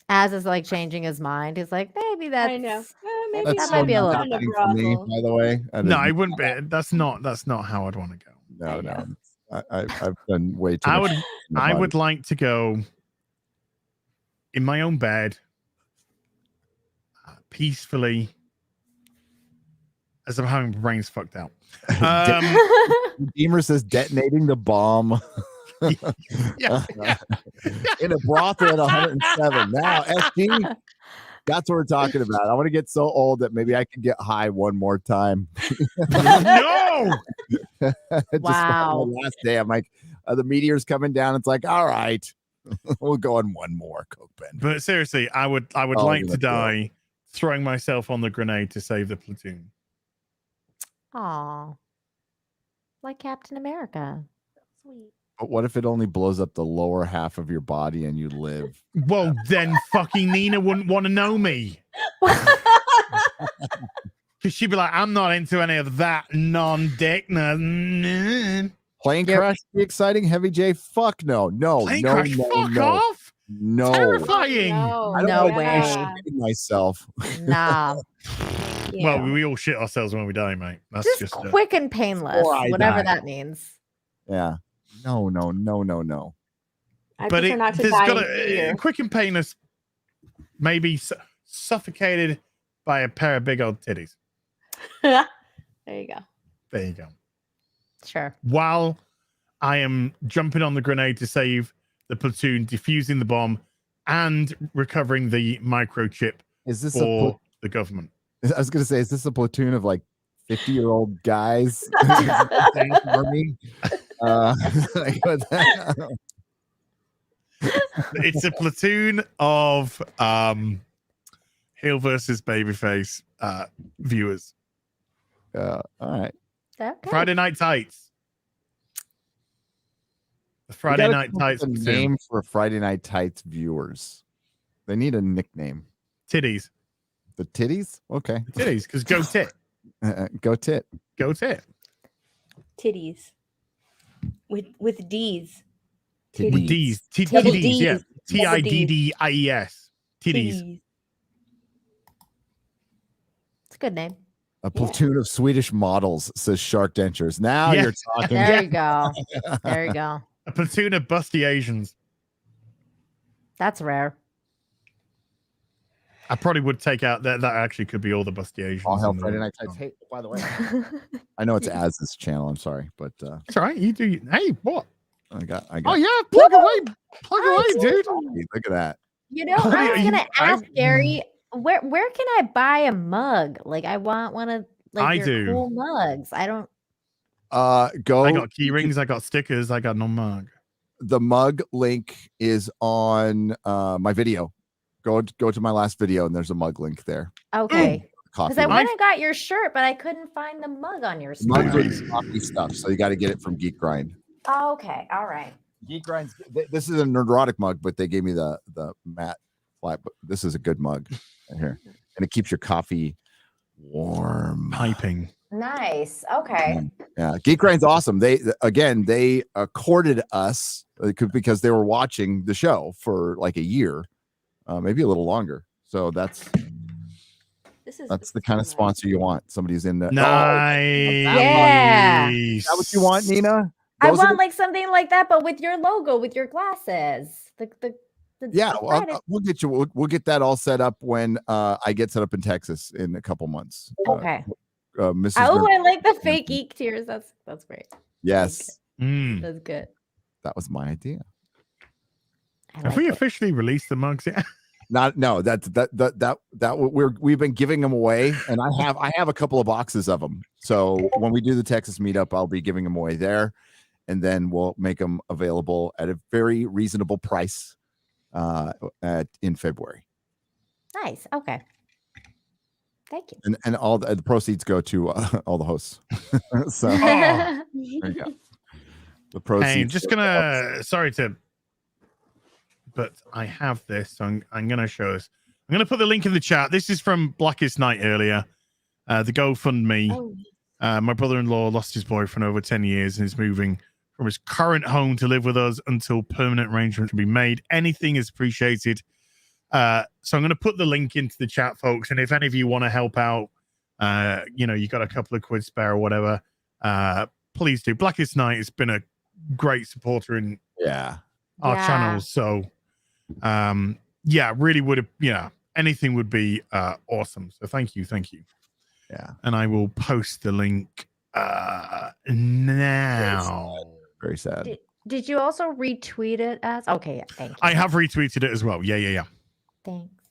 Az is like changing his mind. He's like, maybe that's. I know. Maybe That's that so might be a little. kind of for me, brothel. by the way. No, it wouldn't be. That's not how I'd want to go. No. I've done way too I much. would. I would like to go in my own bed, peacefully, as I'm having my brains fucked out. Beamer says detonating the bomb. Yeah. In a brothel at 107. Now, SG, that's what we're talking about. I want to get so old that maybe I can get high one more time. No. Just Wow. on the last day, I'm like, the meteor's coming down. It's like, all right, we'll go on one more Coke Ben. But seriously, I would Oh, like to let's go. die throwing myself on the grenade to save the platoon. Aw. Like Captain America. Sweet. But what if it only blows up the lower half of your body and you live? Well, then fucking Nina wouldn't want to know me. Because she'd be like, I'm not into any of that non-dick. Plane Yep. crash be exciting? Heavy J? Fuck no. Plane crash, fuck off. No. Terrifying. No, I don't No like way. shitting myself. Nah. Well, we all shit ourselves when we die, mate. That's Just just quick and painless, Before I whatever die. that means. Yeah. No. I but prefer not to there's die got in a fear. quick and painless, maybe suffocated by a pair of big old titties. There you go. There you go. Sure. While I am jumping on the grenade to save the platoon, defusing the bomb, and recovering the microchip Is this for the government. I was gonna say, is this a platoon of like 50-year-old guys? Army? Like, what's that? It's a platoon of Heel versus Babyface viewers. All right. Okay. Friday Night Tights. The We Friday gotta Night come up Tights with a platoon. name for Friday Night Tights viewers. They need a nickname. Titties. The titties? Okay. Titties, because go tit. Go tit. Go tit. Titties. With D's. Titties. With D's. Double Titties, yeah. Ds. Tiddies. Titties. It's a good name. A platoon of Swedish models, says Shark Dentures. Now Yeah. you're talking. There you go. There you go. A platoon of busty Asians. That's rare. I probably would take out that. That actually could be all the busty Asians. All hell in the Friday world. Night Tights. Hey, by the way, I know it's Az's channel. I'm sorry, but That's all right. You do. Hey, what? I got. Oh yeah, plug away, dude. Look at that. You know, I was gonna ask Gary, where can I buy a mug? Like, I want one of like I your do. cool mugs. I don't. Go. I got key rings. I got stickers. I got no mug. The mug link is on my video. Go to my last video, and there's a mug link there. Okay. Coffee. Because I link. went and got your shirt, but I couldn't find the mug on your Mugs store. are coffee stuff, so you got to get it from Geek Grind. Oh, okay. All right. Geek Grind's. This is a neurotic mug, but they gave me the matte flat. But this is a good mug right here, and it keeps your coffee warm. Piping. Nice. Okay. Yeah, Geek Grind's awesome. They courted us because they were watching the show for like a year, maybe a little longer. So that's the kind of sponsor you want. Somebody who's in the Nice. Yeah. Is that what you want, Nina? I Those are want like something like that, but with your logo, with your glasses. yeah, the well, Friday- we'll get you. We'll get that all set up when I get set up in Texas in a couple months. Okay. Mrs. Oh, Grimp- I like the fake geek tears. That's great. Yes, Mm. That's good. that was my idea. Have we officially released the mugs yet? We've been giving them away, and I have a couple of boxes of them. So when we do the Texas meetup, I'll be giving them away there, and then we'll make them available at a very reasonable price in February. Nice. Okay. Thank you. And all the proceeds go to all the hosts. So there you go. The proceeds. Hey, just but I have this, so I'm going to show this. I'm going to put the link in the chat. This is from Blackest Night earlier. The GoFundMe. My brother-in-law lost his boyfriend over 10 years and is moving from his current home to live with us until permanent arrangements can be made. Anything is appreciated. So I'm going to put the link into the chat, folks. And if any of you want to help out, you got a couple of quid spare or whatever, please do. Blackest Night has been a great supporter in our channels. So, really would have, anything would be awesome. So thank you. Yeah. And I will post the link now. Very sad. Did you also retweet it as? Okay, thank you. I have retweeted it as well. Yeah. Thanks.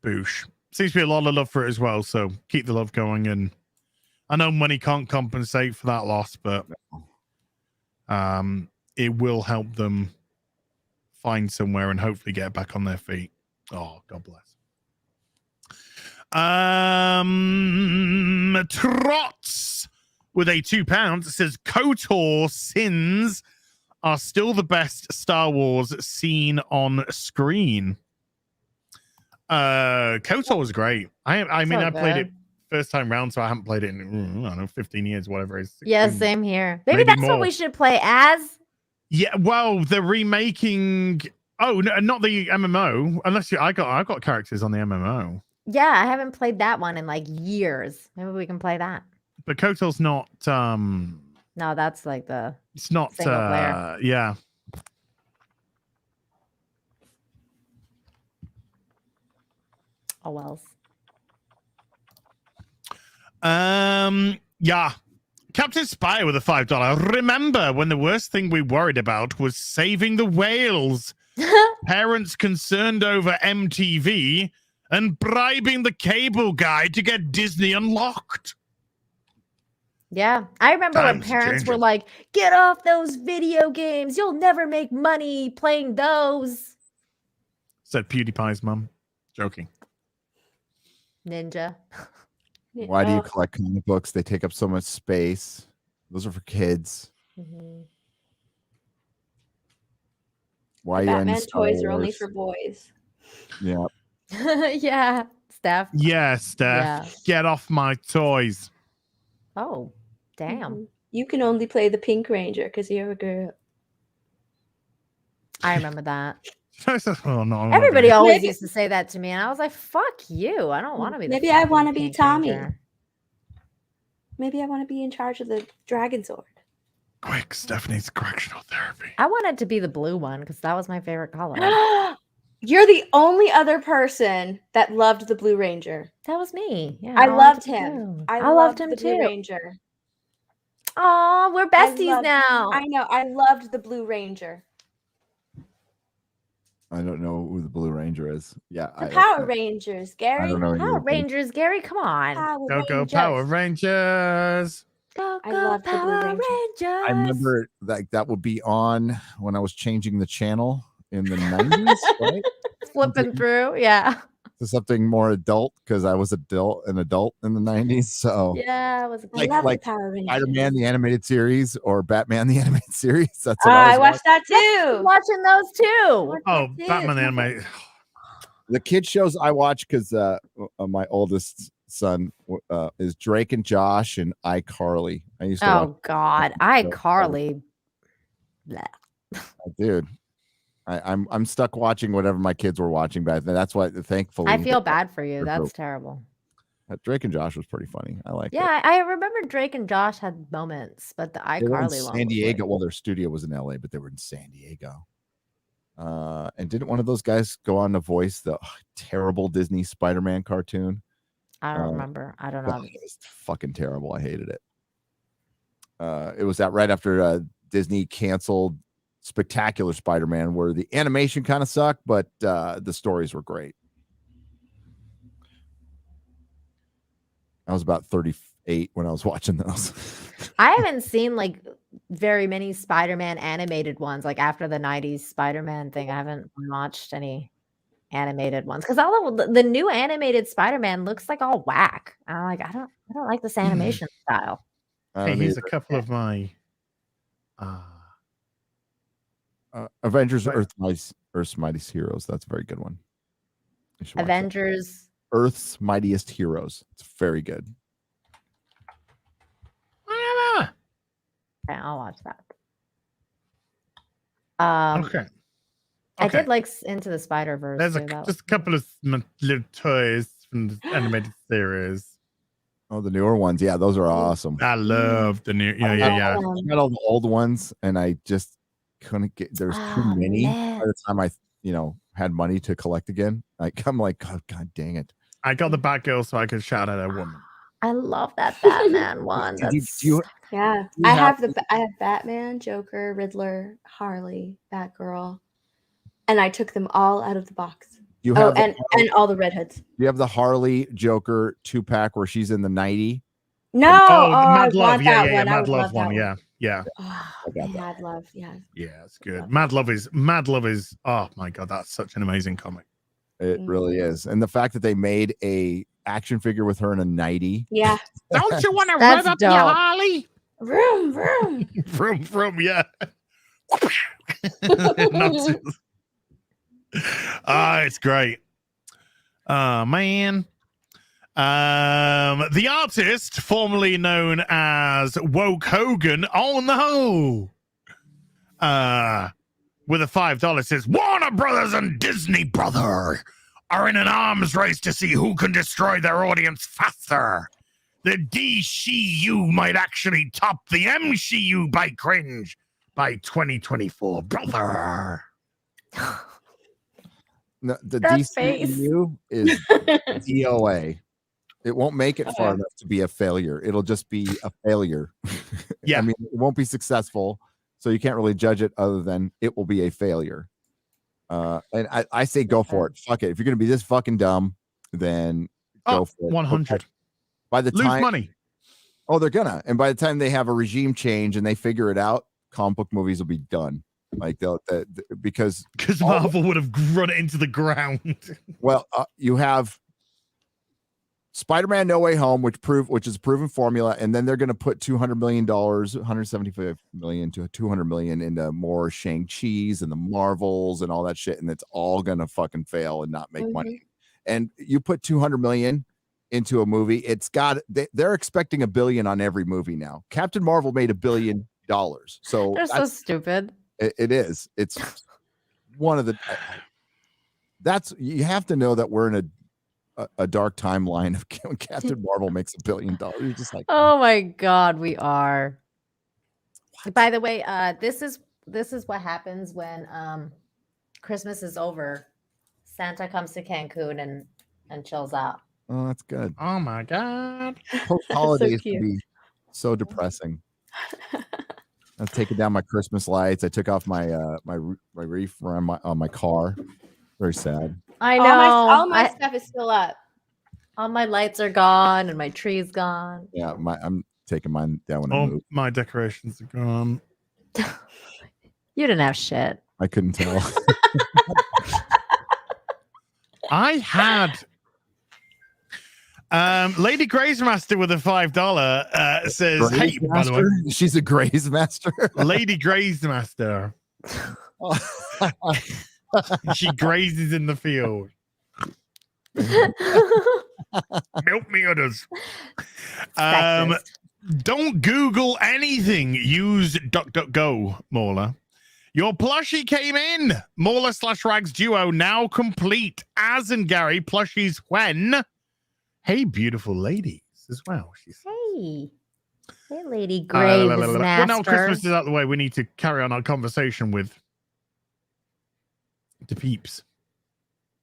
Boosh. Seems to be a lot of love for it as well. So keep the love going. And I know money can't compensate for that loss, but it will help them find somewhere and hopefully get back on their feet. Oh, God bless. Trots with a £2 says KOTOR sins are still the best Star Wars seen on screen. KOTOR was great. I mean, I played it first time round, so I haven't played it in, I don't know, 15 years, whatever it is. 16, yeah, same here. Maybe that's what we should play as. Yeah, well, they're remaking. Oh, no, not the MMO. Unless I got characters on the MMO. Yeah, I haven't played that one in like years. Maybe we can play that. But KOTOR's not. No, that's like the. It's not. Single player. Yeah. Oh wells. Yeah. Captain Spire with a $5. Remember when the worst thing we worried about was saving the whales? Parents concerned over MTV and bribing the cable guy to get Disney unlocked. Yeah, I remember when parents were like, "Get off those video games! You'll never make money playing those." Said PewDiePie's mum. Joking. Ninja. Why do you collect comic books? They take up so much space. Those are for kids. Mm-hmm. Why are you Batman in Star toys are only Wars? for boys. Yeah. Yeah, Steph. Yeah, Steph. Yeah. Get off my toys. Oh, damn. Mhm. You can only play the Pink Ranger because you're a girl. I remember that. Oh, no, Everybody always used to say that to me, and I was like, "Fuck you! I don't want to be." Maybe I want to be Pink Tommy. Ranger. Maybe I want to be in charge of the Dragon Sword. Quick, Steph needs correctional therapy. I wanted to be the blue one because that was my favorite color. You're the only other person that loved the Blue Ranger. That was me. Yeah, I loved him. him. Too. I loved loved him the Blue too. Ranger. Oh, we're besties now. I know. I loved the Blue Ranger. I don't know who the Blue Ranger is. Yeah. The Power Rangers, Gary. I don't know. Power Rangers, Gary, come on. Go Power Rangers. Go I loved the Blue Power Ranger. Rangers. I remember that would be on when I was changing the channel in the 90s, right? Flipping through, yeah. To something more adult because I was an adult in the 90s. So Yeah, it was I love like the Power Rangers. Spider-Man the animated series or Batman the animated series. That's what I was watched that too. watching those too. Oh, Batman the Animated. The kid shows I watch because my oldest son is Drake and Josh and iCarly. I used to watch. Oh God, iCarly. Dude, I'm stuck watching whatever my kids were watching back then. That's why, thankfully, I feel bad for you. That's terrible. Drake and Josh was pretty funny. I like. Yeah, I remember Drake and Josh had moments, but the They were in iCarly one. San Diego. Well, their studio was in LA, but they were in San Diego. And didn't one of those guys go on to voice the terrible Disney Spider-Man cartoon? I don't remember. I don't know. It was fucking terrible. I hated it. It was that right after Disney canceled Spectacular Spider-Man, where the animation kind of sucked, but the stories were great. I was about 38 when I was watching those. I haven't seen like very many Spider-Man animated ones. Like after the 90s Spider-Man thing, I haven't watched any animated ones because all of the new animated Spider-Man looks like all whack. I'm like, I don't like this animation style. Hey, here's a couple of my Avengers Earth's Mightiest Heroes. That's a very good one. Avengers Earth's Mightiest Heroes. It's very good. Okay, I'll watch that. Okay. I did like Into the Spider-Verse. There's just a couple of little toys from the animated series. Oh, the newer ones. Yeah, those are awesome. I love the new. Yeah. I got all the old ones, and I just couldn't get. There's too many. Man. By the time I, had money to collect again, I'm like, God dang it. I got the Batgirl so I could shout at a woman. I love that Batman one. I have Batman, Joker, Riddler, Harley, Batgirl, and I took them all out of the box. And all the Red Hoods. You have the Harley Joker 2-pack where she's in the 90. No, Mad Love. Yeah, Mad Love one. Yeah. Mad Love. Yeah. Yeah, it's good. Mad Love is. Oh my god, that's such an amazing comic. It really is, and the fact that they made a action figure with her in a 90. Yeah. Don't you want to rev up your Harley? Vroom, vroom. Vroom, vroom, yeah. It's great. Man. The artist, formerly known as Woke Hogan, oh no. With a $5 says, Warner Brothers and Disney Brother are in an arms race to see who can destroy their audience faster. The DCU might actually top the MCU by cringe by 2024, brother. No, the That DCU is DOA. It won't make it far enough to be a failure. It'll just be a failure. Yeah. I mean, it won't be successful, so you can't really judge it other than it will be a failure. And I say go for it. Fuck it. If you're going to be this fucking dumb, then go for it. 100. By the Lose time, money. Oh, they're gonna. And by the time they have a regime change and they figure it out, comic book movies will be done. Like because Marvel would have run it into the ground. Well, you have Spider-Man: No Way Home, which is a proven formula, and then they're going to put $200 million, $175 million to $200 million into more Shang-Chi's and the Marvels and all that shit, and it's all going to fucking fail and not make money. And you put $200 million into a movie, they're expecting $1 billion on every movie now. Captain Marvel made $1 billion, so they're so stupid. It is. It's one of the. You have to know that we're in a dark timeline of Captain Marvel makes $1 billion. You're just like, oh my god, we are. By the way, this is what happens when Christmas is over. Santa comes to Cancun and chills out. Oh, that's good. Oh my god. Post holidays can be so depressing. I've taken down my Christmas lights. I took off my my reef on my car. Very sad. I know. All my stuff is still up. All my lights are gone and my tree's gone. Yeah, I'm taking mine down when I move. My decorations are gone. You didn't have shit. I couldn't tell. I had Lady Grazemaster with a $5 says, "Hey, by the way, she's a Graze Master." Lady Grazemaster. She grazes in the field. Milk me udders. Don't Google anything. Use DuckDuckGo, Mauler. Your plushie came in. Mauler/Rags duo now complete. Az and Gary plushies when? Hey, beautiful ladies as well. She says. Hey, Lady Graves Master. Well, now Christmas is out the way. We need to carry on our conversation with the peeps.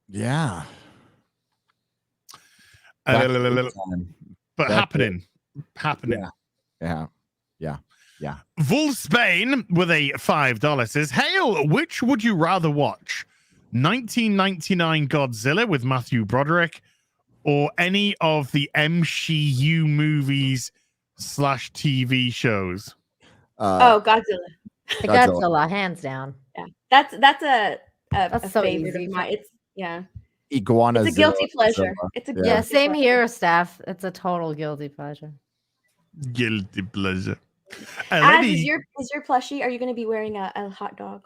Yeah. But happening. Yeah. Yeah. Wolfsbane with a $5 says, Hail, which would you rather watch? 1999 Godzilla with Matthew Broderick or any of the MCU movies / TV shows? Godzilla. Godzilla, hands down. Yeah, that's a so favorite easy. of mine. It's Iguana. It's a guilty pleasure. It's a yeah. Same here, Steph. It's a total guilty pleasure. Guilty pleasure. Az, is your plushie? Are you going to be wearing a hot dog?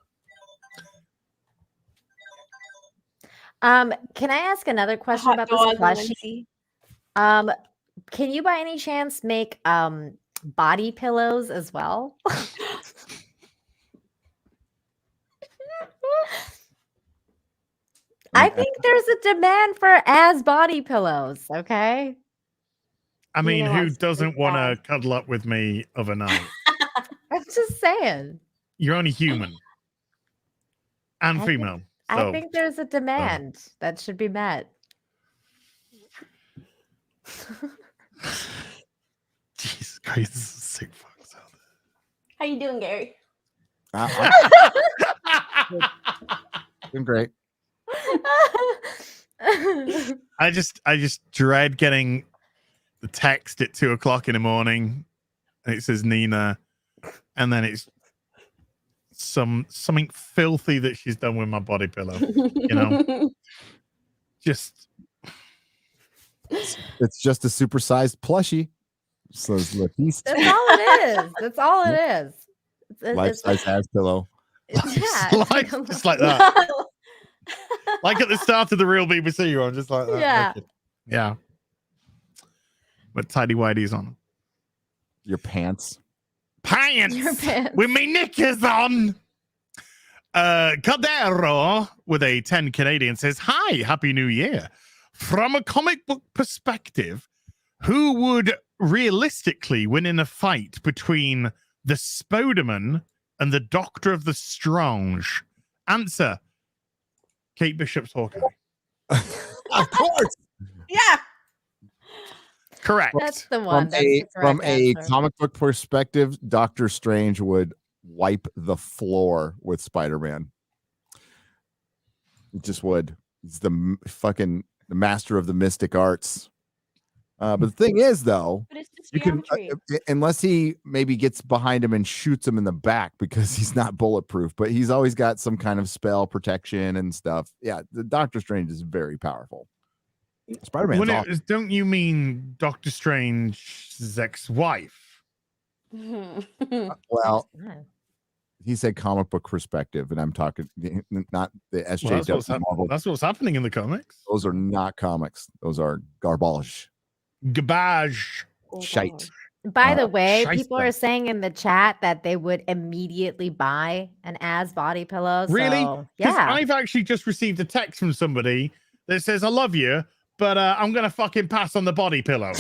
Can I ask another question about this plushie? Can you by any chance make body pillows as well? I think there's a demand for Az body pillows, okay? I mean, who doesn't want to cuddle up with me overnight? I'm just saying. You're only human and female. I think there's a demand that should be met. Jesus Christ, this is sick fucks out there. How you doing, Gary? Doing great. I just dread getting the text at 2:00 in the morning and it says Nina, and then it's something filthy that she's done with my body pillow. You know, just it's just a supersized plushie. So it's Latiste. That's all it is. That's all it is. Life size has pillow. Yeah, just like that. Like at the start of the real BBC, you're on just like that. Yeah. Naked. Yeah. But tidy whities on. Your pants. Your pants. With me knickers on. Cadero with a 10 Canadian says, Hi, Happy New Year. From a comic book perspective, who would realistically win in a fight between the Spoderman and the Doctor of the Strange? Answer. Kate Bishop's Hawkeye. Of course. Yeah. Correct. That's the one. From a comic book perspective, Doctor Strange would wipe the floor with Spider-Man. It just would. He's the master of the mystic arts. But the thing is, though, you can unless he maybe gets behind him and shoots him in the back because he's not bulletproof, but he's always got some kind of spell protection and stuff. Yeah, the Doctor Strange is very powerful. Spider-Man. Awesome. Don't you mean Doctor Strange's ex-wife? Well, he said comic book perspective, and I'm talking not the SJW Marvel. That's what's happening in the comics. Those are not comics. Those are garbage. Garbage. Shite. By the way, Shiesty. people are saying in the chat that they would immediately buy an Az body pillow. Really? So, Because yeah. I've actually just received a text from somebody that says, I love you, but I'm going to fucking pass on the body pillow.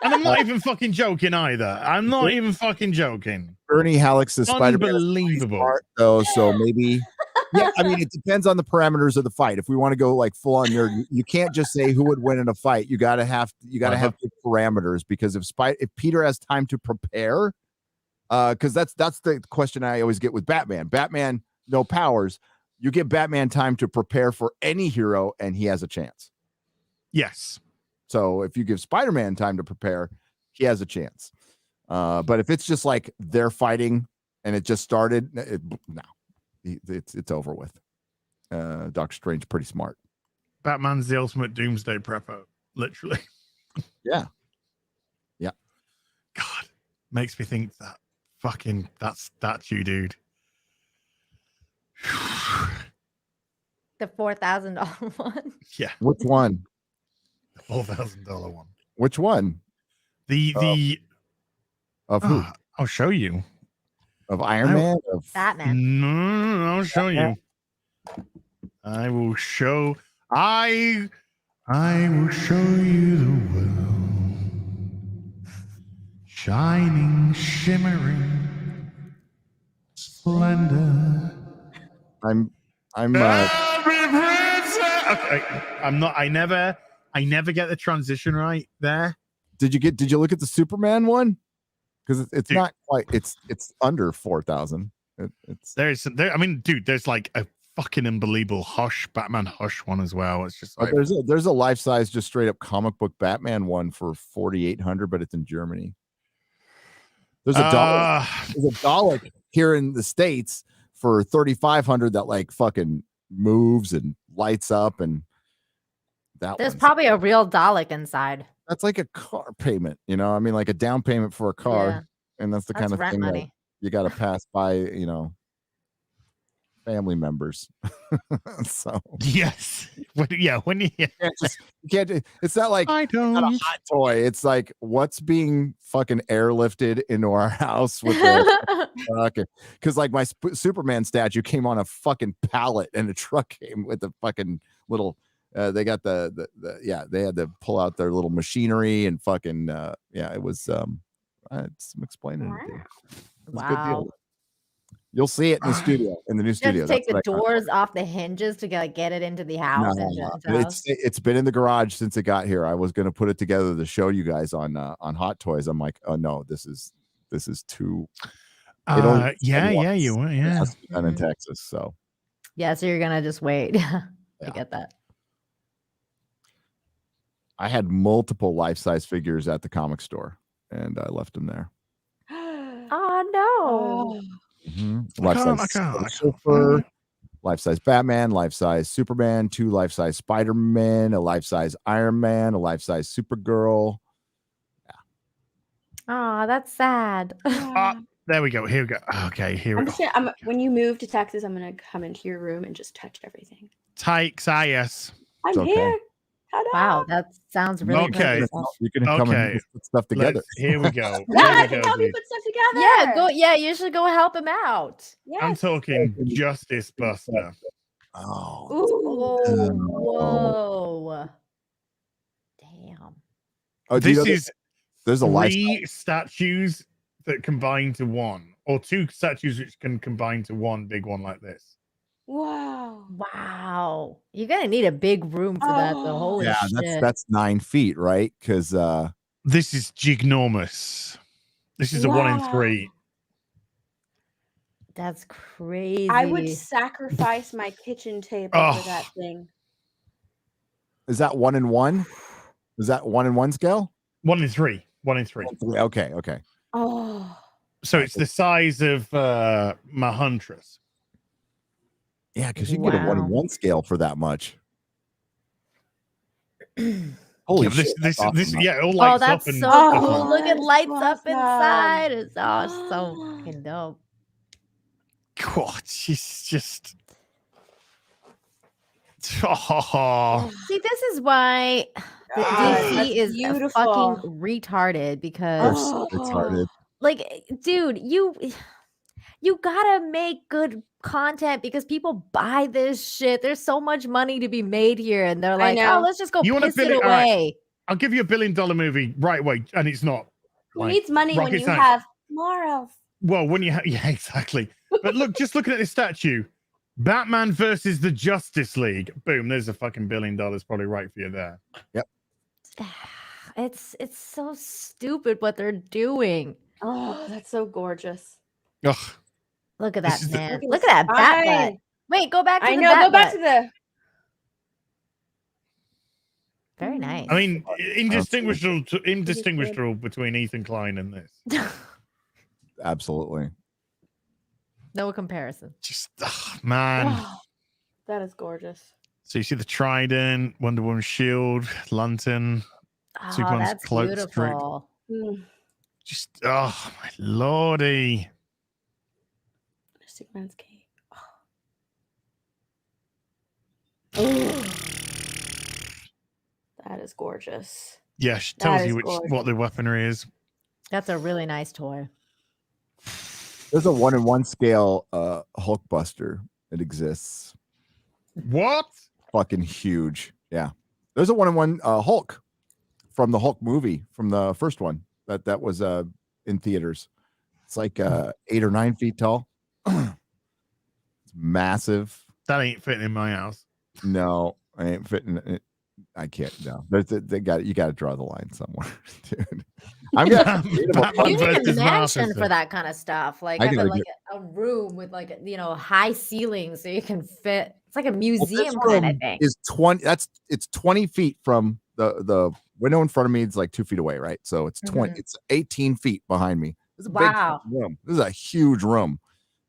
And I'm not even fucking joking either. I'm not even fucking joking. Ernie Halleck's the Spider-Man. Unbelievable. Though, so maybe. Yeah, I mean, it depends on the parameters of the fight. If we want to go like full on nerd, you can't just say who would win in a fight. You gotta have good parameters, because if Peter has time to prepare, because that's the question I always get with Batman. Batman, no powers. You give Batman time to prepare for any hero, and he has a chance. Yes. So if you give Spider-Man time to prepare, he has a chance. But if it's just like they're fighting and it just started, no. It's over with. Doctor Strange pretty smart. Batman's the ultimate doomsday prepper, literally. Yeah. God, makes me think that fucking that's you, dude. The $4,000 one. Yeah. Which one? The $4,000 one. Which one? The of who? I'll show you. Of Iron Man? Of Batman. No, I'll show you. I will show. I will show you the world, shining, shimmering, splendor. I'm. Okay, I'm not. I never get the transition right there. Did you look at the Superman one? because it's Dude. not quite. It's under 4,000. It's There's like a fucking unbelievable Batman Hush one as well. It's just like there's a life size, just straight up comic book Batman one for 4,800, but it's in Germany. There's a Dalek here in the States for 3,500 that like fucking moves and lights up, and there's probably a real Dalek inside. That's like a car payment, you know. I mean, like a down payment for a car, and that's the kind of rent thing money. that you got to pass by, you know, family members. So yes, when you can't. It's not like I don't. Not a hot toy. It's like what's being fucking airlifted into our house with the truck, because like my Superman statue came on a fucking pallet, and the truck came with the fucking little. They got the they had to pull out their little machinery and fucking it was I'm explaining it to you. It was a good deal. You'll see it in the studio, in the new studio. Just take the doors off the hinges to get it into the house. It's been in the garage since it got here. I was going to put it together to show you guys on Hot Toys. I'm like, oh no, this is too. You were, yeah. Done in Texas, so so you're gonna just wait. I get that. I had multiple life-size figures at the comic store, and I left them there. Oh no. Life-size Super, life-size Batman, life-size Superman, 2 life-size Spider-Man, a life-size Iron Man, a life-size Supergirl. Oh, that's sad. There we go. Here we go. Okay, here we go. When you move to Texas, I'm gonna come into your room and just touch everything. Takes yes. I'm here. Wow, that sounds really okay. You can come and put stuff together. Here we go. I can help you put stuff together. Yeah, go. Yeah, you should go help him out. Yes. I'm talking Justice Buster. Oh. Whoa. Damn. Oh, this is there's a 3 statues that combine to one, or 2 statues which can combine to one big one like this. Wow. You're gonna need a big room for that. The holy shit. That's 9 feet, right? Because this is ginormous. This is a 1 in 3. That's crazy. I would sacrifice my kitchen table for that thing. Is that 1 in 1? Is that 1 in 1 scale? 1 in 3. 1 in 3. Okay. Oh. So it's the size of my Huntress. Yeah, because you can get a 1 in 1 scale for that much. Holy shit! This awesome. it all lights that's up and so cool. Look, it lights up inside. It's so fucking dope. God, she's just. See, this is why the DC is fucking retarded, because retarded. Like, dude, you gotta make good content because people buy this shit. There's so much money to be made here, and they're like, "Oh, let's just go piss it away." Right. I'll give you $1 billion movie right away, and it's not. Who needs money when you have morals? Well, when you have, exactly. But look, just looking at this statue, Batman versus the Justice League. Boom, there's a fucking $1 billion probably right for you there. Yep. It's so stupid what they're doing. Oh, that's so gorgeous. Ugh. Look at that, man. Look at that bat butt. Wait, go back to the go back to the. Very nice. I mean, indistinguishable between Ethan Klein and this. Absolutely. No comparison. Just, man. Oh, that is gorgeous. So you see the trident, Wonder Woman's shield, lantern, Superman's that's cloak beautiful. Just, oh, my lordy. Superman's cape. Oh. That is gorgeous. Yeah, she tells you what the weaponry is. That's a really nice toy. There's a 1 in 1 scale Hulkbuster. It exists. What? Fucking huge. Yeah. There's a 1 in 1 Hulk from the Hulk movie, from the first one that was in theaters. It's like 8 or 9 feet tall. It's massive. That ain't fitting in my house. No, I ain't fitting it. I can't. No, you got to draw the line somewhere, dude. I'm gonna Batman You need versus a mansion Martha. for that kind of stuff. Like I I feel gotta like a room with like high ceilings so you can fit. It's like a Well, museum this kind of room thing. is 20. It's 20 feet from the window in front of me. It's like 2 feet away, right? So it's 20. It's 18 feet behind me. It's a big room. This is a huge room.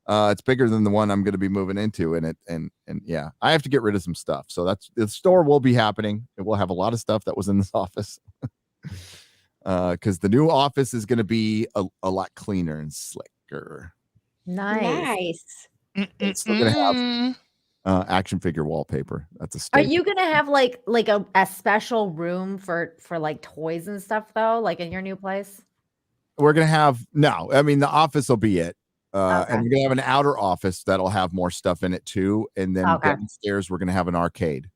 It's bigger than the one I'm going to be moving into, and yeah, I have to get rid of some stuff. So that's the store will be happening. It will have a lot of stuff that was in this office. Because the new office is going to be a lot cleaner and slicker. Nice. It's still going to have action figure wallpaper. That's a Are staple. you gonna have like a special room for like toys and stuff though, like in your new place? We're going to have the office will be it. Okay. And we're going to have an outer office that'll have more stuff in it too. And then downstairs, we're going to have an arcade.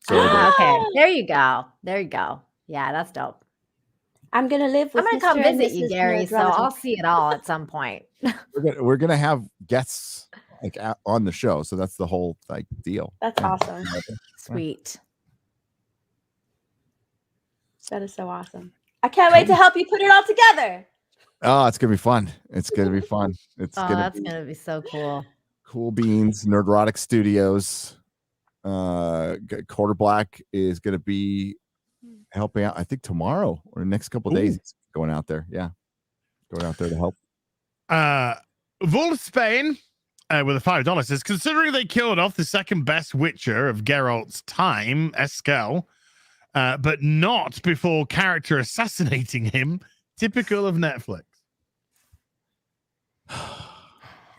So Okay. There you go. Yeah, that's dope. I'm gonna live with. I'm gonna come Mr. and visit you, Mrs. Gary, so Melodramatic. I'll see it all at some point. we're gonna have guests like on the show. So that's the whole like deal. That's awesome. Sweet. That is so awesome. I can't wait to help you put it all together. Oh, it's gonna be fun. It's gonna be fun. That's gonna be so cool. Cool beans, Nerdrotic Studios. Quarter Black is gonna be helping out, I think tomorrow or the next couple of days. He's going out there. Yeah. Going out there to help. Wolf Spain with a $5 says, considering they killed off the second best Witcher of Geralt's time, Eskel, but not before character assassinating him, typical of Netflix.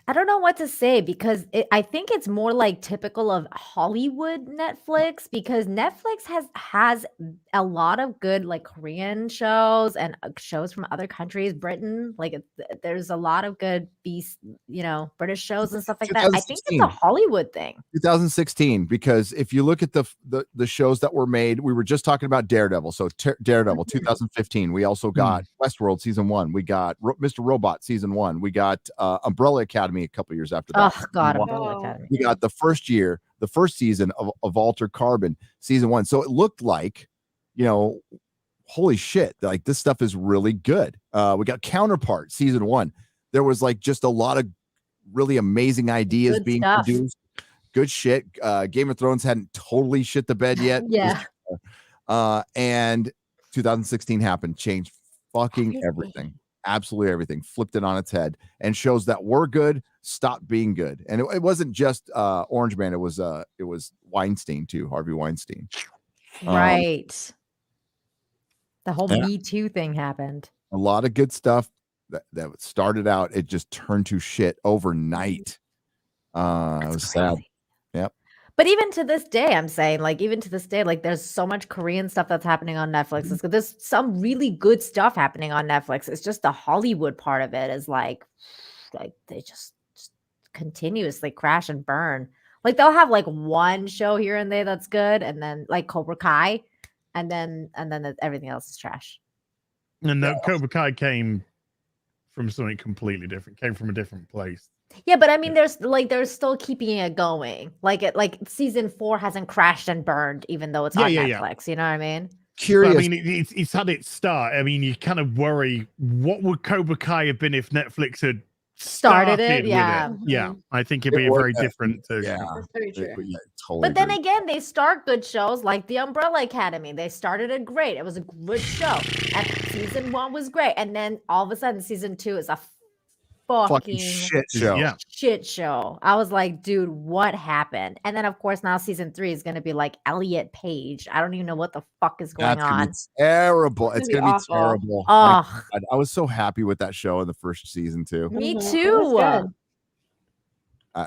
I don't know what to say because I think it's more like typical of Hollywood Netflix because Netflix has a lot of good like Korean shows and shows from other countries, Britain. Like there's a lot of good British shows and stuff like that. I think it's a Hollywood thing. 2016, because if you look at the shows that were made, we were just talking about Daredevil. So Daredevil 2015. We also got Westworld season 1. We got Mr. Robot season 1. We got Umbrella Academy a couple years after that. Oh God, Umbrella Academy. We got the first season of Altered Carbon season 1. So it looked like, holy shit, like this stuff is really good. We got Counterpart season 1. There was like just a lot of really amazing ideas Good being stuff. produced. Good shit. Game of Thrones hadn't totally shit the bed yet. Yeah. And 2016 happened, changed fucking everything. Absolutely everything. Flipped it on its head, and shows that were good stopped being good. And it wasn't just Orange Man. It was Weinstein too, Harvey Weinstein. Right. The whole Me Too thing happened. A lot of good stuff that started out, it just turned to shit overnight. It was sad. Yep. But even to this day, I'm saying, like, there's so much Korean stuff that's happening on Netflix. There's some really good stuff happening on Netflix. It's just the Hollywood part of it is like they just continuously crash and burn. Like they'll have like one show here and there that's good, and then like Cobra Kai, and then everything else is trash. And Cobra Kai came from something completely different. Came from a different place. Yeah, but I mean, they're still keeping it going. Like season 4 hasn't crashed and burned, even though it's on Netflix. You know what I mean? Curious. But, I mean, it's had its start. I mean, you kind of worry, what would Cobra Kai have been if Netflix had started it? Yeah. With it? Yeah, I think it'd be a very different. Yeah, That's very true. Yeah, totally. But then again, they start good shows like The Umbrella Academy. They started it great. It was a good show. And season 1 was great. And then all of a sudden, season 2 is a fucking shit show. Yeah. Shit show. I was like, dude, what happened? And then of course now season 3 is going to be like Elliot Page. I don't even know what the fuck is going on. Terrible. It's gonna gonna be be terrible. Oh, I was so happy with that show in the first season too. me Mhm. too. It was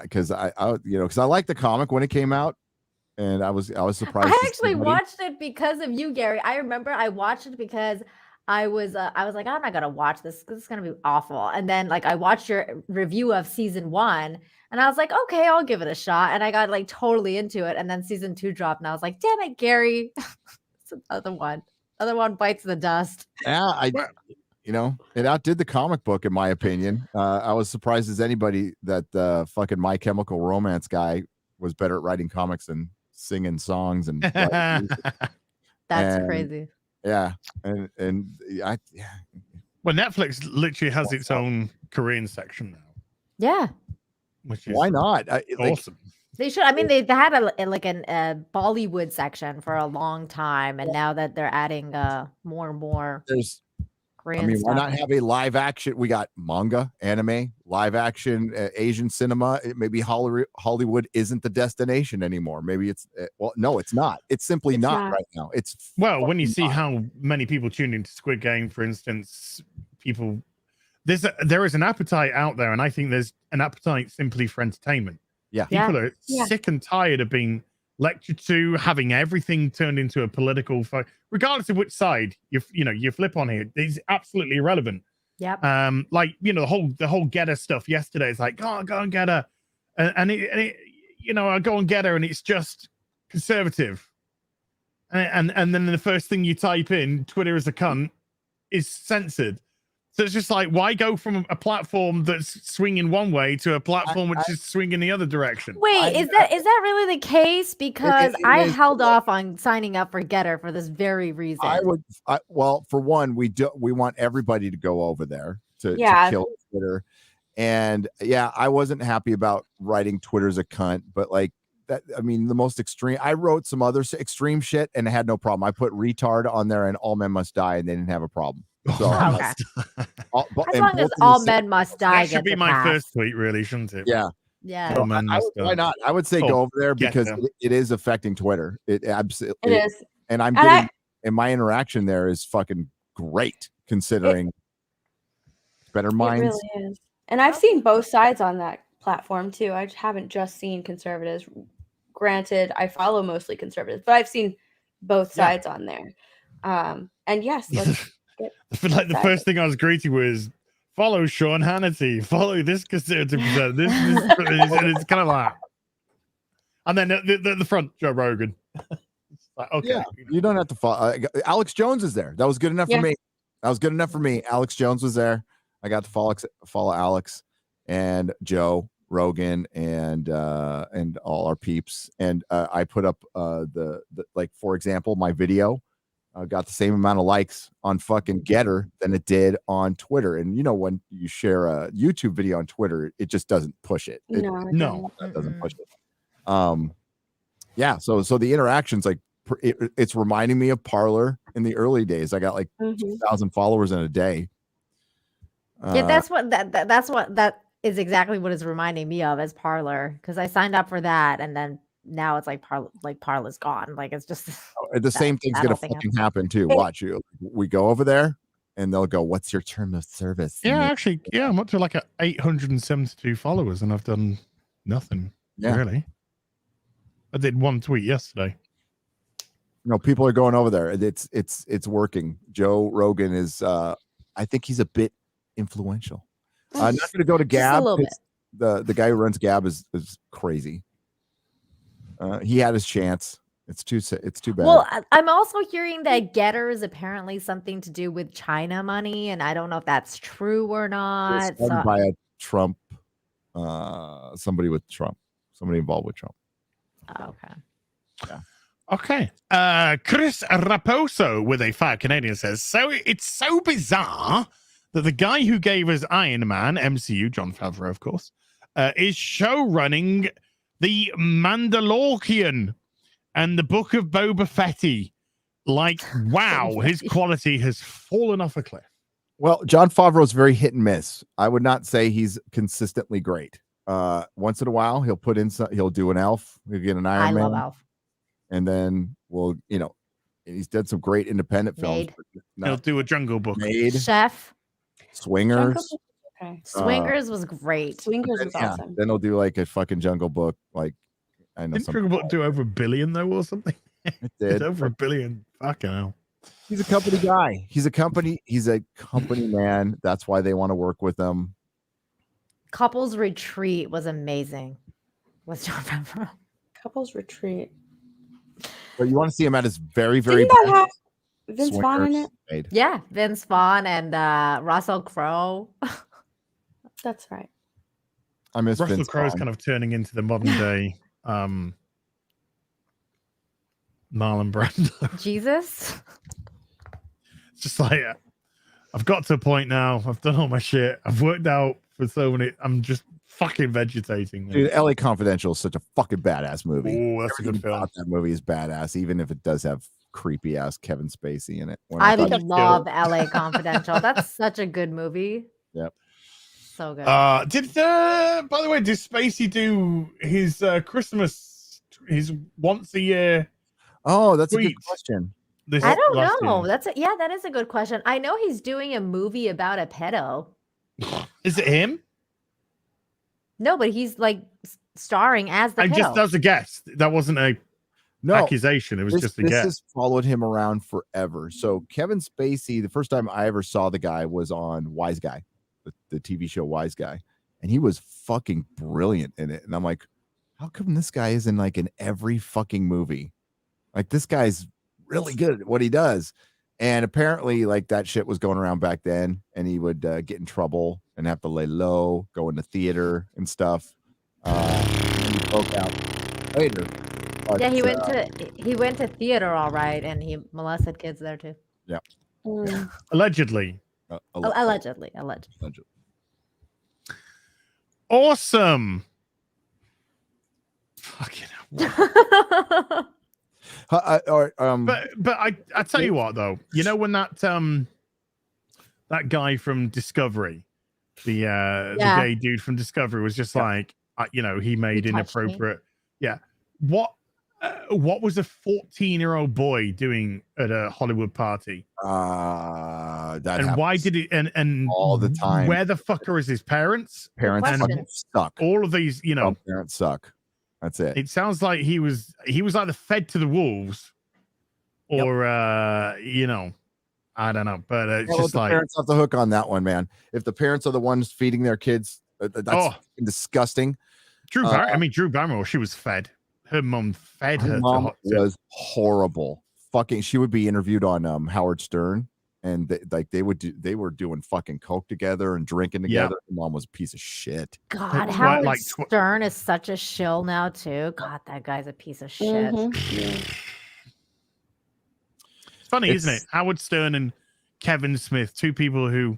Because I liked the comic when it came out, and I was surprised. I to actually see watched it because of you, Gary. I remember I watched it because I was like, I'm not gonna watch this because it's gonna be awful. And then like I watched your review of season 1, and I was like, okay, I'll give it a shot. And I got like totally into it. And then season 2 dropped, and I was like, damn it, Gary, it's another one. Another one bites the dust. Yeah, it outdid the comic book in my opinion. I was surprised as anybody that the fucking My Chemical Romance guy was better at writing comics than singing songs and That's crazy. yeah, and Well, Netflix literally has its own Korean section now. Yeah. Which is Why not? awesome. They should. I mean, they had a Bollywood section for a long time, and now that they're adding more and more Korean why stuff. not have a live action? We got manga, anime, live action, Asian cinema. Maybe Hollywood isn't the destination anymore. Maybe it's no, it's not. It's simply not right now. It's when you see how many people tune into Squid Game, for instance, there is an appetite out there, and I think there's an appetite simply for entertainment. Yeah, people are sick and tired of being lectured to, having everything turned into a political fight, regardless of which side you flip on here. It's absolutely irrelevant. Yep. Like the whole Getter stuff yesterday. It's like, go and get her, and it I go and get her, and it's just conservative. And then the first thing you type in, Twitter is a cunt, is censored. So it's just like, why go from a platform that's swinging one way to a platform which is swinging the other direction? Wait, is that really the case? Because I held off on signing up for Getter for this very reason. Well, for one, we want everybody to go over there to kill Twitter. And I wasn't happy about writing Twitter's a cunt, but like that, I mean, the most extreme, I wrote some other extreme shit and I had no problem. I put retard on there and all men must die, and they didn't have a problem. So okay. As long as all men must die. That should be my first tweet, really, shouldn't it? Yeah. Yeah. So why not? I would say go over there because it is affecting Twitter. It absolutely is. And I'm getting, and my interaction there is fucking great considering better minds. It really is. And I've seen both sides on that platform too. I haven't just seen conservatives. Granted, I follow mostly conservatives, but I've seen both sides on there. And yes, let's like the first thing I was greeting was follow Sean Hannity, follow this conservative, and it's kind of like, and then the front, Joe Rogan. Like, okay, you don't have to follow. Alex Jones is there. That was good enough for me. That was good enough for me. Alex Jones was there. I got to follow Alex and Joe Rogan and all our peeps. And I put up the like, for example, my video got the same amount of likes on fucking Getter than it did on Twitter. And when you share a YouTube video on Twitter, it just doesn't push it. It doesn't push it. So the interactions, like it's reminding me of Parler in the early days. I got like 2,000 followers in a day. That's what that is exactly what it's reminding me of as Parler, because I signed up for that and then now it's like Parler's gone. Like it's just the same thing's gonna fucking happen too. Watch you. We go over there and they'll go, "What's your term of service?" Yeah, actually, I'm up to like 872 followers and I've done nothing. Yeah, really. I did one tweet yesterday. People are going over there. It's working. Joe Rogan is I think he's a bit influential. I'm not gonna go to Gab. The guy who runs Gab is crazy. He had his chance. It's too bad. Well, I'm also hearing that Getter is apparently something to do with China money, and I don't know if that's true or not. It's run by a Trump, somebody involved with Trump. Oh, okay. Yeah. Okay. Chris Raposo with a fire Canadian says, so it's so bizarre that the guy who gave us Iron Man, MCU, Jon Favreau, of course, is show running the Mandalorian and the Book of Boba Fett. Like, wow, his quality has fallen off a cliff. Well, Jon Favreau's very hit and miss. I would not say he's consistently great. Once in a while, he'll put in he'll do an Elf, he'll get an Iron Man. I love Elf. And then he's done some great independent films. He'll do a Jungle Book. Chef. Swingers. Okay. Swingers was great. Swingers was awesome. Then he'll do like a fucking Jungle Book. Like, I know. Didn't Jungle Book do over $1 billion though, or something? It did. It's over $1 billion. Fucking hell. He's a company guy. He's a company man. That's why they want to work with him. Couples Retreat was amazing. What's Jon Favreau? Couples Retreat. But you want to see him at his very, very best. Have Vince Vaughn in it? Yeah, Vince Vaughn and Russell Crowe. That's right. I miss Russell Crowe's kind of turning into the modern day Marlon Brando. Jesus. It's just like I've got to a point now. I've done all my shit. I've worked out for so many. I'm just fucking vegetating. Dude, LA Confidential is such a fucking badass movie. Oh, that's a good Everything film. about that movie is badass, even if it does have creepy ass Kevin Spacey in it. I love LA Confidential. That's such a good movie. Yep. So good. By the way, did Spacey do his Christmas, his once a year? Oh, that's a good tweet question. I don't last know. year? That is a good question. I know he's doing a movie about a pedo. Is it him? No, but he's like starring as the pedo. That was a guess. That wasn't a accusation. It was just a this guess. has followed him around forever. So Kevin Spacey, the first time I ever saw the guy was on Wise Guy, the TV show Wise Guy, and he was fucking brilliant in it. And I'm like, how come this guy isn't like in every fucking movie? Like, this guy's really good at what he does. And apparently, like, that shit was going around back then, and he would get in trouble and have to lay low, go into theater and stuff. And he broke out later. But, yeah, he went to theater, all right, and he molested kids there too. Yeah. Allegedly. Allegedly. Awesome. Fucking hell. But I tell you what though, you know when that guy from Discovery, the gay dude from Discovery was just like, he made inappropriate. Yeah. What was a 14-year-old boy doing at a Hollywood party? And why did it? And all the time. Where the fuck are his parents? Parents suck. All of these, parents suck. That's it. It sounds like he was either fed to the wolves, or I don't know. But it's just the like parents off the hook on that one, man. If the parents are the ones feeding their kids, that's disgusting. Drew Barrymore, she was fed. Her mom fed her. Mom was horrible. Fucking, she would be interviewed on Howard Stern, and they were doing fucking coke together and drinking together. Her mom was a piece of shit. God, Howard Stern is such a shill now too. God, that guy's a piece of shit. It's funny, isn't it? Howard Stern and Kevin Smith, two people who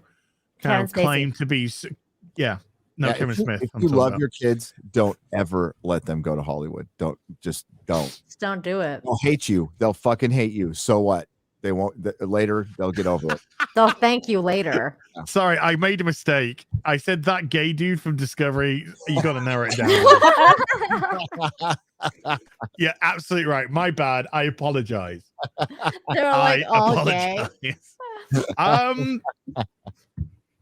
kind of claim to be, Kevin Smith. If you love your kids, don't ever let them go to Hollywood. Don't. Just don't do it. They'll hate you. They'll fucking hate you. So what? They won't. Later, they'll get over it. They'll thank you later. Sorry, I made a mistake. I said that gay dude from Discovery. You got to narrow it down. Yeah, absolutely right. My bad. I apologize. They're like all gay.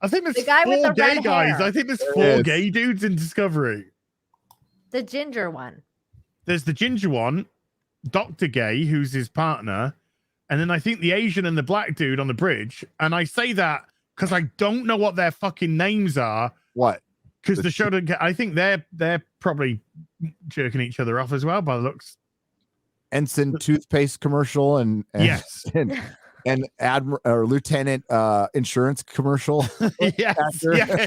I think there's the guy with four the gay red guys. hair. I think there's four gay dudes in Discovery. The ginger one. There's the ginger one, Dr. Gay, who's his partner, and then I think the Asian and the black dude on the bridge. And I say that because I don't know what their fucking names are. What? Because the show, I think they're probably jerking each other off as well by the looks. Ensign toothpaste commercial and yes. And Admiral or Lieutenant insurance commercial. Yes. Yeah.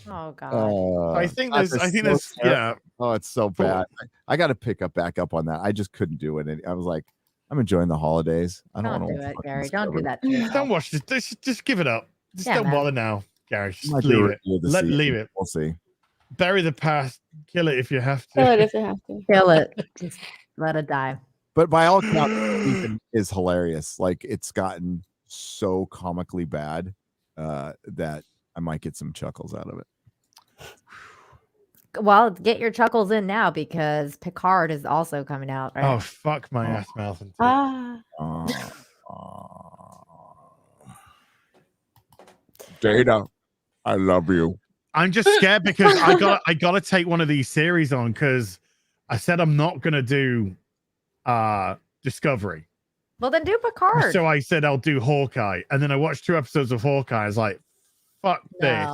Oh God. I think there's yeah. Oh, it's so bad. I got to back up on that. I just couldn't do it. I was like, I'm enjoying the holidays. I don't want to do it, Gary. Don't do that. Don't watch this. Just give it up. Just don't bother now, Gary. Just leave it. Leave it. We'll see. Bury the past. Kill it if you have to. Kill it if you have to. Kill it. Just let it die. But by all accounts, Ethan is hilarious. Like, it's gotten so comically bad that I might get some chuckles out of it. Well, get your chuckles in now because Picard is also coming out. Right? Oh, fuck my ass mouth. Data, I love you. I'm just scared because I gotta take one of these series on because I said I'm not gonna do Discovery. Well, then do Picard. So I said I'll do Hawkeye, and then I watched 2 episodes of Hawkeye. I was like, "Fuck this."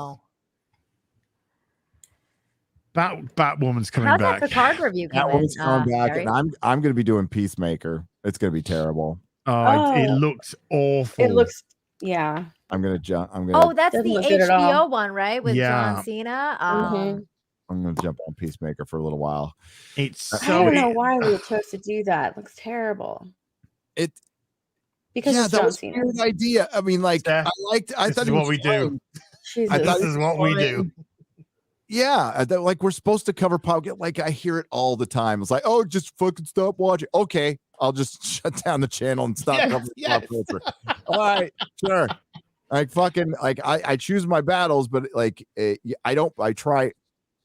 Batwoman's coming back. How's that Picard review coming? Batwoman's coming back, and I'm going to be doing Peacemaker. It's going to be terrible. It looks awful. It looks, yeah. I'm going to jump. That's the HBO one, right? With John Cena. I'm going to jump on Peacemaker for a little while. It's I don't know why we chose to do that. It looks terrible. Because yeah, it's that John was a Cena. weird idea. I mean, like, Steph, I this thought is it what was we do. fine. Jesus. I thought This it is was what we do. fine. Yeah, like we're supposed to cover pop. Like I hear it all the time. It's like, oh, just fucking stop watching. Okay, I'll just shut down the channel and stop covering pop culture. All right, sure. Like fucking, like I choose my battles, but like I don't. I try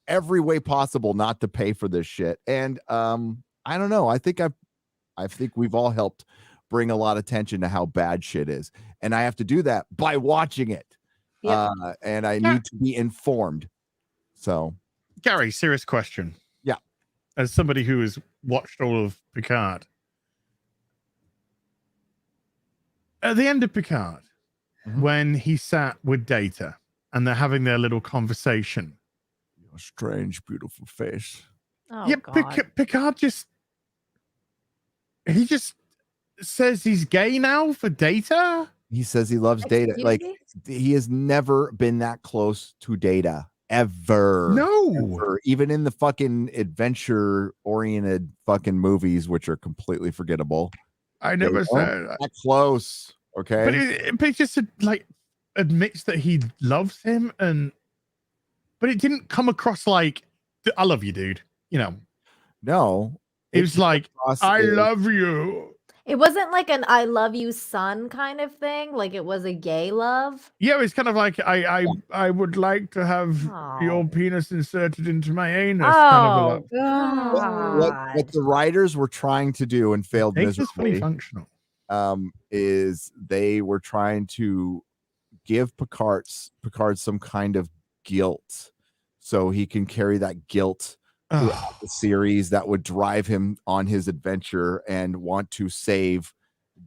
every way possible not to pay for this shit. And I don't know. I think we've all helped bring a lot of attention to how bad shit is, and I have to do that by watching it. Yep. And I need to be informed. So, Gary, serious question. Yeah. As somebody who has watched all of Picard, at the end of Picard, when he sat with Data and they're having their little conversation, your strange, beautiful face. Oh, yeah, God. Picard just says he's gay now for Data. He says he loves Data. Excuse Like me? he has never been that close to Data ever. No. Ever. Even in the fucking adventure-oriented fucking movies, which are completely forgettable. I never said That close. Okay. But it just like admits that he loves him, but it didn't come across like I love you, dude. You know. No. It was like I is- love you. It wasn't like an "I love you, son" kind of thing. Like it was a gay love. Yeah, it's kind of like I would like to have your penis inserted into my anus. Oh, what the writers were trying to do and failed Data's fully miserably functional. is they were trying to give Picard some kind of guilt so he can carry that guilt throughout the series that would drive him on his adventure and want to save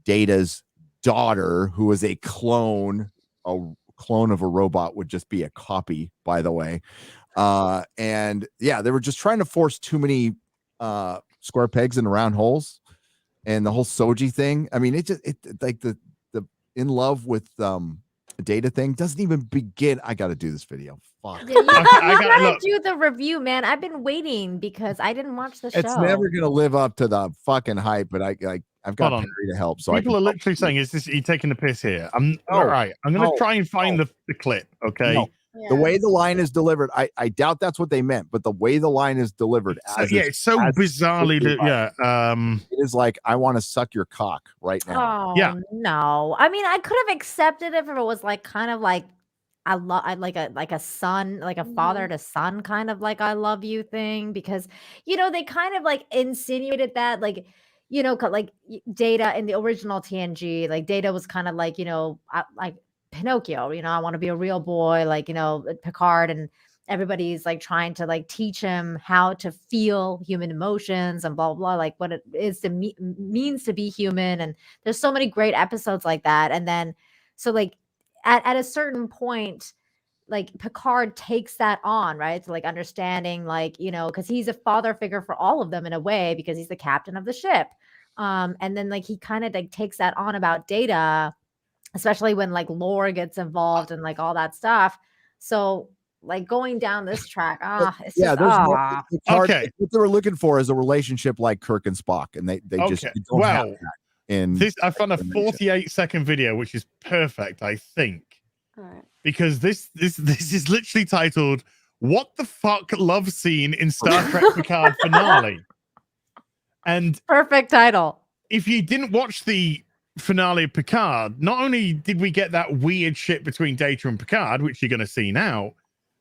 Data's daughter, who is a clone of a robot, would just be a copy, by the way. And yeah, they were just trying to force too many square pegs into round holes, and the whole Soji thing. I mean, it like the in love with Data thing doesn't even begin. I got to do this video. Fuck. Yeah, you I gotta gotta look. do the review, man. I've been waiting because I didn't watch the show. It's never gonna live up to the fucking hype, but I've got Hold on. Perry to help. So People I are can literally saying, "Is this you taking the piss here?" I'm No, all right. I'm gonna no, try and find the clip. Okay. No. The way the line is delivered, I doubt that's what they meant, but the way the line is delivered, It's so bizarrely, it is like, I want to suck your cock right now. Oh no! I mean, I could have accepted if it was like kind of like I like a son, like a father to son kind of like I love you thing, because they kind of like insinuated that like like Data in the original TNG, like Data was kind of like like Pinocchio, I want to be a real boy, like Picard, and everybody's like trying to like teach him how to feel human emotions and blah blah, like what it is to means to be human. And there's so many great episodes like that. And then so like at a certain point, like Picard takes that on, right? So like understanding, like because he's a father figure for all of them in a way, because he's the captain of the ship. And then like he kind of like takes that on about Data, especially when like lore gets involved and like all that stuff. So like going down this track, it's yeah, just, there's no, Okay. What they were looking for is a relationship like Kirk and Spock, and they just Okay. don't have Well, that in this I found a animation. 48-second video, which is perfect, I think, All right. because this is literally titled "What the fuck love scene in Star Trek Picard finale." And perfect title. if you didn't watch the finale of Picard, not only did we get that weird shit between Data and Picard, which you're going to see now,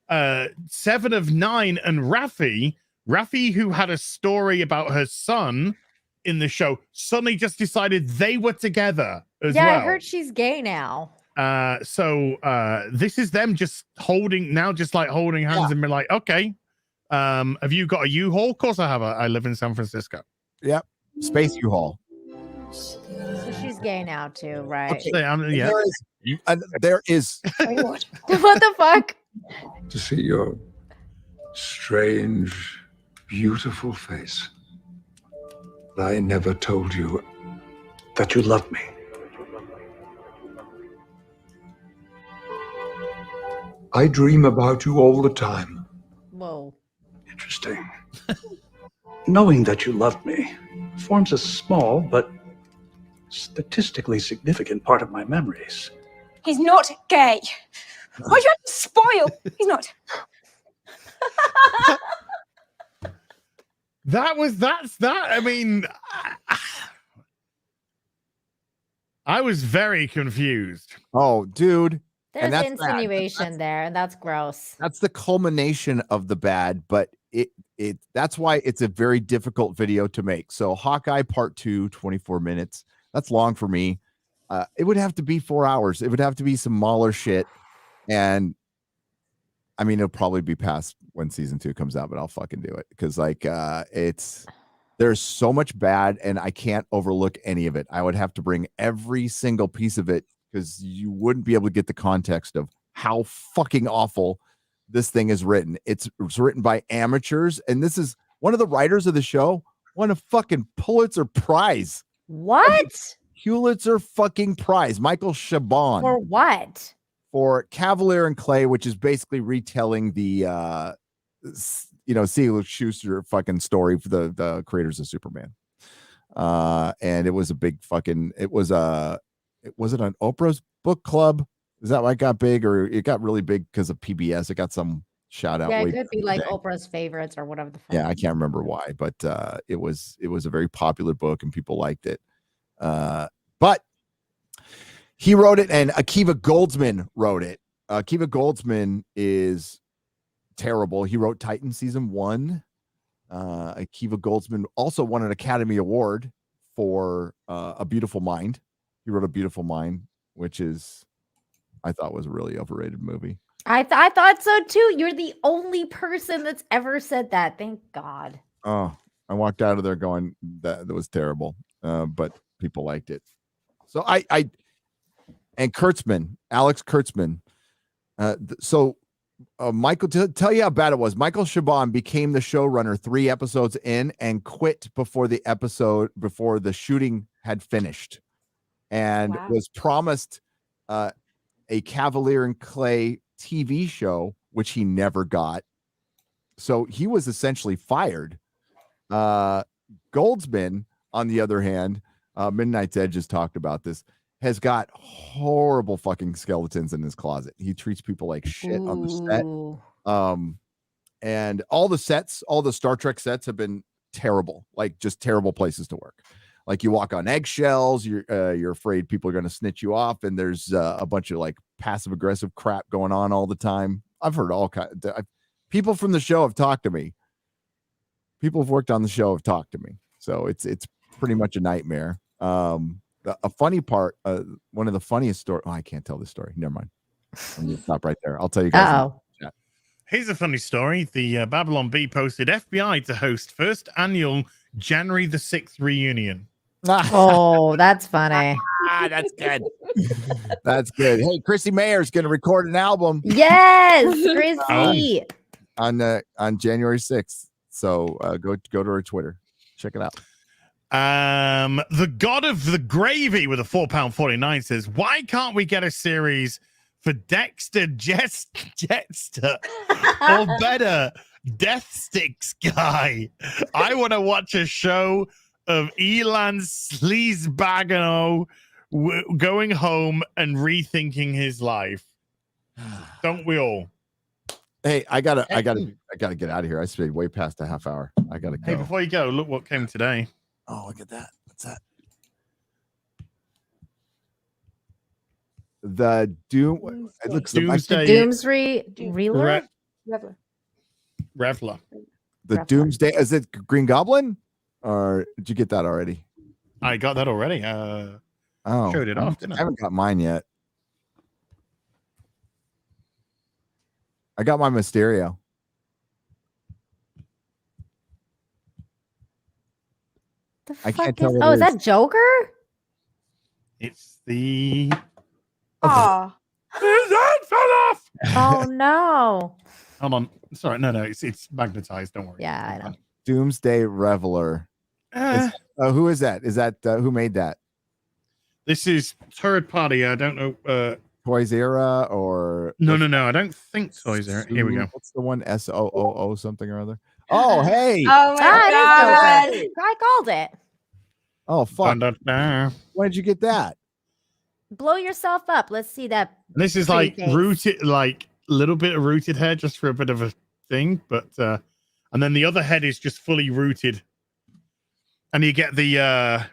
7 of 9 and Raffi, who had a story about her son in the show, suddenly just decided they were together as well. I heard she's gay now. So this is them just holding hands and be like, okay, have you got a U-Haul? Of course I have. I live in San Francisco. Yep, space U-Haul. So she's gay now too, right? Okay. Yeah. There is What the fuck? To see your strange, beautiful face. I never told you that you loved me. I dream about you all the time. Whoa. Interesting. Knowing that you loved me forms a small but statistically significant part of my memories. He's not gay. Why do you have to spoil? He's not. That's that. I mean, I was very confused. Oh, dude. There's that's insinuation there, and that's gross. That's the culmination of the bad, but that's why it's a very difficult video to make. So Hawkeye Part 2, 24 minutes. That's long for me. It would have to be 4 hours. It would have to be some Mahler shit. And I mean, it'll probably be past when season 2 comes out, but I'll fucking do it. Because like there's so much bad and I can't overlook any of it. I would have to bring every single piece of it because you wouldn't be able to get the context of how fucking awful this thing is written. It's written by amateurs, and this is one of the writers of the show won a fucking Pulitzer Prize. What? Pulitzer fucking Prize. Michael Chabon. For what? For Cavalier and Clay, which is basically retelling the Siegel Schuster fucking story for the creators of Superman. And it was a big fucking was it on Oprah's book club? Is that why it got big, or it got really big because of PBS? It got some shout out. Yeah, it could be like Oprah's favorites or whatever the fuck. Yeah, I can't remember why, but it was a very popular book and people liked it. But he wrote it, and Akiva Goldsman wrote it. Akiva Goldsman is terrible. He wrote Titan season 1. Akiva Goldsman also won an Academy Award for A Beautiful Mind. He wrote A Beautiful Mind, which is, I thought, was a really overrated movie. I thought so too. You're the only person that's ever said that. Thank God. Oh, I walked out of there going, that was terrible. But people liked it. So and Kurtzman, Alex Kurtzman. Michael, to tell you how bad it was, Michael Chabon became the showrunner 3 episodes in and quit before the shooting had finished, and was promised a Cavalier and Clay TV show, which he never got. So he was essentially fired. Goldsman, on the other hand, Midnight's Edge has talked about this, has got horrible fucking skeletons in his closet. He treats people like shit on the set. And all the Star Trek sets have been terrible, like just terrible places to work. Like you walk on eggshells, you're afraid people are going to snitch you off, and there's a bunch of like passive aggressive crap going on all the time. I've heard all kinds. People from the show have talked to me. People who've worked on the show have talked to me, so it's pretty much a nightmare. A funny part, one of the funniest stories. Oh, I can't tell this story. Never mind. I'm gonna stop right there. I'll tell you guys. Here's a funny story. The Babylon Bee posted FBI to host first annual January the 6th reunion. Oh, that's funny. That's good. That's good. Hey, Chrissy Mayer's going to record an album. Yes, Chrissy. On January 6th. So go to her Twitter. Check it out. The God of the Gravy with a £4.49 says, why can't we get a series for Dexter Jetster or better, Death Sticks Guy? I want to watch a show of Elan Sleazebagano going home and rethinking his life. Don't we all? Hey, I gotta get out of here. I spent way past a half hour. I gotta go. Hey, before you go, look what came today. Oh, look at that. What's that? The Doom. It looks Doomsday. Reeler? Revler. The Doomsday. Is it Green Goblin? Or did you get that already? I got that already. Showed it off, didn't I? I haven't got mine yet. I got my Mysterio. I can't tell. Oh, is that Joker? It's the. Oh. Oh no. Hold on. Sorry, no, it's magnetized. Don't worry. Yeah, I know. Doomsday Reveler. Who is that? Is that who made that? This is third party. I don't know. Toys Era or no. I don't think Toys Era. Here we go. What's the one? SOOO something or other. Oh, hey. Oh my God. I called it. Oh fuck! Dun, dun, dun. Why did you get that? Blow yourself up. Let's see that. This is pretty like face. rooted, like a little bit of rooted hair, just for a bit of a thing. But and then the other head is just fully rooted. And you get the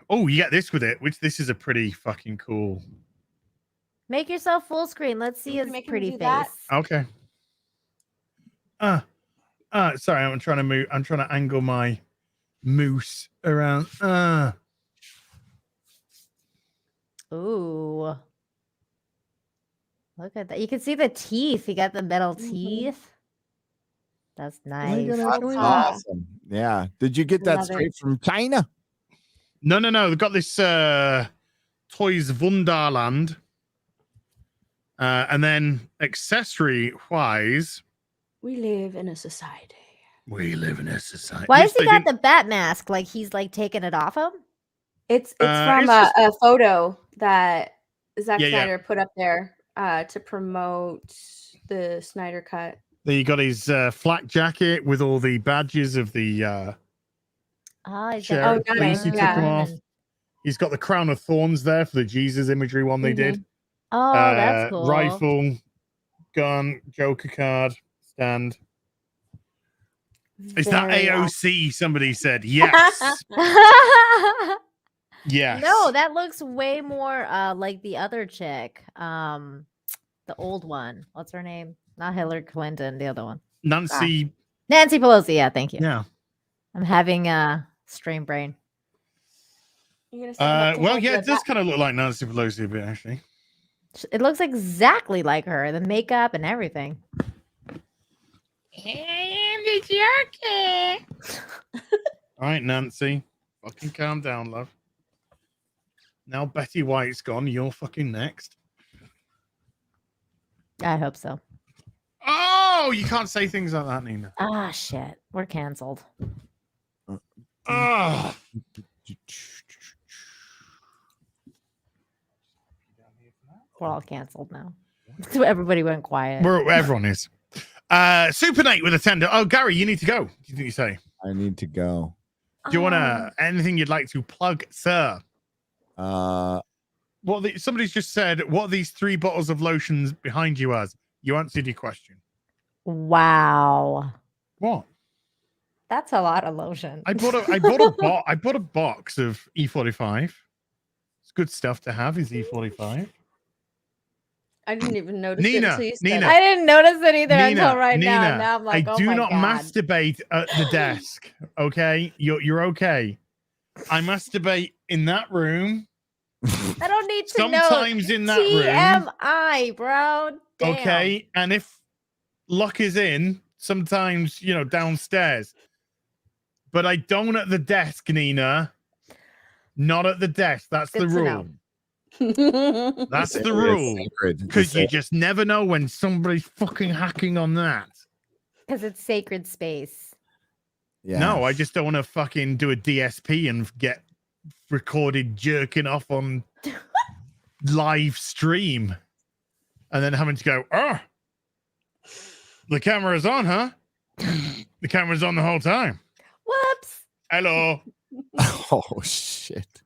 you get this with it, which this is a pretty fucking cool. Make yourself full screen. Let's see his Make him pretty do face. that. Okay. Sorry, I'm trying to move. I'm trying to angle my moose around. Ooh. Look at that. You can see the teeth. He got the metal teeth. That's nice. That's awesome. Yeah. Did you get that Love straight it. from China? No. They've got this Toys Wunderland. And then accessory wise, We live in a society. we live in a society. Why which has he they got didn't- the bat mask? Like he's like taking it off him? It's from it's just- a photo that Zack Yeah, yeah. Snyder put up there to promote the Snyder Cut. There you got his flak jacket with all the badges of the He's sheriff Oh, police. nice, He took yeah. them off. He's got the crown of thorns there for the Jesus imagery one they did. Oh, that's cool. Rifle, gun, Joker card, stand. Is that Very AOC? Somebody said yes. Yes. No, that looks way more like the other chick. The old one. What's her name? Not Hillary Clinton, the other one. Nancy. Nancy Pelosi. Yeah, thank you. Yeah. I'm having a strain brain. You're gonna stand up to Well, hold yeah, the it does bat- kind of look like Nancy Pelosi a bit, actually. It looks exactly like her, the makeup and everything. All right, Nancy. Fucking calm down, love. Now Betty White's gone. You're fucking next. I hope so. Oh, you can't say things like that, Nina. Ah, shit. We're canceled. Oh. We're all canceled now. So everybody went quiet. Everyone is. Super Nate with a tender. Oh, Gary, you need to go. Did you say? I need to go. Do you want to anything you'd like to plug, sir? Somebody's just said, what are these 3 bottles of lotions behind you as? You answered your question. Wow. What? That's a lot of lotion. I bought a box of E45. It's good stuff to have. Is E45? I didn't even notice it Nina, until you said Nina. it. I didn't notice it either Nina, until right now. Nina, Now I'm like, I oh do my not God. masturbate at the desk. Okay, you're okay. I masturbate in that room. I don't need to know. Sometimes in that room. TMI, bro. Damn. Okay, and if luck is in, sometimes downstairs. But I don't at the desk, Nina. Not at the desk. That's Good the to rule. know. That's the rule. Sacred. Because you just never know when somebody's fucking hacking on that. Because it's sacred space. Yeah. No, I just don't want to fucking do a DSP and get recorded jerking off on live stream. And then having to go, the camera's on, huh? The camera's on the whole time. Whoops. Hello. Oh shit.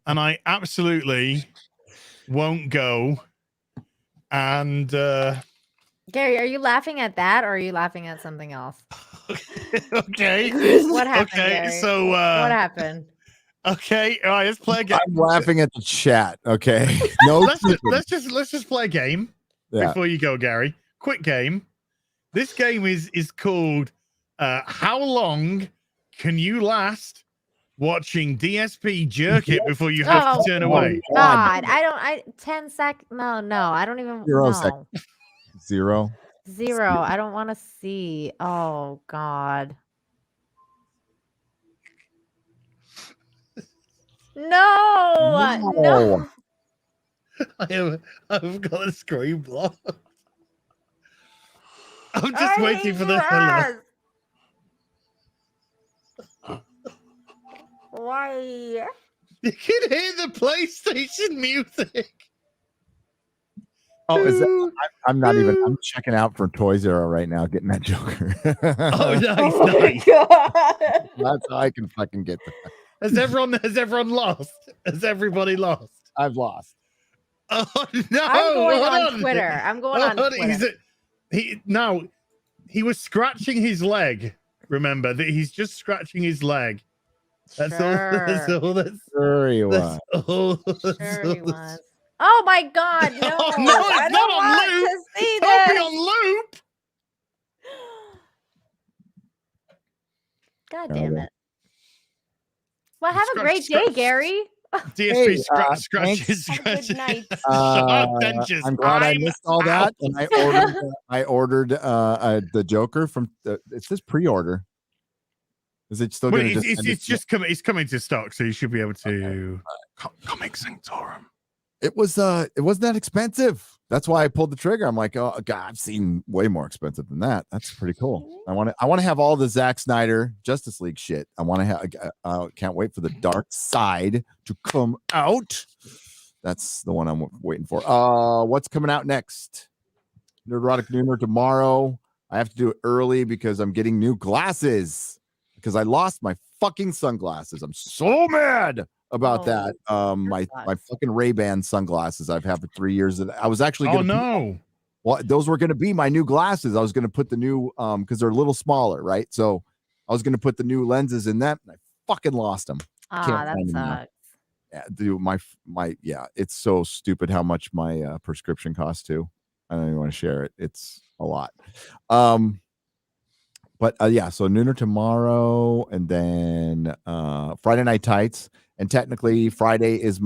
And I absolutely won't go. And Gary, are you laughing at that or are you laughing at something else? okay. What happened? Okay, Gary? so what happened? Okay, all right, let's play a game. I'm laughing at the chat. Okay. No. let's just play a game before you go, Gary. Quick game. This game is called How Long Can You Last Watching DSP Jerk It Before You Have to Turn away? God, 10 seconds. No, I don't even 0 know. seconds. 0. 0. I don't want to see. Oh God. No. I've got a screen block. I'm just waiting for the hello. Why? You can hear the PlayStation music. Oh, is that? I'm not even. I'm checking out for Toys R Us right now, getting that Joker. Oh, nice, Oh my nice. God. That's how I can fucking get that. Has everyone lost? Has everybody lost? I've lost. Oh no! I'm going hold on Twitter. I'm going on Twitter. He was scratching his leg. Remember that he's just scratching his leg. That's all. That's all. Sure he was. Sure he was. Oh my God! No, Oh, no, I it's don't not on want loop. to see Don't be this. on loop. God damn it! Well, have a great day, Gary. DSP scratches. Good night. I'm glad I missed all that, and I ordered the Joker from. It says pre-order. Is it still? Well, Gonna it's coming to stock, so you should be able to. Comic Sanctorum. It wasn't that expensive. That's why I pulled the trigger. I'm like, oh God, I've seen way more expensive than that. That's pretty cool. I want to have all the Zack Snyder Justice League shit. I want to have. Can't wait for the Dark Side to come out. That's the one I'm waiting for. What's coming out next? Neurotic Nooner tomorrow. I have to do it early because I'm getting new glasses because I lost my fucking sunglasses. I'm so mad about that. My fucking Ray-Ban sunglasses I've had for 3 years. I was actually well, those were going to be my new glasses. I was going to put the new because they're a little smaller, right? So I was going to put the new lenses in them, and I fucking lost them. That sucks. Yeah, dude, it's so stupid how much my prescription costs too. I don't even want to share it. It's a lot. But yeah, so Nooner tomorrow, and then Friday Night Tights. And technically, Friday is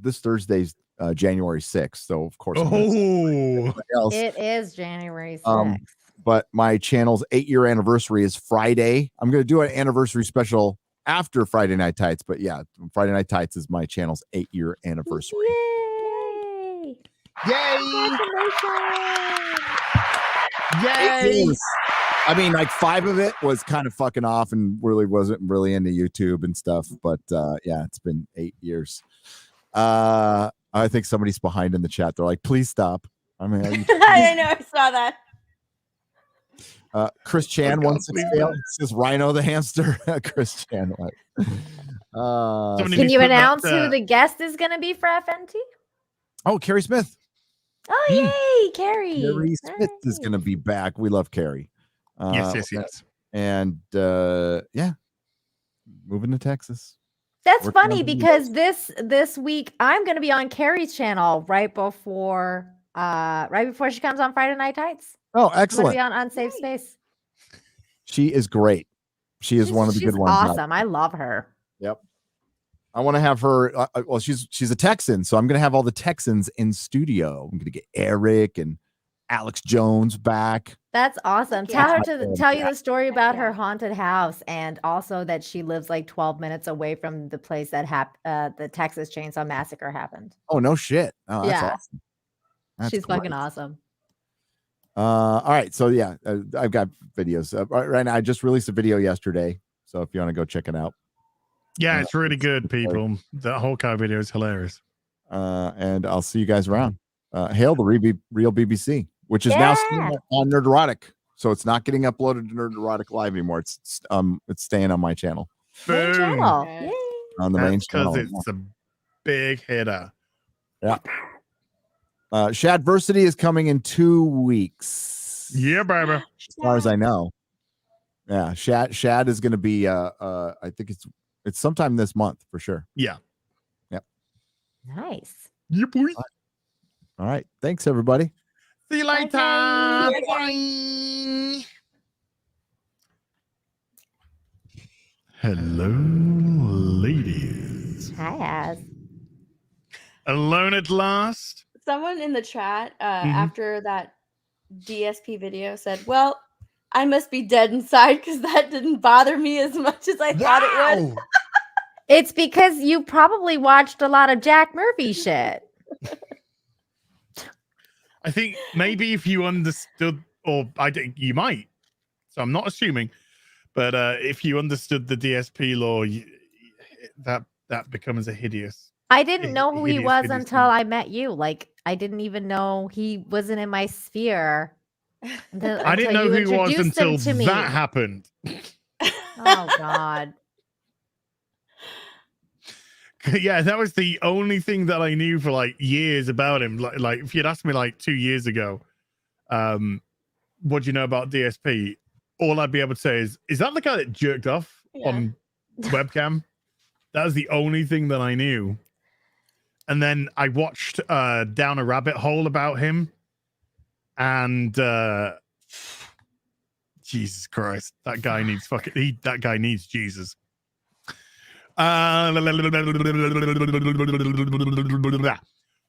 this Thursday's January 6th. So, of course, it is January 6th. But my channel's 8-year anniversary is Friday. I'm going to do an anniversary special after Friday Night Tights. But yeah, Friday Night Tights is my channel's 8-year anniversary. Yay! Yay! Yay! I mean, like 5 of it was kind of fucking off and really wasn't really into YouTube and stuff. But yeah, it's been 8 years. I think somebody's behind in the chat. They're like, please stop. I mean, I know, I saw that. Chris Chan wants to fail. It says Rhino the hamster. Chris Chan. Can you announce who the guest is going to be for FNT? Oh, Carrie Smith. Oh, yay, Carrie. Carrie Smith is going to be back. We love Carrie. Yes. And yeah, moving to Texas. That's funny because this week I'm going to be on Carrie's channel right before she comes on Friday Night Tights. Oh, excellent! Be on Unsafe Space. She is great. She's one of the good ones. Awesome. I love her. Yep. I want to have her. Well, she's a Texan, so I'm going to have all the Texans in studio. I'm going to get Eric and Alex Jones back. That's awesome. Tell her to tell you the story about her haunted house, and also that she lives like 12 minutes away from the place that the Texas Chainsaw Massacre happened. Oh, no shit. Oh, that's awesome. She's fucking awesome. All right. So yeah, I've got videos right now. I just released a video yesterday. So if you want to go check it out. Yeah, it's really good, people. The Hawkeye video is hilarious. And I'll see you guys around. Hail the real BBC, which is now on Nerderotic. So it's not getting uploaded to Nerderotic Live anymore. It's staying on my channel. Boom. On the main channel. Because it's a big hitter. Yeah. Shadversity is coming in 2 weeks. Yeah, baby. As far as I know. Yeah, Shad is going to be I think it's sometime this month for sure. Yeah. Yep. Nice. Yeah, boy. All right. Thanks, everybody. See you later. Bye. Hello, ladies. Hi, Az. Alone at last. Someone in the chat after that DSP video said, well, I must be dead inside because that didn't bother me as much as I thought it would. It's because you probably watched a lot of Jack Murphy shit. I think maybe if you understood, or I think you might, so I'm not assuming, but if you understood the DSP law, that becomes a hideous. I didn't know who he was until I met you. Like, I didn't even know he wasn't in my sphere. I didn't know who he was until that happened. Oh, God. Yeah, that was the only thing that I knew for like years about him. Like if you'd asked me like 2 years ago, what do you know about DSP? All I'd be able to say is that the guy that jerked off on webcam? That was the only thing that I knew. And then I watched Down a Rabbit Hole about him. And Jesus Christ, that guy needs that guy needs Jesus.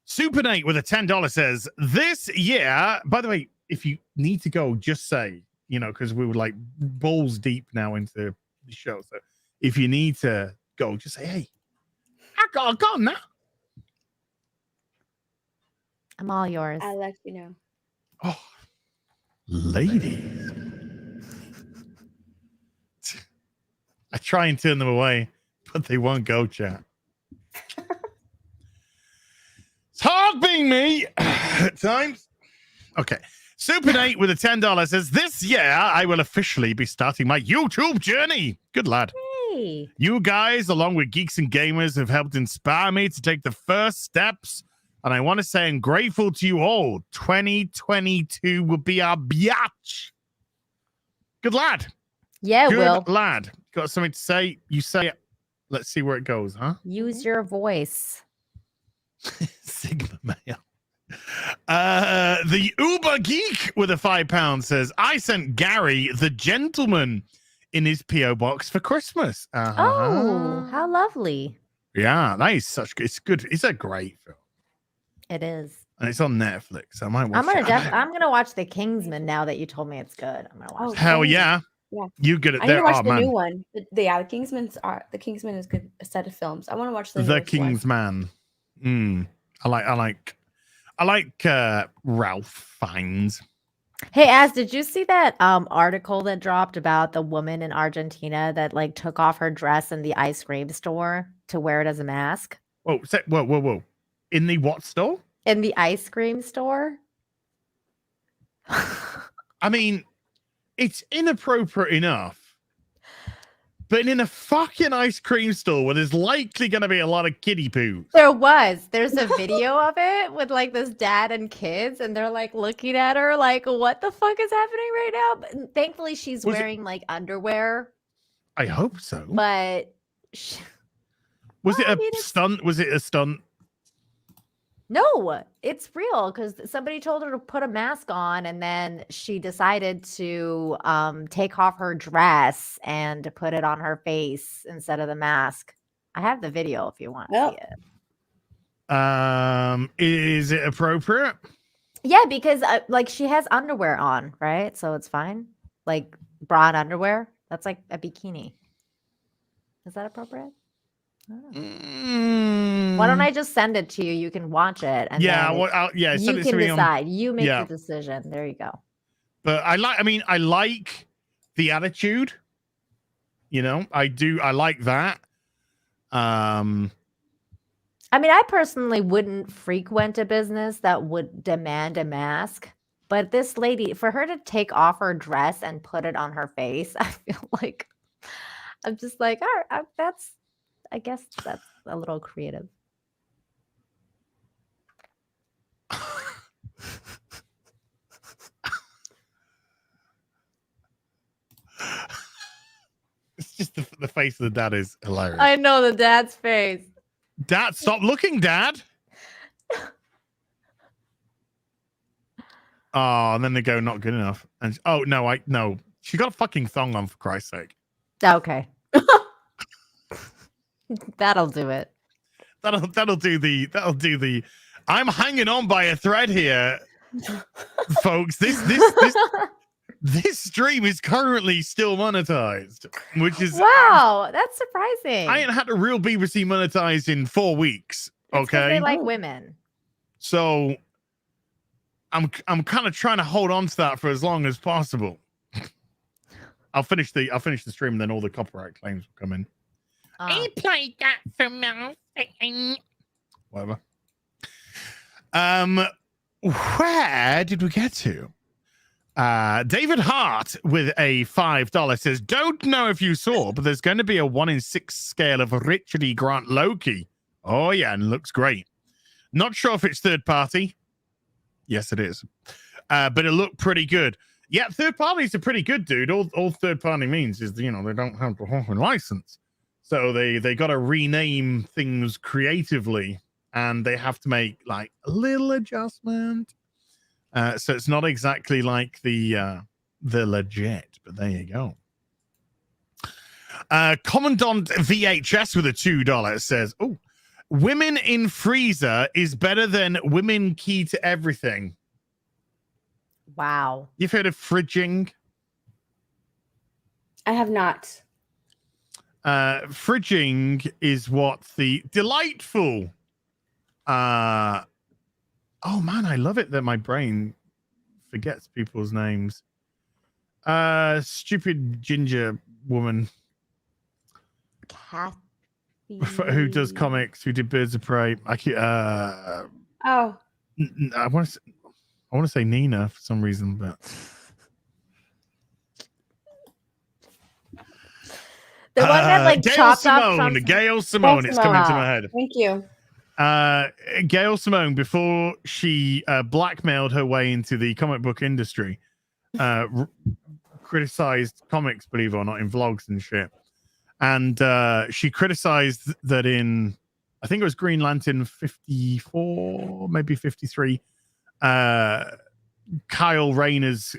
Super Nate with a $10 says, this year, by the way, if you need to go, just say, because we were like balls deep now into the show. So if you need to go, just say, hey, I got now. I'm all yours. I'll let you know. Oh, ladies. I try and turn them away, but they won't go, chat. It's hard being me at times. Okay. Super Nate with a $10 says, this year I will officially be starting my YouTube journey. Good lad. Hey. You guys, along with Geeks and Gamers, have helped inspire me to take the first steps. And I want to say I'm grateful to you all. 2022 will be our biatch. Good lad. Yeah, Good Will. lad. Got something to say? You say it. Let's see where it goes, huh? Use your voice. Sigma male. The Uber Geek with a £5 says, I sent Gary the gentleman in his P.O. box for Christmas. Oh, how lovely. Yeah, that is it's good. It's a great film. It is. And it's on Netflix. I might watch it. I'm gonna watch the Kingsman now that you told me it's good. I'm gonna watch it. Hell yeah. Yeah. You good at I need that? to watch Oh, the man. new one. The Kingsman is good. A set of films. I want to watch the The newest one. Kingsman. I like Ralph Fiennes. Hey, Az, did you see that article that dropped about the woman in Argentina that like took off her dress in the ice cream store to wear it as a mask? Whoa. In the what store? In the ice cream store? I mean, it's inappropriate enough, but in a fucking ice cream store where there's likely going to be a lot of kiddie poo. There's a video of it with like this dad and kids, and they're like looking at her like, what the fuck is happening right now? But thankfully, she's wearing like underwear. I hope so. But was it a stunt? Was it a stunt? No, it's real because somebody told her to put a mask on, and then she decided to take off her dress and put it on her face instead of the mask. I have the video if you want to see it. Is it appropriate? Yeah, because like she has underwear on, right? So it's fine. Like bra and underwear. That's like a bikini. Is that appropriate? Why don't I just send it to you? You can watch it, and Yeah, then yeah. you can decide. You make the decision. There you go. But I like the attitude. I do. I like that. I mean, I personally wouldn't frequent a business that would demand a mask. But this lady, for her to take off her dress and put it on her face, I feel like I'm just like, all right, I guess that's a little creative. It's just the face of the dad is hilarious. I know the dad's face. Dad, stop looking, Dad. Oh, and then they go, not good enough. And no. She got a fucking thong on, for Christ's sake. Okay. That'll do it. That'll do the I'm hanging on by a thread here, folks. This stream is currently still monetized, which is wow, that's surprising. I ain't had a real BBC monetized in 4 weeks. It's 'cause they like women. So I'm kind of trying to hold on to that for as long as possible. I'll finish the stream, and then all the copyright claims will come in. I played that for nothing. Whatever. Where did we get to? David Hart with a $5 says, don't know if you saw, but there's going to be a 1 in 6 scale of Richard E. Grant Loki Oh yeah, and looks great. Not sure if it's third party. Yes, it is. But it looked pretty good. Yeah, third parties are pretty good, dude. All third party means is, they don't have the whole license. So they got to rename things creatively, and they have to make like a little adjustment. So it's not exactly like the legit, but there you go. Commandant VHS with a $2 says, "Oh, women in freezer is better than women key to everything." Wow. You've heard of fridging? I have not. Fridging is what the delightful. Oh man, I love it that my brain forgets people's names. Stupid ginger woman who does comics, who did Birds of Prey. Oh. I want to say Nina for some reason, but the one that like Gail chopped Simone, off Gail Simone, it's coming to my head. Thank you. Gail Simone, before she blackmailed her way into the comic book industry, criticized comics, believe it or not, in vlogs and shit. And she criticized that in, I think it was Green Lantern 54, maybe 53, Kyle Rayner's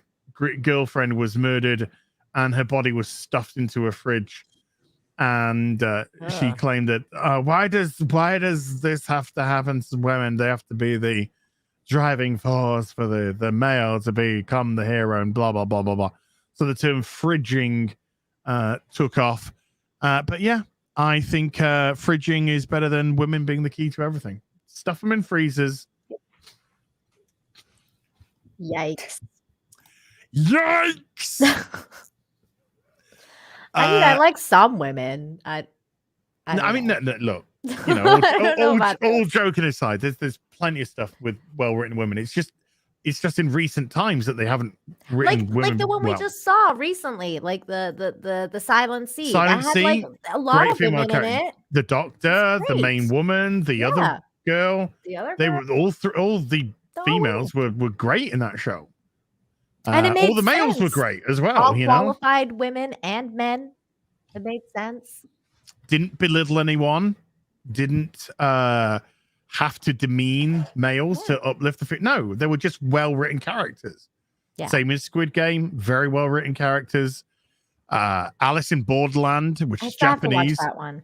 girlfriend was murdered and her body was stuffed into a fridge. And she claimed that why does this have to happen to women? They have to be the driving force for the male to become the hero and blah blah blah blah blah. So the term fridging took off. But yeah, I think fridging is better than women being the key to everything. Stuff them in freezers. Yikes. Yikes. I mean, I like some women. I mean, look, all joking aside, there's plenty of stuff with well-written women. It's just in recent times that they haven't written women like the one we just saw recently, like the Silent Sea. Silent that had, Sea, like, a lot of women in it. The doctor, the main woman, the other girl. The other they girl? were all the females were great in that show. And it made all the males sense. were great as well. All qualified women and men. It made sense. Didn't belittle anyone. Didn't have to demean males to uplift the. No, they were just well-written characters. Yeah. Same as Squid Game, very well-written characters. Alice in Borderland, which is Japanese. That one.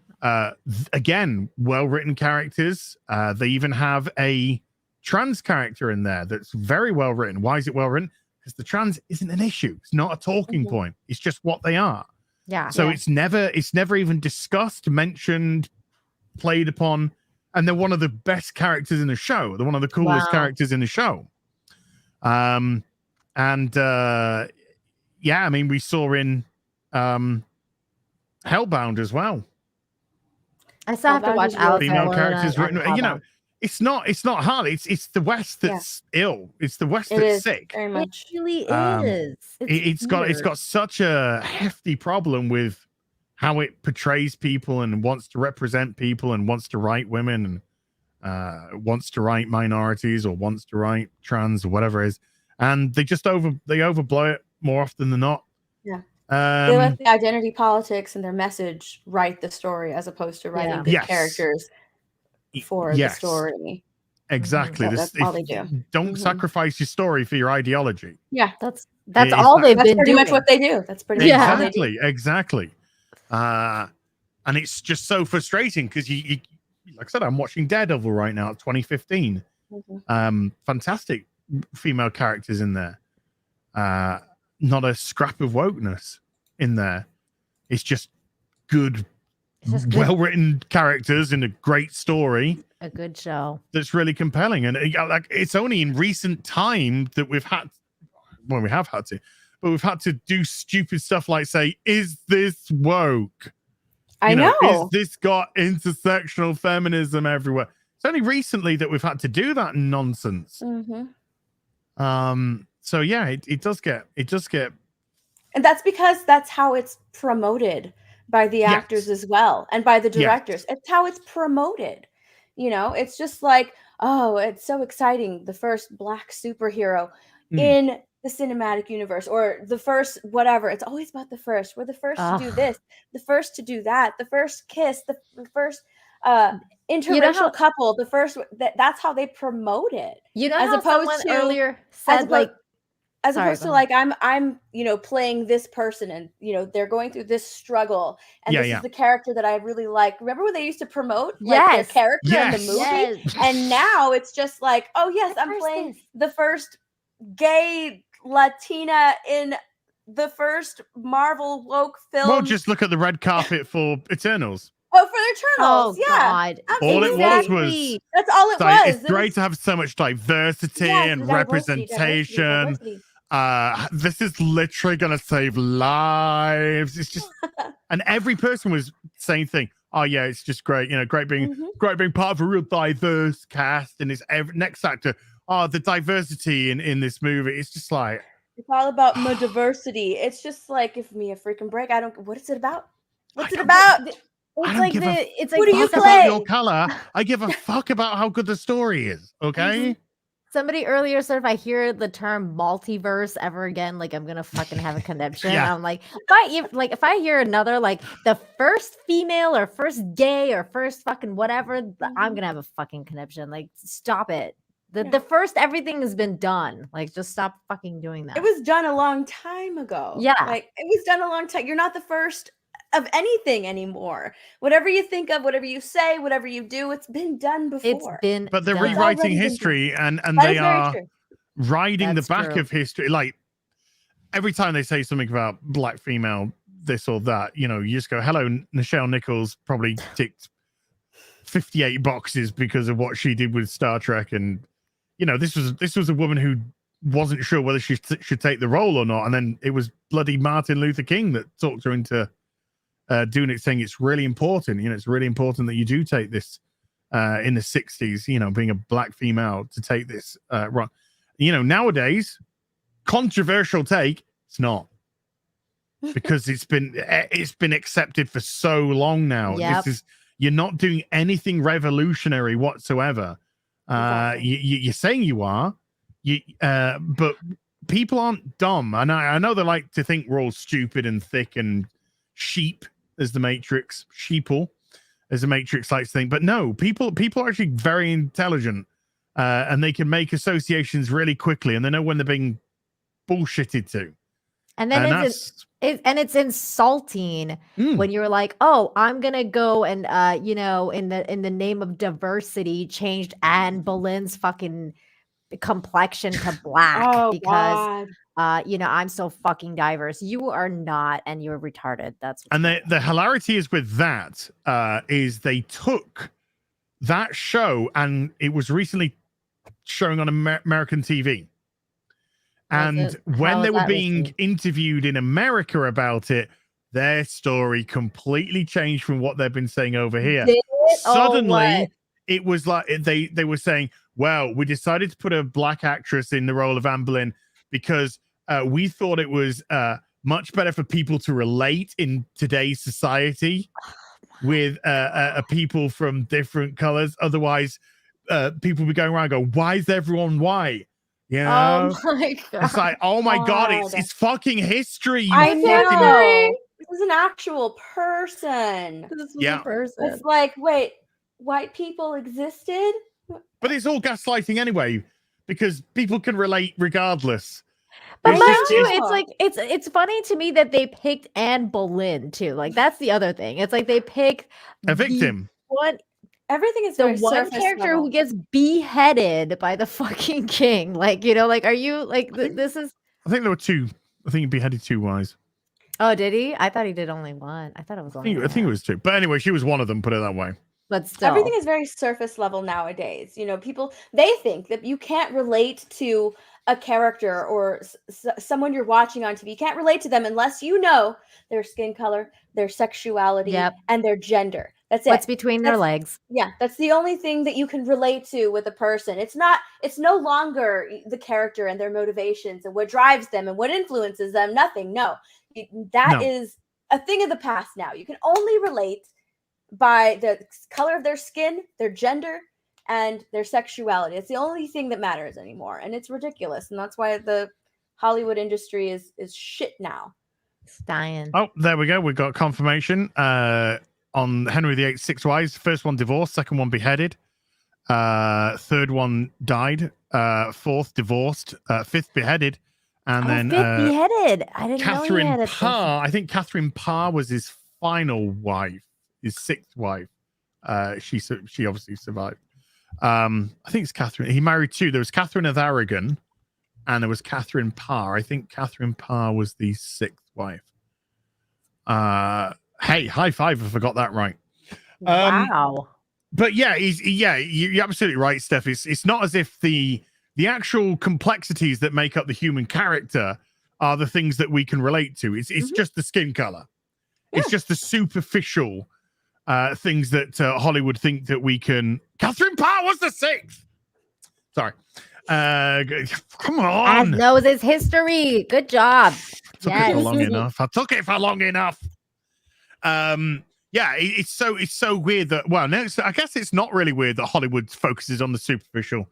Again, well-written characters. They even have a trans character in there that's very well-written. Why is it well-written? Because the trans isn't an issue. It's not a talking point. It's just what they are. Yeah. So it's never even discussed, mentioned, played upon, and they're one of the best characters in the show. They're one of the coolest characters in the show. Yeah, I mean, we saw in Hellbound as well. I still have to watch Alice. Female characters written. It's not hard. It's the West that's ill. It's the West that's sick. Very much. It really is. It's got such a hefty problem with how it portrays people and wants to represent people and wants to write women and wants to write minorities or wants to write trans or whatever it is. And they just overblow it more often than not. Yeah. They let the identity politics and their message write the story as opposed to writing the characters for the story. Exactly. That's all they do. Don't sacrifice your story for your ideology. Yeah, that's all they've been doing. That's pretty much what they do. That's pretty much all they do. Exactly. And it's just so frustrating because you like I said, I'm watching Daredevil right now, 2015. Fantastic female characters in there. Not a scrap of wokeness in there. It's just good, well-written characters in a great story. A good show that's really compelling, and it's only in recent time that we've had to do stupid stuff like say, is this woke? I know. Is this got intersectional feminism everywhere? It's only recently that we've had to do that nonsense. So yeah, it does get, and that's because that's how it's promoted by the actors as well, and by the directors. It's how it's promoted. It's just like, oh, it's so exciting. The first Black superhero in the cinematic universe, or the first whatever. It's always about the first. We're the first to do this, the first to do that, the first kiss, the first interracial couple, the first. That's how they promote it. As opposed to earlier said, as opposed to like I'm playing this person, and they're going through this struggle, and this is the character that I really like. Remember when they used to promote their character in the movie? And now it's just like, oh yes, I'm playing the first gay Latina in the first Marvel woke film. Well, just look at the red carpet for Eternals. Oh, for the Eternals, God. All it was that's all it was. It's great to have so much diversity and representation. Diversity. This is literally gonna save lives. It's just, and every person was saying thing. Oh yeah, it's just great. Great being part of a real diverse cast. And it's next actor. Oh, the diversity in this movie. It's just like, it's all about my diversity. It's just like, give me a freaking break. What is it about? What's it about? It's like who do you play? About your color. I give a fuck about how good the story is. Okay. Somebody earlier said if I hear the term multiverse ever again, like I'm gonna fucking have a conniption. I'm like, if I hear another like the first female or first gay or first fucking whatever, I'm gonna have a fucking conniption. Like, stop it. The first everything has been done. Like, just stop fucking doing that. It was done a long time ago. Yeah, like it was done a long time. You're not the first of anything anymore. Whatever you think of, whatever you say, whatever you do, it's been done before. But they're rewriting history, and they are riding the back of history. Like, every time they say something about black female, this or that, you just go, hello, Nichelle Nichols probably ticked 58 boxes because of what she did with Star Trek. And, this was a woman who wasn't sure whether she should take the role or not. And then it was bloody Martin Luther King that talked her into doing it, saying it's really important. It's really important that you do take this in the 60s, being a black female, to take this run. Nowadays, controversial take, it's not, because it's been accepted for so long now. You're not doing anything revolutionary whatsoever. You're saying you are, but people aren't dumb. And I know they like to think we're all stupid and thick and sheep, as the Matrix, sheeple, as the Matrix likes to think. But no, people are actually very intelligent, and they can make associations really quickly, and they know when they're being bullshitted to. And then it's insulting when you're like, oh, I'm gonna go and in the name of diversity, changed Anne Boleyn's fucking complexion to black because I'm so fucking diverse. You are not, and you're retarded. That's and the hilarity is with that is they took that show, and it was recently showing on American TV. And when they were being interviewed in America about it, their story completely changed from what they've been saying over here. Suddenly, it was like they were saying, well, we decided to put a black actress in the role of Anne Boleyn because we thought it was much better for people to relate in today's society with people from different colors. Otherwise, people would be going around and go, why is everyone white? Oh my God. It's like, oh my God, it's fucking history. I know. This is an actual person. It's like, wait, white people existed? But it's all gaslighting anyway, because people can relate regardless. But it's funny to me that they picked Anne Boleyn too. Like, that's the other thing. It's like they pick a victim. Everything is the one character who gets beheaded by the fucking king. Like, are you like this is? I think there were two. I think he beheaded two wives. Oh, did he? I thought he did only one. I thought it was only one. I think it was two. But anyway, she was one of them. Put it that way. But still, everything is very surface level nowadays. People, they think that you can't relate to a character or someone you're watching on TV. You can't relate to them unless you know their skin color, their sexuality, and their gender. That's what's between their legs. Yeah, that's the only thing that you can relate to with a person. It's no longer the character and their motivations and what drives them and what influences them. Nothing. No, that is a thing of the past now. You can only relate by the color of their skin, their gender, and their sexuality. It's the only thing that matters anymore, and it's ridiculous. And that's why the Hollywood industry is shit now. It's dying. Oh, there we go. We got confirmation on Henry VIII's 6 wives. First one divorced, second one beheaded, third one died, fourth divorced, fifth beheaded, and then fifth beheaded. I didn't know he Catherine had a Parr. I think Catherine Parr was his final wife, his 6th wife. She obviously survived. I think it's Catherine. He married 2. There was Catherine of Aragon, and there was Catherine Parr. I think Catherine Parr was the 6th wife. Hey, high five if I got that right. Wow. But yeah, you're absolutely right, Steph. It's not as if the actual complexities that make up the human character are the things that we can relate to. It's just the skin color. It's just the superficial things that Hollywood think that we can. Catherine Parr was the 6th. Sorry. Come on. As knows his history. Good job. Took it for long enough. I took it for long enough. Yeah, it's so weird that I guess it's not really weird that Hollywood focuses on the superficial.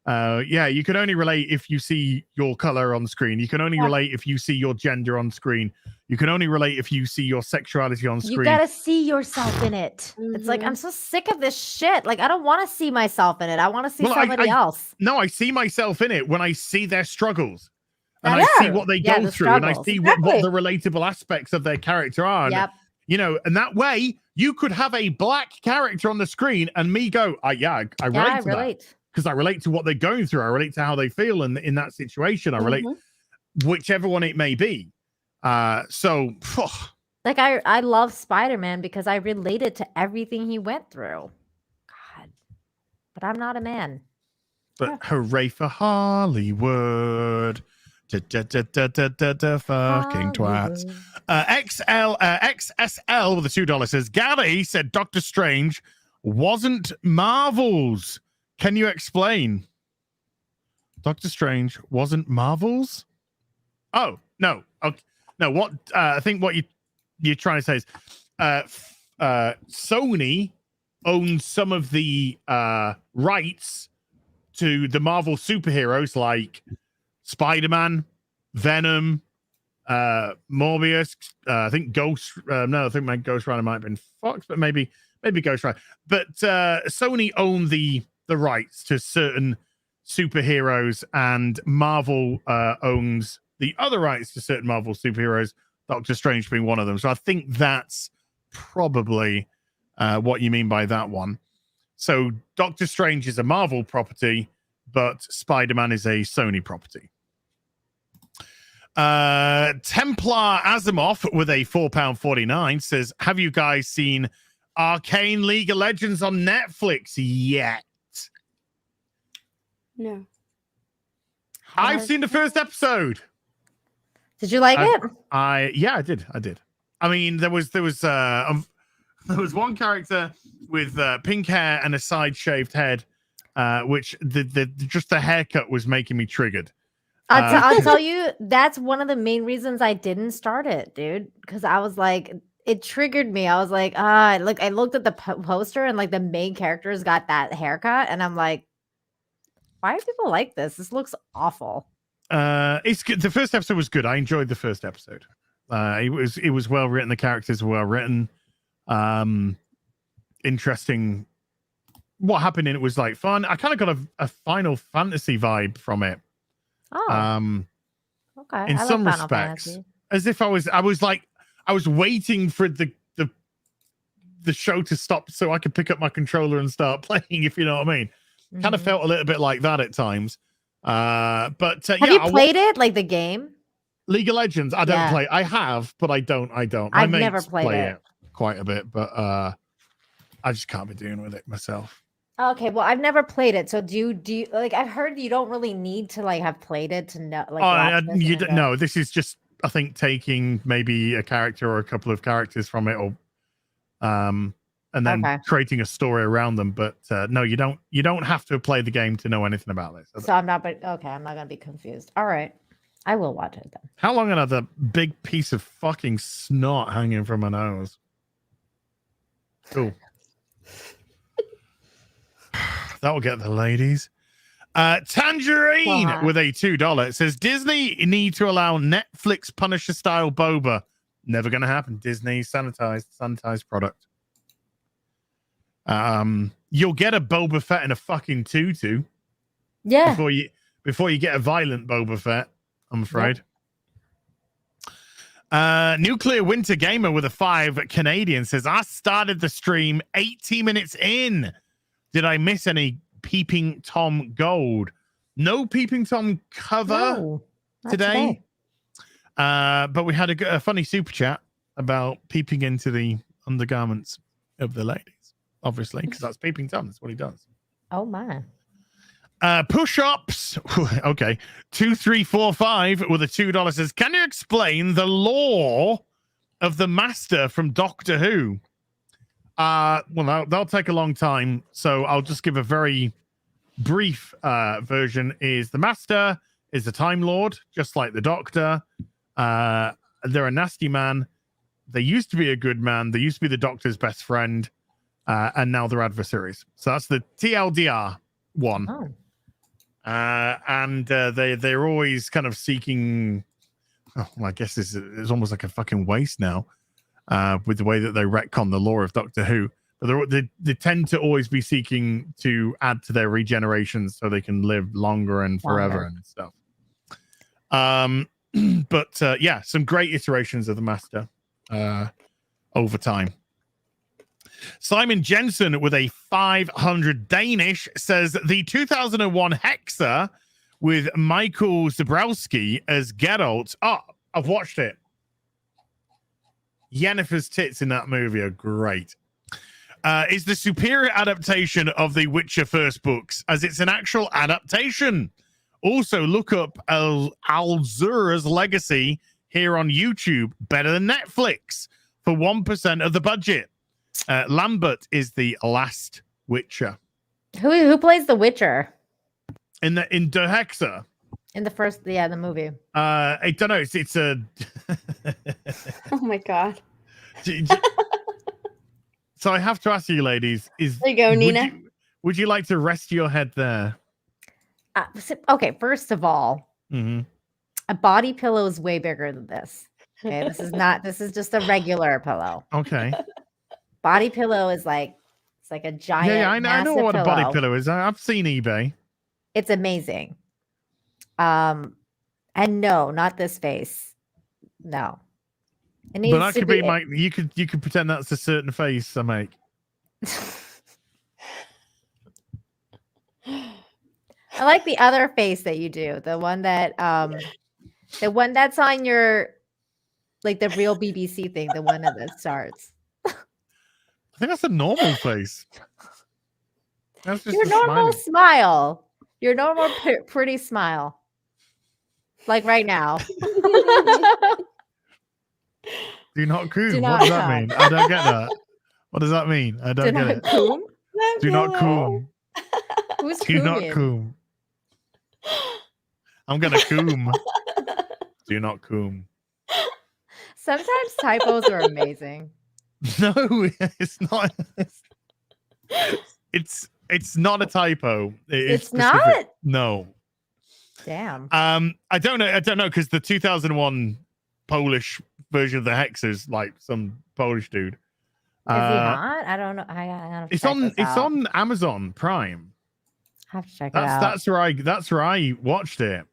Yeah, you can only relate if you see your color on screen. You can only relate if you see your gender on screen. You can only relate if you see your sexuality on screen. You gotta see yourself in it. It's like, I'm so sick of this shit. Like, I don't want to see myself in it. I want to see somebody else. No, I see myself in it when I see their struggles. And I see what they go through. And I see what the relatable aspects of their character are. Yep. You know, and that way you could have a black character on the screen and me go, I relate to that. Because I relate to what they're going through. I relate to how they feel in that situation. I relate, whichever one it may be. Like, I love Spider-Man because I related to everything he went through. God. But I'm not a man. But hooray for Hollywood. Fucking twats. XSL with a $2 says, Gally said Doctor Strange wasn't Marvel's. Can you explain? Doctor Strange wasn't Marvel's? Oh, no. Okay. No, what I think what you're trying to say is Sony owns some of the rights to the Marvel superheroes like Spider-Man, Venom, Morbius, I think Ghost my Ghost Rider might have been Fox, but maybe Ghost Rider. But Sony owned the rights to certain superheroes, and Marvel owns the other rights to certain Marvel superheroes, Doctor Strange being one of them. So I think that's probably what you mean by that one. So Doctor Strange is a Marvel property, but Spider-Man is a Sony property. Templar Asimov with a £4.49 says, have you guys seen Arcane League of Legends on Netflix yet? No. I've seen the first episode. Did you like it? Yeah, I did. I mean, there was one character with pink hair and a side shaved head, which just the haircut was making me triggered. I'll tell you, that's one of the main reasons I didn't start it, dude. Because I was like, it triggered me. I was like, I looked at the poster and like the main characters got that haircut, and I'm like, why do people like this? This looks awful. It's good. The first episode was good. I enjoyed the first episode. It was well written. The characters were well written. Interesting. What happened in it was like fun. I kind of got a Final Fantasy vibe from it. Oh. Okay. In some respects, as if I was waiting for the show to stop so I could pick up my controller and start playing. If you know what I mean. Kind of felt a little bit like that at times. But have you played it, like the game? League of Legends? I don't play. I have, but I don't. I've never played it quite a bit, but I just can't be doing with it myself. Okay, well, I've never played it. So do you like? I've heard you don't really need to like have played it to know. Like, no, this is just I think taking maybe a character or a couple of characters from it, or and then creating a story around them. But no, you don't have to play the game to know anything about this. So I'm not gonna be confused. All right, I will watch it then. How long another big piece of fucking snot hanging from my nose? Cool. That will get the ladies. Tangerine with a $2. It says Disney need to allow Netflix Punisher style boba. Never going to happen. Disney sanitized product. You'll get a Boba Fett in a fucking tutu. Yeah. Before you get a violent Boba Fett, I'm afraid. Yep. Nuclear Winter Gamer with a 5 Canadian says, I started the stream 80 minutes in. Did I miss any Peeping Tom gold? No Peeping Tom cover today. But we had a funny super chat about peeping into the undergarments of the ladies, obviously, because that's Peeping Tom. That's what he does. Oh, my. Push-ups. Okay. 2345 with a $2 says, can you explain the lore of the Master from Doctor Who? Well, that'll take a long time, so I'll just give a very brief version. Is the Master is a Time Lord, just like the Doctor. They're a nasty man. They used to be a good man. They used to be the Doctor's best friend, and now they're adversaries. So that's the TLDR one. Oh. And they're always kind of seeking. Oh, well, I guess it's almost like a fucking waste now, with the way that they retcon the lore of Doctor Who. But they tend to always be seeking to add to their regeneration so they can live longer and forever and stuff. But yeah, some great iterations of the Master over time. Simon Jensen with a 500 Danish says the 2001 Hexer with Michael Zabrowski as Gadot. Oh, I've watched it. Yennefer's tits in that movie are great. Is the superior adaptation of the Witcher first books, as it's an actual adaptation. Also, look up Alzura's Legacy here on YouTube. Better than Netflix for 1% of the budget. Lambert is the last Witcher. Who plays the Witcher? In the Hexer. In the first, the movie. I don't know. It's a. Oh my god. So I have to ask you, ladies: there you go, Nina. Would you like to rest your head there? Okay. First of all, a body pillow is way bigger than this. Okay, this is not. This is just a regular pillow. Okay. Body pillow is like a giant. Yeah, I know what pillow. a body pillow is. I've seen eBay. It's amazing. And no, not this face. No. It needs but that to could be my. You could pretend that's a certain face I make. I like the other face that you do. The one that's on your, like the real BBC thing. The one that starts. I think that's a normal face. That's just your normal smile. Your normal pretty smile. Like right now. Do not coom. What does that mean? I don't get that. What does that mean? I don't get it. Coom? Do not coom. Who's Do not coom. I'm gonna coom. Do not coom. Sometimes typos are amazing. No, it's not. It's not a typo. It's not? No. Damn. I don't know because the 2001 Polish version of the Hex is like some Polish dude. Is he hot? I don't know. I gotta it's on Amazon Prime. I have to check it out. That's where I watched it.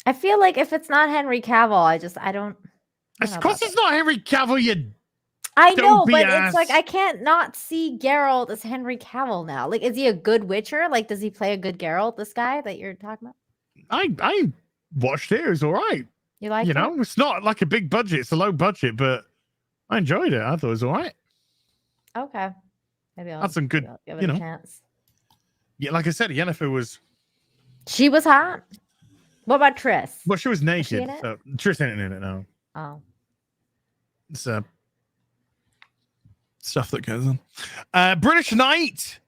I feel like if it's not Henry Cavill, I don't. Of course, it's not Henry Cavill. I know, but it's like I can't not see Geralt as Henry Cavill now. Like, is he a good Witcher? Like, does he play a good Geralt? This guy that you're talking about? I watched it. It was all right. You like it? It's not like a big budget. It's a low budget, but I enjoyed it. I thought it was all right. Okay, maybe I'll. That's some good. Give it a chance. Yeah, like I said, Yennefer was. She was hot. What about Triss? Well, she was naked. Was she so Triss ain't in it now. Oh. It's stuff that goes on. British Knight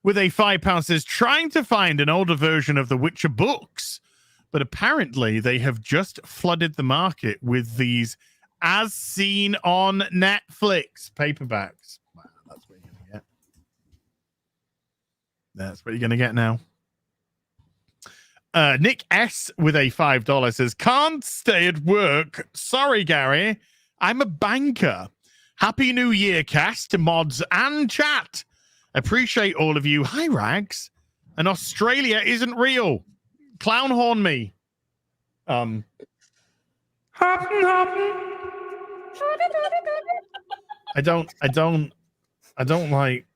with a £5 says trying to find an older version of the Witcher books, but apparently they have just flooded the market with these as seen on Netflix paperbacks. Wow, that's what you're gonna get. That's what you're going to get now. Nick S with a $5 says, can't stay at work. Sorry, Gary. I'm a banker. Happy New Year, cast, mods, and chat. Appreciate all of you. Hi, Rags. And Australia isn't real. Clown horn me. Hoppin'. I don't like,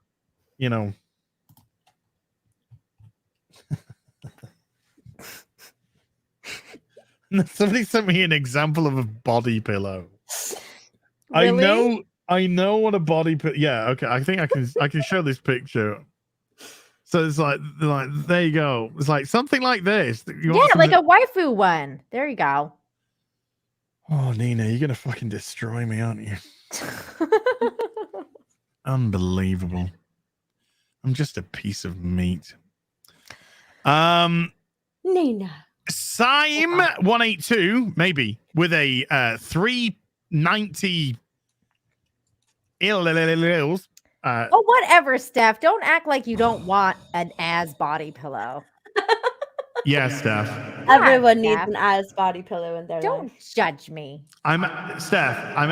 you know. Somebody sent me an example of a body pillow. Really? I know what a body pillow. Yeah, okay. I think I can show this picture. So it's like there you go. It's like something like this. Yeah, like a waifu one. There you go. Oh, Nina, you're gonna fucking destroy me, aren't you? Unbelievable. I'm just a piece of meat. Nina. Sime182, maybe, with a 390 Oh, whatever, Steph. Don't act like you don't want an ass body pillow. Yeah, Steph. Everyone needs an ass body pillow in their Don't life. judge me. Steph, I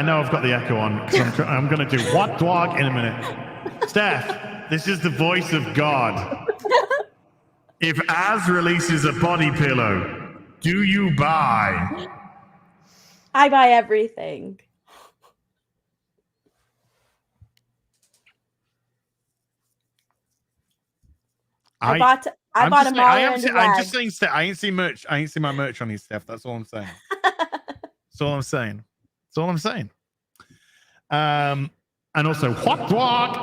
know I've got the echo on because I'm going to do what dog in a minute. Steph, this is the voice of God. If Az releases a body pillow, do you buy? I buy everything. I bought a Marlin and I'm just saying, Steph, I ain't seen merch. I ain't seen my merch on you, Steph. That's all I'm saying. That's all I'm saying. That's all I'm saying. And also, what dog?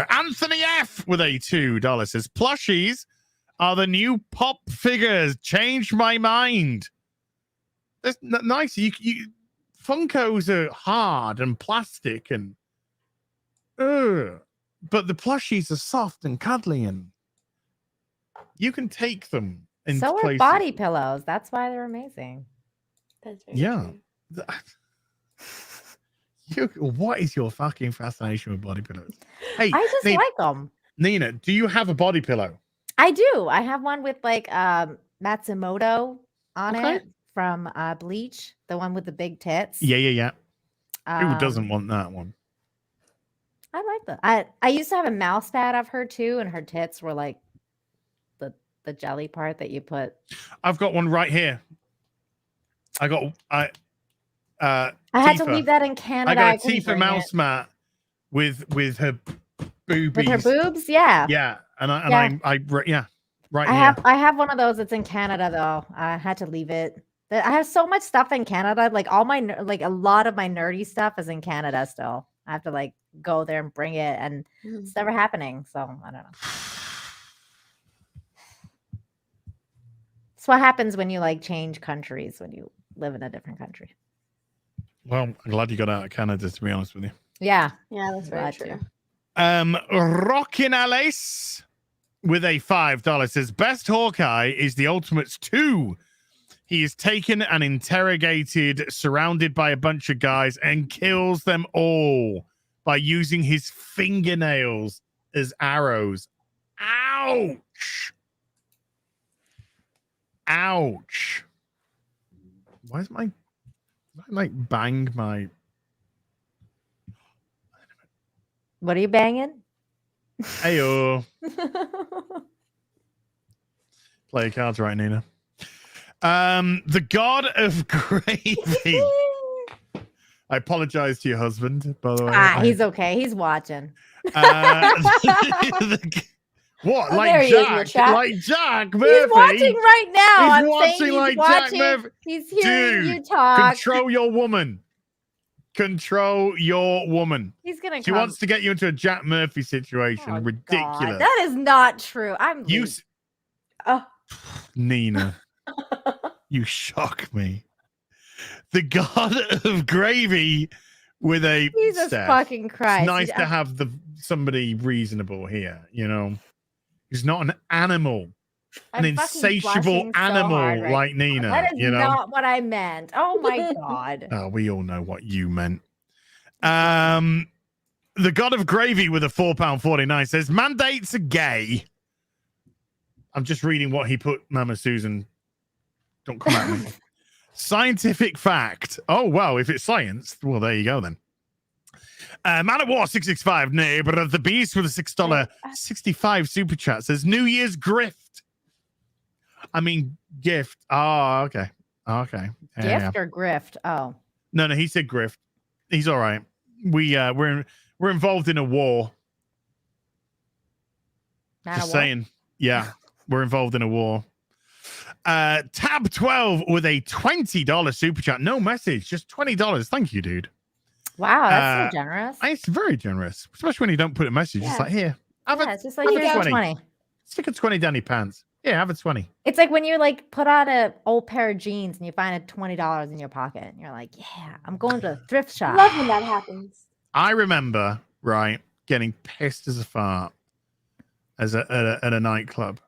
Anthony F with a $2 says, plushies are the new pop figures. Changed my mind. That's nice. You Funkos are hard and plastic and but the plushies are soft and cuddly and you can take them in So places. are body pillows. That's why they're amazing. That's very true. What is your fucking fascination with body pillows? Hey, I just like them. Nina, do you have a body pillow? I do. I have one with like Matsumoto on it from Bleach, the one with the big tits. Yeah. Who doesn't want that one? I like that. I used to have a mouse pad of her too, and her tits were like the jelly part that you put. I've got one right here. I had to leave that in Canada. I got a Tifa mouse mat with her boobies. With her boobs, yeah. Yeah, right I here. I have one of those. It's in Canada though. I had to leave it. I have so much stuff in Canada. Like a lot of my nerdy stuff is in Canada still. I have to like go there and bring it, and it's never happening. So I don't know. It's what happens when you like change countries when you live in a different country. Well, I'm glad you got out of Canada, to be honest with you. Yeah, that's very true. Rockin' Alice with a $5 says, best Hawkeye is the Ultimates 2. He is taken and interrogated, surrounded by a bunch of guys, and kills them all by using his fingernails as arrows. Ouch! Ouch! Why is my... I like bang my... What are you banging? Heyo. Play your cards right, Nina. The God of Gravy. I apologize to your husband, by the way. He's okay. He's watching. What? Oh, like Jack? Like Jack Murphy? He's watching right now. He's watching like Jack Murphy. He's hearing Dude, you talk. Control your woman. Control your woman. He's gonna. She wants to get you into a Jack Murphy situation. Oh, ridiculous. God. That is not true. Nina. You shock me. The God of Gravy with a Jesus Steph. fucking Christ. It's nice to have somebody reasonable here, you know. He's not an animal. An insatiable animal like Nina. That is you know? not what I meant. Oh my God. Oh, we all know what you meant. The God of Gravy with a £4.49 says mandates are gay. I'm just reading what he put, Mama Susan. Don't come at me. Scientific fact. Oh, well, if it's science, well, there you go then. Man of War 665, neighbor of the beast with a $6.65 super chat says New Year's grift. I mean, gift. Oh, okay. Okay. Gift or grift? Oh. No, he said grift. He's all right. We're involved in a war. Just saying. Yeah, we're involved in a war. Tab 12 with a $20 super chat. No message, just $20. Thank you, dude. Wow, that's so generous. It's very generous, especially when you don't put a message. Yeah. It's like, here, It's just like, here's 20. Stick a 20 down your pants. Yeah, have a 20. It's like when you like put on an old pair of jeans and you find a $20 in your pocket and you're like, yeah, I'm going to a thrift shop. Love when that happens. I remember, right, getting pissed as a fart at a nightclub.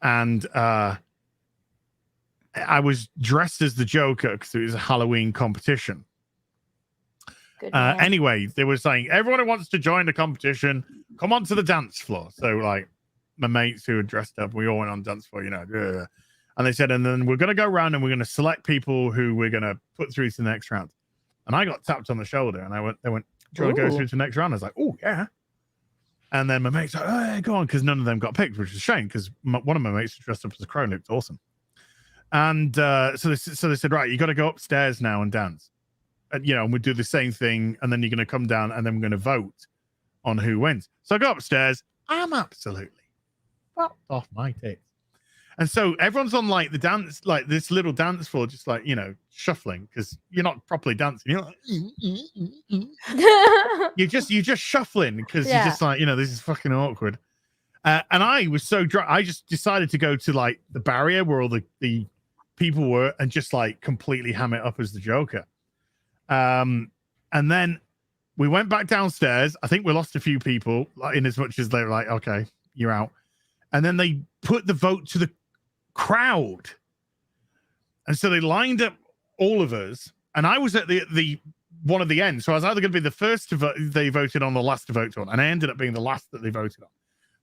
And I was dressed as the Joker because it was a Halloween competition. Anyway, they were saying, everyone who wants to join the competition, come onto the dance floor. So, like, my mates who were dressed up, we all went on the dance floor, you know. And they said, and then we're going to go around and we're going to select people who we're going to put through to the next round. And I got tapped on the shoulder and they went, do you want to go through to the next round? I was like, oh, yeah. And then my mate's like, oh, go on, because none of them got picked, which is a shame because one of my mates was dressed up as a crow and looked awesome. And so they said, right, you got to go upstairs now and dance. And, you know, and we do the same thing, and then you're going to come down, and then we're going to vote on who wins. So I go upstairs. I'm absolutely fucked off my tits. And so everyone's on like the dance, like this little dance floor, just like, you know, shuffling because you're not properly dancing. You're like, you're just shuffling because you're just like, you know, this is fucking awkward. And I was so drunk, I just decided to go to like the barrier where all the people were and just like completely ham it up as the Joker. And then we went back downstairs. I think we lost a few people, like, in as much as they were like, okay, you're out. And then they put the vote to the crowd. And so they lined up all of us. And I was at the one of the ends. So I was either going to be the first to vote, they voted on, the last to vote on. And I ended up being the last that they voted on.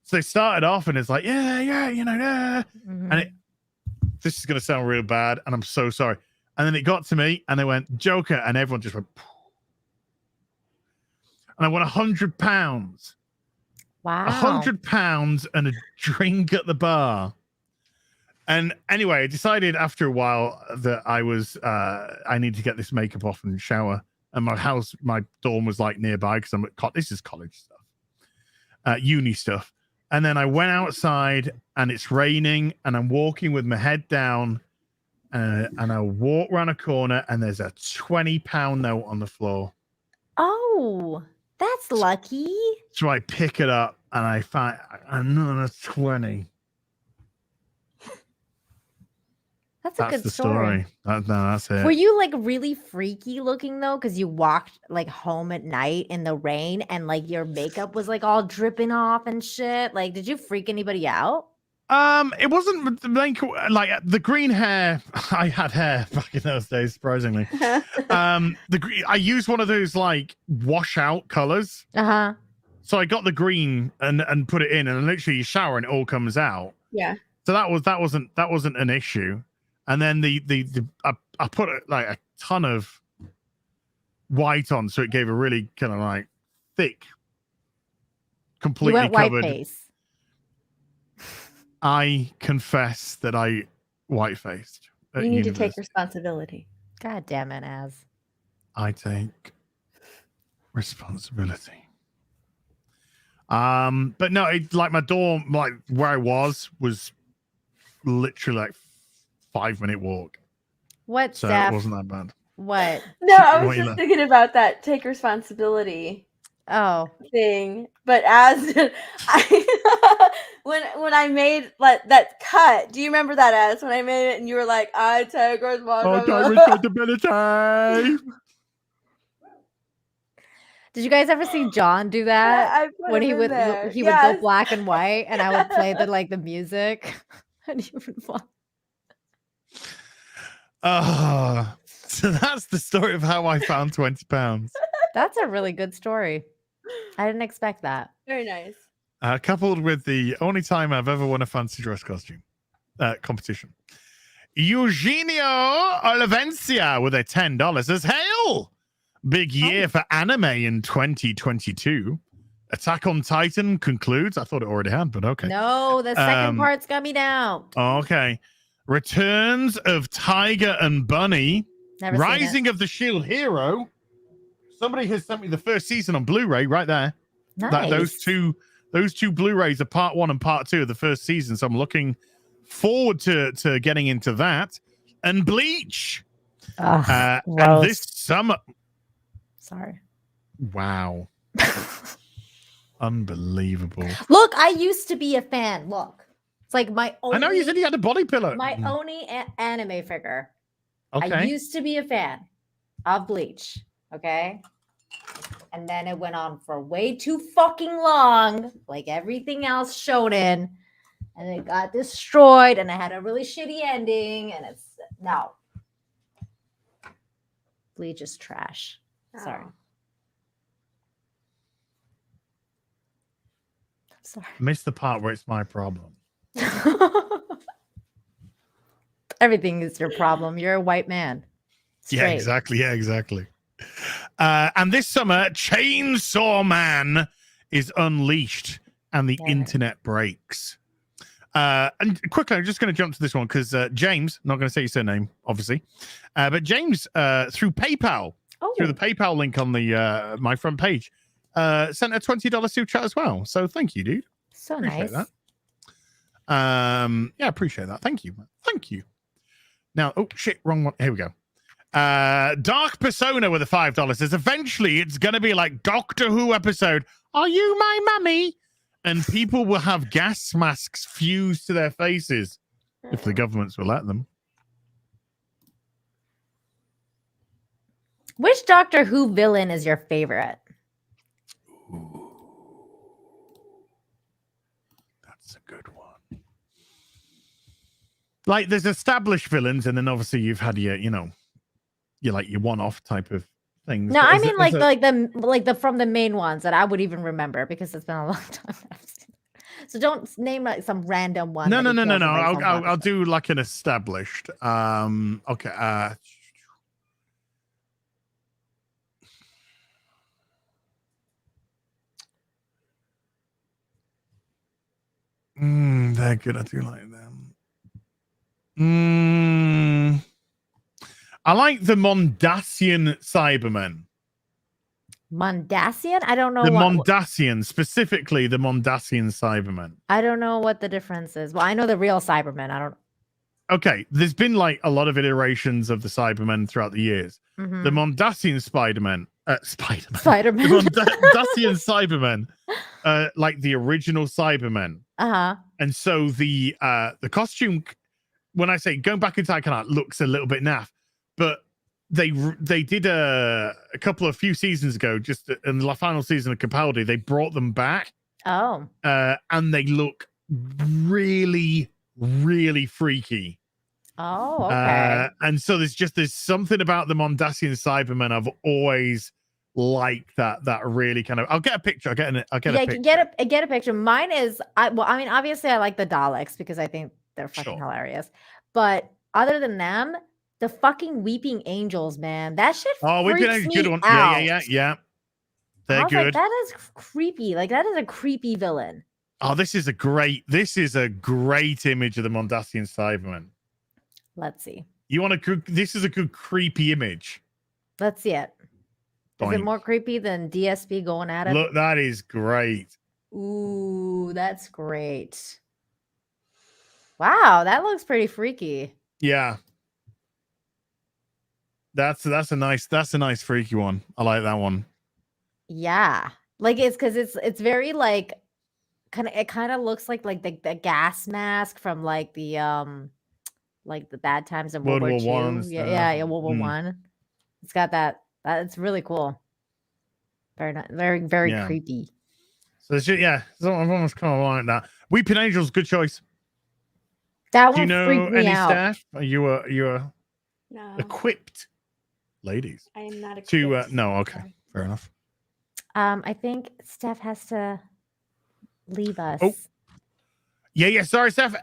So they started off and it's like, yeah, you know, yeah. Mm-hmm. And this is going to sound real bad. And I'm so sorry. And then it got to me and they went, Joker. And everyone just went, poof. And I won £100. Wow. £100 and a drink at the bar. And anyway, I decided after a while that I need to get this makeup off and shower. And my dorm was like nearby because this is college stuff, uni stuff. And then I went outside and it's raining and I'm walking with my head down and I walk around a corner and there's a £20 note on the floor. Oh, that's lucky. So I pick it up and I find another 20. That's a good story. That's it. Were you like really freaky looking though? Because you walked like home at night in the rain and like your makeup was like all dripping off and shit. Like, did you freak anybody out? It wasn't like the green hair. I had hair back in those days, surprisingly. I used one of those like washout colors. So I got the green and put it in, and literally you shower and it all comes out. Yeah. So that wasn't an issue. And then I put like a ton of white on, so it gave a really kind of like thick, completely covered. White face. I confess that I white-faced. You need to take responsibility. God damn it, Az. I take responsibility. But no, it, like my dorm, like where I was literally like 5-minute walk. What? So Steph? it wasn't that bad. What? No, I was just thinking about that take responsibility thing. But as when I made like that cut, do you remember that as when I made it and you were like, I take responsibility. Did you guys ever see John do that? When he would go black and white and I would play the music and he would walk. So that's the story of how I found £20. That's a really good story. I didn't expect that. Very nice. Coupled with the only time I've ever won a fancy dress costume competition. Eugenio Olivencia with a $10 says, "Hail! Big year for anime in 2022. Attack on Titan concludes." I thought it already had, but okay. No, the second part's coming out. Okay. Returns of Tiger and Bunny. Never seen Rising of the Shield Hero. Somebody has sent me the first season on Blu-ray right there. Nice. Those two Blu-rays are part 1 and part 2 of the first season. So I'm looking forward to getting into that. And Bleach. And this summer. Sorry. Wow. Unbelievable. Look, I used to be a fan. Look. It's like my only, I know you said you had a body pillow. My only anime figure. Okay. I used to be a fan of Bleach. Okay. And then it went on for way too fucking long, like everything else shonen, and it got destroyed, and it had a really shitty ending, and it's no. Bleach is trash. Sorry. I'm sorry. Missed the part where it's my problem. Everything is your problem. You're a white man. Yeah, exactly. Yeah, exactly. And this summer, Chainsaw Man is unleashed and the internet breaks. And quickly, I'm just going to jump to this one because James, not going to say your surname, obviously, but James, through PayPal, through the PayPal link on the my front page, sent a $20 super chat as well. So thank you, dude. So appreciate nice. That. Yeah, appreciate that. Thank you. Thank you. Now, oh shit, wrong one. Here we go. Dark Persona with a $5 says, "Eventually it's gonna be like Doctor Who episode, Are You My Mummy? And people will have gas masks fused to their faces if the governments will let them." Which Doctor Who villain is your favorite? That's a good one. Like, there's established villains, and then obviously you've had your, you like your one-off type of things. No, I mean like the from the main ones that I would even remember because it's been a long time. I've seen it. So don't name like some random one. No. I'll do like an established. Okay. They're good. I do like them. I like the Mondasian Cybermen. Mondasian? I don't know. The Mondasian, specifically the Mondasian Cybermen. I don't know what the difference is. Well, I know the real Cybermen. I don't. Okay, there's been like a lot of iterations of the Cybermen throughout the years. Mhm. The Mondasian Spider-Man. Spider-Man. The Mondasian Cybermen, like the original Cybermen. And so the costume, when I say going back in time, kind of looks a little bit naff, but they did a few seasons ago, just in the final season of Capaldi, they brought them back. Oh. And they look really, really freaky. Oh, okay. And so there's something about the Mondasian Cybermen I've always liked that really kind of. I'll get a picture. I'll get a picture. Get a picture. Mine is obviously I like the Daleks because I think they're fucking hilarious. But other than them, the fucking Weeping Angels, man, that shit. Oh, Weeping Angels, good one. Yeah. They're good. Like, that is creepy. Like that is a creepy villain. Oh, this is a great image of the Mondasian Cybermen. Let's see. This is a good creepy image. Let's see it. Boink. Is it more creepy than DSP going at it? Look, that is great. Ooh, that's great. Wow, that looks pretty freaky. Yeah. That's a nice freaky one. I like that one. Yeah. Like it's because it's very like it kind of looks like the gas mask from like the bad times in World War II. Yeah, World War One. It's got that. It's really cool. Very nice, very creepy. So I've almost kind of like that. Weeping Angels, good choice. That Do one you know freaked me any out. staff? Are you No. equipped, ladies? I am not equipped. To no, okay, fair enough. I think Steph has to leave us. Oh. Yeah. Sorry, Steph.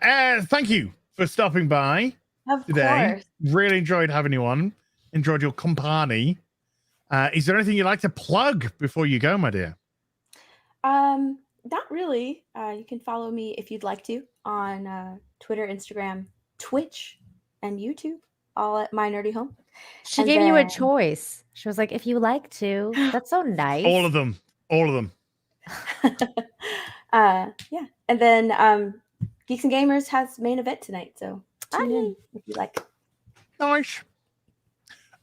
Thank you for stopping by today. Course. Really enjoyed having you on. Enjoyed your company. Is there anything you'd like to plug before you go, my dear? Not really. You can follow me if you'd like to on Twitter, Instagram, Twitch, and YouTube, all at My Nerdy Home. She gave you a choice. She was like, if you like to. That's so nice. All of them. Yeah. And then Geeks and Gamers has main event tonight, so tune in if you like. Nice.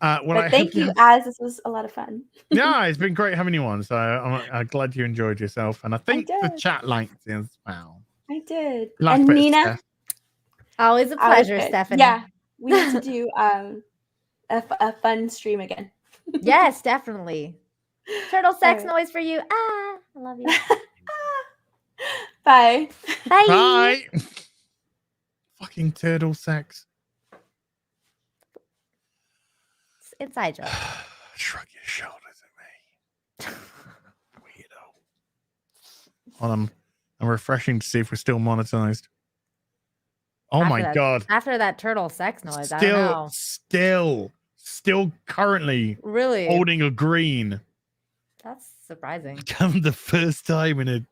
But thank you, Az. This was a lot of fun. Yeah, it's been great having you on. So I'm glad you enjoyed yourself, and I think the chat liked it as well. I did. Last and bit, Nina, Steph. Always a pleasure, Stephanie. Yeah, we need to do a fun stream again. Yes, definitely. Turtle sex noise for you. I love you. Bye. Bye. Bye. Fucking turtle sex. Inside joke. Shrug your shoulders at me. Weirdo. I'm refreshing to see if we're still monetized. Oh my god. After that turtle sex noise, I don't know. Still currently really holding a green. That's surprising. Come the first time in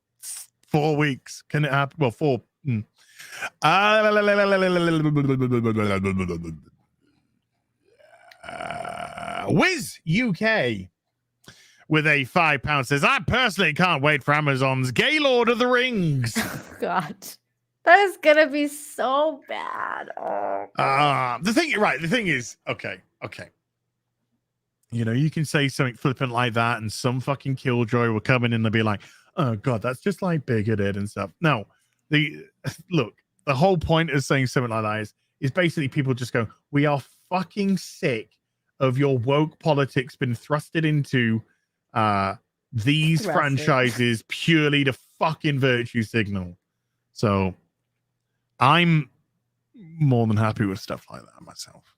4 weeks. Can it happen? Well, 4. Wiz UK with a £5 says, I personally can't wait for Amazon's Gay Lord of the Rings. God, that is gonna be so bad. The thing is, okay. You know, you can say something flippant like that, and some fucking killjoy will come in and they'll be like, "Oh God, that's just like bigoted and stuff." No, the whole point of saying something like that is basically people just go, "We are fucking sick of your woke politics been thrusted into these franchises purely to fucking virtue signal." So I'm more than happy with stuff like that myself.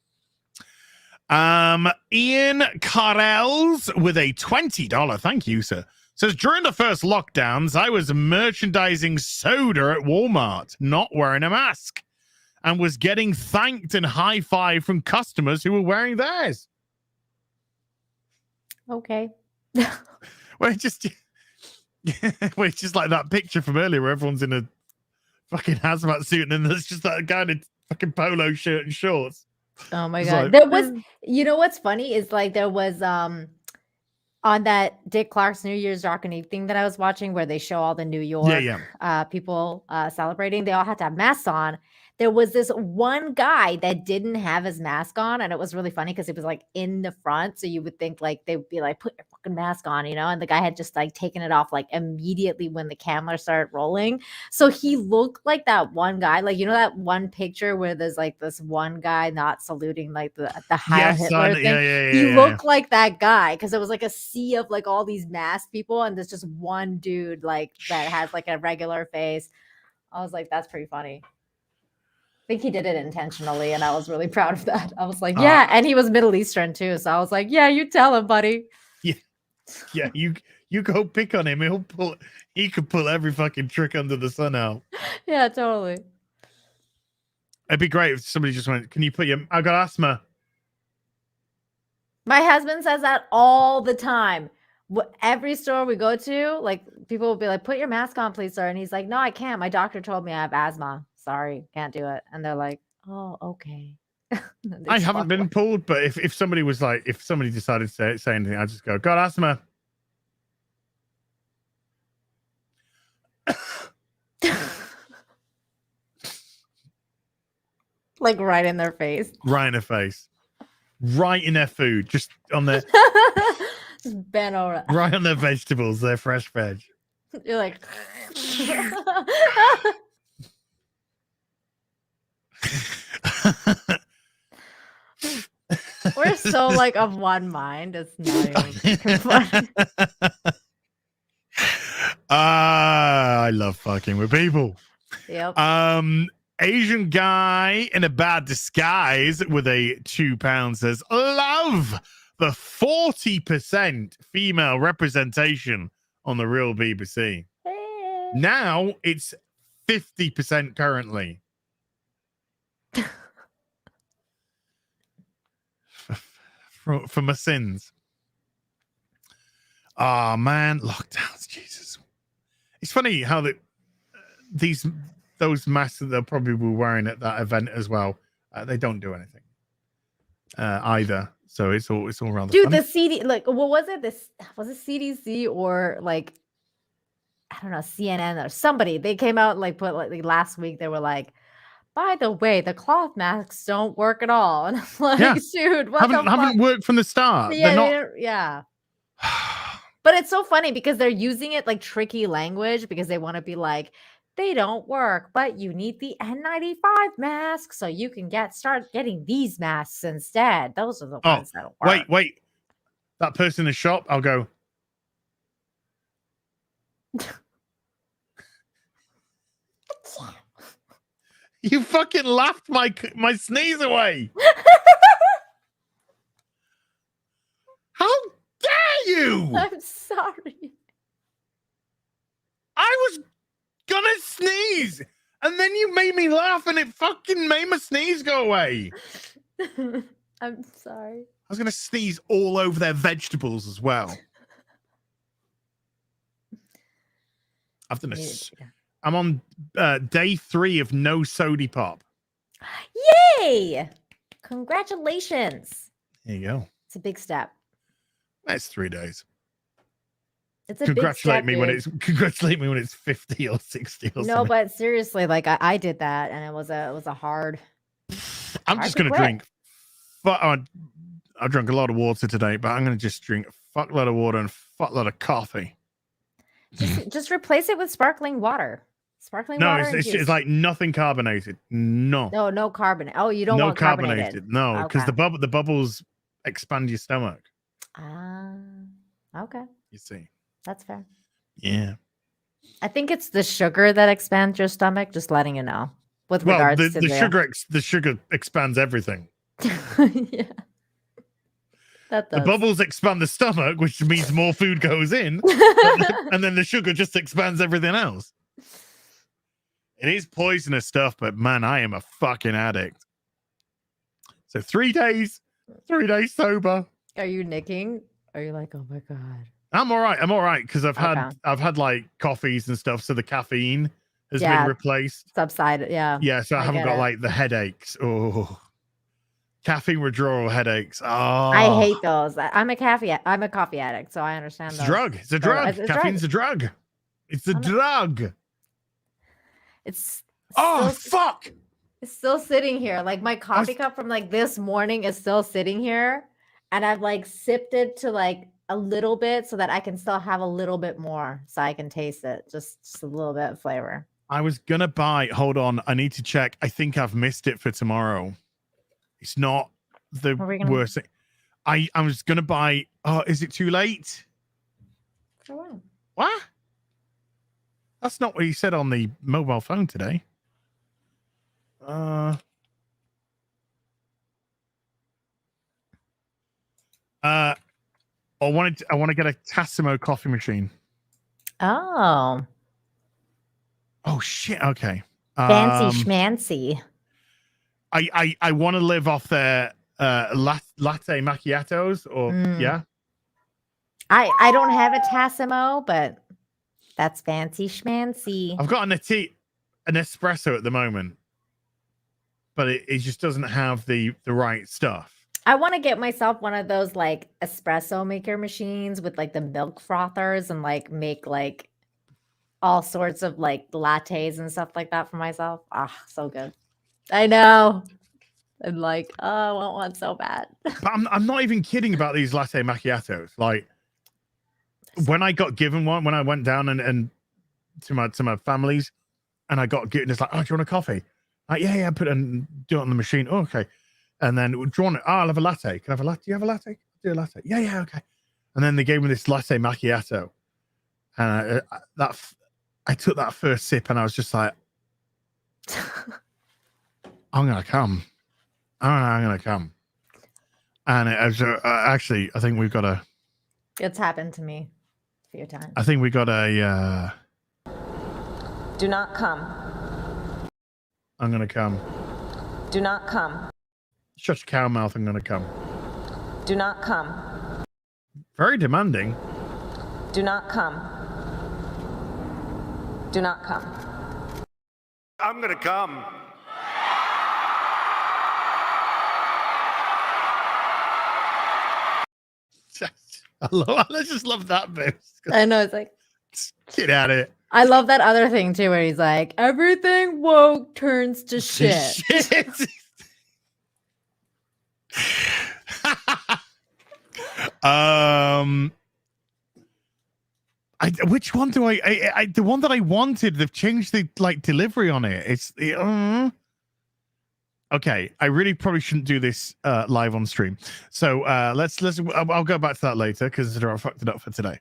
Ian Carells with a $20, thank you, sir, says, during the first lockdowns, I was merchandising soda at Walmart, not wearing a mask, and was getting thanked and high-fived from customers who were wearing theirs. Okay. Well, it's just like that picture from earlier where everyone's in a fucking hazmat suit and then there's just that guy in a fucking polo shirt and shorts. Oh my It's god. like, There was, you know what's funny is like there was on that Dick Clark's New Year's Rock and Eve thing that I was watching where they show all the New York people celebrating. They all had to have masks on. There was this one guy that didn't have his mask on, and it was really funny because it was like in the front. So you would think like they would be like, put your fucking mask on, you know, and the guy had just like taken it off like immediately when the camera started rolling. So he looked like that one guy, like, you know, that one picture where there's like this one guy not saluting like the Heil Hitler thing. He looked like that guy because it was like a sea of like all these masked people, and there's just one dude like that has like a regular face. I was like, that's pretty funny. I think he did it intentionally, and I was really proud of that. I was like, yeah, and he was Middle Eastern too, so I was like, yeah, you tell him, buddy. Yeah, you go pick on him. He could pull every fucking trick under the sun out. Yeah, totally. It'd be great if somebody just went, can you put your, I got asthma. My husband says that all the time. Every store we go to, like, people will be like, put your mask on, please, sir. And he's like, no, I can't. My doctor told me I have asthma. Sorry, can't do it. And they're like, oh, okay. I haven't been pulled, but if somebody was like, if somebody decided to say anything, I just go, got asthma. Like right in their face. Right in their face. Right in their food. Just on their just bent over. Right on their vegetables, their fresh veg. You're like we're so like of one mind. It's not even funny. I love fucking with people. Yep. Asian guy in a bad disguise with a £2 says, love the 40% female representation on the real BBC. Now it's 50% currently. for my sins. Oh man, lockdowns, Jesus. It's funny how those masks that they'll probably be wearing at that event as well, they don't do anything either. So it's all around the Dude, funny. the CD, like, what was it? Was it CDC or like, I don't know, CNN or somebody? They came out like last week. They were like, by the way, the cloth masks don't work at all. And I'm like, dude, what haven't worked from the start. Yeah, They're not. But it's so funny because they're using it like tricky language because they want to be like, they don't work, but you need the N95 mask so you can start getting these masks instead. Those are the ones that work. Wait. That person in the shop, I'll go. You fucking laughed my sneeze away. How dare you? I'm sorry. I was gonna sneeze, and then you made me laugh, and it fucking made my sneeze go away. I'm sorry. I was gonna sneeze all over their vegetables as well. I've done I'm on day 3 of no sody pop. Yay! Congratulations. There you go. It's a big step. That's 3 days. It's a Congratulate big step, congratulate me when it's 50 or 60 or no, something. but seriously, like I did that, and it was a hard. I'm just gonna drink. I drank a lot of water today, but I'm gonna just drink a fuckload of water and a fuckload of coffee. Just replace it with sparkling water. Sparkling water. No, it's like nothing carbonated. No carbonate. Oh, you don't want carbonated. No, because the bubbles expand your stomach. Okay. You see. That's fair. Yeah. I think it's the sugar that expands your stomach, just letting you know. With regards to the sugar expands everything. Yeah. That does. The bubbles expand the stomach, which means more food goes in, and then the sugar just expands everything else. It is poisonous stuff, but man, I am a fucking addict. So 3 days sober. Are you nicking? Are you like, oh my God? I'm all right because I've had like coffees and stuff, so the caffeine has been replaced. Subsided, yeah. Yeah, so I haven't got like the headaches. Oh, caffeine withdrawal headaches. Oh, I hate those. I'm a coffee addict, so I understand. It's a drug. It's a drug. Caffeine's a drug. It's a drug. It's fuck. It's still sitting here. Like my coffee cup from like this morning is still sitting here, and I've like sipped it to like a little bit so that I can still have a little bit more so I can taste it. Just a little bit of flavor. I was gonna buy, hold on, I need to check. I think I've missed it for tomorrow. It's not the worst thing. I was gonna buy, is it too late? For what? What? That's not what you said on the mobile phone today. I want to get a Tassimo coffee machine. Oh shit. Okay. Fancy schmancy. I want to live off their latte macchiatos or yeah. I don't have a Tassimo, but that's fancy schmancy. I've got an espresso at the moment, but it just doesn't have the right stuff. I want to get myself one of those like espresso maker machines with like the milk frothers and like make like all sorts of like lattes and stuff like that for myself. So good. I know. I'm like, I want one so bad. But I'm not even kidding about these latte macchiatos. Like when I got given one, when I went down and to my family's, and I got given, it's like, oh, do you want a coffee? Like, yeah, put it and do it on the machine. Oh, okay. And then do you want it? Oh, I'll have a latte. Can I have a latte? Do you have a latte? I'll do a latte. Yeah, okay. And then they gave me this latte macchiato, and I took that first sip, and I was just like, I'm gonna come. And actually, I think we've got a. It's happened to me a few times. I think we got a. Do not come. I'm gonna come. Do not come. Shut your cow mouth. I'm gonna come. Do not come. Very demanding. Do not come. Do not come. I'm gonna come. I just love that bit. I know, it's like, Get out of it. I love that other thing too, where he's like, everything woke turns to shit. Which one do I the one that I wanted, they've changed the delivery on it. Okay, I really probably shouldn't do this live on stream. So let's I'll go back to that later because I fucked it up for today.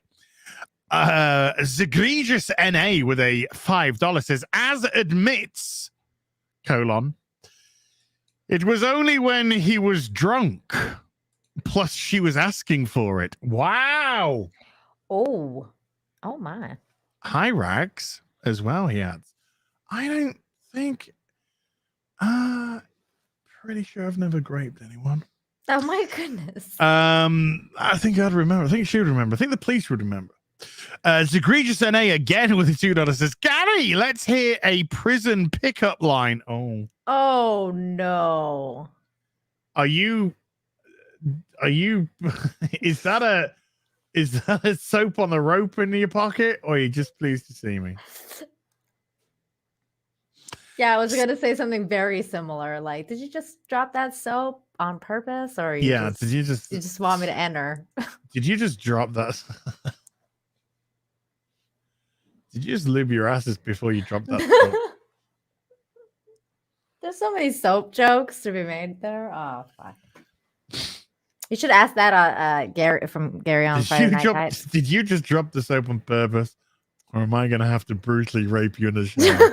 Zegregious NA with a $5 says, as admits, it was only when he was drunk. Plus she was asking for it. Wow. Oh my. High rags as well, he adds. I don't think pretty sure I've never graped anyone. Oh my goodness. I think I'd remember. I think she would remember. I think the police would remember. Zegregious NA again with a $2 says, Gary, let's hear a prison pickup line. Oh no. Are you is that a soap on the rope in your pocket, or are you just pleased to see me? Yeah, I was gonna say something very similar. Like, did you just drop that soap on purpose, or did you just want me to enter? Did you just drop that? Did you just lube your asses before you dropped that soap? There's so many soap jokes to be made there. Oh fuck. You should ask that Gary from Gary on Friday Night Nights. Did you just drop the soap on purpose, or am I gonna have to brutally rape you in the shower?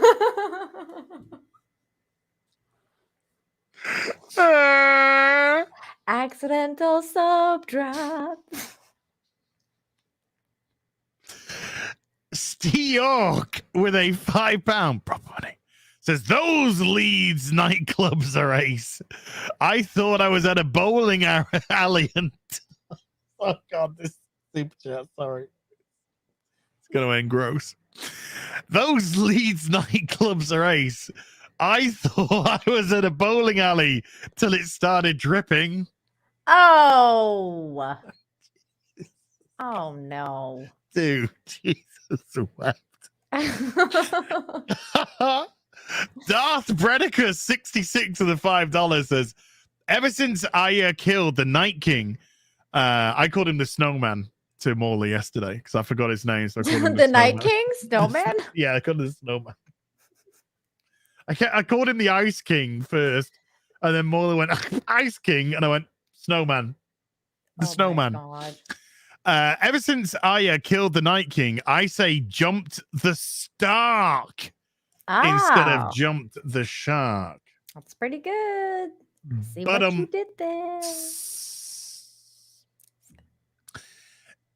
Accidental soap drop. York with a £5 prop money says, those Leeds nightclubs are ace. I thought I was at a bowling alley and oh god, this super chat, sorry, it's gonna end gross. Those Leeds nightclubs are ace. I thought I was at a bowling alley till it started dripping. Oh no, dude, Jesus wept. Darth Bredicus 66 of the $5 says, ever since I killed the Night King, I called him the Snowman to Morley yesterday because I forgot his name, so I called him the Night King Snowman. Yeah, I called him the Snowman. I called him the Ice King first, and then Morley went Ice King, and I went Snowman, the Snowman. Ever since I killed the Night King, I say jumped the Stark instead of jumped the Shark. That's pretty good. See what you did there.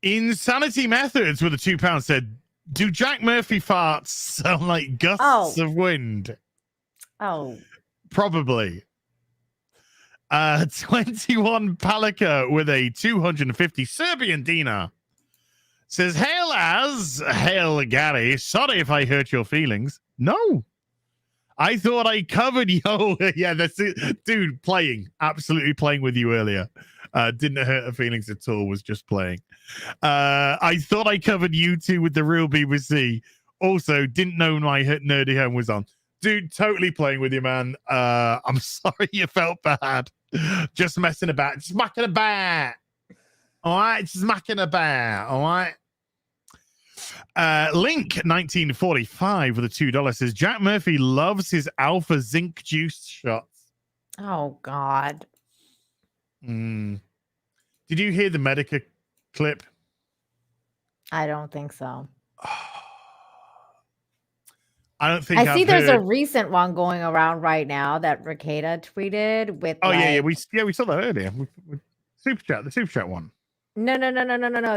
Insanity Methods with a £2 said, do Jack Murphy farts sound like gusts of wind? Oh. Probably. 21 Palika with a 250 Serbian dinar says, hail Gary, sorry if I hurt your feelings. No, I thought I covered you. Yeah, that's it, dude. Absolutely playing with you earlier. Didn't hurt her feelings at all, was just playing. I thought I covered you two with the real BBC. Also, didn't know my Nerdy Home was on. Dude, totally playing with you, man. I'm sorry you felt bad. Just messing about. Just mucking about. All right? Just mucking about. All right? Link 1945 with a $2 says, Jack Murphy loves his alpha zinc juice shots. Oh, God. Did you hear the Medica clip? I don't think so. I don't think I see there's a recent one going around right now that Ricada tweeted with. Oh, yeah, we saw that earlier. The super chat one. No.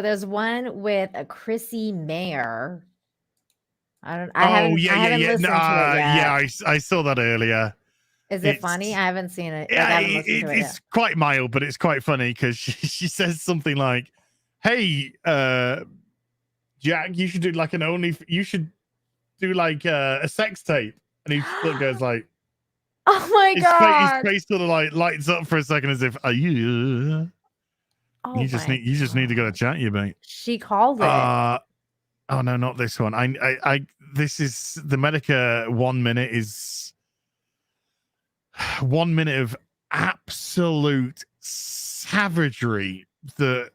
There's one with a Chrissy Mayer. I haven't listened to it yet. Yeah, I saw that earlier. Is it funny? I haven't seen it. Yeah, I haven't listened to it it's quite mild, but it's quite funny because she says something like, "Hey, Jack, you should do like you should do like a sex tape," and he goes like, "Oh my god!" His face sort of like lights up for a second as if, "Are you?" Oh you just need to go to chat, you mate. She called it. Oh no, not this one. This is the Medica 1 minute is 1 minute of absolute savagery that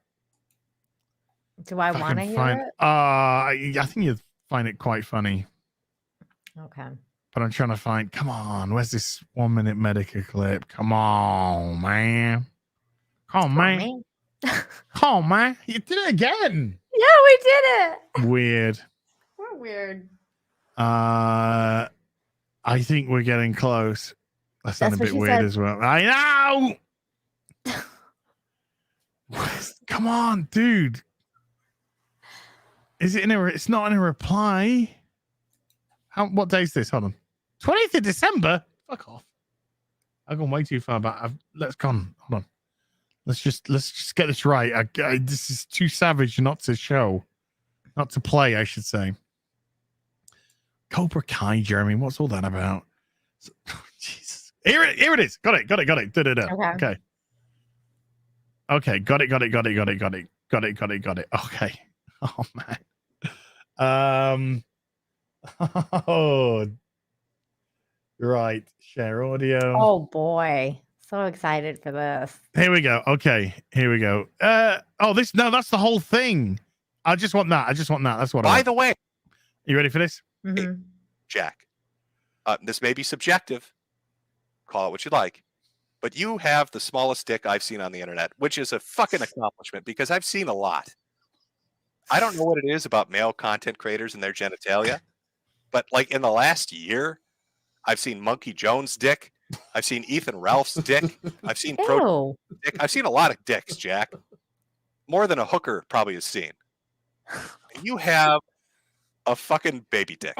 do I want to hear it? I think you'd find it quite funny. Okay. But I'm trying to find, come on, where's this 1 minute Medica clip? Come on, man. Come on, man. You did it again. Yeah, we did it. Weird. We're weird. I think we're getting close. That sounded a bit weird as well. I know. Come on, dude. Is it it's not in a reply? What day is this? Hold on. 20th of December? Fuck off. I've gone way too far back. Let's go on. Hold on. Let's just get this right. This is too savage not to play, I should say. Cobra Kai, Jeremy. What's all that about? Jesus. Here it is. Got it. Okay. Okay. Got it. Okay. Oh man. Oh. Right. Share audio. Oh boy. So excited for this. Here we go. Okay, here we go. That's the whole thing. I just want that. That's what. By the way, you ready for this? Mm-hmm. Hey, Jack, this may be subjective. Call it what you like, but you have the smallest dick I've seen on the internet, which is a fucking accomplishment because I've seen a lot. I don't know what it is about male content creators and their genitalia, but like in the last year, I've seen Monkey Jones' dick. I've seen Ethan Ralph's dick. I've seen Pro dick. I've seen a lot of dicks, Jack. More than a hooker probably has seen. You have a fucking baby dick.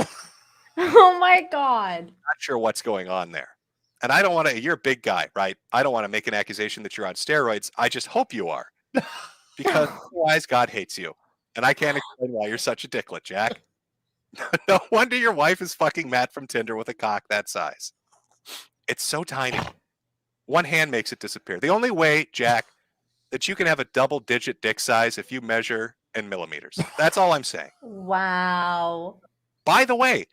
Oh my god. Not sure what's going on there. And I don't want to, you're a big guy, right? I don't want to make an accusation that you're on steroids. I just hope you are. Because otherwise God hates you. And I can't explain why you're such a dicklet, Jack. No wonder your wife is fucking Matt from Tinder with a cock that size. It's so tiny. One hand makes it disappear. The only way, Jack, that you can have a double-digit dick size if you measure in millimeters. That's all I'm saying. Wow. By the way,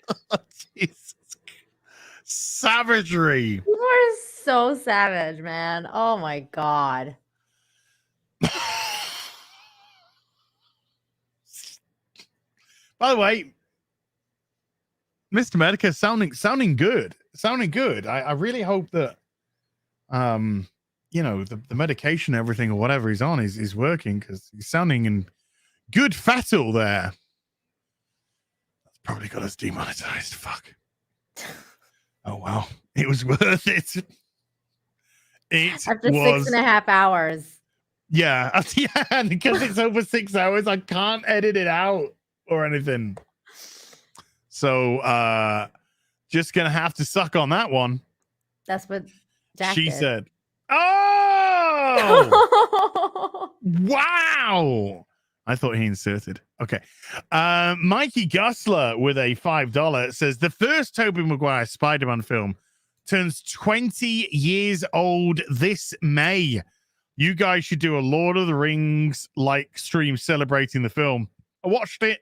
Jesus. Savagery. You are so savage, man. Oh my god. By the way, Mr. Medica sounding good. I really hope that the medication, everything or whatever he's on is working because he's sounding in good fettle there. That's probably got us demonetized. Fuck. Oh wow. It was worth it. After 6.5 hours. Yeah. Yeah, because it's over 6 hours, I can't edit it out or anything. So just gonna have to suck on that one. That's what Jack she did. said. Oh wow. I thought he inserted. Okay. Mikey Gusler with a $5 says the first Tobey Maguire Spider-Man film turns 20 years old this May. You guys should do a Lord of the Rings like stream celebrating the film. I watched it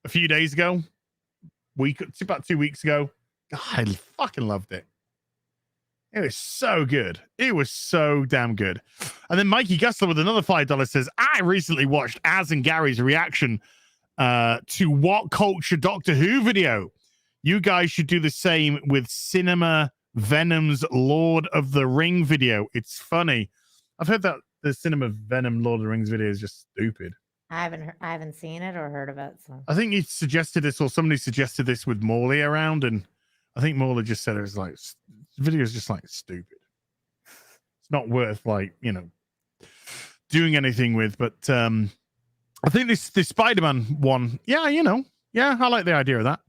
a few days ago. It's about 2 weeks ago. God, I fucking loved it. It was so good. It was so damn good. And then Mikey Gusler with another $5 says, I recently watched Az and Gary's reaction to What Culture Doctor Who video. You guys should do the same with Cinema Venom's Lord of the Ring video. It's funny. I've heard that the Cinema Venom Lord of the Rings video is just stupid. I haven't seen it or heard of it. So I think he suggested this, or somebody suggested this with Morley around, and I think Morley just said it was like the video is just like stupid. It's not worth doing anything with. But I think this Spider-Man one, yeah, I like the idea of that.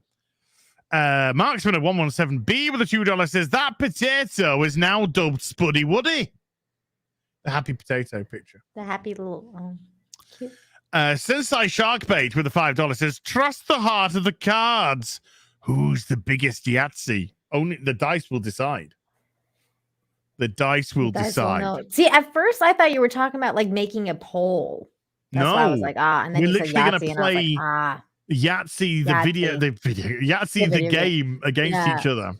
Marksman at 117B with a $2 says that potato is now dubbed Spuddy Woody. The happy potato picture. The happy little. Cute. Sensei Sharkbait with a $5 says trust the heart of the cards. Who's the biggest Yahtzee? Only the dice will decide. The dice will decide. See, at first I thought you were talking about like making a poll. That's why I was like, and then we're you said literally Yahtzee, gonna and I was play like, Yahtzee, the Yahtzee, the game against each other.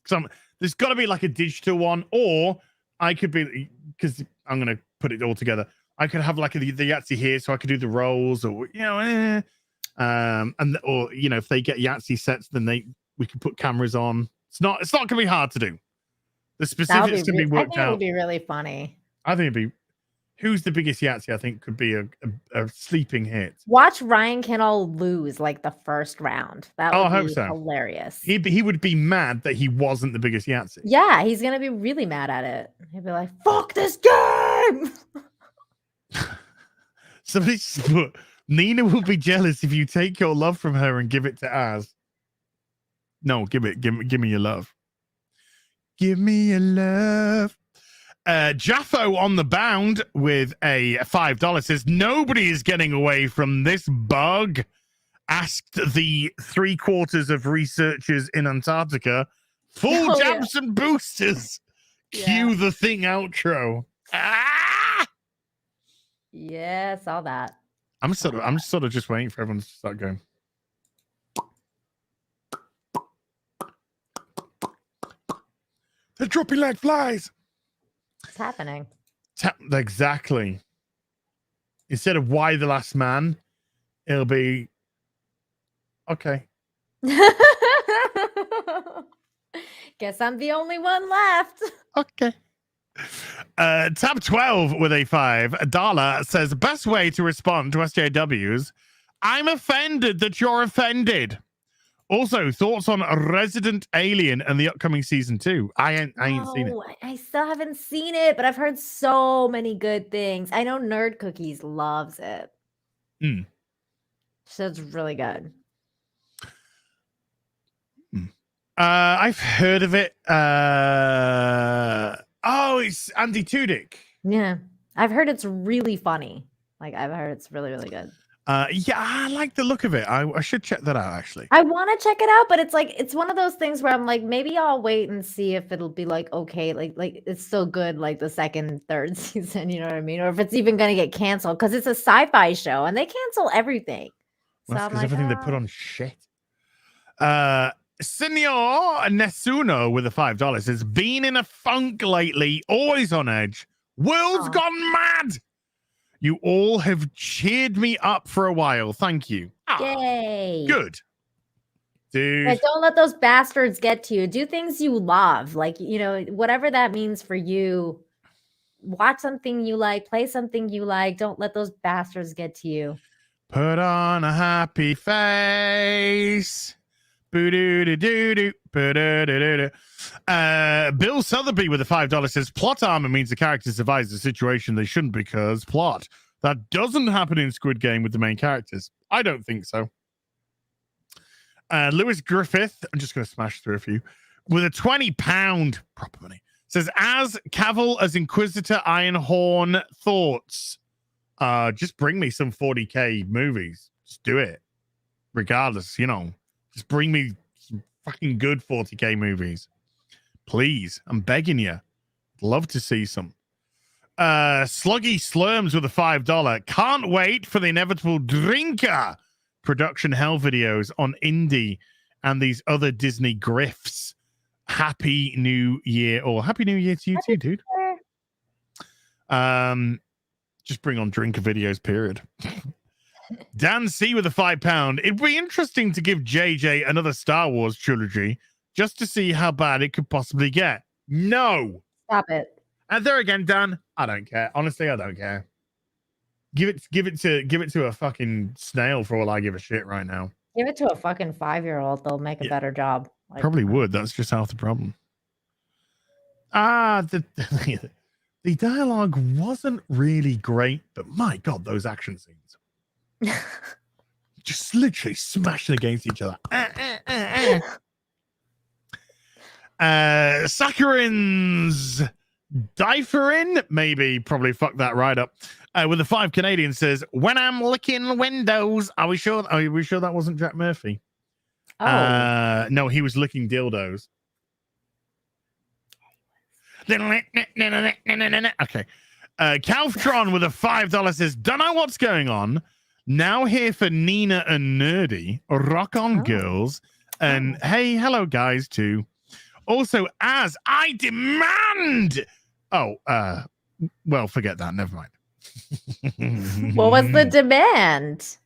So there's got to be like a digital one, or I could be, because I'm gonna put it all together. I could have like the Yahtzee here, so I could do the rolls, or and or if they get Yahtzee sets, then we can put cameras on. It's not gonna be hard to do. The specifics can be worked out. It would be really funny. I think it'd be. Who's the biggest Yahtzee? I think could be a sleeping hit. Watch Ryan Kennel lose like the first round. That would be hilarious. He would be mad that he wasn't the biggest Yahtzee. Yeah, he's gonna be really mad at it. He'll be like, "Fuck this game." Somebody put, Nina will be jealous if you take your love from her and give it to Az. No, give me your love. Give me your love. Jaffo on the bound with a $5 says nobody is getting away from this bug. Asked the 3/4 of researchers in Antarctica. Full jabs and boosters. Cue the thing outro. Yeah, saw that. I'm sort of just waiting for everyone to start going. They're dropping like flies. What's happening? Exactly. Instead of why the last man, it'll be okay. Guess I'm the only one left. Okay. Tab 12 with a $5 says best way to respond to SJWs. I'm offended that you're offended. Also, thoughts on Resident Alien and the upcoming season 2? I ain't seen it. I still haven't seen it, but I've heard so many good things. I know Nerd Cookies loves it. So it's really good. I've heard of it. It's Andy Tudyk. Yeah. I've heard it's really funny. Like, I've heard it's really, really good. Yeah, I like the look of it. I should check that out, actually. I want to check it out, but it's like it's one of those things where I'm like, maybe I'll wait and see if it'll be like okay, like it's so good, like the second, third season, you know what I mean? Or if it's even gonna get canceled because it's a sci-fi show and they cancel everything. So Well, I'm because like, everything they put on shit. Senor Nessuno with a $5 says been in a funk lately, always on edge. World's gone mad. You all have cheered me up for a while. Thank you. Yay. Good. Dude. But don't let those bastards get to you. Do things you love. Like, whatever that means for you. Watch something you like. Play something you like. Don't let those bastards get to you. Put on a happy face. Boo-doo-doo-doo-doo. Boo-doo-doo-doo-doo. Bill Sotheby with a $5 says plot armor means the character survives the situation they shouldn't because plot. That doesn't happen in Squid Game with the main characters. I don't think so. Lewis Griffith, I'm just going to smash through a few, with a £20 proper money, says as Cavill as Inquisitor Ironhorn thoughts. Just bring me some 40k movies. Just do it. Regardless, just bring me some fucking good 40k movies. Please, I'm begging you. Love to see some. Sluggy Slurms with a $5. Can't wait for the inevitable Drinker production hell videos on Indie and these other Disney grifts. Happy New Year, or Happy New Year to you too, dude. Just bring on Drinker videos, period. Dan C with a £5. It'd be interesting to give JJ another Star Wars trilogy just to see how bad it could possibly get. No. Stop it. And there again, Dan, I don't care. Honestly, I don't care. Give it to a fucking snail for all I give a shit right now. Give it to a fucking 5-year-old. They'll make a better job. Probably would. That's just half the problem. The The dialogue wasn't really great, but my God, those action scenes. Just literally smashing against each other. Saccharin's Differin, maybe, probably fucked that right up. With the 5 Canadian says, when I'm licking windows, are we sure that wasn't Jack Murphy? Oh. No, he was licking dildos. Okay. Calftron with a $5 says, don't know what's going on. Now here for Nina and Nerdy. Rock on, girls. And hey, hello, guys, too. Also, as I demand. Oh, well, forget that. Never mind. What was the demand?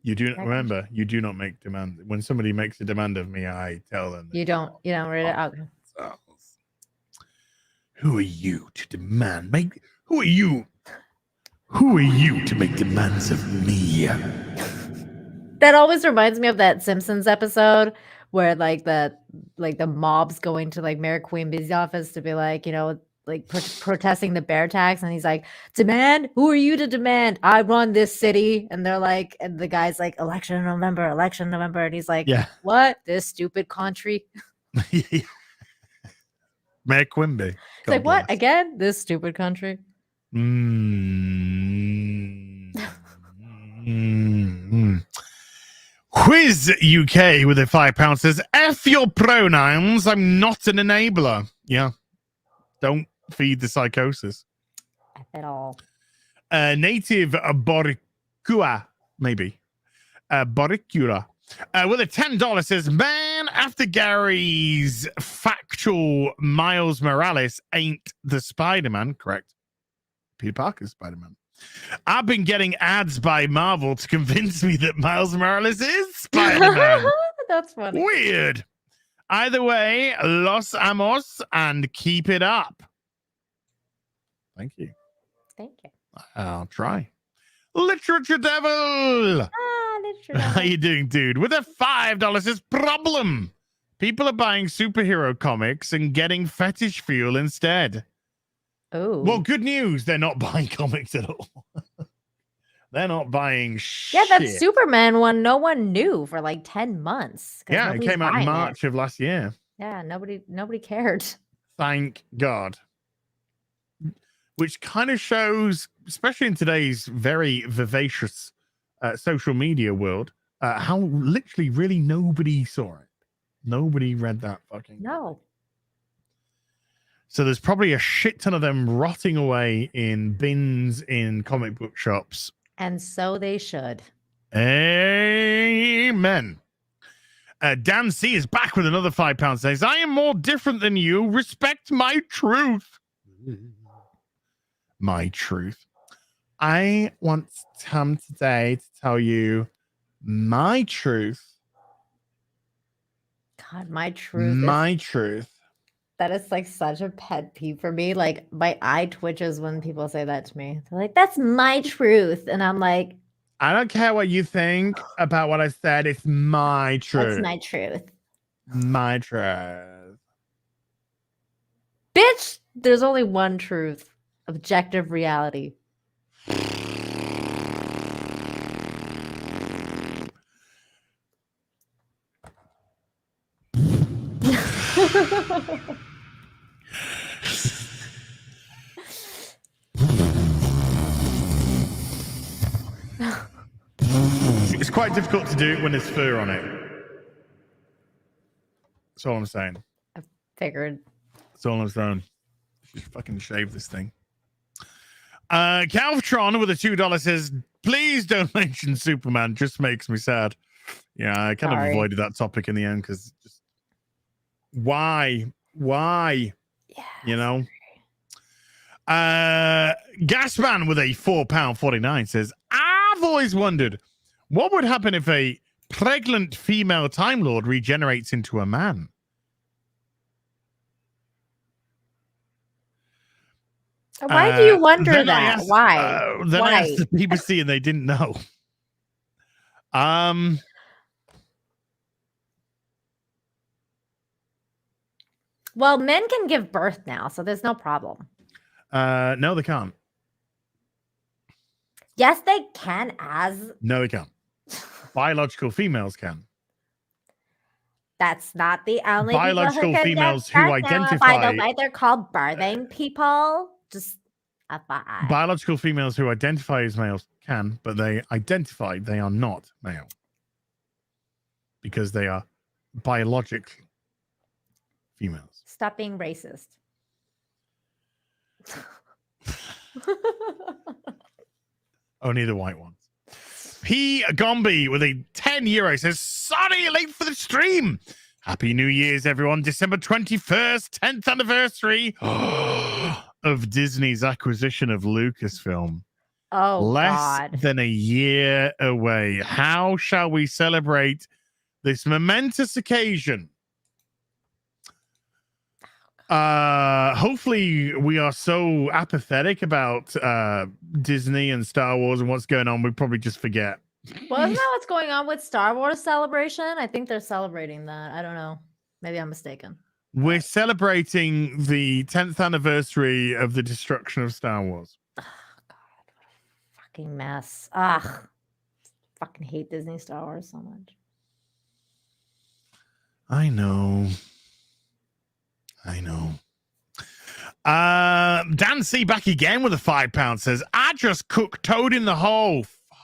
You do remember, you do not make demand. When somebody makes a demand of me, I tell them. You don't read it out. Who are you to demand? Who are you? Who are you to make demands of me? That always reminds me of that Simpsons episode where like the mob's going to like Mayor Quimby's office to be like, protesting the bear tax, and he's like, demand? Who are you to demand? I run this city. And they're like, and the guy's like, election in November, and he's like, yeah, what? This stupid country. Mayor Quimby. It's like, what? Again? This stupid country. Quiz UK with a £5 says, F your pronouns. I'm not an enabler. Yeah. Don't feed the psychosis. F it all. Native Boricua, maybe. Boricura. With a $10 says, man, after Gary's factual Miles Morales ain't the Spider-Man, correct? Peter Parker's Spider-Man. I've been getting ads by Marvel to convince me that Miles Morales is Spider-Man. That's funny. Weird. Either way, Los Amos and keep it up. Thank you. Thank you. I'll try. Literature Devil. How you doing, dude? With a $5 says problem. People are buying superhero comics and getting fetish fuel instead. Oh. Well, good news. They're not buying comics at all. They're not buying shit. Yeah, that Superman one, no one knew for like 10 months. Yeah, it came out in March of last year. Yeah, nobody cared. Thank God. Which kind of shows, especially in today's very vivacious social media world, how literally really nobody saw it. Nobody read that fucking. No. So there's probably a shit ton of them rotting away in bins in comic book shops. And so they should. Amen. Dan C is back with another £5. Says, I am more different than you. Respect my truth. My truth. I want to come today to tell you my truth. God, my truth. My truth. That is like such a pet peeve for me. Like my eye twitches when people say that to me. They're like, that's my truth. And I'm like, I don't care what you think about what I said. It's my truth. That's my truth. My truth. Bitch, there's only one truth. Objective reality. It's quite difficult to do when there's fur on it. That's all I'm saying. I figured. That's all I'm saying. Just fucking shave this thing. Calftron with a $2 says, please don't mention Superman. Just makes me sad. Yeah, I kind of avoided that topic in the end because just why? Yeah, you know? Gasman with a £4.49 says, I've always wondered what would happen if a pregnant female Time Lord regenerates into a man. Why do you wonder that? Why? Then I asked the BBC and they didn't know. Well, men can give birth now, so there's no problem. No, they can't. Yes, they can. As No, they can't. Biological females can. that's not the only Biological people who can females get who pregnant. By identify- the way, they're called birthing people. Just FYI. Biological females who identify as males can, but they are not male because they are biological females. Stop being racist. Only the white ones. P. Gombe with a 10 euro says, sorry, late for the stream. Happy New Year's, everyone. December 21st, 10th anniversary of Disney's acquisition of Lucasfilm. Oh, Less God. than a year away. How shall we celebrate this momentous occasion? Hopefully we are so apathetic about Disney and Star Wars and what's going on, we probably just forget. Well, isn't that what's going on with Star Wars celebration? I think they're celebrating that. I don't know. Maybe I'm mistaken. We're celebrating the 10th anniversary of the destruction of Star Wars. Oh, God. Fucking mess. Ugh. Fucking hate Disney Star Wars so much. I know. Dan C back again with a £5 says, I just cooked Toad in the Hole. Fuck.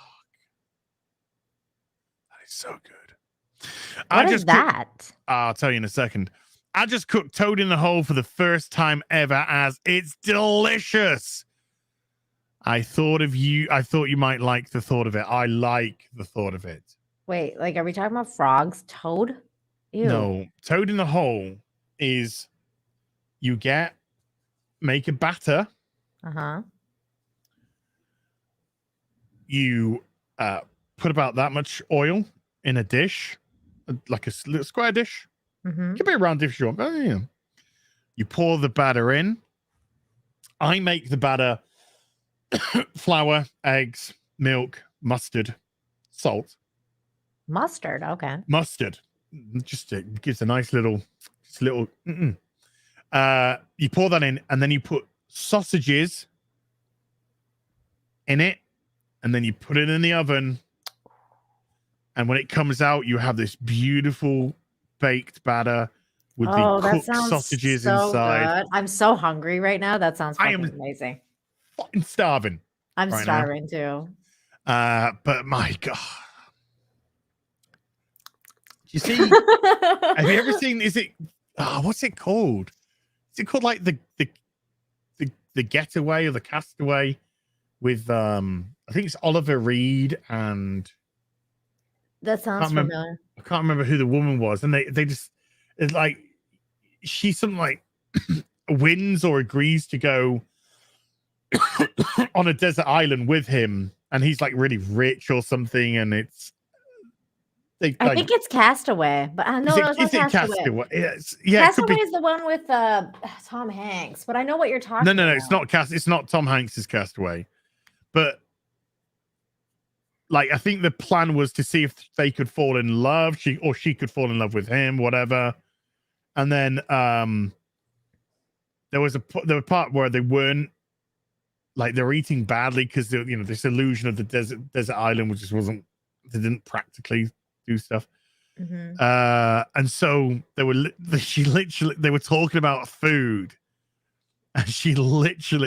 That is so good. What is that? I'll tell you in a second. I just cooked Toad in the Hole for the first time ever, as it's delicious. I thought you might like the thought of it. I like the thought of it. Wait, like, are we talking about frogs? Toad? Ew. No, Toad in the Hole is you make a batter. Uh-huh. You put about that much oil in a dish, like a little square dish. Mm-hmm. Could be a round dish if you want, but you know. You pour the batter in. I make the batter flour, eggs, milk, mustard, salt. Mustard, okay. Mustard. Just it gives a nice little. You pour that in, and then you put sausages in it, and then you put it in the oven. And when it comes out, you have this beautiful baked batter with the cooked sausages inside. Good. I'm so hungry right now. That sounds fucking amazing. Fucking starving. I'm right starving too. But my God. You see, have you ever seen? What's it called? Is it called like the Getaway or the Castaway with I think it's Oliver Reed and that sounds familiar. I can't remember who the woman was, and they just it's like she something like wins or agrees to go on a desert island with him, and he's like really rich or something, and it's. I think it's Castaway, but I know it's not Castaway. Castaway is the one with Tom Hanks, but I know what you're talking about. No, it's not It's not Tom Hanks's Castaway, but like I think the plan was to see if they could fall in love, she could fall in love with him, whatever. And then there was a part where they weren't, like they were eating badly because this illusion of the desert island, which just wasn't, they didn't practically do stuff. Mm-hmm. And so they were talking about food, and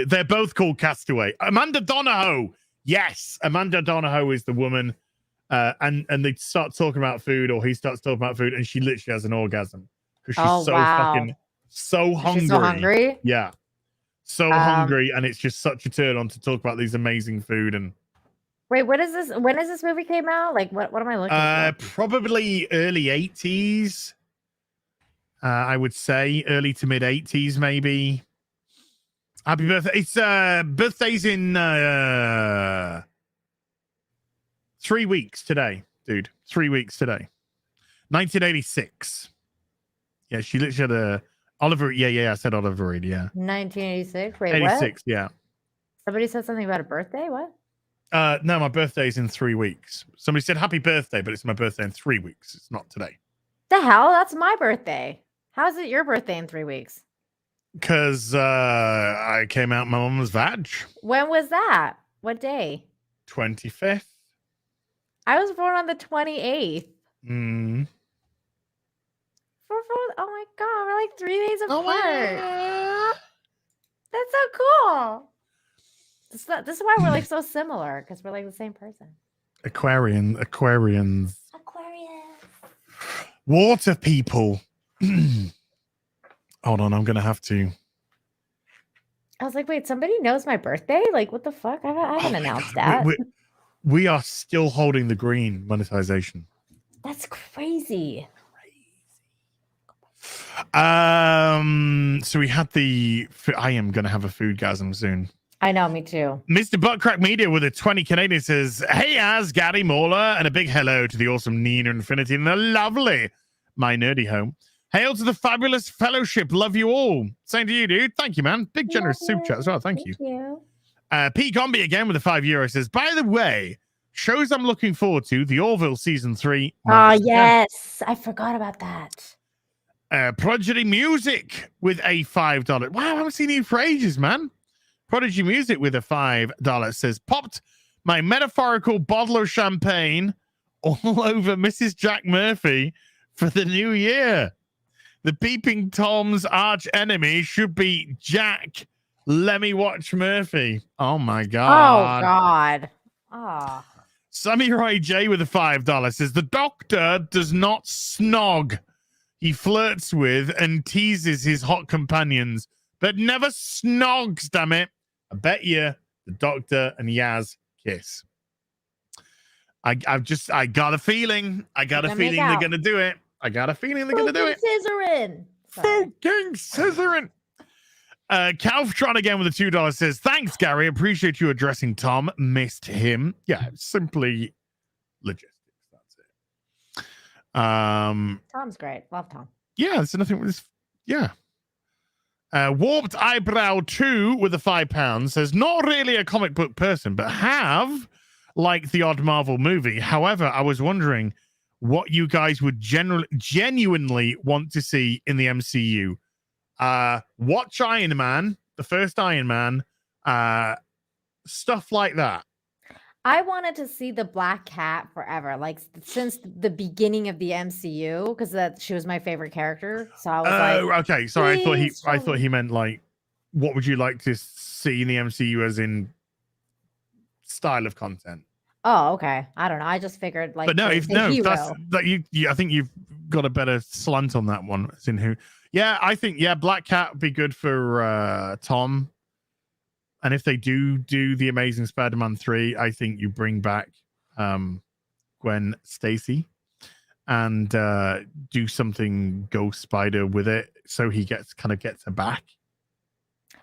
they're both called Castaway. Amanda Donahoe, yes, Amanda Donahoe is the woman, and they start talking about food, or he starts talking about food, and she literally has an orgasm because she's so hungry. She's so hungry. Yeah, so hungry, and it's just such a turn on to talk about these amazing food. And wait, what is this? When is this movie came out? Like, what am I looking for? Probably early 80s. I would say early to mid 80s, maybe. Happy birthday! It's birthday's in 3 weeks today, dude. 3 weeks today. 1986. Yeah, she literally had a Oliver. Yeah. I said Oliver Reed. Yeah. 1986. Wait, 86. what? Yeah. Somebody said something about a birthday. What? No, my birthday's in 3 weeks. Somebody said happy birthday, but it's my birthday in 3 weeks. It's not today. The hell? That's my birthday. How is it your birthday in 3 weeks? Because I came out my mum's vag. When was that? What day? 25th. I was born on the 28th. Mm. Oh my god, we're like 3 days Oh apart. That's so cool. This is why we're like so similar, because we're like the same person. Aquarians. Water people. Hold on, I'm gonna have to. I was like, wait, somebody knows my birthday? Like, what the fuck? I haven't announced that. We are still holding the green monetization. That's crazy. So we had I am gonna have a foodgasm soon. I know, me too. Mr. Buttcrack Media with a 20 Canadian says, hey, Az, Gary Mauler, and a big hello to the awesome Nina Infinity and the lovely My Nerdy Home. Hail to the fabulous fellowship. Love you all. Same to you, dude. Thank you, man. Big generous super chat as well. Thank you. P. Gombi again with a €5 says, by the way, shows I'm looking forward to, The Orville Season 3. Oh, yes. I forgot about that. Prodigy Music with a $5. Wow, I haven't seen you for ages, man. Prodigy Music with a $5 says, popped my metaphorical bottle of champagne all over Mrs. Jack Murphy for the new year. The Peeping Tom's arch enemy should be Jack. Let me watch Murphy. Oh my God. Oh God. Oh. Sammy Roy J with a $5 says, the Doctor does not snog. He flirts with and teases his hot companions, but never snogs, damn it. I bet you the Doctor and Yaz kiss. I got a feeling. I got a feeling they're going to do it. I got a feeling they're going to do it. Scissoring. Fucking scissoring. Calftron again with a $2 says, thanks, Gary. Appreciate you addressing Tom. Missed him. Yeah, simply logistics. That's it. Tom's great. Love Tom. Yeah, there's nothing. Yeah. Warped Eyebrow 2 with a £5 says, not really a comic book person, but have liked the odd Marvel movie. However, I was wondering what you guys would genuinely want to see in the MCU. Watch Iron Man, the first Iron Man, stuff like that. I wanted to see the Black Cat forever, like since the beginning of the MCU, because she was my favorite character. So I was like, okay, sorry, I thought he meant like, what would you like to see in the MCU as in style of content? Oh, okay. I don't know. I just figured like, but no, hero. that's that you. I think you've got a better slant on that one. As in who? Yeah, I think Black Cat would be good for Tom. And if they do the Amazing Spider-Man 3, I think you bring back Gwen Stacy and do something Ghost Spider with it, so he gets her back.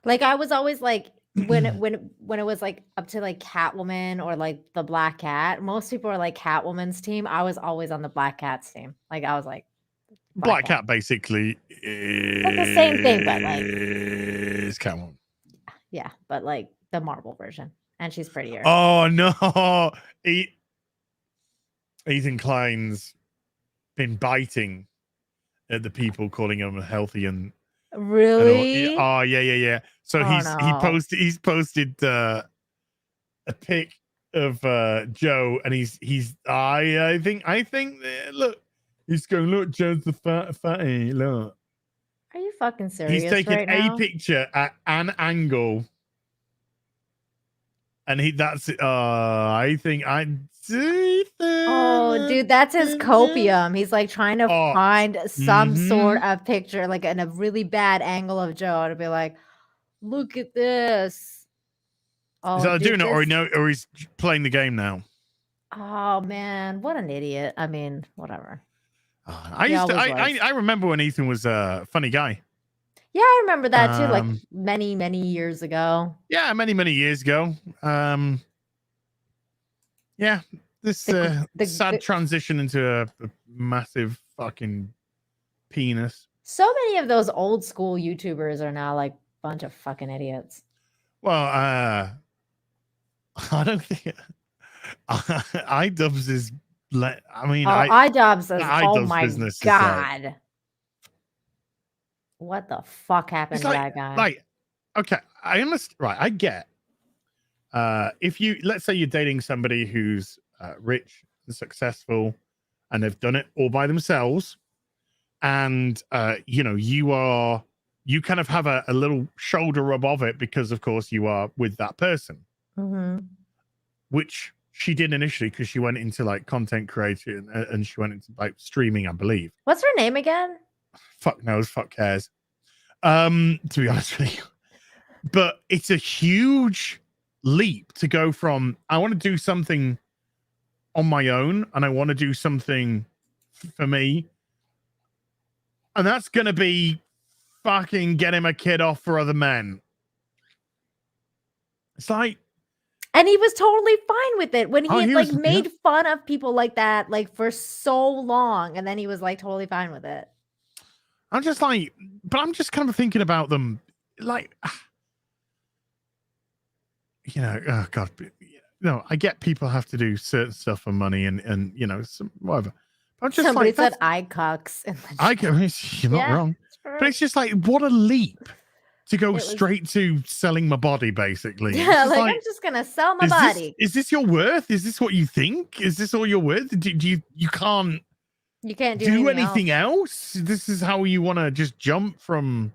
Like I was always like when it was like up to like Catwoman or like the Black Cat. Most people are like Catwoman's team. I was always on the Black Cat's team. Like I was like Black Cat basically is like the same thing, but like is Catwoman. Yeah, but like the Marvel version, and she's prettier. Oh no, Ethan Klein's been biting at the people calling him unhealthy and really. Oh yeah. So he's posted a pic of Joe, and I think look, he's going, look, Joe's the fatty, look. Are you fucking serious? He's taken right now? a picture at an angle, and that's it. I think Oh, dude, that's his copium. He's like trying to find some sort of picture, like in a really bad angle of Joe, to be like, look at this. Oh, is that doing it, or he's playing the game now? Oh man, what an idiot! I mean, whatever. I remember when Ethan was a funny guy. Yeah, I remember that too, like many years ago. Yeah, many years ago. Yeah, this sad transition into a massive fucking penis. So many of those old school YouTubers are now like a bunch of fucking idiots. Well, I don't think iDubbbz is. I mean, iDubbbz is. Oh my business god! what the fuck happened It's to like, that guy? like, okay, I understand. Right, I get. If you let's say you're dating somebody who's rich and successful, and they've done it all by themselves, and you know you kind of have a little shoulder rub of it because, of course, you are with that person, which she did initially because she went into like content creation and she went into like streaming, I believe. What's her name again? Fuck knows, fuck cares. To be honest with you, but it's a huge leap to go from I want to do something on my own and I want to do something for me, and that's gonna be fucking get him a kid off for other men. It's like, and he was totally fine with it when he had like was, made fun of people like that like for so long, and then he was like totally fine with it. I'm just like, but I'm just kind of thinking about them like, you know, oh god, no, I get people have to do certain stuff for money and you know, some whatever. But I'm just Somebody like, said eye cucks. you're not wrong, but it's just like, what a leap to go was- straight to selling my body, basically. It's Yeah, just like I'm just gonna sell my is body. Is this your worth? Is this what you think? Is this all you're worth? Do you can't You can't do anything else? This is how you want to just jump from.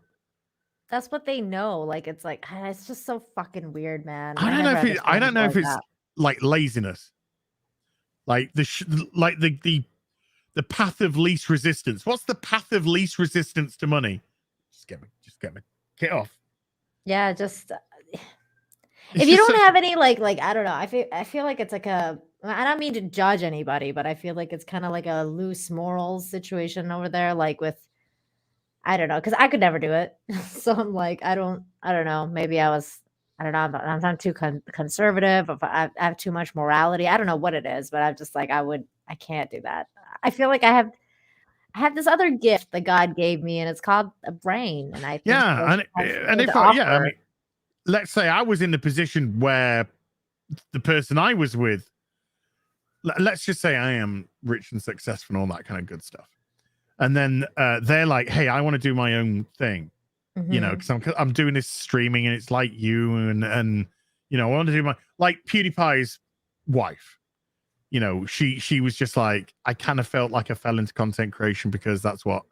That's what they know. Like it's like it's just so fucking weird, man. I don't know if never I don't know if understand it's like laziness, like the path of least resistance. What's the path of least resistance to money? Just get my kit off. Yeah, just It's if you just don't such- have any like I don't know. I feel like it's like a. I don't mean to judge anybody, but I feel like it's kind of like a loose morals situation over there. Like with, I don't know, because I could never do it. So I'm like, I don't know. Maybe I was. I don't know. I'm not too conservative. If I have too much morality. I don't know what it is, but I'm just like I can't do that. I feel like I have this other gift that God gave me, and it's called a brain. And I think Yeah, and if I mean, let's say I was in the position where the person I was with, let's just say I am rich and successful and all that kind of good stuff, and then they're like, "Hey, I want to do my own thing," you know, because I'm doing this streaming and it's like you and you know, I want to do my like PewDiePie's wife. You know, she was just like, I kind of felt like I fell into content creation because that's what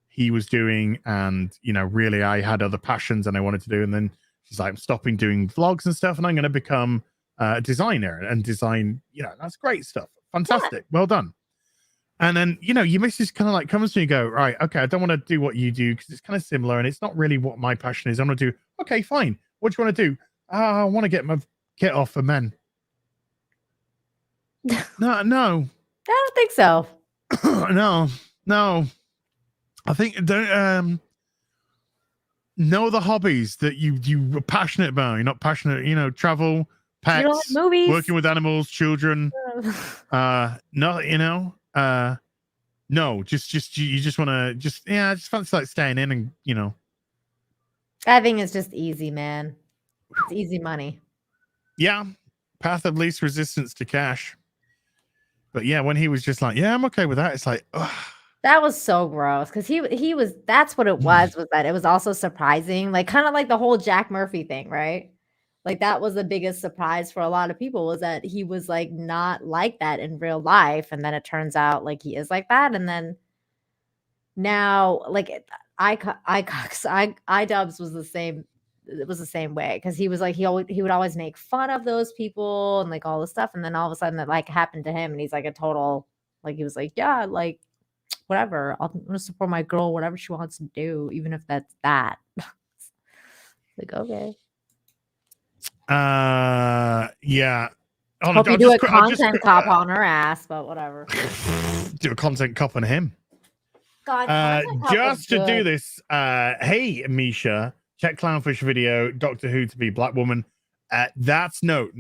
he was doing, and you know, really I had other passions and I wanted to do, and then she's like, I'm stopping doing vlogs and stuff and I'm going to become a designer and design, you know, that's great stuff. Fantastic. Well done. And then, you know, your missus kind of like comes to you and go, right, okay, I don't want to do what you do because it's kind of similar and it's not really what my passion is. I'm going to do, okay, fine. What do you want to do? I want to get my kit off for men. No. I don't think so. No. I think don't know the hobbies that you were passionate about. You're not passionate, you know, travel, pets, You don't like movies? working with animals, children. No, you know, no, just you just want to just just fancy like staying in and you know. I think it's just easy, man. It's easy money. Yeah, path of least resistance to cash. But yeah, when he was just like, yeah, I'm okay with that. It's like, ugh. That was so gross because he was. That's what it was that it was also surprising, like kind of like the whole Jack Murphy thing, right? Like that was the biggest surprise for a lot of people was that he was like not like that in real life, and then it turns out like he is like that, and then now like iDubbbz was the same. It was the same way because he was like he would always make fun of those people and like all this stuff, and then all of a sudden it like happened to him, and he's like a total like he was like yeah like whatever, I'm gonna support my girl whatever she wants to do, even if that's that. Like okay. Yeah. Hope you do a content cop on her ass, but whatever. Do a content cop on him. God, Just to do this, hey Misha, check Clownfish video, Doctor Who to be Black Woman. That's not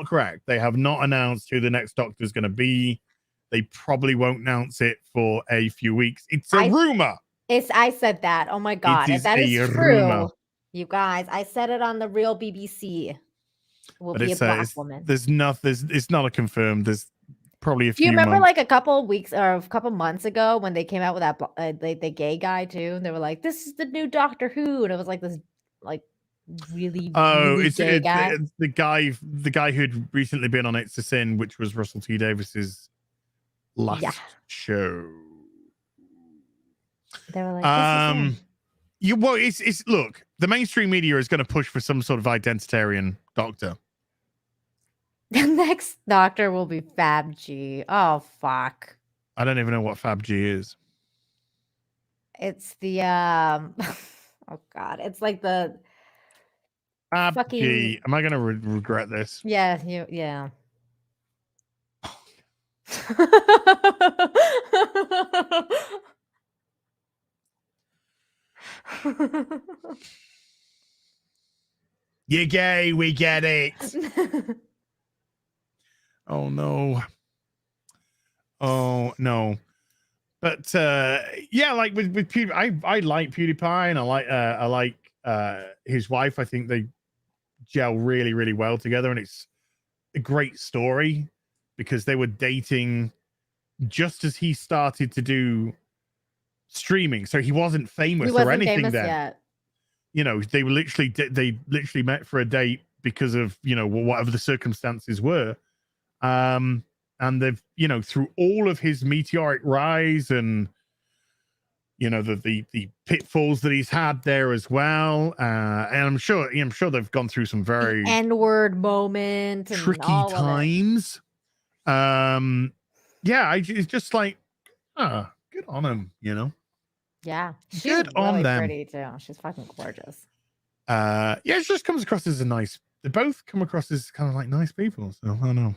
correct. They have not announced who the next Doctor is going to be. They probably won't announce it for a few weeks. It's a rumor. I said that. Oh my god, if that is true, rumor. you guys, I said it on the real BBC. Will But be a it's Black woman. There's nothing. It's not a confirmed. There's probably a Do you few remember months. like a couple weeks or a couple months ago when they came out with that the gay guy too, and they were like, "This is the new Doctor Who," and it was like this like really really gay guy. It's the guy who'd recently been on It's a Sin, which was Russell T Davis's last show. They were like, "This is him." It's look, the mainstream media is going to push for some sort of identitarian doctor. The next Doctor will be Fab G. Oh fuck! I don't even know what Fab G is. It's the oh god, it's like the Fab fucking G. Am I going to regret this? yeah yeah. You're gay, we get it. Oh no. Oh no. But yeah, like with PewDiePie, I like PewDiePie, and I like his wife. I think they gel really, really well together, and it's a great story because they were dating just as he started to do streaming. So he wasn't famous or anything then. Yet. You know, they were literally met for a date because of, you know, whatever the circumstances were. And they've, you know, through all of his meteoric rise and, you know, the pitfalls that he's had there as well. And I'm sure they've gone through some very N-word moment and tricky all times. Yeah, it's just like, good on him, you know. Yeah, she's Good really on them. pretty too. She's fucking gorgeous. Yeah, it just comes across as they both come across as kind of like nice people. So I don't know.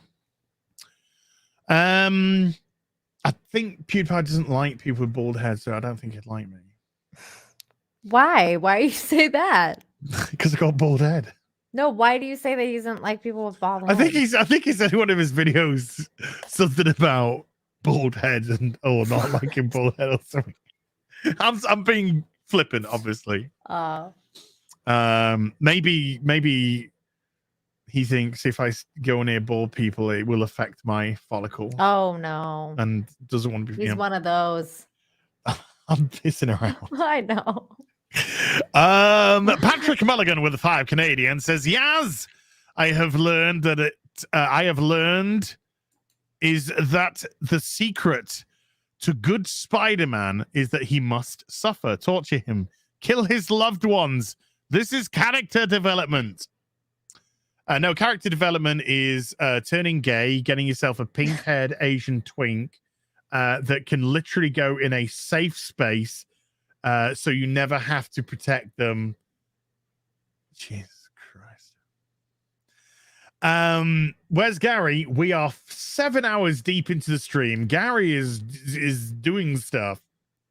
I think PewDiePie doesn't like people with bald heads, so I don't think he'd like me. Why? Why do you say that? Because I got a bald head. No, why do you say that he doesn't like people with bald heads? I think he said in one of his videos something about bald heads and not liking bald head or something. I'm being flippant, obviously. Maybe he thinks if I go near bald people, it will affect my follicle. Oh no! And doesn't want to be. He's one of those. I'm pissing around. I know. Patrick Mulligan with the 5 Canadian says, "Yes, I have learned that is that the secret to good Spider-Man is that he must suffer, torture him, kill his loved ones. This is character development." No, character development is turning gay, getting yourself a pink-haired Asian twink that can literally go in a safe space so you never have to protect them. Jesus Christ. Where's Gary? We are 7 hours deep into the stream. Gary is doing stuff.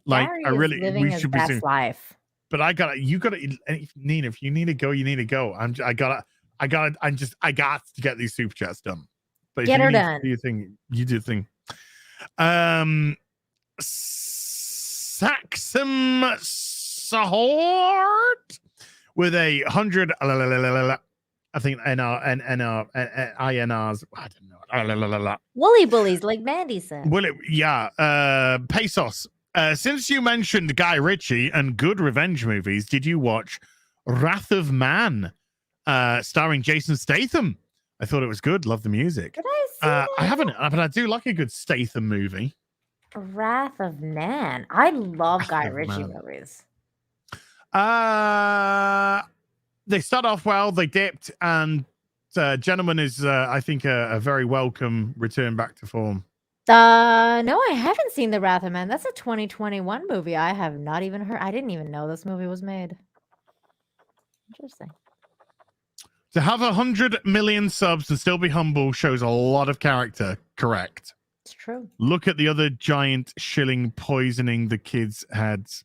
Like Gary I really is living we his should be best doing, life. but you gotta Nina, if you need to go, you need to go. I got to get these super chats done. But Get if you her need done. to do your thing, you do the thing. Saxum Sahort with 100 I think INRs. I don't know. Woolly bullies, like Mandy said. Pesos. Since you mentioned Guy Ritchie and good revenge movies, did you watch Wrath of Man, starring Jason Statham? I thought it was good. Love the music. Did I see that? I haven't, but I do like a good Statham movie. Wrath of Man. I love Guy Ritchie movies. They start off well. They dipped, and Gentleman is, I think, a very welcome return back to form. No, I haven't seen The Wrath of Man. That's a 2021 movie. I have not even heard. I didn't even know this movie was made. Interesting. To have 100 million subs and still be humble shows a lot of character. Correct. It's true. Look at the other giant shilling poisoning the kids' heads.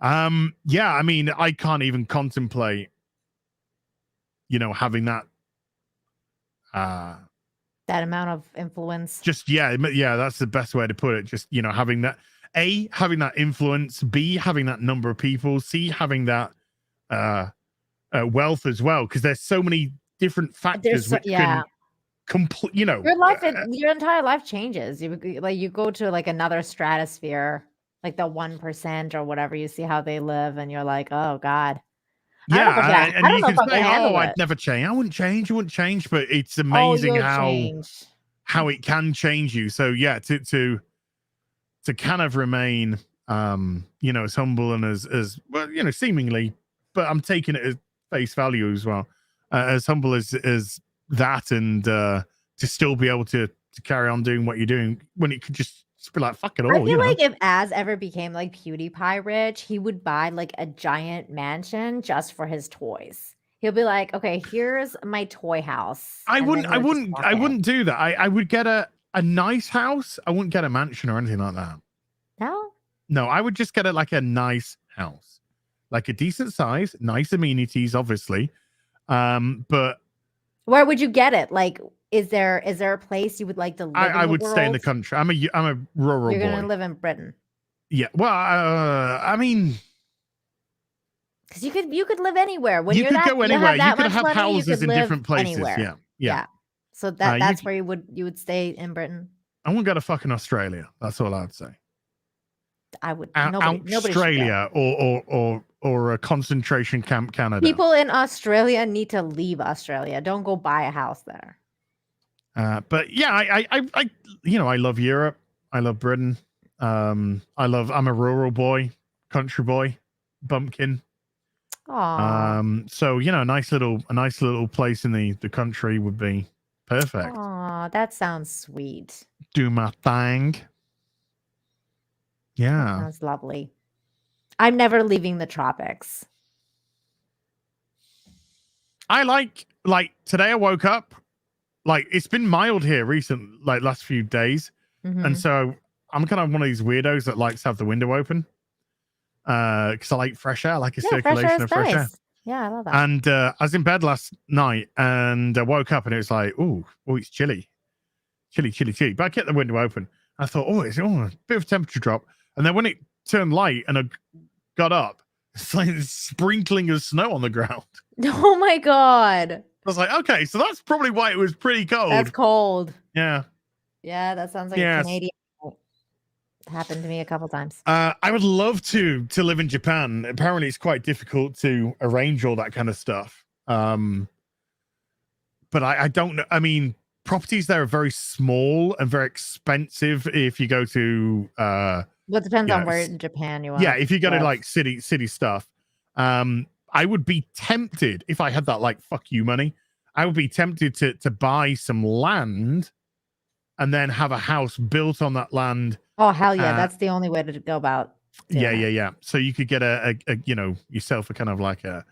Yeah, I mean, I can't even contemplate, having that. That amount of influence. Just yeah, that's the best way to put it. Just having that having that influence, B, having that number of people, C, having that wealth as well, because there's so many different factors which can complete. You know, Your life, your entire life changes. You go to like another stratosphere, like the 1% or whatever. You see how they live, and you're like, oh god. Yeah, and you can say, "Oh, I'd it. never change. I wouldn't change. But it's Oh, amazing you'll how change. it can change you. So yeah, to kind of remain, you know, as humble and as well, you know, seemingly, but I'm taking it as face value as well, as humble as that, and to still be able to carry on doing what you're doing when it could just be like fuck it all. I feel you know? like if Az ever became like PewDiePie rich, he would buy like a giant mansion just for his toys. He'll be like, okay, here's my toy house. I wouldn't do that. I would get a nice house. I wouldn't get a mansion or anything like that. No, I would just get like a nice house, like a decent size, nice amenities, obviously. But where would you get it? Like, is there a place you would like to live? I would stay in the country. I'm a rural You're boy. gonna live in Britain. Yeah. Well, I mean, because you could live anywhere. When you you're could that, go anywhere. You have could that have much money, you houses could in live different places. anywhere. Yeah. So that's where you would stay in Britain. I wouldn't go to fucking Australia. That's all I'd say. I would. Nobody Australia or a concentration camp Canada. People in Australia need to leave Australia. Don't go buy a house there. But yeah, I you know, I love Europe. I love Britain. I'm a rural boy, country boy, bumpkin. Aww. So you know, a nice little place in the country would be perfect. Aw, that sounds sweet. Do my thing. Yeah. Sounds lovely. I'm never leaving the tropics. I like today I woke up, like it's been mild here last few days. Mhm. And so I'm kind of one of these weirdos that likes to have the window open. Because I like fresh air, I like a circulation of fresh air. Nice. Yeah, I love that. And I was in bed last night and I woke up and it was like, oh, it's chilly. Chilly. But I kept the window open. I thought, it's a bit of a temperature drop. And then when it turned light and I got up, it's like this sprinkling of snow on the ground. Oh my god. I was like, okay, so that's probably why it was pretty cold. That's cold. Yeah. Yeah, that sounds like a Canadian. Happened to me a couple times. I would love to live in Japan. Apparently, it's quite difficult to arrange all that kind of stuff. But I don't know. I mean, properties there are very small and very expensive. If you go to, well, it depends on where in Japan you are. Yeah, if you go to like city stuff, I would be tempted if I had that like fuck you money. I would be tempted to buy some land and then have a house built on that land. Oh hell yeah, that's the only way to go about. Yeah. So you could get a you know, yourself a kind of like a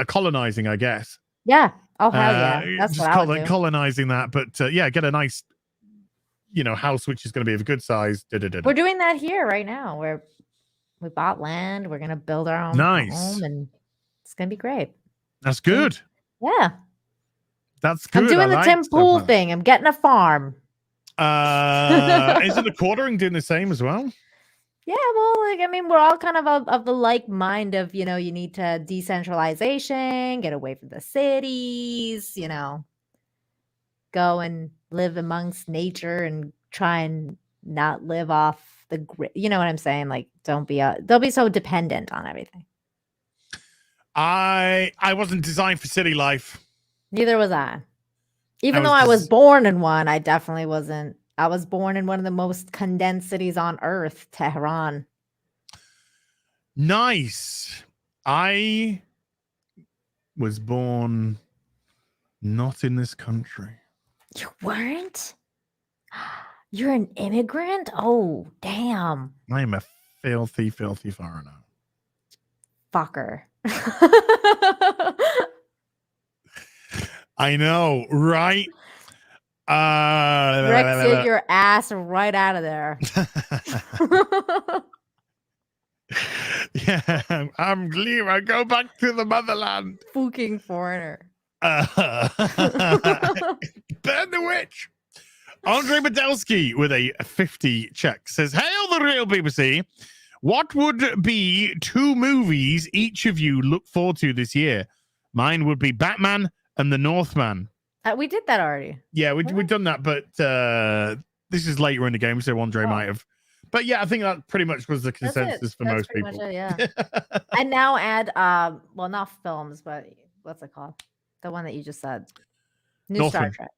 colonizing, I guess. Yeah. Oh hell yeah, that's what I would do. Colonizing that, but yeah, get a nice, you know, house which is going to be of a good size. We're doing that here right now. We bought land. We're gonna build our own home, and it's gonna be great. That's good. Yeah. That's good. I'm doing the Tim Pool thing. I'm getting a farm. Isn't the quartering doing the same as well? Yeah, well, like I mean, we're all kind of the like mind of, you know, you need to decentralization, get away from the cities, you know, go and live amongst nature and try and not live off the grid. You know what I'm saying? Like, don't be so dependent on everything. I wasn't designed for city life. Neither was I. Even though I was born in one, I definitely wasn't. I was born in one of the most condensed cities on earth, Tehran. Nice. I was born not in this country. You weren't? You're an immigrant? Oh, damn. I am a filthy foreigner. Fucker. I know, right? Brexit your ass right out of there. Yeah, I'm leaving. I go back to the motherland. Fucking foreigner. Burn the witch. Andre Badelsky with a 50 check says, "Hail the real BBC. What would be 2 movies each of you look forward to this year? Mine would be Batman and The Northman." We did that already. Yeah, we've done that, but this is later in the game, so Andre might have. But yeah, I think that pretty much was the consensus for most people. Yeah. And now add well, not films, but what's it called? The one that you just said. New Northman. Star Trek.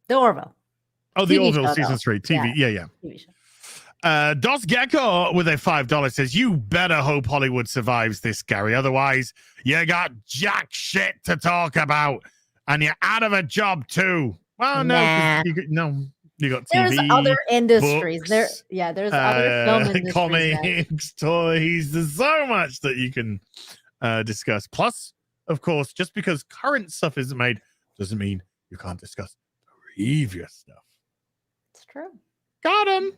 The Orville. Oh, the TV Orville show, season though. 3 TV. Yeah. TV show. Dos Gecko with a $5 says, "You better hope Hollywood survives this, Gary. Otherwise, you got jack shit to talk about, and you're out of a job too." Well, no, Nah. you got TV. There's other industries. books, There's other film industries. comics, toys. There's so much that you can discuss. Plus, of course, just because current stuff isn't made doesn't mean you can't discuss previous stuff. It's true. Got him.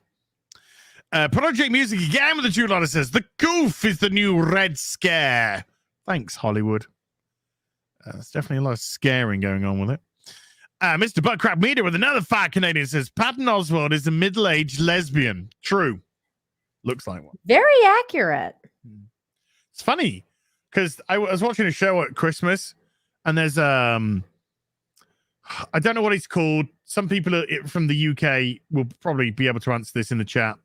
Project Music again with the $2 says, "The goof is the new Red Scare." Thanks, Hollywood. There's definitely a lot of scaring going on with it. Mr. Buttcrap Media with another $5 Canadian says, "Patton Oswalt is a middle-aged lesbian." True. Looks like one. Very accurate. It's funny because I was watching a show at Christmas, and there's I don't know what it's called. Some people from the UK will probably be able to answer this in the chat.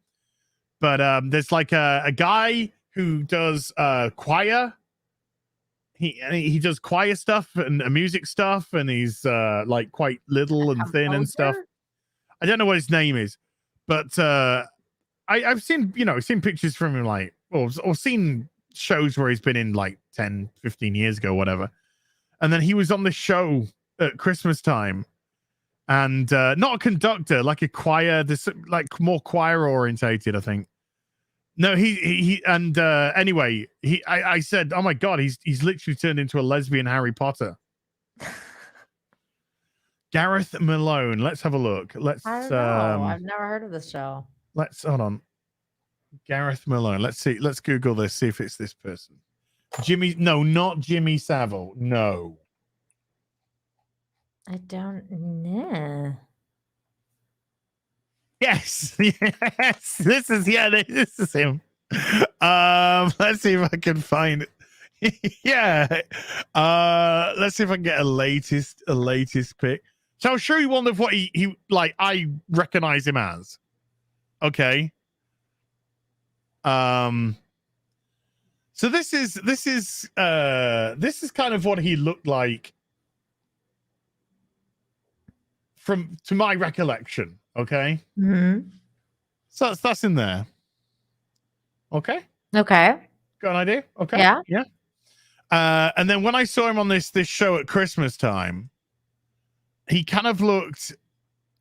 But there's like a guy who does choir. He does choir stuff and music stuff, and he's like quite little and thin and stuff. I don't know what his name is, but I've seen pictures from him, like or seen shows where he's been in like 10, 15 years ago, whatever. And then he was on the show at Christmas time, and not a conductor, like a choir, this like more choir orientated, I think. No, anyway, I said, "Oh my God, he's literally turned into a lesbian Harry Potter." Gareth Malone. Let's have a look. I don't know. I've never heard of this show. Hold on. Gareth Malone. Let's see. Let's Google this. See if it's this person. Jimmy. No, not Jimmy Savile. No. I don't know. Yes. This is him. Let's see if I can find it. Yeah. Let's see if I can get a latest pic. So I'll show you one of what he like I recognize him as. Okay. So this is kind of what he looked like to my recollection. Okay. Mm-hmm. So that's in there. Okay. Okay. Got an idea? Okay. Yeah. And then when I saw him on this show at Christmas time, he kind of looked.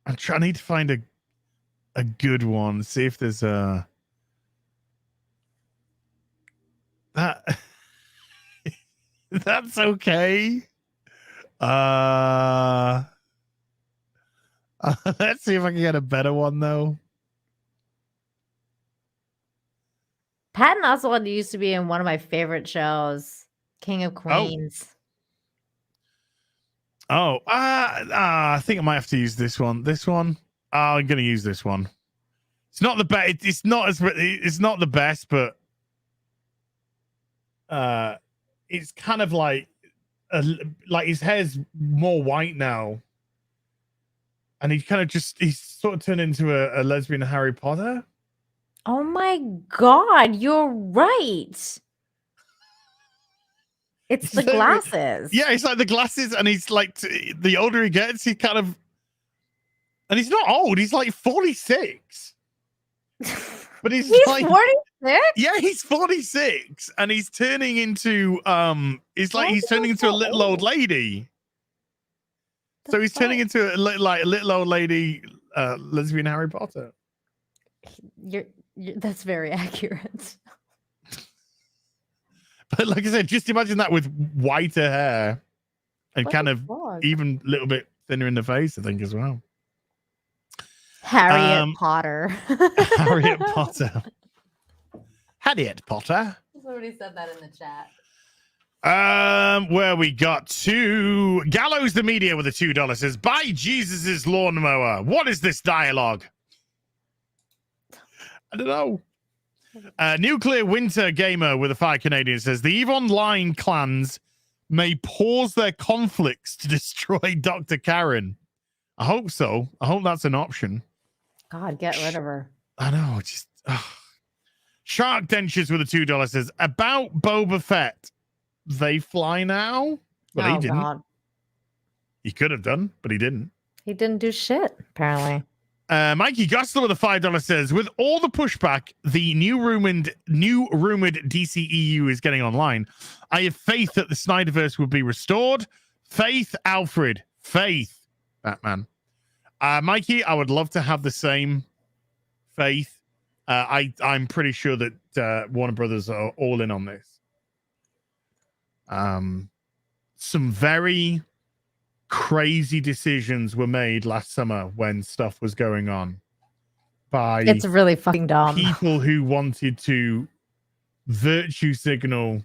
I need to find a good one. See if there's that. That's okay. Let's see if I can get a better one though. Patton Oswalt used to be in one of my favorite shows, King of Queens. I think I might have to use this one. I'm going to use this one. It's not the best. It's not the best, but it's kind of like his hair's more white now. And he's sort of turned into a lesbian Harry Potter. Oh my God, you're right. It's the glasses. Yeah, it's like the glasses, and he's like, the older he gets, he kind of, and he's not old. He's like 46. But he's like 46. Yeah, he's 46, and he's turning into he's turning into a little old lady. So he's turning into a little old lady, lesbian Harry Potter. That's very accurate. But like I said, just imagine that with whiter hair and kind of even a little bit thinner in the face, I think, as well. Harriet Potter. Harriet Potter. Harriet Potter. Somebody said that in the chat. Where we got to Gallows the Media with a $2 says, "Buy Jesus's lawnmower. What is this dialogue?" I don't know. Nuclear Winter Gamer with a $5 Canadian says, "The EVE Online clans may pause their conflicts to destroy Dr. Karen. I hope so. I hope that's an option. God, get rid of her. I know. Just Shark Dentures with a $2 says about Boba Fett. They fly now, but he didn't. God. He could have done, but he didn't. He didn't do shit, apparently. Mikey Gustler with a $5 says, with all the pushback the new rumored DCEU is getting online, I have faith that the Snyderverse will be restored. Faith, Alfred. Faith, Batman. Mikey, I would love to have the same faith. I'm pretty sure that Warner Brothers are all in on this. Some very crazy decisions were made last summer when stuff was going on by it's really fucking dumb people who wanted to virtue signal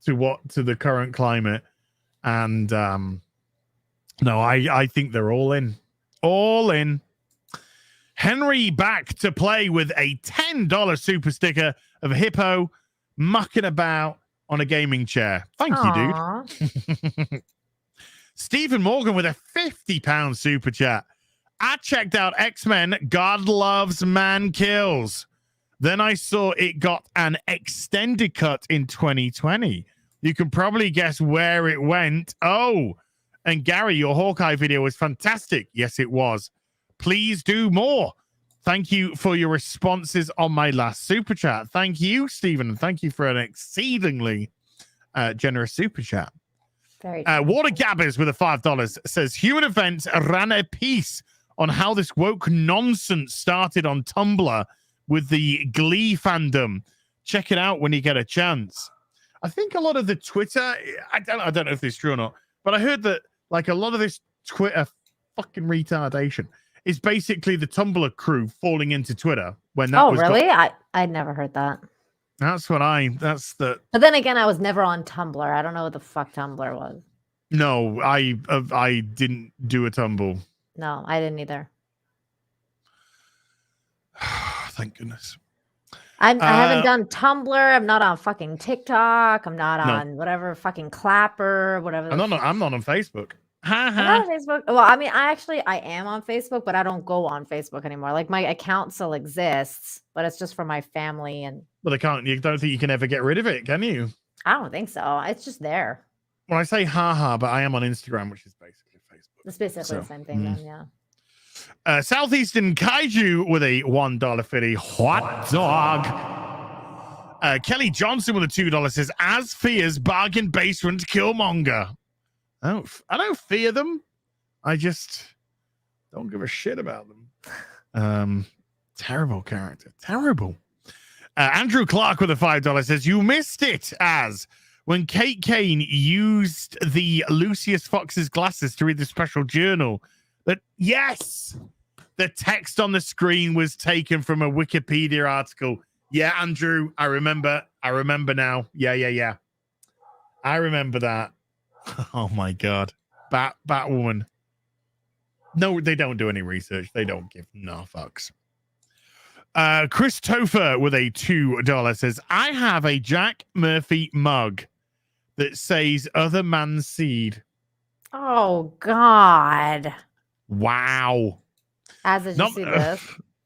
to the current climate, and no, I think they're all in. Henry back to play with a $10 super sticker of a hippo mucking about on a gaming chair. Thank you, dude. Stephen Morgan with a £50 super chat. I checked out X-Men God Loves Man Kills. Then I saw it got an extended cut in 2020. You can probably guess where it went. Oh, and Gary, your Hawkeye video was fantastic. Yes, it was. Please do more. Thank you for your responses on my last super chat. Thank you, Stephen, and thank you for an exceedingly generous super chat. Water Gabbers with a $5 says human events ran a piece on how this woke nonsense started on Tumblr with the Glee fandom. Check it out when you get a chance. I think a lot of the Twitter, I don't know if this is true or not, but I heard that like a lot of this Twitter fucking retardation is basically the Tumblr crew falling into Twitter when that was. Oh, really? I'd never heard that. That's the. But then again, I was never on Tumblr. I don't know what the fuck Tumblr was. No, I didn't do a tumble. No, I didn't either. Thank goodness. I haven't done Tumblr. I'm not on fucking TikTok. I'm not on whatever fucking Clapper, whatever. I'm not on Facebook. I'm not on Facebook. Well, I mean, I am on Facebook, but I don't go on Facebook anymore. Like my account still exists, but it's just for my family and. Well, you don't think you can ever get rid of it, can you? I don't think so. It's just there. Well, I say haha, but I am on Instagram, which is basically Facebook. It's basically the same thing then, yeah. Southeastern Kaiju with a $1 fitty hot dog. Kelly Johnson with a $2 says, as fears bargain basement Killmonger. I don't fear them. I just don't give a shit about them. Terrible character. Terrible. Andrew Clark with a $5 says, you missed it as when Kate Kane used the Lucius Fox's glasses to read the special journal. That, yes, the text on the screen was taken from a Wikipedia article. Yeah, Andrew, I remember now. Yeah. I remember that. Oh my God. Batwoman. No, they don't do any research. They don't give no fucks. Chris Topher with a $2 says, I have a Jack Murphy mug that says other man's seed. Oh God. Wow. As did you see this?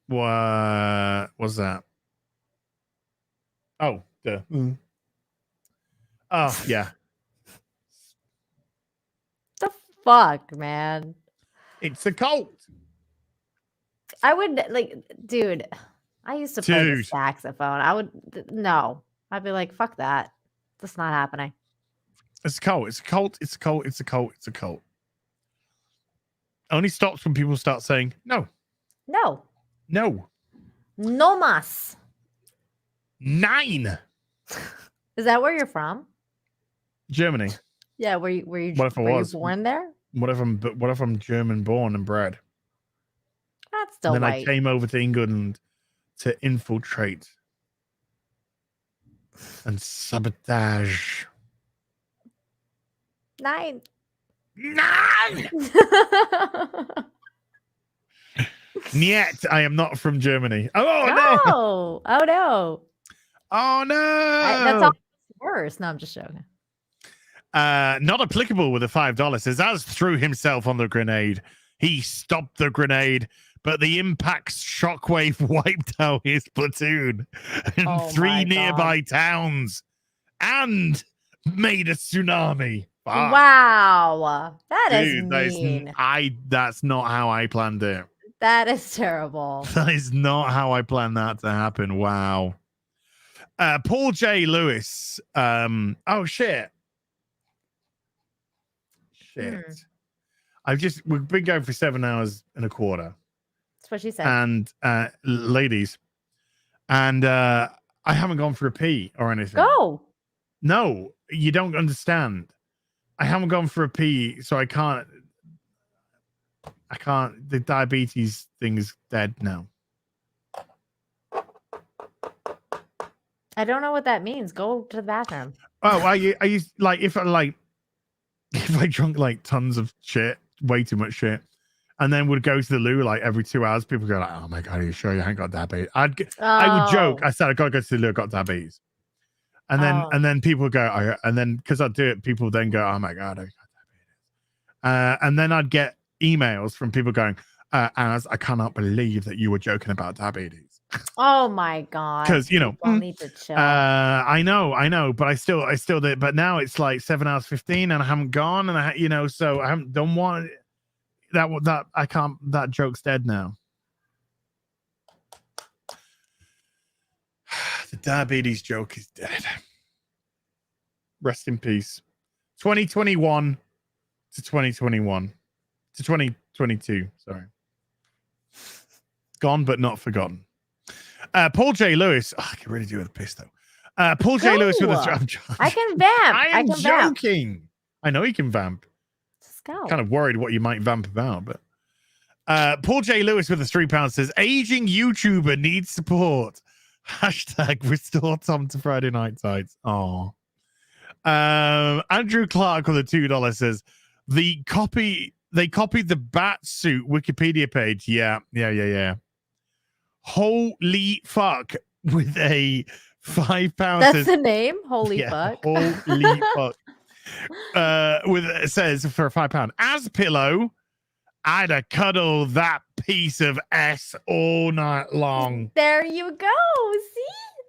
What was that? Oh, duh. Oh, yeah. The fuck, man. It's a cult. I would dude. I used to play the saxophone. I'd be like, fuck that. That's not happening. It's a cult. It's a cult. It's a cult. It's a cult. It's a cult. Only stops when people start saying no. No. No. No mas. 9. Is that where you're from? Germany. Yeah, were you what if I was born there? What if I'm German born and bred? That's still and then white. I came over to England to infiltrate and sabotage. 9. Yet I am not from Germany. Oh no! Oh no! Oh no! That's all worse. No, I'm just joking. Not applicable with the $5. Says Az threw himself on the grenade. He stopped the grenade, but the impact's shockwave wiped out his platoon and 3 nearby towns and made a tsunami. Fuck. Wow, that is Dude, mean. That's not how I planned it. That is terrible. That is not how I planned that to happen. Wow. Paul J. Lewis. Oh shit. We've been going for 7 hours and a quarter. That's what she said. And ladies, and I haven't gone for a pee or anything. Go. No, you don't understand. I haven't gone for a pee, so I can't. The diabetes thing is dead now. I don't know what that means. Go to the bathroom. Oh, I used like if I drunk like tons of shit, way too much shit, and then would go to the loo like every 2 hours, people go like, "Oh my god, are you sure you haven't got diabetes?" I would joke. I said I gotta go to the loo. I got diabetes, and then people go, and then because I do it, people then go, "Oh my god, I got diabetes," and then I'd get emails from people going, "Az, I cannot believe that you were joking about diabetes." Oh my god! Because you know, need to chill. I know, but I still did. But now it's like 7 hours 15, and I haven't gone, and so I don't want that. I can't. That joke's dead now. The diabetes joke is dead. Rest in peace. 2021 to 2021 to 2022. Sorry, gone but not forgotten. Paul J. Lewis. Oh, I can really do with a piss though. Paul J. Lewis with a I can vamp. I am can joking. Vamp. I know you can vamp. Let's go. Kind of worried what you might vamp about, but Paul J. Lewis with a £3 says aging YouTuber needs support. # restore Tom to Friday Night Tights. Oh. Andrew Clark with a $2 says they copied the bat suit Wikipedia page. Yeah. Holy fuck with a £5. That's the name. Holy fuck. Holy fuck. It says for a £5 as pillow, I'd a cuddle that piece of S all night long. There you go. See?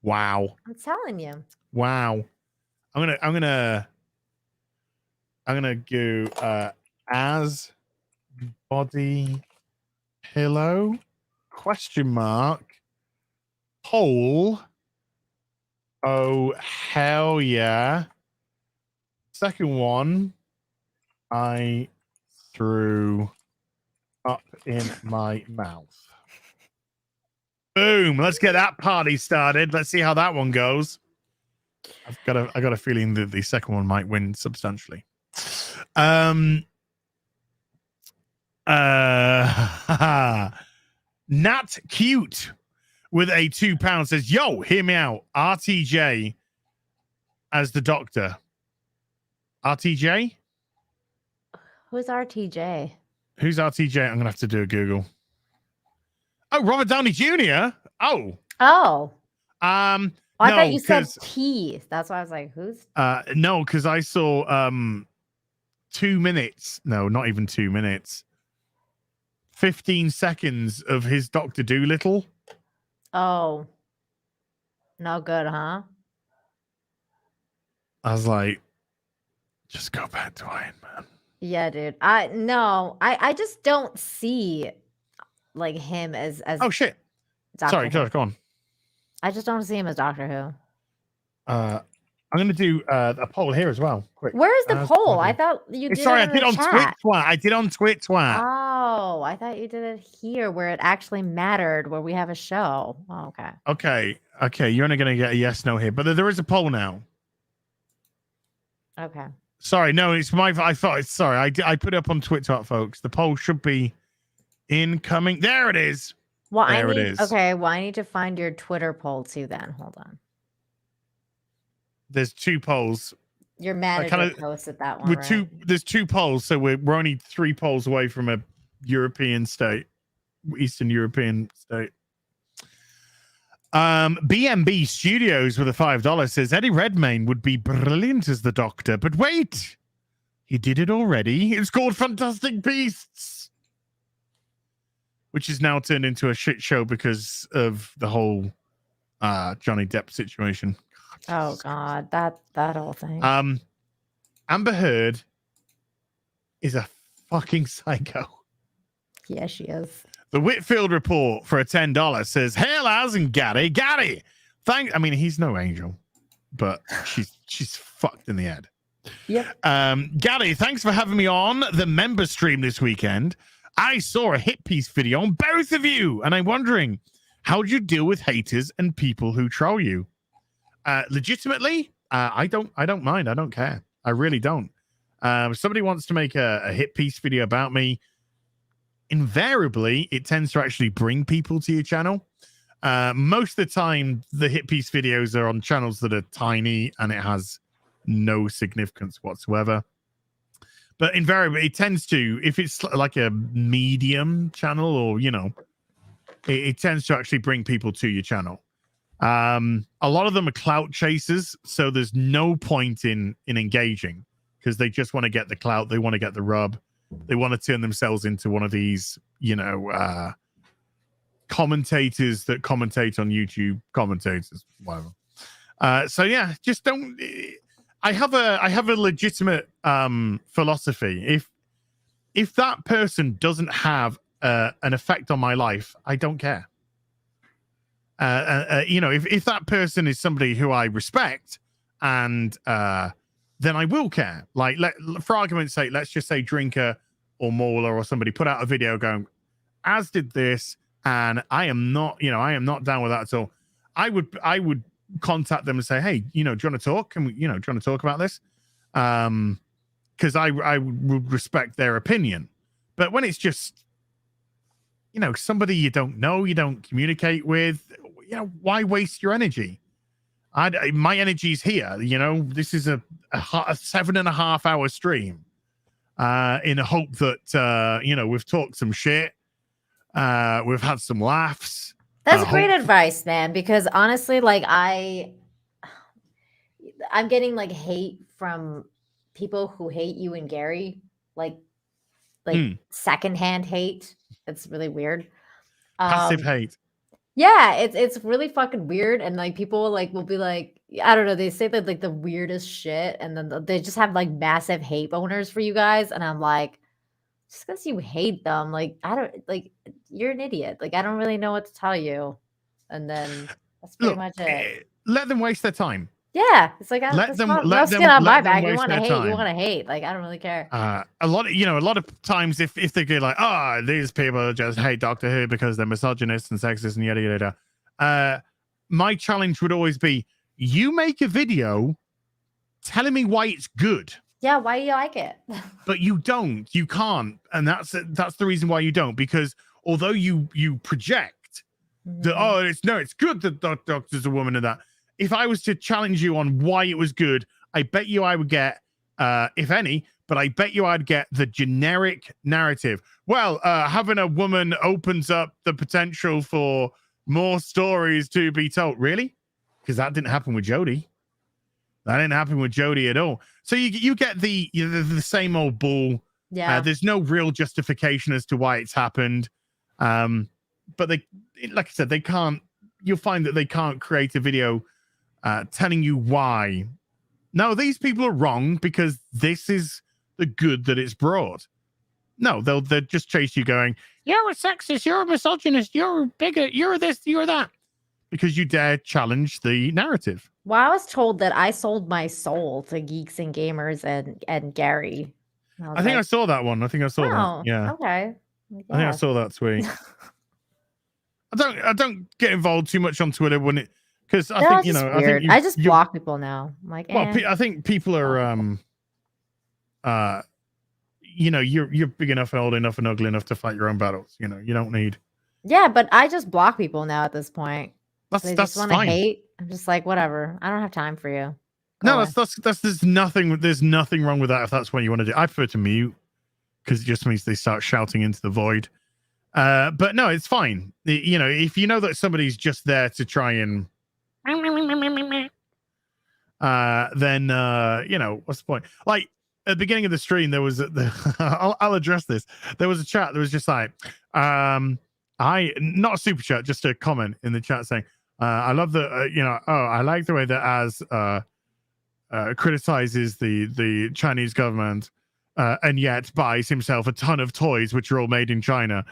Wow. I'm telling you. Wow. I'm gonna go as body pillow ? Hole. Oh hell yeah. Second one I threw up in my mouth. Boom. Let's get that party started. Let's see how that one goes. I got a feeling that the second one might win substantially. Nat Cute with a £2 says, yo, hear me out. RTJ as the doctor. RTJ? Who's RTJ? Who's RTJ? I'm going to have to do a Google. Oh, Robert Downey Jr.? Oh. I thought you said T. That's why I was like, who's? No, because I saw 2 minutes. No, not even 2 minutes. 15 seconds of his Dr. Dolittle. Oh. No good, huh? I was like, just go back to Iron Man. Yeah, dude. I just don't see like him as oh shit. Sorry, go on. I just don't see him as Doctor Who. I'm gonna do a poll here as well. Quick. Where is the poll? I thought you did. Sorry, it I did on chat. Twitch. I did on Twitch. Oh, I thought you did it here where it actually mattered, where we have a show. Oh, okay. Okay. You're only gonna get a yes, no here, but there is a poll now. Okay. Sorry, no, it's my. I thought. Sorry, I put it up on Twitter, folks. The poll should be incoming. There it is. Well, there it is. Okay. Well, I need to find your Twitter poll too. Then hold on. There's 2 polls. Your manager posted that one. Right? There's 2 polls, so we're only 3 polls away from a European state, Eastern European state. BMB Studios with a $5 says Eddie Redmayne would be brilliant as the Doctor, but wait, he did it already. It's called Fantastic Beasts, which is now turned into a shit show because of the whole Johnny Depp situation. Oh God, that whole thing. Amber Heard is a fucking psycho. Yeah, she is. The Whitfield Report for a $10 says, "Hail Az and Gaddy. I mean, he's no angel, but she's fucked in the head." Yep. Gaddy, thanks for having me on the member stream this weekend. I saw a hit piece video on both of you, and I'm wondering, how do you deal with haters and people who troll you? Legitimately, I don't mind. I don't care. I really don't. If somebody wants to make a hit piece video about me, invariably it tends to actually bring people to your channel. Most of the time, the hit piece videos are on channels that are tiny and it has no significance whatsoever. But invariably, it tends to, if it's like a medium channel or, it tends to actually bring people to your channel. A lot of them are clout chasers, so there's no point in engaging because they just want to get the clout. They want to get the rub. They want to turn themselves into one of these, commentators that commentate on YouTube, commentators, whatever. So yeah, just don't. I have a legitimate philosophy. If that person doesn't have an effect on my life, I don't care. If that person is somebody who I respect, and then I will care. Like, for argument's sake, let's just say Drinker or Mauler or somebody put out a video going, "Az did this," and I am not down with that at all. I would contact them and say, "Hey, do you want to talk? Do you want to talk about this?" Because I would respect their opinion. But when it's just, somebody you don't know, you don't communicate with, why waste your energy? My energy's here. This is a 7.5 hour stream in a hope that, we've talked some shit. We've had some laughs. That's great advice, man, because honestly, like I'm getting like hate from people who hate you and Gary, like secondhand hate. It's really weird. Passive hate. Yeah, it's really fucking weird, and like people will be like, I don't know, they say that like the weirdest shit, and then they just have like massive hate boners for you guys, and I'm like, just because you hate them, like I don't like, you're an idiot. Like I don't really know what to tell you, and then that's pretty much it. Let them waste their time. Yeah, it's like let them on my back. You want to hate, you want to hate. Like I don't really care. A lot of times, if they go like, these people just hate Doctor Who because they're misogynist and sexist and yada yada yada. My challenge would always be, you make a video telling me why it's good. Yeah, why do you like it? But you don't. You can't, and that's the reason why you don't. Because although you project that it's good that the Doctor's a woman and that. If I was to challenge you on why it was good, I bet you I would get, if any, but I bet you I'd get the generic narrative. Well, having a woman opens up the potential for more stories to be told. Really? Because that didn't happen with Jodie. That didn't happen with Jodie at all. So you get the same old bull. Yeah. There's no real justification as to why it's happened. But they, like I said, they can't. You'll find that they can't create a video telling you why. No, these people are wrong because this is the good that it's brought. No, they'll just chase you going, "You're a sexist, you're a misogynist, you're a bigot, you're this, you're that," because you dare challenge the narrative. Well, I was told that I sold my soul to Geeks and Gamers and Gary. I think I saw that one. I think I saw that. Yeah. Okay. Yeah. I think I saw that tweet. I don't get involved too much on Twitter when it, because I think I just block people now. I'm like, I think people are you're big enough and old enough and ugly enough to fight your own battles. You don't need. Yeah, but I just block people now at this point. That's just want to hate. I'm just like, whatever. I don't have time for you. No, there's nothing wrong with that if that's what you want to do. I prefer to mute because it just means they start shouting into the void. But no, it's fine. You know, if you know that somebody's just there to try and then you know, what's the point? Like at the beginning of the stream, there was I'll address this. There was a chat that was just like, not a super chat, just a comment in the chat saying, I love the you know, I like the way that Az criticizes the Chinese government and yet buys himself a ton of toys which are all made in China.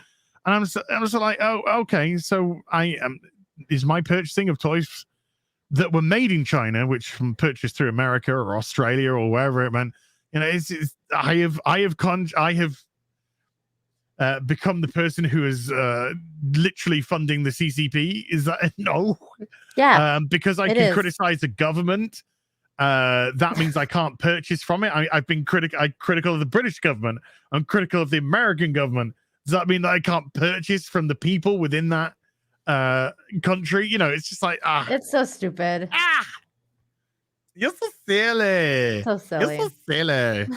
And I was like, oh, okay, so is my purchasing of toys that were made in China, which from purchased through America or Australia or wherever it meant, you know, I have become the person who is literally funding the CCP. Is that no? Yeah, because I can criticize the government. That means I can't purchase from it. I've been critical of the British government. I'm critical of the American government. Does that mean that I can't purchase from the people within that country? You know, it's just like it's so stupid. You're so silly. So silly. You're so silly.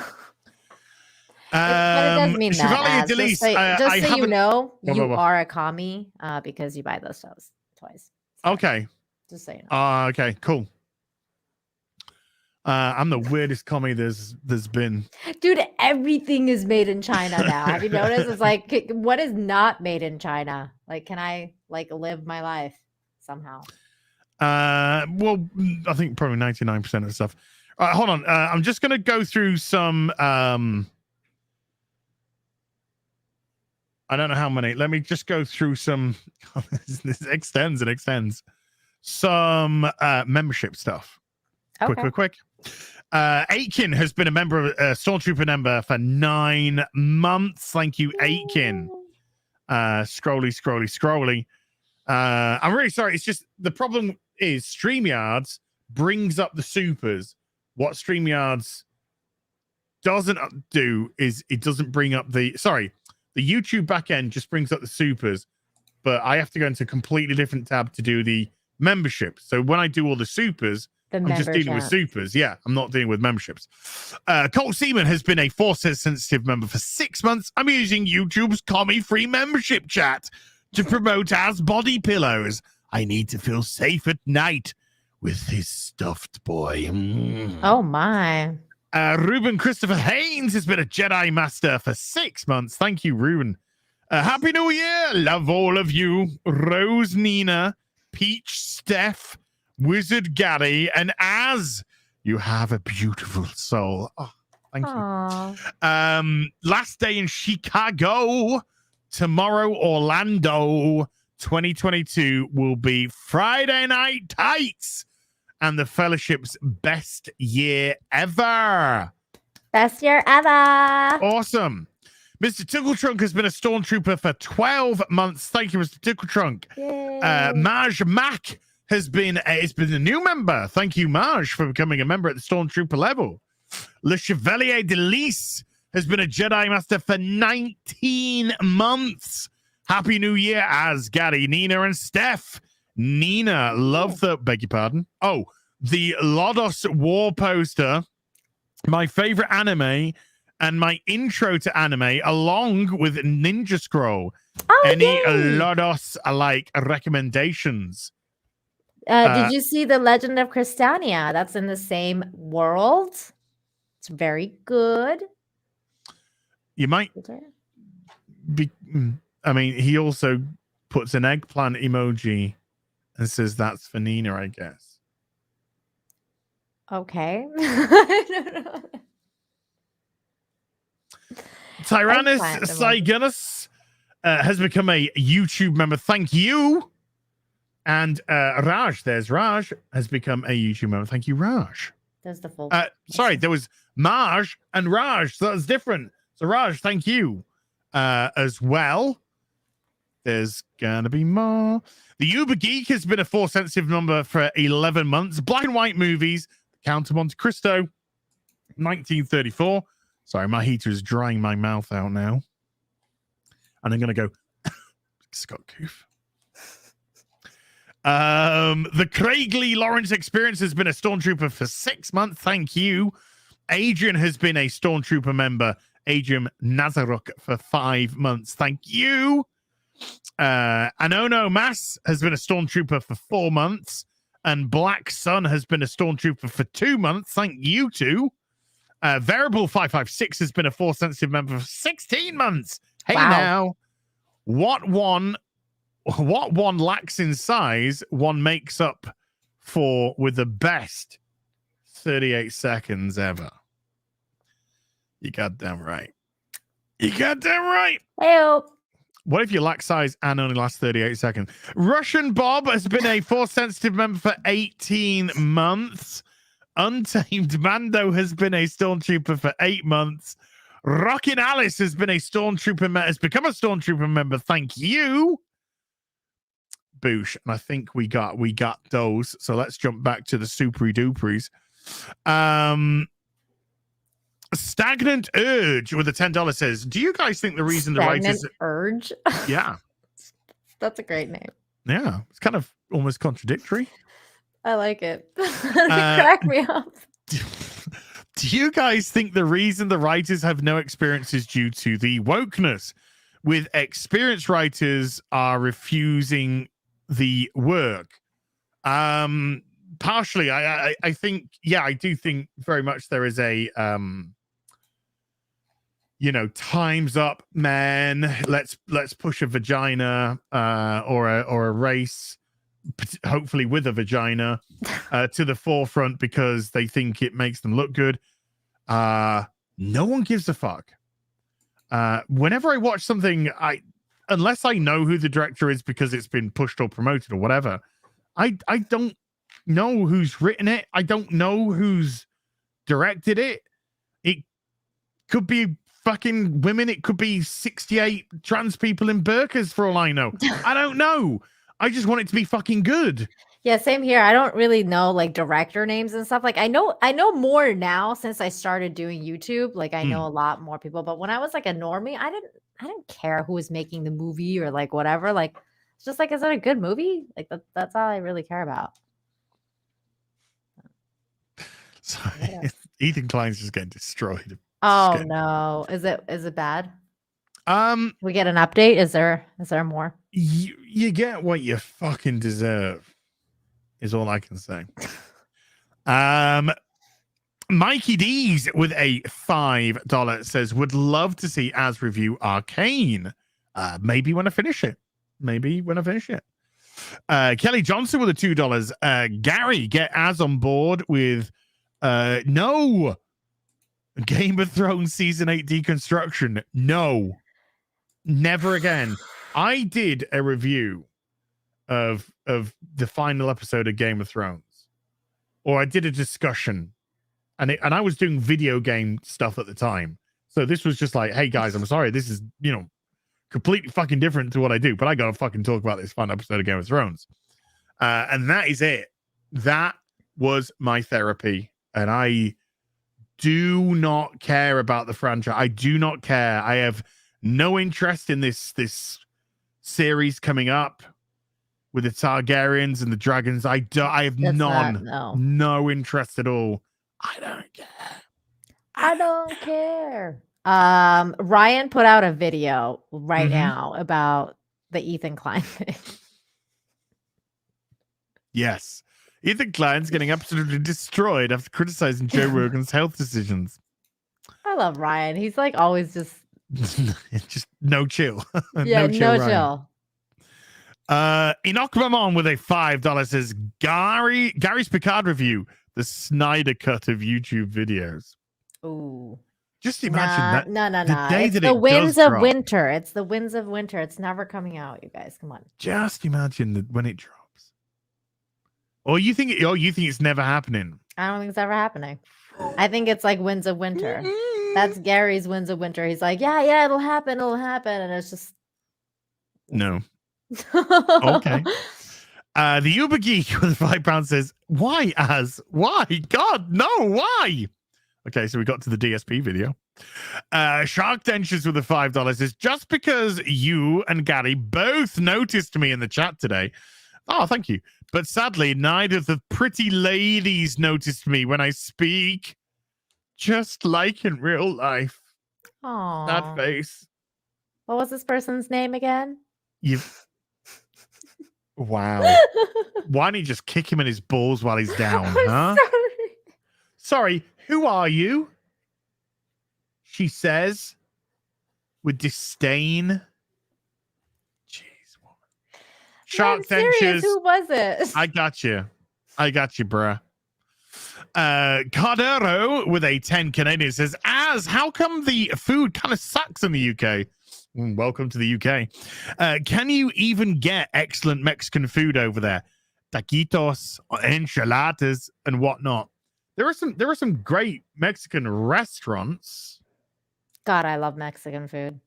But it does mean Chevalier that. Delise, Just so you know, Blah, you blah, blah. are a commie because you buy those toys. Okay. Just so you know. Okay, cool. I'm the weirdest commie there's been. Dude, everything is made in China now. Have you noticed? It's like, what is not made in China? Like, can I like live my life somehow? Well, I think probably 99% of the stuff. Hold on. I'm just gonna go through some. I don't know how many. Let me just go through some. This extends and extends. Some membership stuff. Okay. Quick. Aiken has been a member of Stormtrooper member for 9 months. Thank you, Aiken. Scrolly. I'm really sorry. It's just the problem is StreamYards brings up the supers. What StreamYards doesn't do is it doesn't bring up the YouTube backend just brings up the supers, but I have to go into a completely different tab to do the membership. So when I do all the supers, I'm just dealing with supers. Yeah, I'm not dealing with memberships. Colt Seaman has been a Force-sensitive member for 6 months. I'm using YouTube's commie-free membership chat to promote as body pillows. I need to feel safe at night with his stuffed boy. Oh, my. Ruben Christopher Haynes has been a Jedi Master for 6 months. Thank you, Ruben. Happy New Year. Love all of you. Rose Nina, Peach Steph, Wizard Gary, and Az, you have a beautiful soul. Oh, thank you. Last day in Chicago. Tomorrow, Orlando. 2022 will be Friday Night Tights and the Fellowship's best year ever. Best year ever. Awesome. Mr. Tickletrunk has been a Stormtrooper for 12 months. Thank you, Mr. Tickletrunk. Maj Mack has been a new member. Thank you, Maj, for becoming a member at the Stormtrooper level. Le Chevalier de Lys has been a Jedi Master for 19 months. Happy New Year, Az, Gary, Nina, and Steph. Nina, beg your pardon. Oh, the Lodos War poster, my favorite anime, and my intro to anime, along with Ninja Scroll. Any Lodos recommendations? Did you see The Legend of Crystania? That's in the same world. It's very good. You might be. I mean, he also puts an eggplant emoji and says that's for Nina, I guess. Okay. Tyrannus Sigunus has become a YouTube member. Thank you. And Raj, there's Raj, has become a YouTube member. Thank you, Raj. There's the full. Sorry, there was Marj and Raj. So that's different. So Raj, thank you as well. There's gonna be more. The Uber Geek has been a Force-sensitive member for 11 months. Black and white movies. Count of Monte Cristo, 1934. Sorry, my heater is drying my mouth out now. And I'm gonna go Scott Coof. The Craig Lee Lawrence Experience has been a Stormtrooper for 6 months. Thank you. Adrian has been a Stormtrooper member. Adrian Nazaruk for 5 months. Thank you. Anono Mass has been a stormtrooper for 4 months, and Black Sun has been a stormtrooper for 2 months. Thank you two. Variable 556 has been a Force sensitive member for 16 months. Hey now, what one lacks in size, one makes up for with the best 38 seconds ever. You goddamn right. You goddamn right. Hey. What if you lack size and only last 38 seconds? Russian Bob has been a Force sensitive member for 18 months. Untamed Mando has been a stormtrooper for 8 months. Rockin' Alice has been a stormtrooper, has become a stormtrooper member. Thank you. Boosh. And I think we got those. So let's jump back to the supery duperies. Stagnant Urge with a $10 says, do you guys think the reason the writers Urge? Yeah. That's a great name. Yeah. It's kind of almost contradictory. I like it. Crack me up. Do you guys think the reason the writers have no experience is due to the wokeness? With experienced writers are refusing the work. Partially, I think, yeah, I do think very much there is a time's up, man. Let's push a vagina or a race, hopefully with a vagina, to the forefront because they think it makes them look good. No one gives a fuck. Whenever I watch something, unless I know who the director is because it's been pushed or promoted or whatever, I don't know who's written it. I don't know who's directed it. It could be fucking women. It could be 68 trans people in burqas for all I know. I don't know. I just want it to be fucking good. Yeah, same here. I don't really know like director names and stuff. Like I know more now since I started doing YouTube. Like I know a lot more people. But when I was like a normie, I didn't care who was making the movie or like whatever. Like it's just like, is it a good movie? Like that's all I really care about. Sorry. Ethan Klein's just getting destroyed. Oh no. Is it bad? We get an update. Is there more? You get what you fucking deserve, is all I can say. Mikey D's with a $5 says, would love to see Az review Arcane. Maybe when I finish it. Kelly Johnson with a $2. Gary, get Az on board with no Game of Thrones season 8 deconstruction. No, never again. I did a review of the final episode of Game of Thrones, or I did a discussion, and I was doing video game stuff at the time. So this was just like, hey guys, I'm sorry, this is completely fucking different to what I do, but I gotta fucking talk about this final episode of Game of Thrones, and that is it. That was my therapy, and I do not care about the franchise. I do not care. I have no interest in this series coming up with the Targaryens and the dragons. I have no interest at all. I don't care. Ryan put out a video right now about the Ethan Klein thing. Yes. Ethan Klein's getting absolutely destroyed after criticizing Joe Rogan's health decisions. I love Ryan. He's like always just no chill. Yeah, no chill. Enoch Ramon with a $5 says Gary's Picard review, the Snyder cut of YouTube videos. Ooh. Just imagine No. It's the winds of winter. It's the winds of winter. It's never coming out, you guys. Come on. Just imagine that when it drops. Or you think it's never happening? I don't think it's ever happening. I think it's like winds of winter. That's Gary's winds of winter. He's like, yeah, it'll happen, and it's just no. Okay. The Uber Geek with £5 says, why Az? Why? God, no, why? Okay, so we got to the DSP video. Shark Dentures with the $5 says, just because you and Gary both noticed me in the chat today. Oh, thank you. But sadly, neither of the pretty ladies noticed me when I speak. Just like in real life. Aww. That face. What was this person's name again? Wow. Why don't you just kick him in his balls while he's down, huh? Sorry, who are you? She says with disdain. Jeez, woman. Shark dentures. Who was it? I got you, bruh. Cardero with a 10 Canadian says, how come the food kind of sucks in the UK? Welcome to the UK. Can you even get excellent Mexican food over there? Taquitos, enchiladas, and whatnot. There are some great Mexican restaurants. God, I love Mexican food.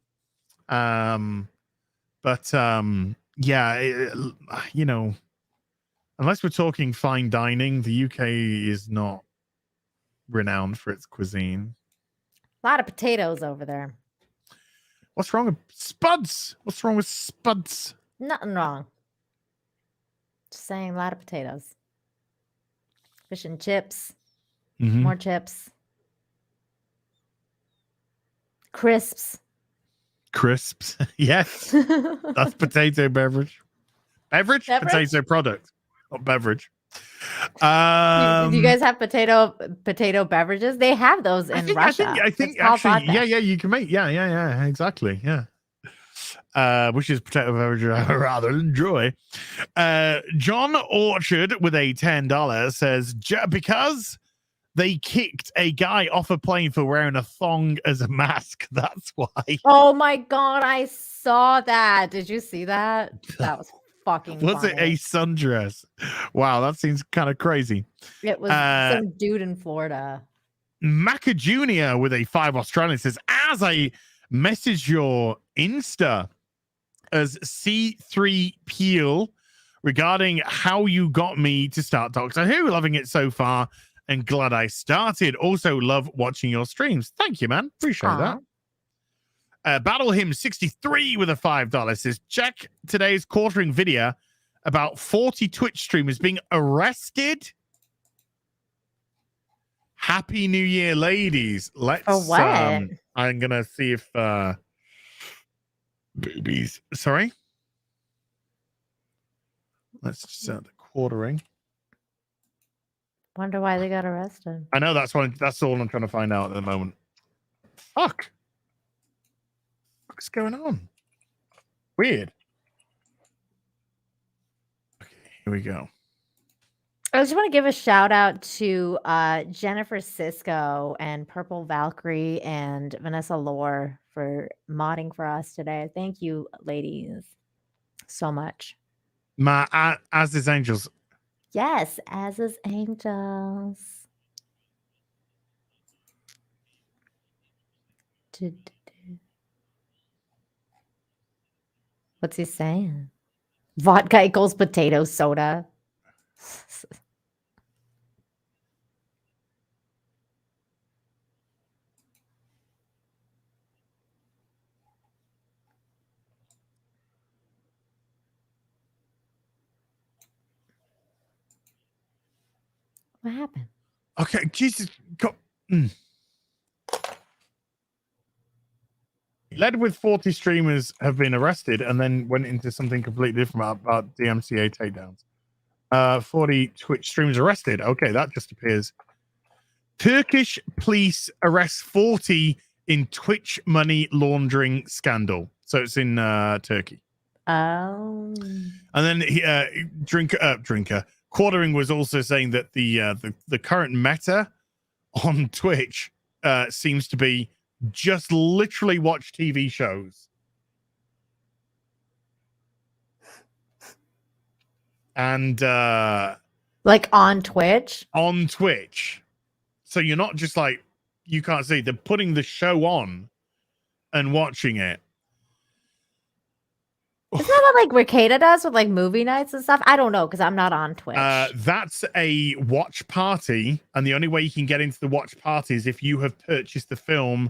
Yeah, unless we're talking fine dining, the UK is not renowned for its cuisine. A lot of potatoes over there. What's wrong with spuds? What's wrong with spuds? Nothing wrong. Just saying, a lot of potatoes. Fish and chips. Mm-hmm. More chips. Crisps. Yes. That's potato beverage. Beverage? Potato product, not beverage. Do you guys have potato beverages? They have those in Russia. I think actually, yeah, you can make, yeah, exactly, yeah. Which is potato beverage I rather enjoy. John Orchard with a $10 says, because they kicked a guy off a plane for wearing a thong as a mask. That's why. Oh my God, I saw that. Did you see that? That was fucking Was funny. it a sundress? Wow, that seems kind of crazy. It was some dude in Florida. Macca Jr. with a 5 Australian says, as I message your Insta as C3 Peel regarding how you got me to start Doctor Who, loving it so far and glad I started. Also love watching your streams. Thank you, man. Appreciate that. Battle Him 63 with a $5 says, check today's quartering video about 40 Twitch streamers being arrested. Happy New Year, ladies. Let's For what? I'm gonna see if boobies. Sorry. Let's start the quartering. Wonder why they got arrested. I know that's all I'm trying to find out at the moment. Fuck. What's going on? Weird. Okay, here we go. I just want to give a shout out to Jennifer Sisko and Purple Valkyrie and Vanessa Lore for modding for us today. Thank you, ladies, so much. As is Angels. Yes, as is Angels. What's he saying? Vodka equals potato soda. What happened? Okay, Jesus. Led with 40 streamers have been arrested and then went into something completely different about DMCA takedowns. 40 Twitch streamers arrested. Okay, that just appears. Turkish police arrest 40 in Twitch money laundering scandal. So it's in Turkey. Oh. And then drinker. Quartering was also saying that the current meta on Twitch seems to be just literally watch TV shows. And like on Twitch? On Twitch. So you're not just like, you can't see, they're putting the show on and watching it. Isn't that what like Ricada does with like movie nights and stuff? I don't know because I'm not on Twitch. That's a watch party, and the only way you can get into the watch party is if you have purchased the film,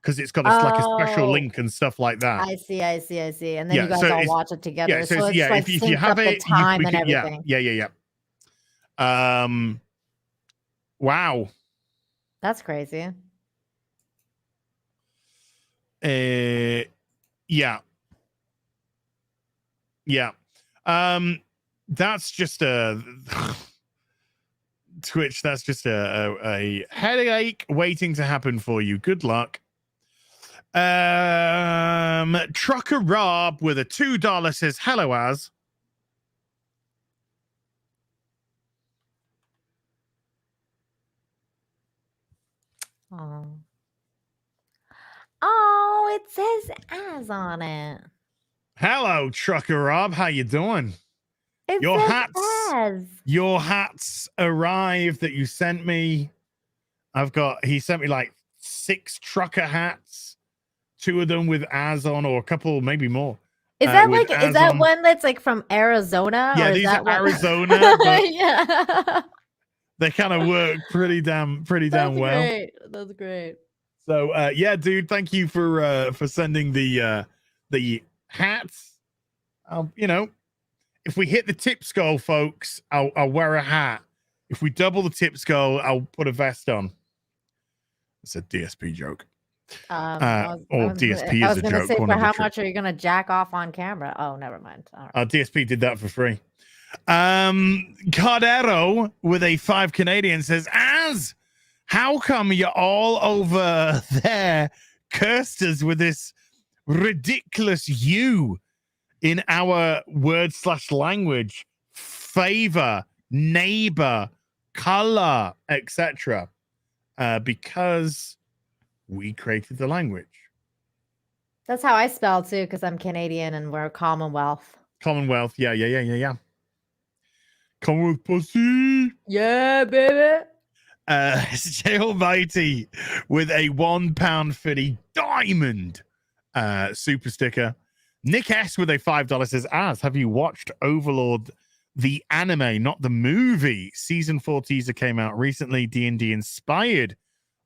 because it's got like a special link and stuff like that. I see. And then you guys all watch it together. Yeah, so it's like if you have it, time and everything. Yeah. Wow. That's crazy. Yeah. Yeah. That's just a Twitch. That's just a headache waiting to happen for you. Good luck. Trucker Rob with a $2 says hello as. Oh, it says as on it. Hello, Trucker Rob. How you doing? It Your says hats. as. Your hats arrived that you sent me. He sent me like 6 trucker hats. 2 of them with as on, or a couple, maybe more. Is that one that's like from Arizona? Yeah, or these is are that Arizona, but yeah. they kind of work pretty damn well. Great. That's great. So yeah, dude, thank you for sending the hats. If we hit the tips goal, folks, I'll wear a hat. If we double the tips goal, I'll put a vest on. It's a DSP joke. DSP is a joke. Say, for how much are you gonna jack off on camera? Oh, never mind. All right. DSP did that for free. Cardero with a 5 Canadian says, "As how come you're all over there cursed us with this ridiculous you in our word/language, favor, neighbor, color, etc. Because we created the language." That's how I spell too, because I'm Canadian and we're Commonwealth. Commonwealth, yeah. Commonwealth pussy. Yeah, baby. Jay Almighty with a £1.50 diamond super sticker. Nick S with a $5 says, "As have you watched Overlord, the anime, not the movie? Season 4 teaser came out recently. D&D inspired.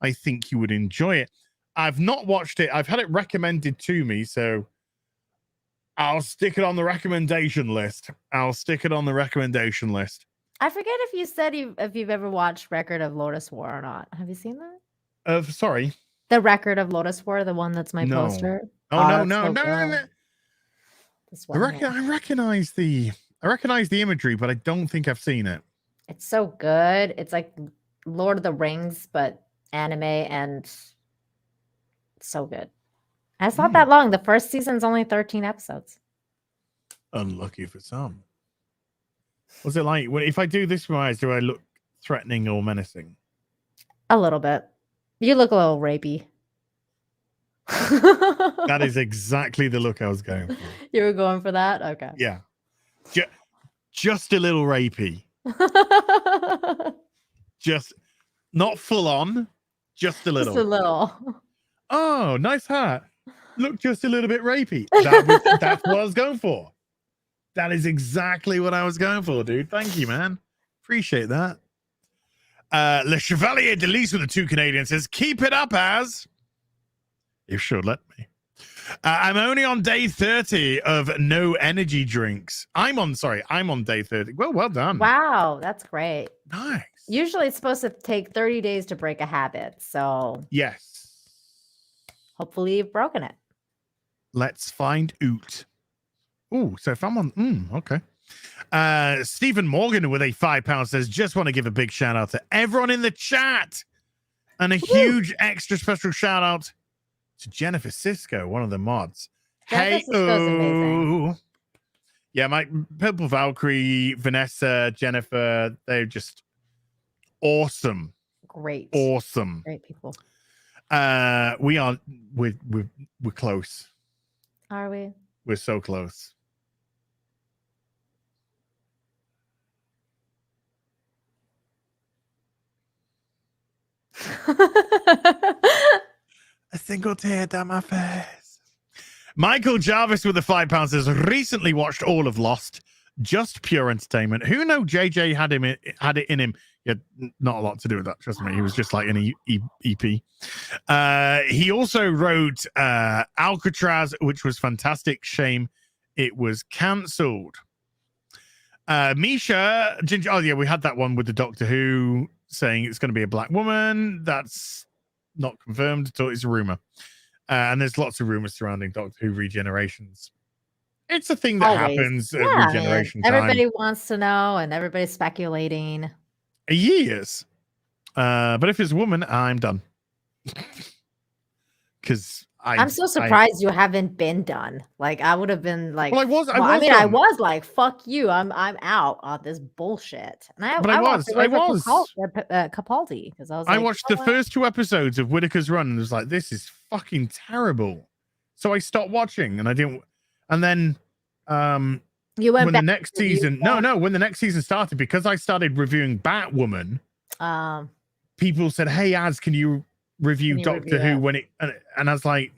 I think you would enjoy it." I've not watched it. I've had it recommended to me, so I'll stick it on the recommendation list. I forget if you said if you've ever watched Record of Lotus War or not. Have you seen that? Sorry. The Record of Lotus War, the one that's my poster. No. This I one, recognize the imagery, but I don't think I've seen it. It's so good. It's like Lord of the Rings, but anime, and it's so good. And it's not that long. The first season's only 13 episodes. Unlucky for some. What's it like? If I do this with my eyes, do I look threatening or menacing? A little bit. You look a little rapey. That is exactly the look I was going for. You were going for that? Okay. Yeah. Just a little rapey. Just not full on, just a little. Just a little. Oh, nice hat. Look just a little bit rapey. That's what I was going for. That is exactly what I was going for, dude. Thank you, man. Appreciate that. Le Chevalier de Lys with the 2 Canadian says, "Keep it up, as you should let me. I'm only on day 30 of no energy drinks. I'm on day 30. Well done. Wow, that's great. Nice. Usually it's supposed to take 30 days to break a habit. So yes. Hopefully you've broken it. Let's find out. Oh, so if I'm on, okay. Stephen Morgan with a £5 says, "Just want to give a big shout out to everyone in the chat and a huge extra special shout out to Jennifer Sisko, one of the mods." Jennifer Sisko's amazing. Yeah, my Purple Valkyrie, Vanessa, Jennifer, they're just awesome. Great. Awesome. Great people. We're close. Are we? We're so close. A single tear down my face. Michael Jarvis with the £5 says, "Recently watched all of Lost. Just pure entertainment. Who knew JJ had it in him?" Yeah, not a lot to do with that. Trust me. He was just like an EP. He also wrote Alcatraz, which was fantastic. Shame it was cancelled. Misha Ginger. Oh yeah, we had that one with the Doctor Who saying it's going to be a black woman. That's not confirmed at all. It's a rumor. And there's lots of rumors surrounding Doctor Who regenerations. It's a thing that Always. happens at Yeah, regeneration man. time. Everybody wants to know, and everybody's speculating. Years. But if it's a woman, I'm done. Because I'm so surprised you haven't been done. Like I would have been like, Well, I was I done. was like, fuck you. I'm out on this bullshit. And I was Capaldi because I was. I like, watched the first 2 episodes of Whitaker's Run and was like, this is fucking terrible. So I stopped watching and I didn't. And then you went when back the next to review season. stuff? No, when the next season started, because I started reviewing Batwoman. People said, "Hey, Az, can you review Doctor Who when it?" And I was like,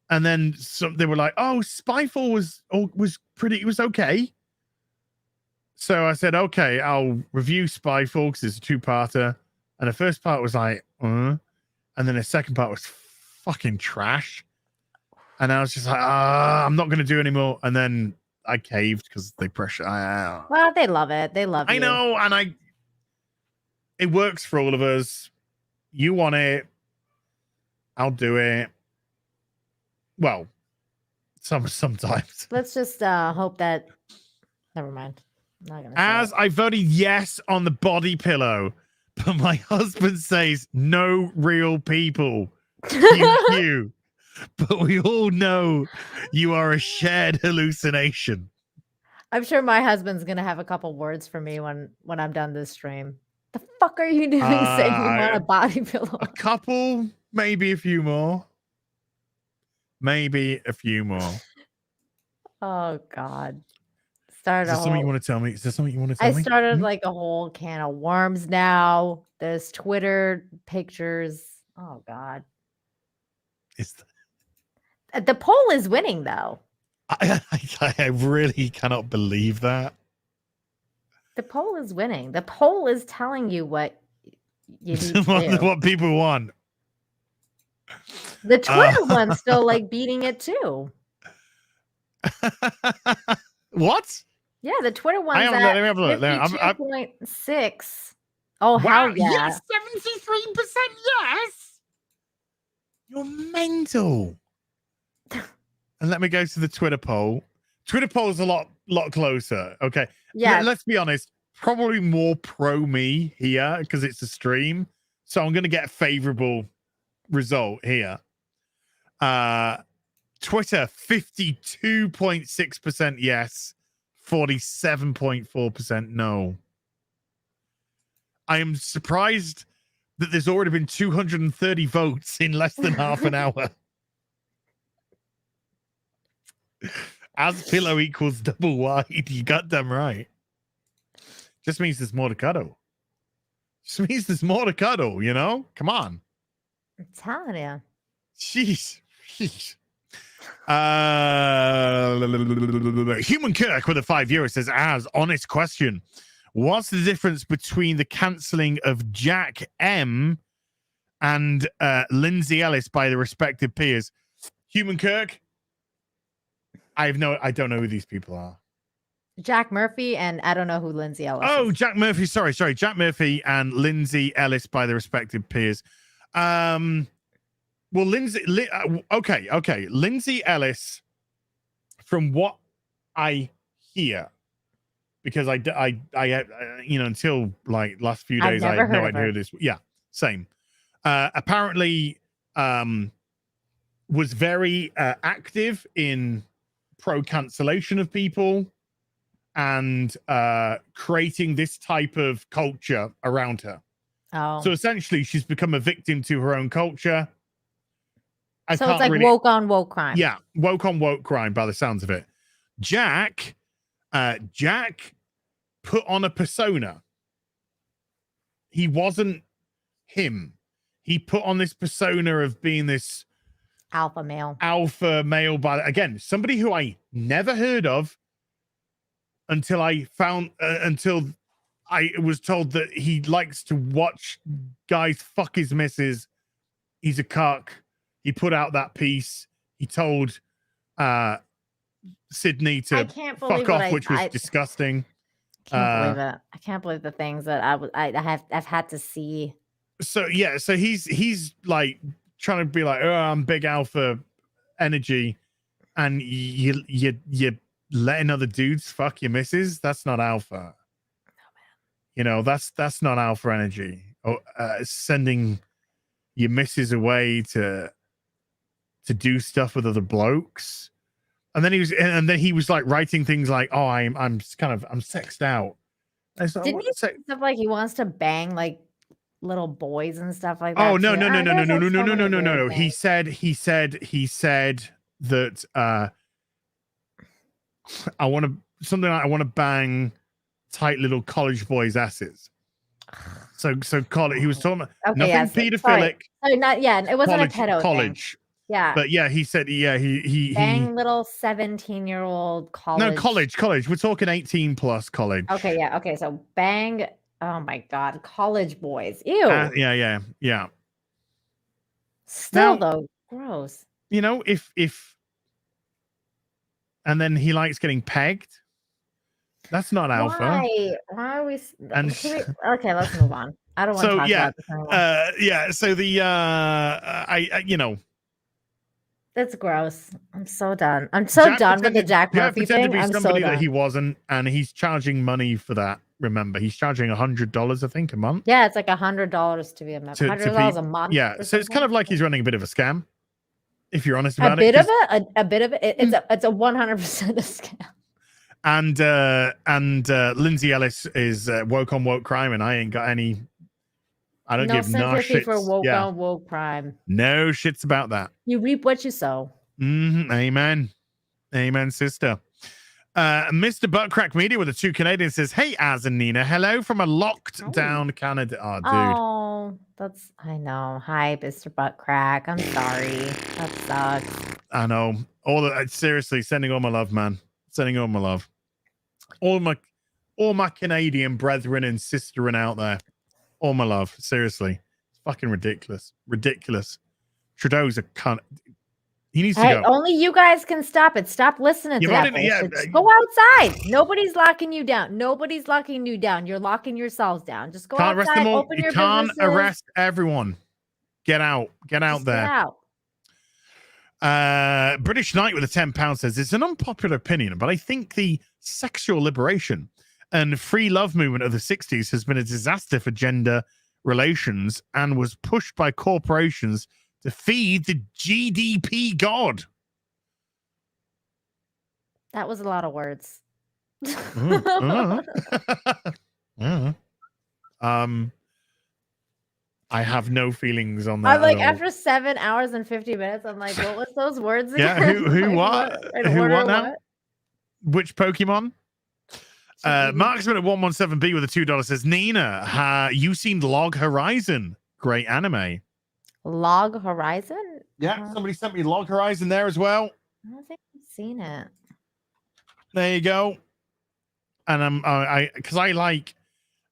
And then they were like, "Oh, Spyfall was pretty. It was okay." So I said, "Okay, I'll review Spyfall because it's a 2-parter." And the first part was like, and then the second part was fucking trash. And I was just like, I'm not going to do anymore. And then I caved because they pressure. Well, they love it. They love. I know, and it works for all of us. You want it, I'll do it. Well, sometimes. Let's just hope that. Never mind. I'm not gonna. As I voted yes on the body pillow, but my husband says no real people. You. But we all know you are a shared hallucination. I'm sure my husband's gonna have a couple words for me when I'm done this stream. The fuck are you doing saying you want a body pillow? A couple, maybe a few more. Maybe a few more. Oh God. Is there something you want to tell me? Is there something you want to tell me? I started like a whole can of worms now. There's Twitter pictures. Oh God. The poll is winning though. I really cannot believe that. The poll is winning. The poll is telling you what you need to do. What people want. The Twitter one's still like beating it too. What? Yeah, the Twitter one's Let me have a look. 52.6. Oh, wow. hell yeah. Yes, 73% yes. You're mental. And let me go to the Twitter poll. Twitter poll is a lot closer. Okay. Yeah. Let's be honest. Probably more pro me here because it's a stream. So I'm going to get a favorable result here. Twitter, 52.6% yes, 47.4% no. I am surprised that there's already been 230 votes in less than half an hour. As pillow equals double wide, you got them right. Just means there's more to cuddle. Just means there's more to cuddle, you know? Come on. I'm telling you. Jeez. Human Kirk with a €5 says, as honest question, what's the difference between the cancelling of Jack M and Lindsay Ellis by the respective peers? Human Kirk, I don't know who these people are. Jack Murphy and I don't know who Lindsay Ellis Oh, is. Jack Murphy. Sorry. Jack Murphy and Lindsay Ellis by the respective peers. Well, okay. Lindsay Ellis, from what I hear, because I until like last few days, I had no idea who this. Yeah, same. Apparently, was very active in pro cancellation of people and creating this type of culture around her. Oh. So essentially, she's become a victim to her own culture. So it's like woke on woke crime. Yeah, woke on woke crime by the sounds of it. Jack put on a persona. He wasn't him. He put on this persona of being this alpha male, by again, somebody who I never heard of until I was told that he likes to watch guys fuck his missus. He's a cuck. He put out that piece. He told Sydney to fuck off, which was disgusting. Can't believe it. I can't believe the things that I've had to see. So yeah, he's like trying to be like, oh, I'm big alpha energy, and you letting other dudes fuck your missus, that's not alpha. You know, that's not alpha energy. Or sending your missus away to do stuff with other blokes. And then he was like writing things like, "Oh, I'm sexed out." Didn't he say stuff like he wants to bang like little boys and stuff like that? Oh no. He said that I want to bang tight little college boys' asses. So college. He was talking about nothing pedophilic. Sorry, not it wasn't a pedo college. Thing. Yeah. But yeah, he said he bang little 17-year-old college. No, college. We're talking 18 plus college. Okay, yeah. Okay, so bang. Oh my god, college boys. Ew. Yeah. Still though, gross. You know, if and then he likes getting pegged. That's not alpha. Why are we? Okay, let's move on. I don't want to talk about this anymore. So the I you know. That's gross. I'm so done. I'm so done with the Jack Murphy thing. To be I'm somebody so done. that he wasn't, and he's charging money for that. Remember, he's charging $100, I think, a month. Yeah, it's like $100 to be a member. $100 a month. Yeah, so it's kind of like he's running a bit of a scam. If you're honest about a bit of it. It's a 100% a scam. And Lindsay Ellis is woke on woke crime, and I ain't got any. I don't give no shits for woke on woke crime. No shits about that. You reap what you sow. Amen, sister. Mr. Buttcrack Media with the 2 Canadians says, "Hey, Az and Nina, hello from a locked down Canada." Oh, dude. Oh, I know. Hi, Mr. Buttcrack. I'm sorry. That sucks. I know. Seriously, sending all my love, man. Sending all my love. All my Canadian brethren and sisterin out there. All my love. Seriously. It's fucking ridiculous. Trudeau's a cunt. He needs to go. Only you guys can stop it. Stop listening to that bullshit. Just go outside. Nobody's locking you down. You're locking yourselves down. Just go outside. Arrest them all. You can't arrest everyone. Get out. Get out there. Get out. British Knight with a £10 says, "It's an unpopular opinion, but I think the sexual liberation and free love movement of the 60s has been a disaster for gender relations and was pushed by corporations to feed the GDP god." That was a lot of words. I have no feelings on that. I'm like, after 7 hours and 50 minutes, I'm like, what was those words again? Yeah, who what? Who what now? What? Which Pokemon? Marksman at 117B with a $2 says, "Nina, you seen Log Horizon? Great anime." Log Horizon? Yeah, somebody sent me Log Horizon there as well. I don't think I've seen it. There you go. And because I like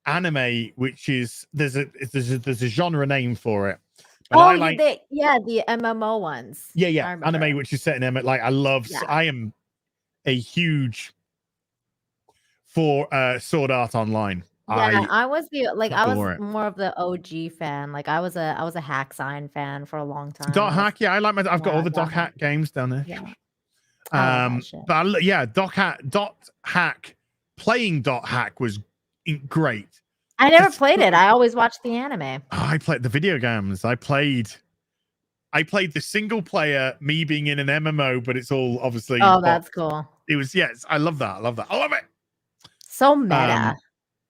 anime, which is there's a genre name for it. But I like the MMO ones. Yeah, anime which is set in like I love. Yeah. I am a huge for Sword Art Online. Yeah, I was more of the OG fan. Like I was a Hack Sign fan for a long time. Dot Hack, yeah, I like I've got all the Dot Hack games down there. Yeah. Dot Hack playing Dot Hack was great. I never played it. I always watched the anime. I played the video games. I played the single player, me being in an MMO, but it's all obviously. Oh, that's cool. It was I love that. I love it. So meta.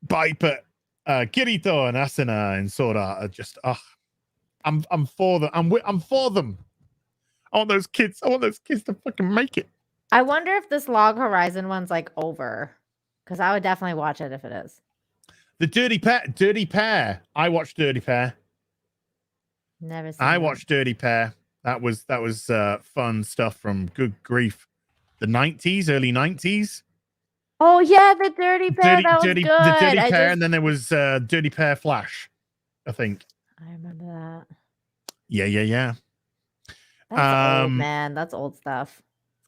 But Kirito and Asuna and Sword Art are just I'm for them. I'm for them. I want those kids to fucking make it. I wonder if this Log Horizon one's like over, because I would definitely watch it if it is. The Dirty Pair. I watched Dirty Pair. Never seen I watched Dirty Pair. That was fun stuff from good grief. The 90s, early 90s. Oh yeah, the Dirty Pair. That was good. The Dirty Pair, and then there was Dirty Pair Flash, I think. I remember that. Yeah. That's old, man. That's old stuff.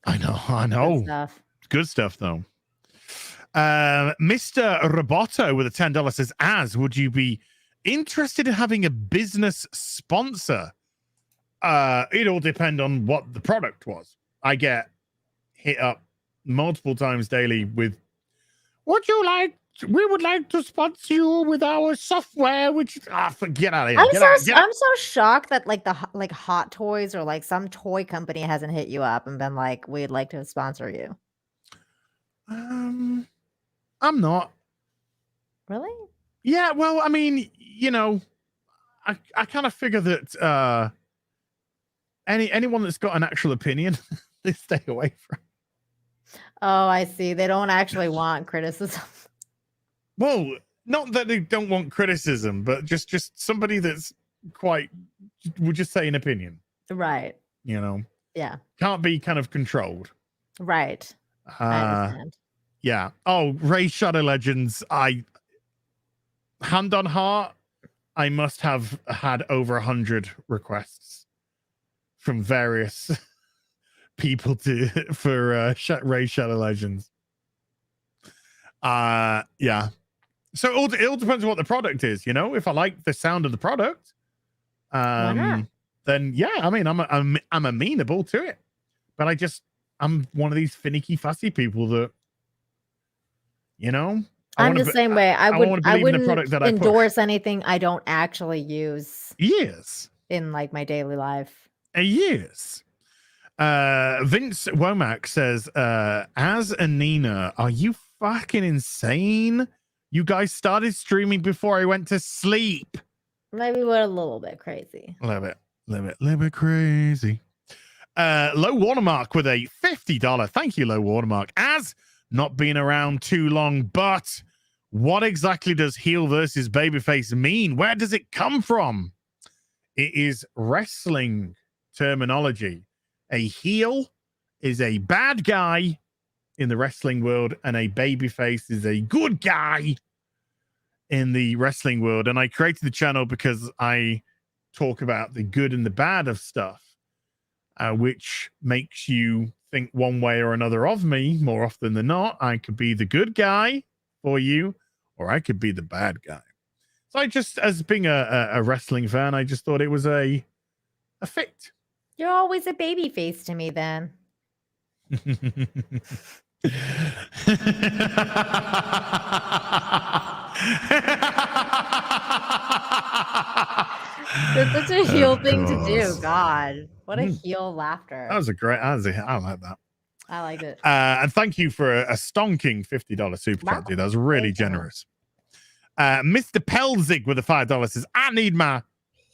I know. Good stuff though. Mr. Roboto with a $10 says, "Az, would you be interested in having a business sponsor? It all depend on what the product was. I get hit up multiple times daily with, would you like, we would like to sponsor you with our software, which, get out of here. I'm so shocked that like like Hot Toys or like some toy company hasn't hit you up and been like, we'd like to sponsor you. I'm not. Really? Yeah, well, I mean, you know, I kind of figure that anyone that's got an actual opinion, they stay away from. Oh, I see. They don't actually want criticism. Well, not that they don't want criticism, but just somebody that's would just say an opinion. Right. You know? Yeah. Can't be kind of controlled. Right. I understand. Yeah. Oh, Ray Shadow Legends. Hand on heart, I must have had over 100 requests from various people for Ray Shadow Legends. Yeah. So it all depends on what the product is, you know. If I like the sound of the product, then yeah, I mean, I'm amenable to it. But I'm one of these finicky, fussy people that, you know. I'm the same way. I wouldn't endorse push. anything I don't actually use. Yes. In like my daily life. Yes. Vince Womack says, as a Nina, are you fucking insane? You guys started streaming before I went to sleep. Maybe we're a little bit crazy. A little bit crazy. Low Watermark with a $50. Thank you, Low Watermark. As not been around too long, but what exactly does heel versus babyface mean? Where does it come from? It is wrestling terminology. A heel is a bad guy in the wrestling world, and a babyface is a good guy in the wrestling world. And I created the channel because I talk about the good and the bad of stuff, which makes you think one way or another of me. More often than not, I could be the good guy for you, or I could be the bad guy. So I just, as being a wrestling fan, I just thought it was a fit. You're always a baby face to me then. That's such a heel thing to do. God, what a heel laughter. That was I like that. I liked it. And thank you for a stonking $50 super chat, dude. That was really generous. Mr. Pelzig with a $5 says, I need my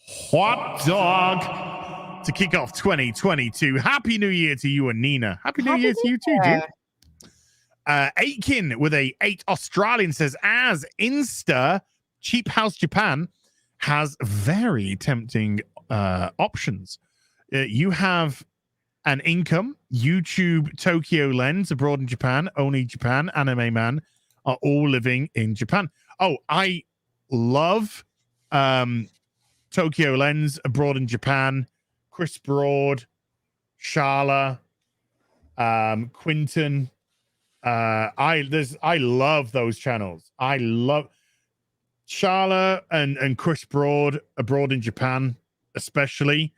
hot dog to kick off 2022. Happy New Year to you and Nina. Happy New Year to you too, dude. Aitken with a 8 Australian says, as Insta Cheap House Japan has very tempting options. You have an income, YouTube, Tokyo Lens abroad in Japan, Only Japan, Anime Man are all living in Japan. Oh, I love Tokyo Lens abroad in Japan, Chris Broad, Sharla, Quinton. I love those channels. I love Sharla and Chris Broad abroad in Japan, especially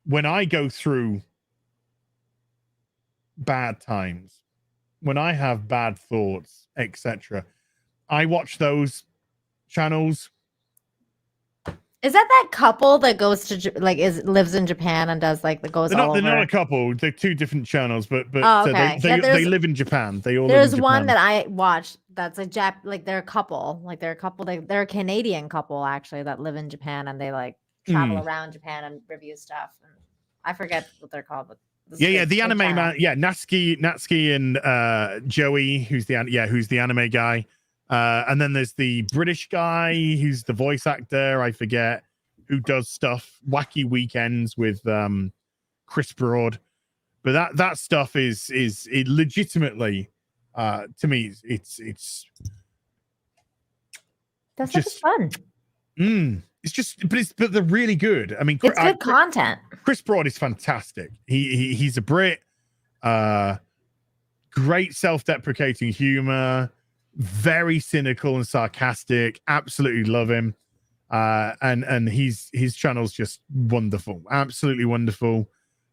when I go through bad times, when I have bad thoughts, etc. I watch those channels. Is that couple that goes to lives in Japan and does like the goes all over? They're not a couple. They're two different channels, but oh, okay. they live in Japan. They all there's live in one Japan. that I watched that's a they're a couple. Like they're a couple. They're a Canadian couple actually that live in Japan and they like travel around Japan and review stuff. And I forget what they're called, but the anime man. Yeah, Natsuki and Joey, who's the anime guy. And then there's the British guy who's the voice actor, I forget, who does stuff, Wacky Weekends with Chris Broad. But that stuff is legitimately to me it's that's just fun. It's just but they're really good. I mean, it's good content. Chris Broad is fantastic. He's a Brit, great self-deprecating humor. Very cynical and sarcastic. Absolutely love him. And his channel's just wonderful. Absolutely wonderful.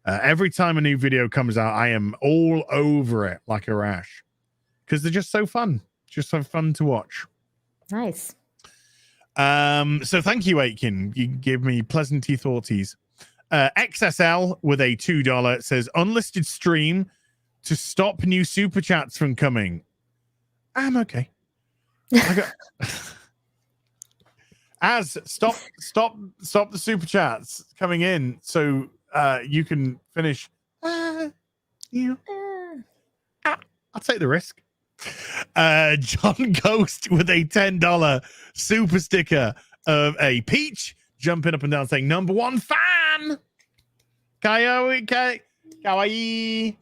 Every time a new video comes out, I am all over it like a rash because they're just so fun. Just so fun to watch. Nice. So thank you, Aitken. You give me pleasanty thoughties. XSL with a $2 says unlisted stream to stop new super chats from coming. I'm okay. Stop the super chats coming in so you can finish. I'll take the risk. John Ghost with a $10 super sticker of a peach jumping up and down saying #1 fan. Kawaii. Kawaii.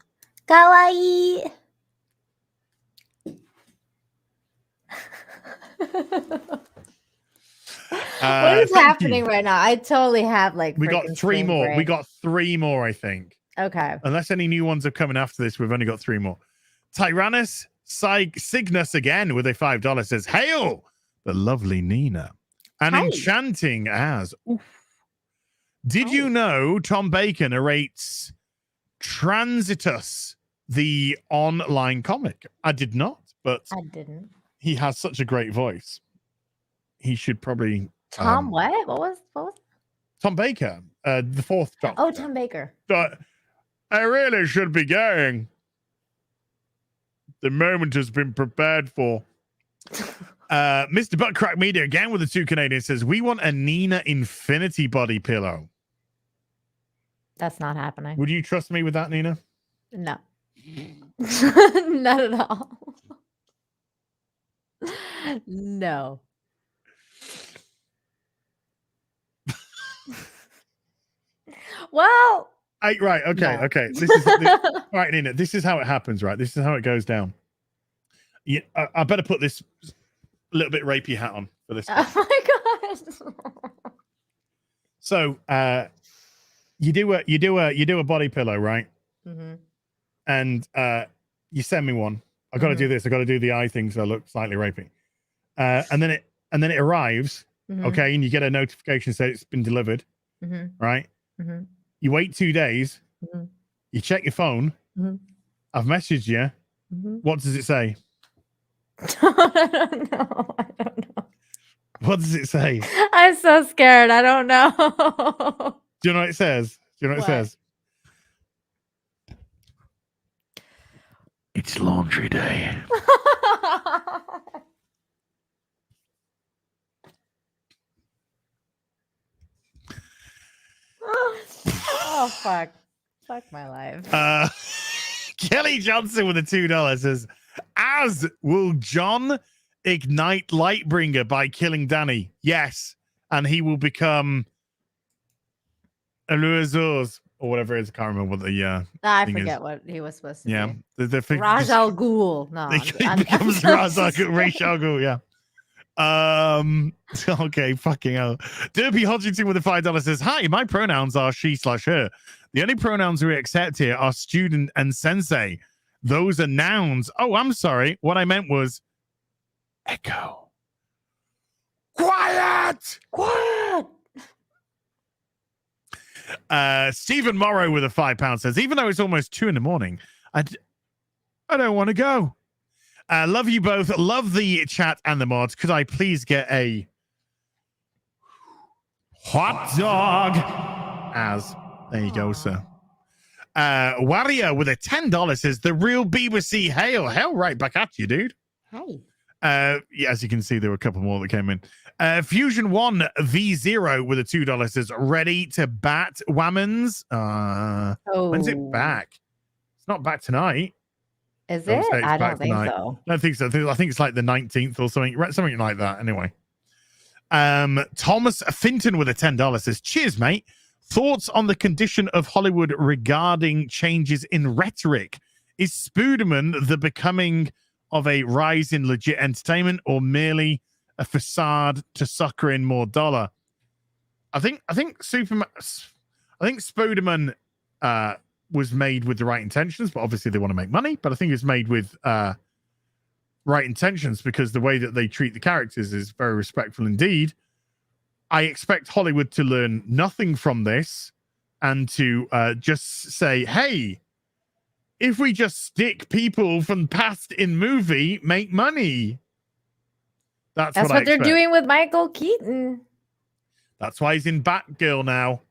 What is happening right now? I totally have like we got three more. Break. We got 3 more, I think. Okay. Unless any new ones are coming after this, we've only got 3 more. Tyrannus Cygnus again with a $5 says, "Hail the lovely Nina." And enchanting as. Oof. Did you know Tom Bacon narrates Transitus, the online comic? I did not, but I didn't. He has such a great voice. He should probably. Tom, what? What was? Tom Baker, the 4th Doctor. Oh, Tom Baker. But I really should be going. The moment has been prepared for. Mr. Buttcrack Media again with the 2 Canadian says, "We want a Nina Infinity body pillow." That's not happening. Would you trust me with that, Nina? No. Not at all. No. Well. Right. Okay. No. Okay. This is all right, Nina. This is how it happens, right? This is how it goes down. Yeah, I better put this little bit rapey hat on for this. Oh my god. So, you do a body pillow, right? Mm-hmm. And you send me one. I got to do this. I got to do the eye thing so I look slightly rapey. And then it arrives. Mm-hmm. Okay, and you get a notification saying it's been delivered. Mm-hmm. Right. Mm-hmm. You wait 2 days. Mm-hmm. You check your phone. Mm-hmm. I've messaged you. Mm-hmm. What does it say? I don't know. What does it say? I'm so scared. I don't know. Do you know what it says? Do you know what it says? It's laundry day. Oh fuck my life. Kelly Johnson with a $2 says, "As will John ignite Lightbringer by killing Danny." Yes, and he will become Aluazors or whatever it is. I can't remember what the I thing forget is. what he was supposed to Yeah, be. the Raj Al Ghul. No, he becomes Ra's al Ghul. Yeah. Okay, fucking hell. Derby Hodgington with a $5 says, "Hi, my pronouns are she/her. The only pronouns we accept here are student and sensei. Those are nouns. Oh, I'm sorry. What I meant was echo. Quiet. Stephen Morrow with a £5 says, "Even though it's almost 2 a.m, I don't want to go. Love you both. Love the chat and the mods. Could I please get a hot dog?" There you go, sir. Warrior with a $10 says, "The real BBC hail." Hell right back at you, dude. Hey. Yeah, as you can see, there were a couple more that came in. Fusion 1 V0 with a $2 says, "Ready to bat Wammons." When's it back? It's not back tonight. Is it? I don't think so. I don't think so. I think it's like the 19th or something like that. Anyway. Thomas Finton with a $10 says, "Cheers, mate. Thoughts on the condition of Hollywood regarding changes in rhetoric? Is Spooderman the becoming of a rise in legit entertainment or merely a facade to sucker in more dollar?" I think Spooderman was made with the right intentions, but obviously they want to make money. But I think it's made with right intentions because the way that they treat the characters is very respectful indeed. I expect Hollywood to learn nothing from this and to just say, hey, if we just stick people from the past in movie, make money. That's what they're expect. doing with Michael Keaton. That's why he's in Batgirl now.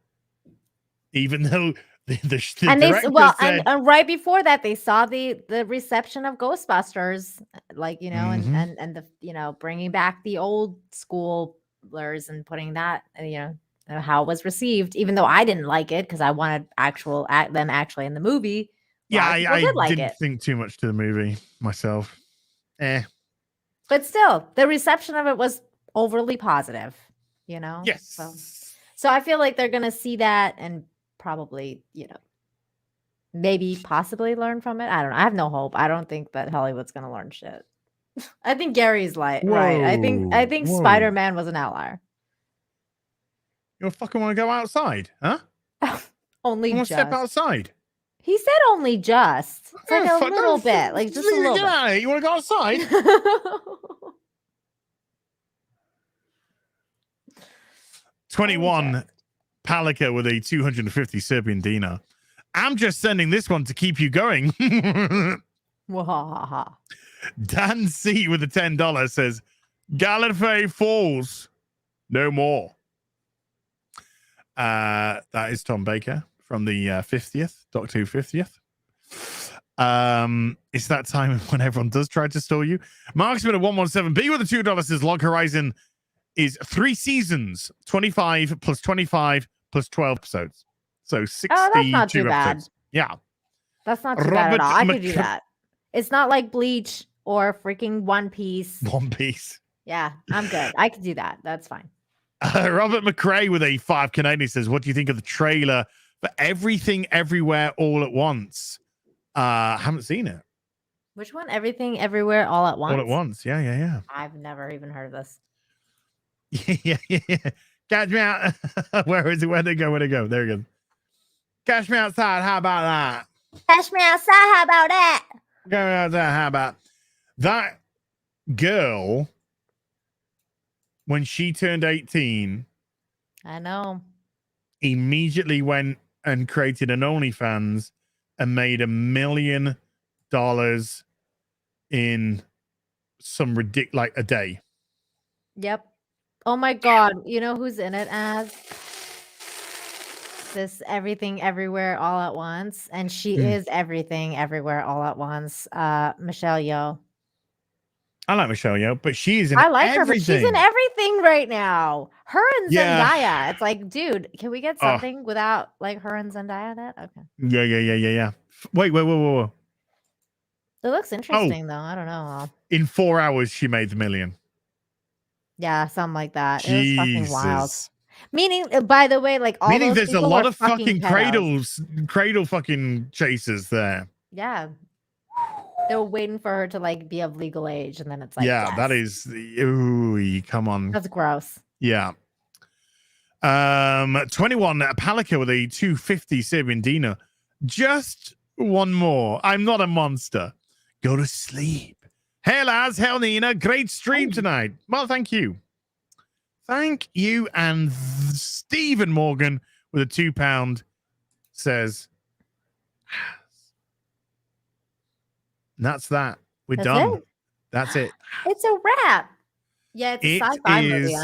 Even though the And director said, and right before that, they saw the reception of Ghostbusters, like, you know, Mhm. and the, you know, bringing back the old schoolers and putting that, you know, how it was received. Even though I didn't like it because I wanted them actually in the movie. yeah, people I did like didn't it. think too much to the movie myself. But still, the reception of it was overly positive, you know? Yes. So I feel like they're going to see that and probably, you know, maybe possibly learn from it. I don't know. I have no hope. I don't think that Hollywood's going to learn shit. I think Gary's right. I think Whoa. Spider-Man was an outlier. You fucking want to go outside, huh? Only You want just. to step outside? He said only just. It's like a little bit. Like just a little Get out of here. You want to go outside? bit. 21 Palika with a 250 Serbian dinar. I'm just sending this one to keep you going. Wahahaha. Dan C with the $10 says, Gallifrey Falls, no more. That is Tom Baker from the 50th, Doctor Who 50th. It's that time when everyone does try to stall you. Marksman at 117B with the $2 says Log Horizon is 3 seasons, 25 plus 25 plus 12 episodes. So 62 that's not too bad. episodes. Yeah. That's not too bad at all. I could do that. It's not like Bleach or freaking One Piece. One Piece. Yeah, I'm good. I could do that. That's fine. Robert McRae with a 5 Canadian says, what do you think of the trailer for Everything Everywhere All at Once? Haven't seen it. Which one? Everything, Everywhere, All at Once? All at Once. Yeah. I've never even heard of this. yeah. Catch me out. Where is it? Where'd they go? Where'd they go? There you go. Catch me outside. How about that? Catch me outside. How about that? Go outside. How about that girl? When she turned 18, I know. Immediately went and created an OnlyFans and made $1 million in some ridiculous, like a day. Yep. Oh my God. You know who's in it as? This Everything Everywhere All at Once. And she is Everything Everywhere All at Once. Michelle Yeoh. I like Michelle Yeoh, but she's in I like her, but everything. she's in everything right now. Her and Yeah. Zendaya. It's like, dude, can we get something without like her and Zendaya in it? Okay. Yeah. Wait. It looks interesting though. I don't know. In 4 hours, she made $1 million. Yeah, something like that. It was fucking wild. Jesus. Meaning, by the way, like all Meaning those there's a people lot were of fucking pedos. cradle fucking chasers there. Yeah. They were waiting for her to like be of legal age, and then it's like, Yeah, yes. that is. Ooh, come on. That's gross. Yeah. 21 Palika with a 250 Serbian dinar. Just one more. I'm not a monster. Go to sleep. Hey, lads. Hell, Nina. Great stream tonight. Well, thank you. Thank you. And Stephen Morgan with a £2 says, and that's that. We're done. It. That's it. It's a wrap. Yeah, it's a sci-fi movie.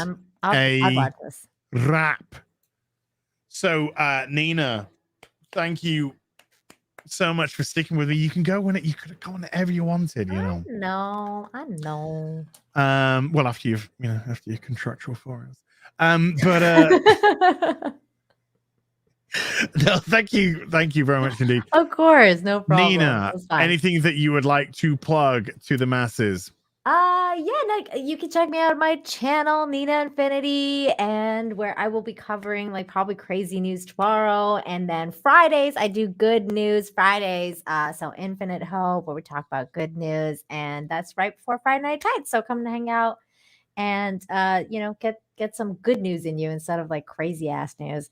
I'd watch this. Wrap. So, Nina, thank you so much for sticking with me. You can go when you could have gone whenever you wanted, you know. I know. Well, after you've after your contractual for us. No, thank you very much indeed. Of course, no problem. Nina, anything that you would like to plug to the masses? You can check me out on my channel, Nina Infinity, and where I will be covering like probably crazy news tomorrow. And then Fridays, I do good news Fridays. So Infinite Hope, where we talk about good news, and that's right before Friday Night Tights. So come to hang out and get some good news in you instead of like crazy ass news.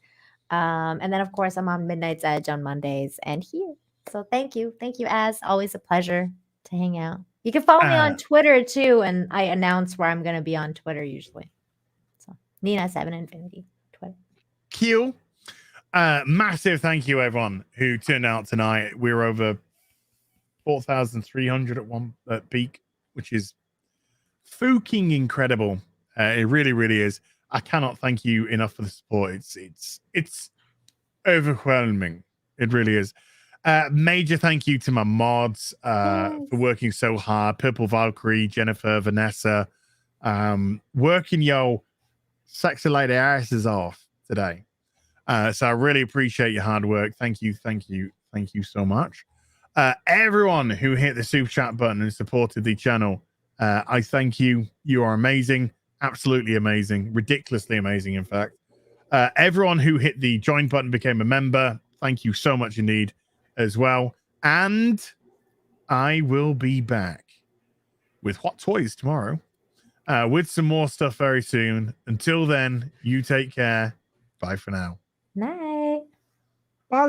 And then of course I'm on Midnight's Edge on Mondays and here. So thank you. As always, a pleasure to hang out. You can follow me on Twitter too, and I announce where I'm going to be on Twitter usually. So Nina7 Infinity Twitter. Q. Massive thank you, everyone who turned out tonight. We're over 4,300 at peak, which is fucking incredible. It really, really is. I cannot thank you enough for the support. It's overwhelming. It really is. Major thank you to my mods for working so hard. Purple Valkyrie, Jennifer, Vanessa, working your sexy lady asses off today. So I really appreciate your hard work. Thank you so much. Everyone who hit the super chat button and supported the channel, I thank you. You are amazing. Absolutely amazing. Ridiculously amazing, in fact. Everyone who hit the join button, became a member, thank you so much indeed as well. And I will be back with Hot Toys tomorrow, with some more stuff very soon. Until then, you take care. Bye for now. Nice.